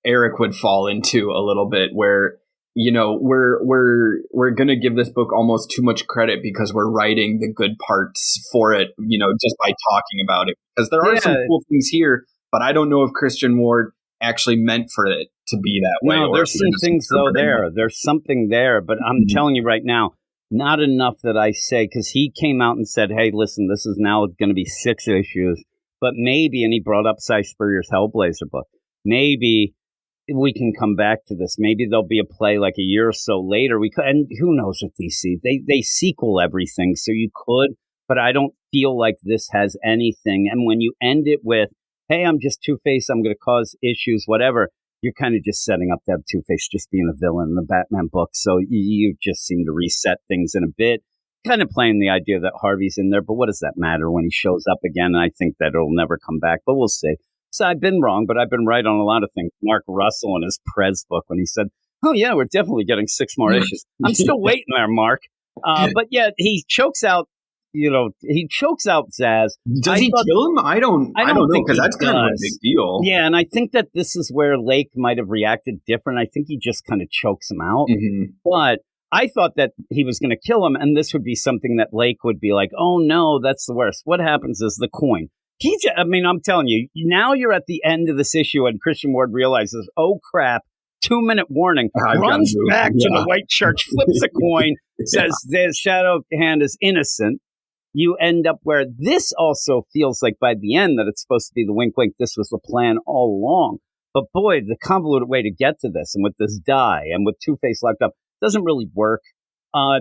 Eric would fall into a little bit where, you know, we're going to give this book almost too much credit because we're writing the good parts for it, you know, just by talking about it. Because there are some cool things here, but I don't know if Christian Ward actually meant for it to be that way. No, there's some things though there. There's something there, but I'm telling you right now, not enough that I say, because he came out and said, hey, listen, this is now going to be 6 issues, but maybe, and he brought up Cy Spurrier's Hellblazer book, maybe we can come back to this. Maybe there'll be a play like a year or so later. And who knows with DC? They sequel everything, so you could, but I don't feel like this has anything. And when you end it with, hey, I'm just Two-Face, I'm going to cause issues, whatever, you're kind of just setting up to have Two-Face just being a villain in the Batman book. So you just seem to reset things in a bit, kind of playing the idea that Harvey's in there. But what does that matter when he shows up again? And I think that it'll never come back, but we'll see. So I've been wrong, but I've been right on a lot of things. Mark Russell in his Prez book when he said, oh, yeah, we're definitely getting 6 more issues. I'm still waiting there, Mark. But yeah, he chokes out, Zaz. Does he kill him? I don't know, because that's kind of a big deal. Yeah, and I think that this is where Lake might have reacted different. I think he just kind of chokes him out. But I thought that he was going to kill him, and this would be something that Lake would be like, oh, no, that's the worst. What happens is the coin. I'm telling you, now you're at the end of this issue and Christian Ward realizes, oh, crap, 2-minute warning, runs back to the white church, flips a coin, says the shadow hand is innocent. You end up where this also feels like by the end that it's supposed to be the wink, this was the plan all along. But boy, the convoluted way to get to this and with this die and with Two-Face locked up doesn't really work.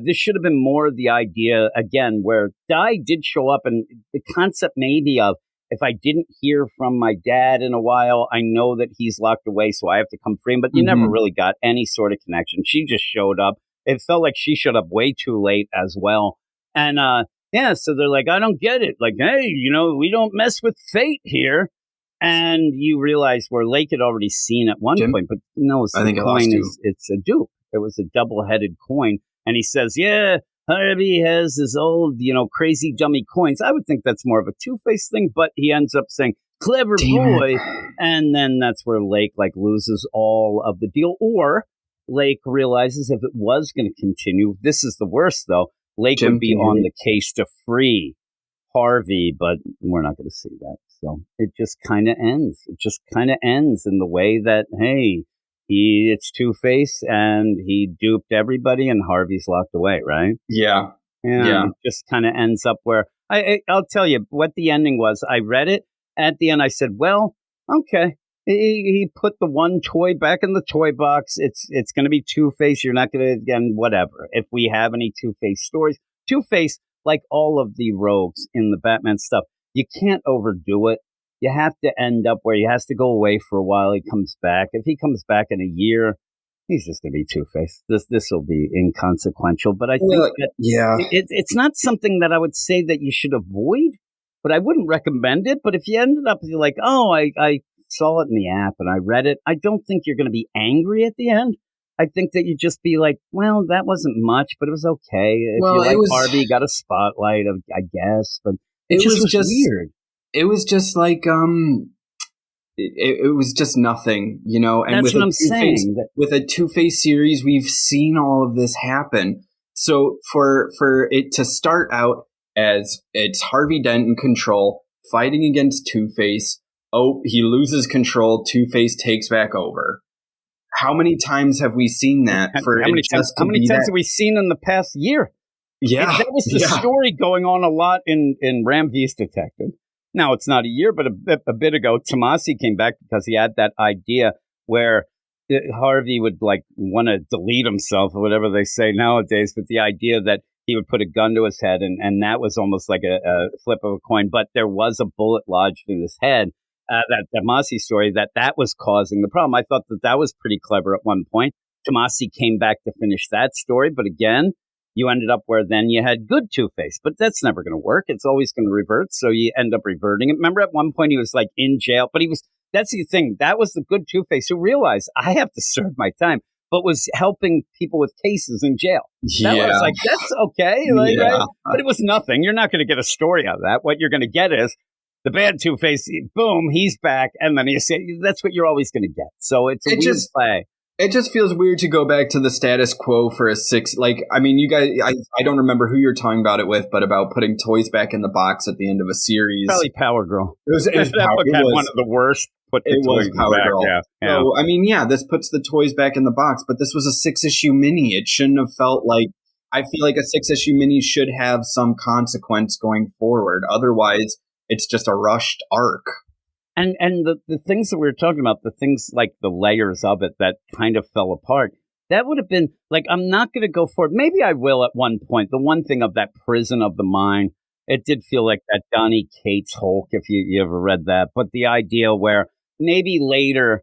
This should have been more of the idea, again, where Die did show up and the concept maybe of, if I didn't hear from my dad in a while, I know that he's locked away, so I have to come free him. But you never really got any sort of connection. She just showed up. It felt like she showed up way too late as well. And so they're like, I don't get it. Like, hey, we don't mess with fate here. And you realize where Lake had already seen at one point, but no, I think it's a dupe. It was a double-headed coin. And he says, yeah, Harvey has his old, crazy dummy coins. I would think that's more of a Two-Face thing, but he ends up saying, clever boy. And then that's where Lake loses all of the deal. Or Lake realizes if it was going to continue, this is the worst though, Lake would be on the case to free Harvey, but we're not going to see that. So it just kind of ends. It just kind of ends in the way that, hey, it's Two-Face and he duped everybody and Harvey's locked away, right? Yeah. It just kind of ends up where I'll tell you what the ending was. I read it. At the end, I said, well, okay. He put the one toy back in the toy box. It's going to be Two-Face. You're not going to, again, whatever. If we have any Two-Face stories, Two-Face, like all of the rogues in the Batman stuff, you can't overdo it. You have to end up where he has to go away for a while. He comes back. If he comes back in a year, he's just going to be Two-Face. This will be inconsequential. But I think it's not something that I would say that you should avoid, but I wouldn't recommend it. But if you ended up like, oh, I saw it in the app and I read it, I don't think you're going to be angry at the end. I think that you just be like, well, that wasn't much, but it was okay. If you like Harvey, got a spotlight, I guess. But it was just weird. it was just like it was just nothing, you know. And That's what I'm saying. With a Two-Face series, we've seen all of this happen. So for it to start out as it's Harvey Dent in control, fighting against Two-Face. Oh, he loses control. Two-Face takes back over. How many times have we seen that? How many times have we seen in the past year? Yeah, that was the story going on a lot in Ram V's Detective. Now, it's not a year, but a bit ago, Tomasi came back because he had that idea where Harvey would like want to delete himself or whatever they say nowadays, but the idea that he would put a gun to his head and that was almost like a flip of a coin, but there was a bullet lodged in his head. That Tomasi story, that was causing the problem. I thought that was pretty clever at one point. Tomasi came back to finish that story, but again, you ended up where then you had good Two-Face, but that's never going to work. It's always going to revert, so you end up reverting it. Remember at one point he was like in jail, but that's the thing. That was the good Two-Face who realized I have to serve my time, but was helping people with cases in jail. That was like, that's okay. Like, right? But it was nothing. You're not going to get a story out of that. What you're going to get is the bad Two-Face, boom, he's back, and then that's what you're always going to get. So it's a weird play. It just feels weird to go back to the status quo for a 6. Like, I mean, you guys, I don't remember who you're talking about it with, but about putting toys back in the box at the end of a series. Probably Power Girl. It was that book had one of the worst. It was Power Girl. Yeah. So, I mean, this puts the toys back in the box, but this was a 6-issue mini. It shouldn't have felt like. I feel like a 6-issue mini should have some consequence going forward. Otherwise, it's just a rushed arc. And the things that we were talking about, the things like the layers of it that kind of fell apart, that would have been like, I'm not going to go for it. Maybe I will at one point. The one thing of that Prison of the Mind, it did feel like that Donny Cates Hulk, if you ever read that. But the idea where maybe later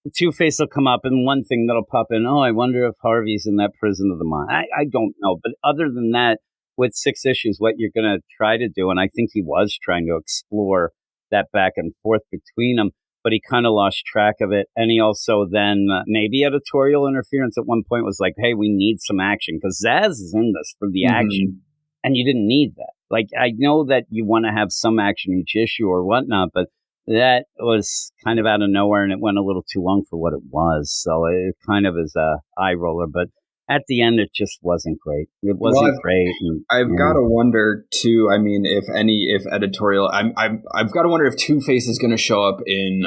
the Two-Face will come up and one thing that'll pop in, I wonder if Harvey's in that Prison of the Mind. I don't know. But other than that, with 6 issues, what you're going to try to do, and I think he was trying to explore that back and forth between them, but he kind of lost track of it. And he also then maybe editorial interference at one point was like, hey, we need some action because Zaz is in this for the action, and you didn't need that. Like, I know that you want to have some action each issue or whatnot, but that was kind of out of nowhere, and it went a little too long for what it was. So it kind of is a eye roller, but at the end, it just wasn't great. It wasn't great. I've got to wonder too. I mean, if editorial, I've got to wonder if Two-Face is going to show up in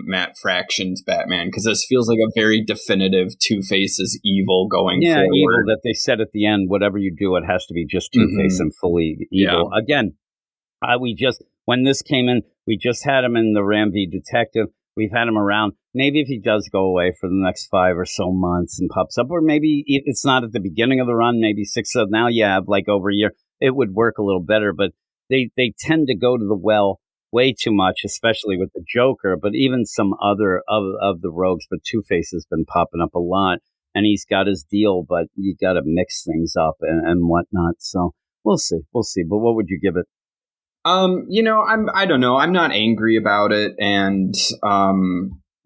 Matt Fraction's Batman, because this feels like a very definitive Two-Face is evil going forward. Yeah, evil that they said at the end. Whatever you do, it has to be just Two-Face and fully evil. Yeah. Again, when this came in, we just had him in the Ram V Detective. We've had him around. Maybe if he does go away for the next 5 or so months and pops up, or maybe it's not at the beginning of the run, maybe 6. So now you have like over a year, it would work a little better. But they tend to go to the well way too much, especially with the Joker, but even some other of the rogues. But Two-Face has been popping up a lot, and he's got his deal, but you got to mix things up and whatnot. So we'll see. But what would you give it? I don't know. I'm not angry about it, and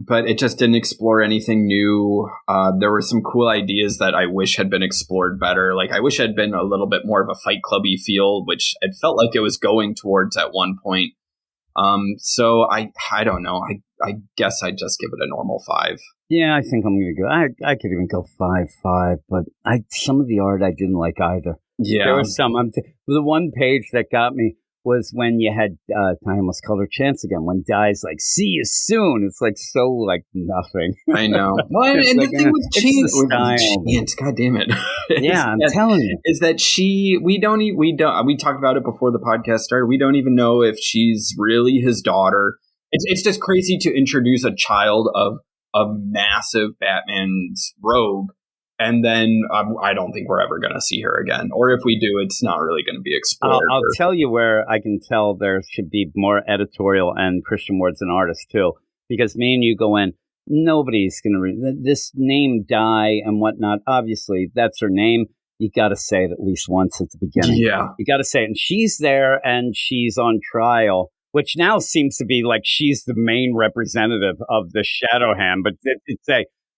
but it just didn't explore anything new. There were some cool ideas that I wish had been explored better. Like, I wish it had been a little bit more of a Fight Clubby feel, which it felt like it was going towards at one point. So I don't know. I guess I'd just give it a normal 5. Yeah, I think I'm gonna go. I could even go 5, but some of the art I didn't like either. Yeah, there was some. The one page that got me was when you had, I almost called her Chance again, when Di's like, see you soon. It's like so like nothing. I know. Well, and the thing with Chance, God damn it. I'm telling you. Is that we talked about it before the podcast started. We don't even know if she's really his daughter. It's just crazy to introduce a child of a massive Batman's rogue. And then I don't think we're ever going to see her again. Or if we do, it's not really going to be explored. I'll tell you where I can tell there should be more editorial and Christian Ward's an artist too. Because me and you go in, nobody's going to read this name Di and whatnot. Obviously, that's her name. You got to say it at least once at the beginning. Yeah. You got to say it. And she's there and she's on trial, which now seems to be like she's the main representative of the Shadow Hand. But it's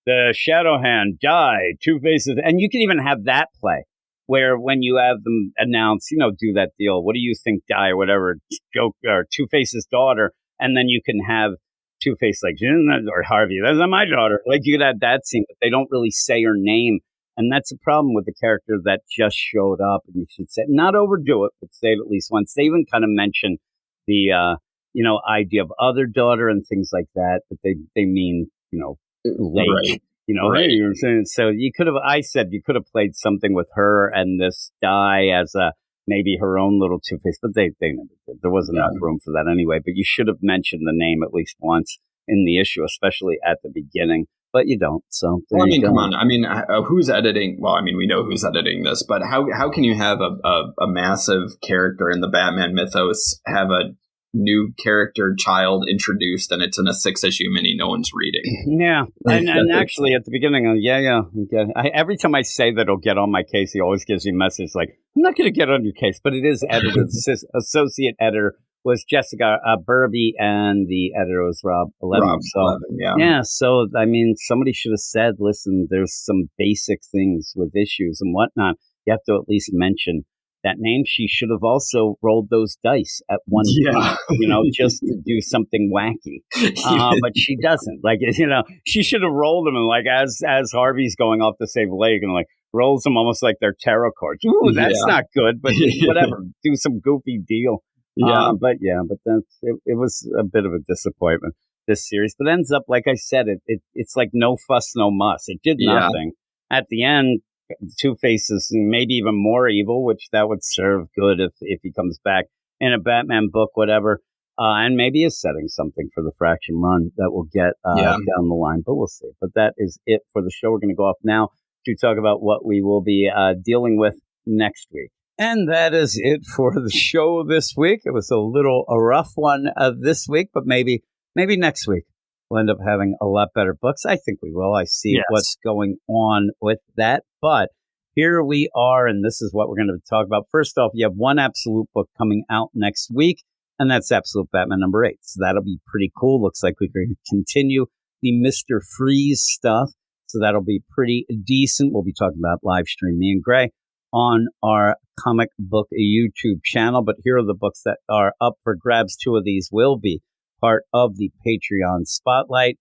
the Shadow Hand, Di, Two-Faces, and you can even have that play where when you have them announce, do that deal, what do you think, die or whatever, joke or Two-Face's daughter, and then you can have Two-Face like, or Harvey, that's not my daughter. Like you could have that scene, but they don't really say her name. And that's a problem with the character that just showed up. And you should say, not overdo it, but say it at least once. They even kind of mention the, idea of other daughter and things like that. But they mean, late. Right. Right. You know what I'm saying? So you could have played something with her and this die as maybe her own little Two-Face, but they never did. There wasn't enough room for that anyway. But you should have mentioned the name at least once in the issue, especially at the beginning. But you don't. So come on. I mean, who's editing? Well, I mean, we know who's editing this, but how can you have a massive character in the Batman mythos have a new character child introduced and it's in a 6-issue mini no one's reading? Yeah. And actually at the beginning, every time I say that it'll get on my case, he always gives me a message like, I'm not going to get on your case, but it is edited. Associate editor was Jessica Burby, and the editor was Rob Levin. So I mean, somebody should have said, listen, there's some basic things with issues and whatnot. You have to at least mention that name. She should have also rolled those dice at one point, just to do something wacky. But she doesn't. Like, she should have rolled them and like as Harvey's going off to save Lake and like rolls them almost like they're tarot cards. Ooh, that's not good, but whatever. Do some goofy deal. But that's it was a bit of a disappointment, this series. But ends up, like I said, it's like no fuss, no muss. It did nothing. At the end, Two-Face is maybe even more evil, which that would serve good if he comes back in a Batman book, whatever. And maybe is setting something for the Fraction run that we'll get down the line. But we'll see. But that is it for the show. We're going to go off now to talk about what we will be dealing with next week. And that is it for the show this week. It was a rough one this week, but maybe next week we'll end up having a lot better books. I think we will. I see what's going on with that. But here we are, and this is what we're going to talk about. First off, you have one Absolute book coming out next week, and that's Absolute Batman number 8. So that'll be pretty cool. Looks like we're going to continue the Mr. Freeze stuff. So that'll be pretty decent. We'll be talking about live stream Me and Gray on our comic book YouTube channel. But here are the books that are up for grabs. 2 of these will be part of the Patreon spotlight.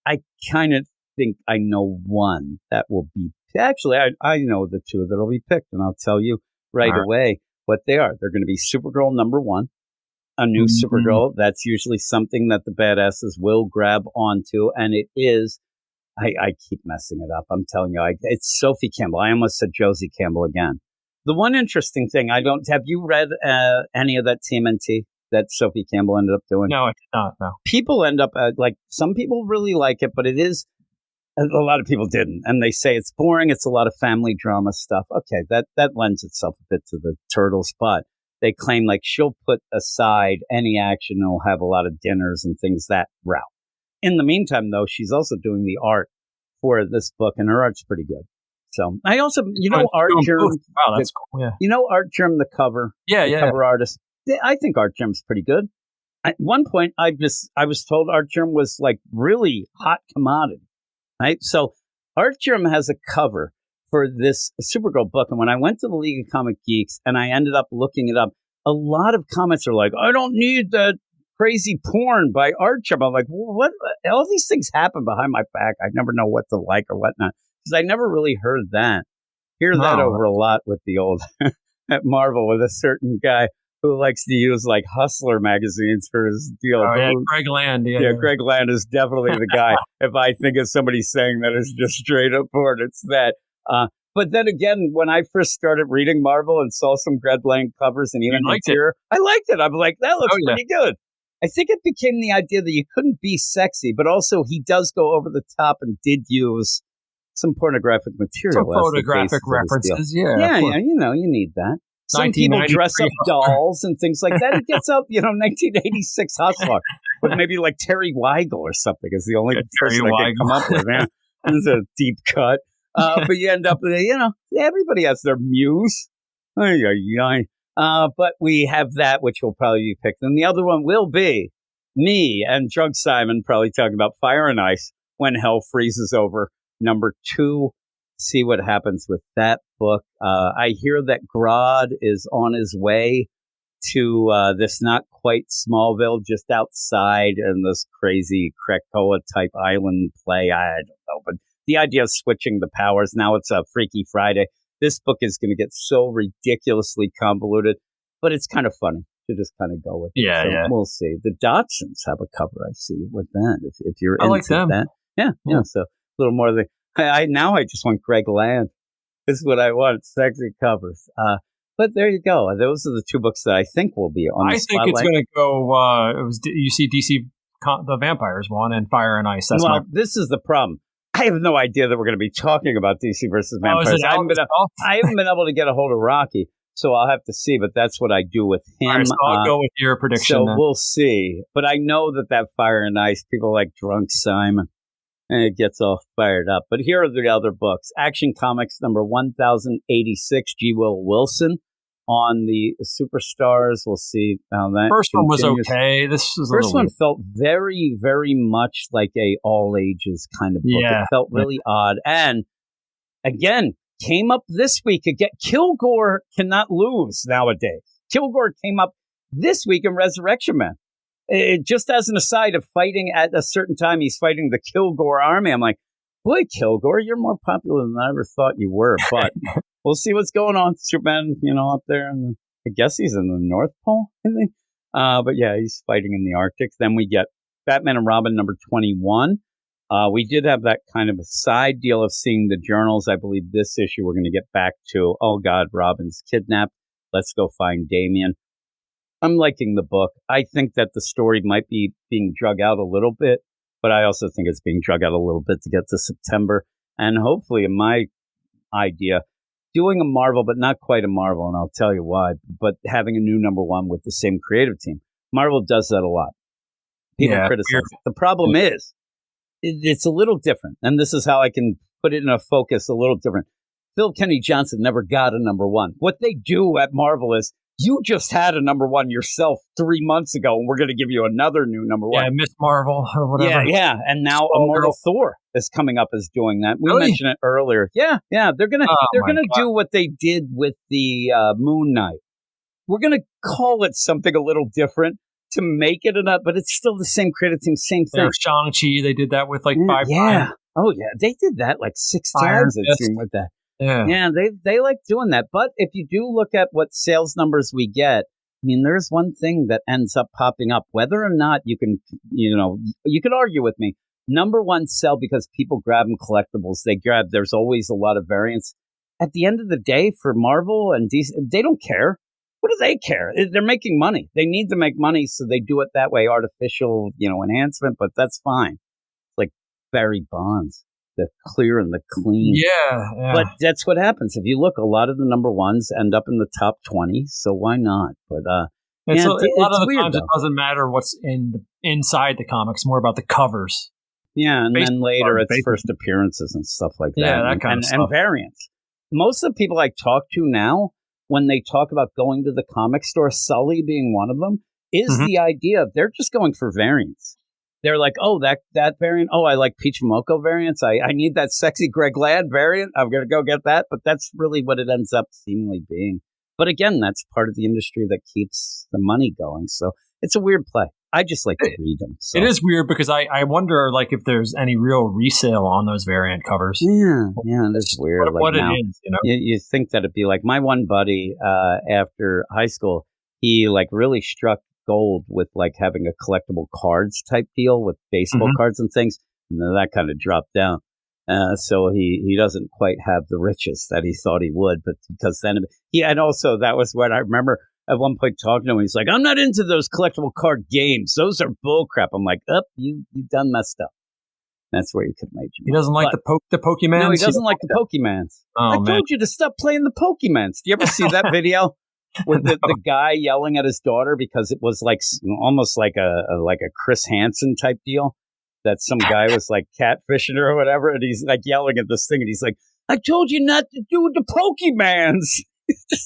I kind of think I know one that will be. Actually, I know the 2 that will be picked, and I'll tell you right away what they are. They're going to be Supergirl number 1, a new Supergirl. That's usually something that the badasses will grab onto, and it is. I keep messing it up. I'm telling you, it's Sophie Campbell. I almost said Josie Campbell again. The one interesting thing, have you read any of that TMNT that Sophie Campbell ended up doing? No, I did not. No. People end up some people really like it, but it is a lot of people didn't, and they say it's boring. It's a lot of family drama stuff. Okay, that lends itself a bit to the Turtles, but they claim like she'll put aside any action and will have a lot of dinners and things that route. In the meantime, though, she's also doing the art for this book, and her art's pretty good. So I also, Art Germ. Wow, that's cool. Yeah. Art Germ, the cover. Cover artist. I think Art Germ's pretty good. At one point, I was told Art Germ was like really hot commodity, right? So Art Germ has a cover for this Supergirl book, and when I went to the League of Comic Geeks and I ended up looking it up, a lot of comments are like, I don't need that crazy porn by Art Germ. I'm like, what? All these things happen behind my back. I never know what to like or whatnot, because I never really heard that. That over a lot with the old at Marvel with a certain guy who likes to use like Hustler magazines for his deal. Greg Land. Yeah, Greg Land is definitely the guy. If I think of somebody saying that is just straight up porn, it's that. But then again, when I first started reading Marvel and saw some Greg Land covers and even Interior, I liked it. I'm like, that looks pretty good. I think it became the idea that you couldn't be sexy, but also he does go over the top and did use some pornographic material. Some photographic references, yeah. You need that. Some people dress up dolls and things like that. It gets up, 1986 Hustler, but maybe like Terry Weigel or something is the only person I can come up with. Man, this is a deep cut. But you end up, everybody has their muse. But we have that, which will probably be picked. And the other one will be me and Drunk Simon probably talking about Fire and Ice when Hell Freezes Over, number 2 see what happens with that book. I hear that Grodd is on his way to this not quite Smallville, just outside, and this crazy Krakoa type island play. I don't know, but the idea of switching the powers, now it's a Freaky Friday. This book is going to get so ridiculously convoluted, but it's kind of funny to just kind of go with it. Yeah, so yeah. We'll see. The Dodsons have a cover, I see, with that, if you're I into like them. that. Yeah, so a little more of the... Now I just want Greg Land. This is what I want, sexy covers. But there you go. Those are the two books that I think will be on the I think it's going to go. You see DC, the Vampires one, and Fire and Ice. This is the problem. I have no idea that we're going to be talking about DC versus Vampires. Is it I haven't been able to get a hold of Rocky, so I'll have to see. But that's what I do with him. All right, so I'll go with your prediction. So then. We'll see. But I know that Fire and Ice, people like Drunk Simon, and it gets all fired up. But here are the other books. Action Comics number 1086, G. Will Wilson. On the Superstars, we'll see how that first continues. one was okay. This was first one felt very, very much like a all ages kind of book. Yeah. It felt really odd, and again came up this week. Again, Kilgore cannot lose nowadays. Kilgore came up this week in Resurrection Man. Just as an aside of fighting at a certain time, he's fighting the Kilgore army. I'm like, boy, Kilgore, you're more popular than I ever thought you were, but. We'll see what's going on. Superman, up there. I guess he's in the North Pole, I think. But yeah, he's fighting in the Arctic. Then we get Batman and Robin number 21. We did have that kind of a side deal of seeing the journals. I believe this issue we're going to get back to, oh God, Robin's kidnapped. Let's go find Damian. I'm liking the book. I think that the story might be being drug out a little bit, but I also think it's being drug out a little bit to get to September. And hopefully, in my idea, doing a Marvel, but not quite a Marvel, and I'll tell you why, but having a new number one with the same creative team. Marvel does that a lot. People criticize it. The problem is, it's a little different, and this is how I can put it in a focus a little different. Phil Kenny Johnson never got a number one. What they do at Marvel is, you just had a number one yourself 3 months ago, and we're going to give you another new number one. Yeah, Miss Marvel or whatever. Yeah, and now Immortal Thor is coming up as doing that. We mentioned it earlier. Yeah, they're gonna do what they did with the Moon Knight. We're gonna call it something a little different to make it enough, but it's still the same creative team, same thing. Yeah, Shang-Chi, they did that with like 5 Yeah. times. Oh yeah, they did that like 6 times. It seemed with that. Yeah, they like doing that. But if you do look at what sales numbers we get, I mean, there's one thing that ends up popping up, whether or not you can, you could argue with me. Number one sell because people grab them collectibles. There's always a lot of variants. At the end of the day, for Marvel and DC, they don't care. What do they care? They're making money. They need to make money, so they do it that way. Artificial, enhancement, but that's fine. Like Barry Bonds. The clear and the clean. Yeah. But that's what happens. If you look, a lot of the number ones end up in the top 20, so why not? But a lot of the weird, times it doesn't matter what's inside the comics, more about the covers. Yeah, and then later it's first appearances and stuff like that. Yeah, that kind of stuff. And variants. Most of the people I talk to now, when they talk about going to the comic store, Sully being one of them, is the idea of they're just going for variants. They're like, oh, that variant. Oh, I like Peach Momoko variants. I need that sexy Greg Ladd variant. I'm going to go get that. But that's really what it ends up seemingly being. But again, that's part of the industry that keeps the money going. So it's a weird play. I just like to read them. So. It is weird because I wonder like if there's any real resale on those variant covers. Yeah, it is weird. What now, it is, You think that it'd be like my one buddy after high school, he like really struck gold with like having a collectible cards type deal with baseball cards and things, and then that kind of dropped down. So he doesn't quite have the riches that he thought he would, but because then and also that was what I remember at one point talking to him. He's like, I'm not into those collectible card games. Those are bullcrap. I'm like, you done messed up. That's where you could make your money. He doesn't like the Pokemans? No, he doesn't like the Pokemans. Oh, I told you to stop playing the Pokemans. Do you ever see that video? With the guy yelling at his daughter because it was like almost like a Chris Hansen type deal that some guy was like catfishing her or whatever, and he's like yelling at this thing, and he's like, "I told you not to do the Pokemans."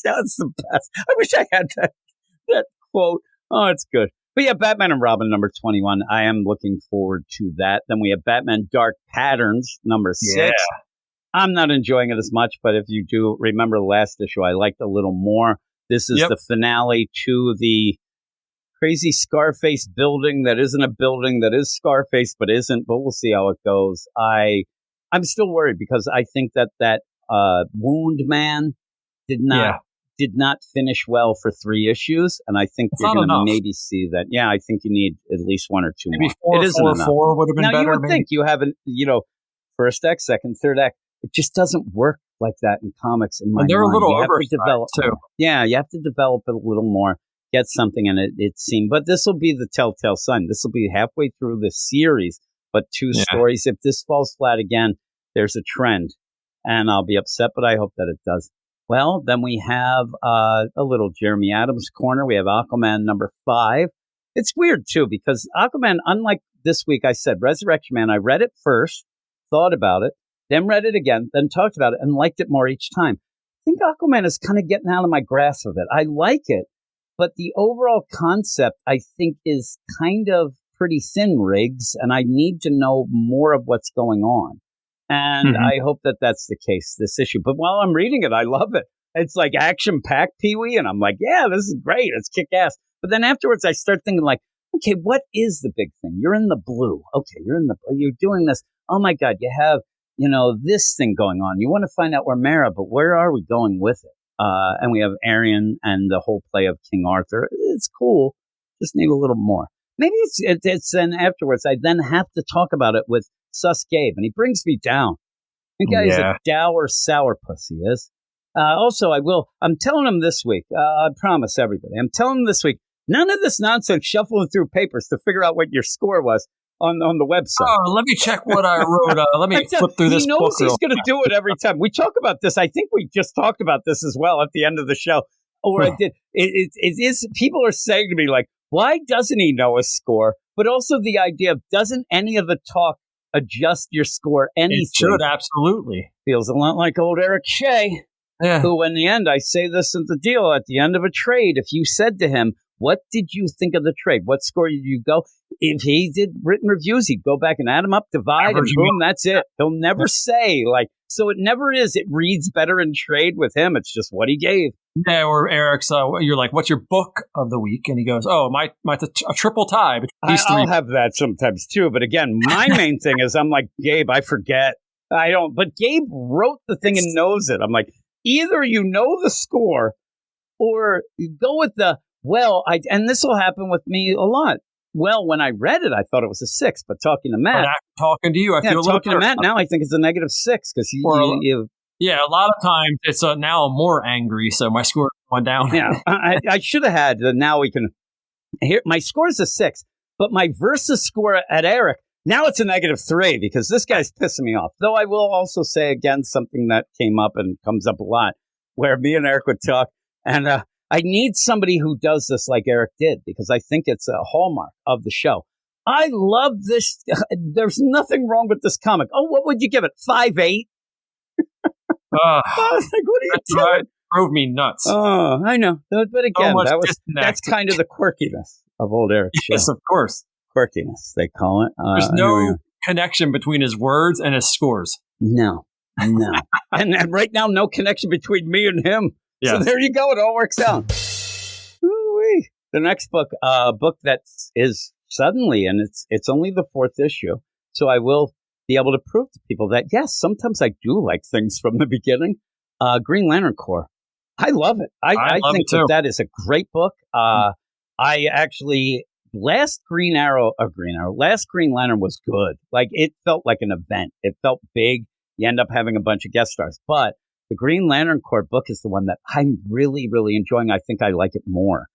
That's the best. I wish I had that quote. Oh, it's good. But yeah, Batman and Robin number 21. I am looking forward to that. Then we have Batman Dark Patterns number 6. I'm not enjoying it as much, but if you do remember the last issue, I liked a little more. This is the finale to the crazy Scarface building that isn't a building, that is Scarface but isn't, but we'll see how it goes. I'm still worried because I think that Wound Man did not finish well for 3 issues, and I think you're going to maybe see that. Yeah, I think you need at least 1 or 2 maybe more. It isn't enough. 4 would have been now, better. You would think you have first act, second, third act. It just doesn't work like that in comics. In my mind, they're a little develop too. Yeah, you have to develop it a little more, get something in it. It seemed, but this will be the telltale sign. This will be halfway through the series, but 2 stories. If this falls flat again, there's a trend, and I'll be upset. But I hope that it does. Well, then we have a little Jeremy Adams corner. We have Aquaman number 5. It's weird too because Aquaman, unlike this week, I said Resurrection Man. I read it first, thought about it. Then read it again, then talked about it, and liked it more each time. I think Aquaman is kind of getting out of my grasp of it. I like it, but the overall concept, I think, is kind of pretty thin, Riggs, and I need to know more of what's going on. And I hope that that's the case, this issue. But while I'm reading it, I love it. It's like action-packed Pee-wee, and I'm like, yeah, this is great. It's kick-ass. But then afterwards, I start thinking like, okay, what is the big thing? You're in the blue. Okay, you're doing this. Oh, my God, you have this thing going on. You want to find out where Mara, but where are we going with it? And we have Arion and the whole play of King Arthur. It's cool. Just need a little more. Maybe it's then afterwards, I then have to talk about it with Sus Gabe, and he brings me down. The guy is a dour sourpuss, he is. Also, I'm telling him this week, I promise everybody, I'm telling him this week, none of this nonsense shuffling through papers to figure out what your score was on the website. Oh, let me check what I wrote. Let me flip through this book. He knows he's going to do it every time. We talk about this. I think we just talked about this as well at the end of the show. Or I did. It is. People are saying to me like, why doesn't he know his score? But also the idea of doesn't any of the talk adjust your score anything? It should, absolutely. Feels a lot like old Eric Shea, who in the end, I say this in the deal, at the end of a trade, if you said to him, what did you think of the trade? What score did you go? If he did written reviews, he'd go back and add them up, divide, and boom, that's it. He'll never say, so it never is. It reads better in trade with him. It's just what he gave. Yeah, or Eric's, you're like, what's your book of the week? And he goes, oh, a triple tie between these 3. I'll have that sometimes too. But again, my main thing is I'm like, Gabe, I forget. I don't. But Gabe wrote the thing and knows it. I'm like, either you know the score or you go with the, and this will happen with me a lot. Well, when I read it, I thought it was a 6, but talking to Matt. Talking to you, I feel a little talking to Matt now, I think it's a -6 because you. Yeah, a lot of times it's now I'm more angry, so my score went down. Yeah, I should have had. Now we can. Here, my score is a 6, but my versus score at Eric now it's a -3 because this guy's pissing me off. Though I will also say again something that came up and comes up a lot, where me and Eric would talk, and I need somebody who does this like Eric did because I think it's a hallmark of the show. I love this. There's nothing wrong with this comic. Oh, what would you give it? 5.8? I was like, what are you doing? It drove me nuts. Oh, I know. But again, that's kind of the quirkiness of old Eric's show. Yes, of course. Quirkiness, they call it. There's no connection between his words and his scores. No. and right now, no connection between me and him. Yes. So there you go. It all works out. Ooh-wee. The next book that is suddenly, and it's only the 4th issue, so I will be able to prove to people that, yes, sometimes I do like things from the beginning. Green Lantern Corps. I love it. I think that is a great book. I actually, last Green Lantern was good. Like, it felt like an event. It felt big. You end up having a bunch of guest stars. But the Green Lantern Corps book is the one that I'm really, really enjoying. I think I like it more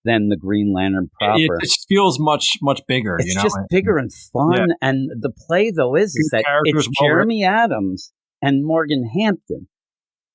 than the Green Lantern proper. It just feels much, much bigger. It's just bigger and fun. Yeah. And the play, though, is that it's Jeremy Adams and Morgan Hampton.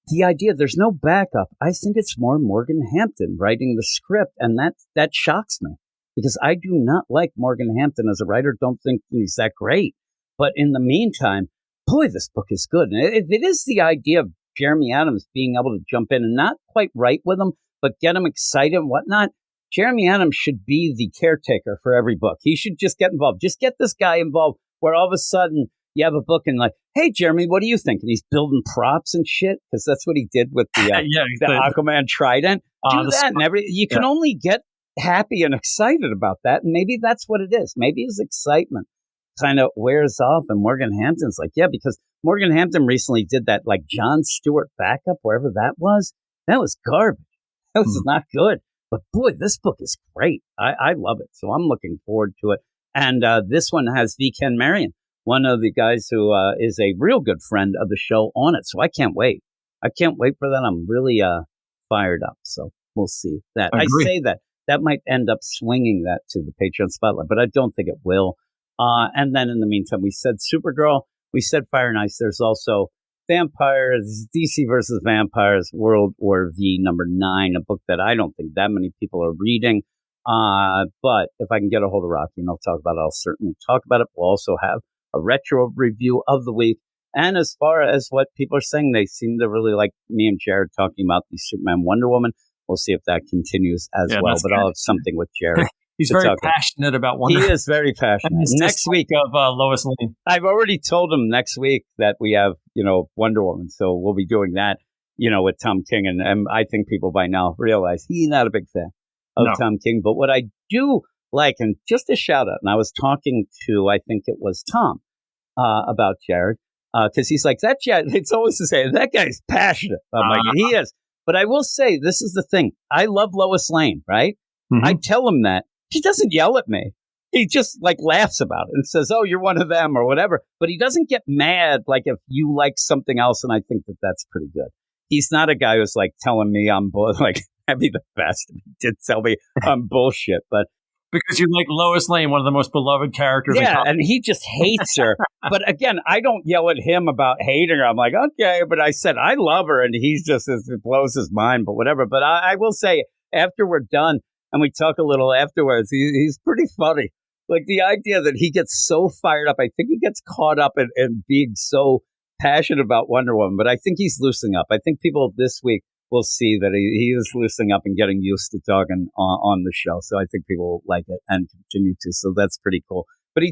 The idea, there's no backup. I think it's more Morgan Hampton writing the script, and that shocks me because I do not like Morgan Hampton as a writer. Don't think he's that great. But in the meantime, boy, this book is good. And it is the idea of Jeremy Adams being able to jump in and not quite write with him, but get him excited and whatnot. Jeremy Adams should be the caretaker for every book. He should just get involved. Just get this guy involved where all of a sudden you have a book and like, hey, Jeremy, what do you think? And he's building props and shit because that's what he did with the Aquaman trident. Do that, and you can only get happy and excited about that, and maybe that's what it is. Maybe his excitement kind of wears off, and Morgan Hampton's like, yeah, because Morgan Hampton recently did that like Jon Stewart backup, wherever that was. That was garbage. That was not good. But boy, this book is great. I love it. So I'm looking forward to it. And this one has V. Ken Marion, one of the guys who is a real good friend of the show, on it. So I can't wait. I can't wait for that. I'm really fired up. So we'll see that. I say that might end up swinging that to the Patreon spotlight, but I don't think it will. And then in the meantime, we said Supergirl, we said Fire and Ice. There's also Vampires, DC versus Vampires, World War V #9, a book that I don't think that many people are reading. But if I can get a hold of Rocky and I'll talk about it, I'll certainly talk about it. We'll also have a retro review of the week. And as far as what people are saying, they seem to really like me and Jared talking about the Superman Wonder Woman. We'll see if that continues as well. But I'll have something with Jared. He's very passionate about Wonder Woman. He is very passionate. Next week of Lois Lane. I've already told him next week that we have, Wonder Woman. So we'll be doing that, with Tom King. And I think people by now realize he's not a big fan of Tom King. But what I do like, and just a shout out, and I was talking to, I think it was Tom, about Jared, because he's like, that Jared, it's always the same, that guy's passionate. I'm like, he is. But I will say, this is the thing. I love Lois Lane, right? Mm-hmm. I tell him that. He doesn't yell at me. He just laughs about it and says, oh, you're one of them or whatever. But he doesn't get mad if you like something else. And I think that that's pretty good. He's not a guy who's telling me I'm I'd be the best if he did tell me I'm bullshit. But because you like Lois Lane, one of the most beloved characters. Yeah, and he just hates her. But again, I don't yell at him about hating her. I'm like, okay, but I said I love her, and he's just, it blows his mind, but whatever. But I will say, after we're done, and we talk a little afterwards, he's pretty funny. The idea that he gets so fired up, I think he gets caught up in being so passionate about Wonder Woman, but I think he's loosening up. I think people this week will see that he is loosening up and getting used to talking on the show. So I think people will like it and continue to. So that's pretty cool. But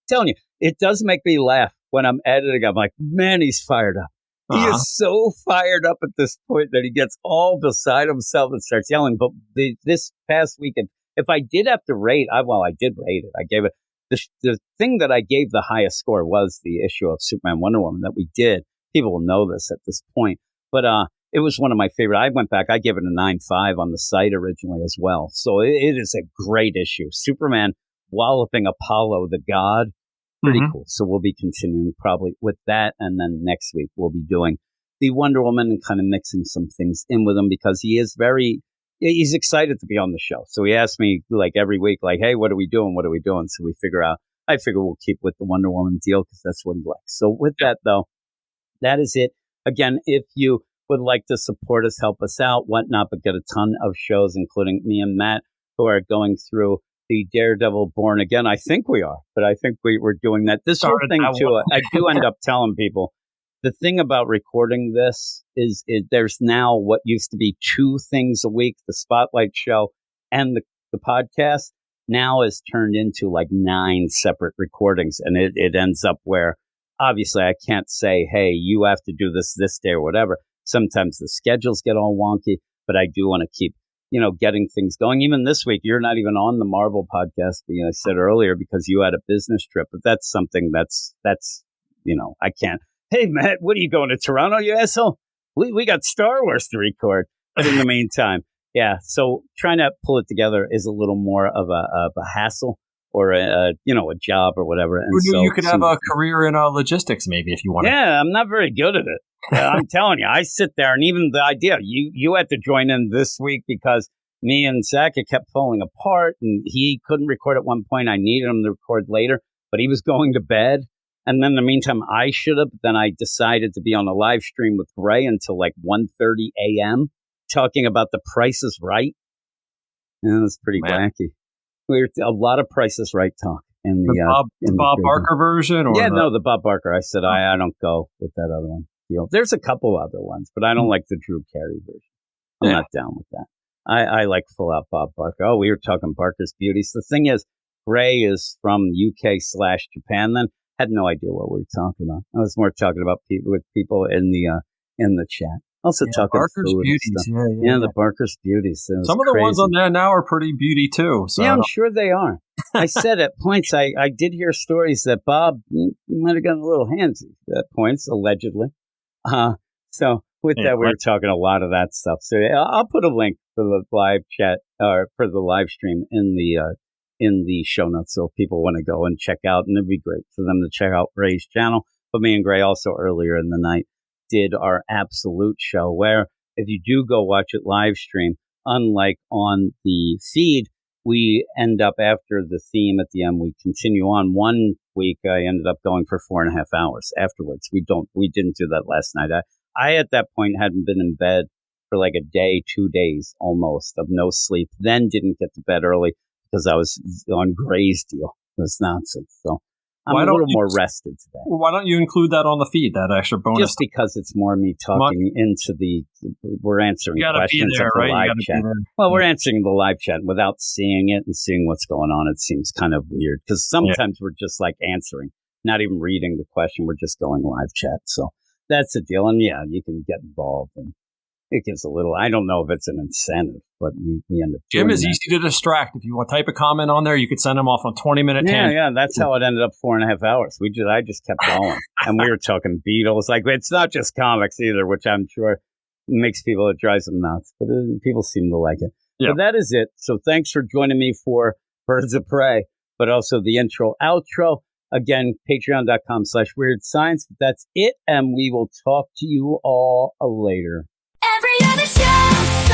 telling you, it does make me laugh when I'm editing. I'm like, man, he's fired up. He is so fired up at this point that he gets all beside himself and starts yelling. But this past weekend, if I did have to rate, I did rate it. I gave it, the thing that I gave the highest score was the issue of Superman Wonder Woman that we did. People will know this at this point. But it was one of my favorite. I went back, I gave it a 9.5 on the site originally as well. So it is a great issue. Superman walloping Apollo, the god. Pretty cool. So we'll be continuing probably with that. And then next week we'll be doing the Wonder Woman and kind of mixing some things in with him because he's excited to be on the show. So he asks me every week, hey, what are we doing? What are we doing? So I figure we'll keep with the Wonder Woman deal because that's what he likes. So with that though, that is it. Again, if you would like to support us, help us out, whatnot, but get a ton of shows, including me and Matt, who are going through the Daredevil Born Again. I think we are, but I think we're doing that. This whole thing too, I do end up telling people, the thing about recording this is there's now what used to be 2 things a week, the Spotlight show and the podcast, now is turned into 9 separate recordings. And it ends up where, obviously, I can't say, hey, you have to do this day or whatever. Sometimes the schedules get all wonky, but I do want to keep getting things going. Even this week, you're not even on the Marvel podcast, I said earlier, because you had a business trip. But that's something that's I can't. Hey, Matt, what are you going to Toronto, you asshole? We got Star Wars to record. But in the meantime, yeah. So trying to pull it together is a little more of a hassle or a job or whatever. And so you could have a career in logistics, maybe, if you want. Yeah, I'm not very good at it. I'm telling you, I sit there, and even the idea, you had to join in this week because me and Zach, it kept falling apart, and he couldn't record at one point. I needed him to record later, but he was going to bed. And then in the meantime, I should have. Then I decided to be on a live stream with Ray until 1:30 a.m. talking about The Price is Right. And it was pretty wacky. We were a lot of Price is Right talk. In the Bob Barker version? Or the Bob Barker. I said, I don't go with that other one. There's a couple other ones, but I don't like the Drew Carey version. I'm not down with that. I like full out Bob Barker. Oh, we were talking Barker's Beauties. The thing is, Ray is from UK/Japan then, had no idea what we were talking about. I was more talking about with people in the chat. Also talking Barker's food Beauties. and stuff. Yeah, the Barker's Beauties. Some of the ones on there now are pretty beauty too. So yeah, I'm sure they are. I said at points, I did hear stories that Bob might have gotten a little handsy at points, allegedly. So with that, we were talking a lot of that stuff. So I'll put a link for the live chat or for the live stream in the show notes, so if people want to go and check out, and it'd be great for them to check out Ray's channel. But me and Gray also earlier in the night did our Absolute show, where if you do go watch it live stream, unlike on the feed, we end up after the theme at the end, we continue on. One week I ended up going for 4.5 hours afterwards. We didn't do that last night. I at that point hadn't been in bed for like a day, 2 days almost of no sleep. Then didn't get to bed early because I was on Gray's deal. It was nonsense. So I'm a little more rested today. Well, why don't you include that on the feed, that extra bonus? Just because it's more me talking into we're answering questions there, at the right? live chat. Well, we're answering the live chat without seeing it and seeing what's going on. It seems kind of weird because sometimes we're just like answering, not even reading the question. We're just going live chat. So that's the deal. And yeah, you can get involved, and it gives a little, I don't know if it's an incentive, but we end up doing Jim is that. easy to distract. If you want to type a comment on there, you could send him off on 20-minute tangent. Yeah, that's how it ended up 4.5 hours. I just kept going. And we were talking Beatles. Like, it's not just comics either, which I'm sure makes people, it drives them nuts. But people seem to like it. Yeah. But that is it. So thanks for joining me for Birds of Prey, but also the intro, outro. Again, patreon.com/weirdscience. That's it. And we will talk to you all later. Every other show.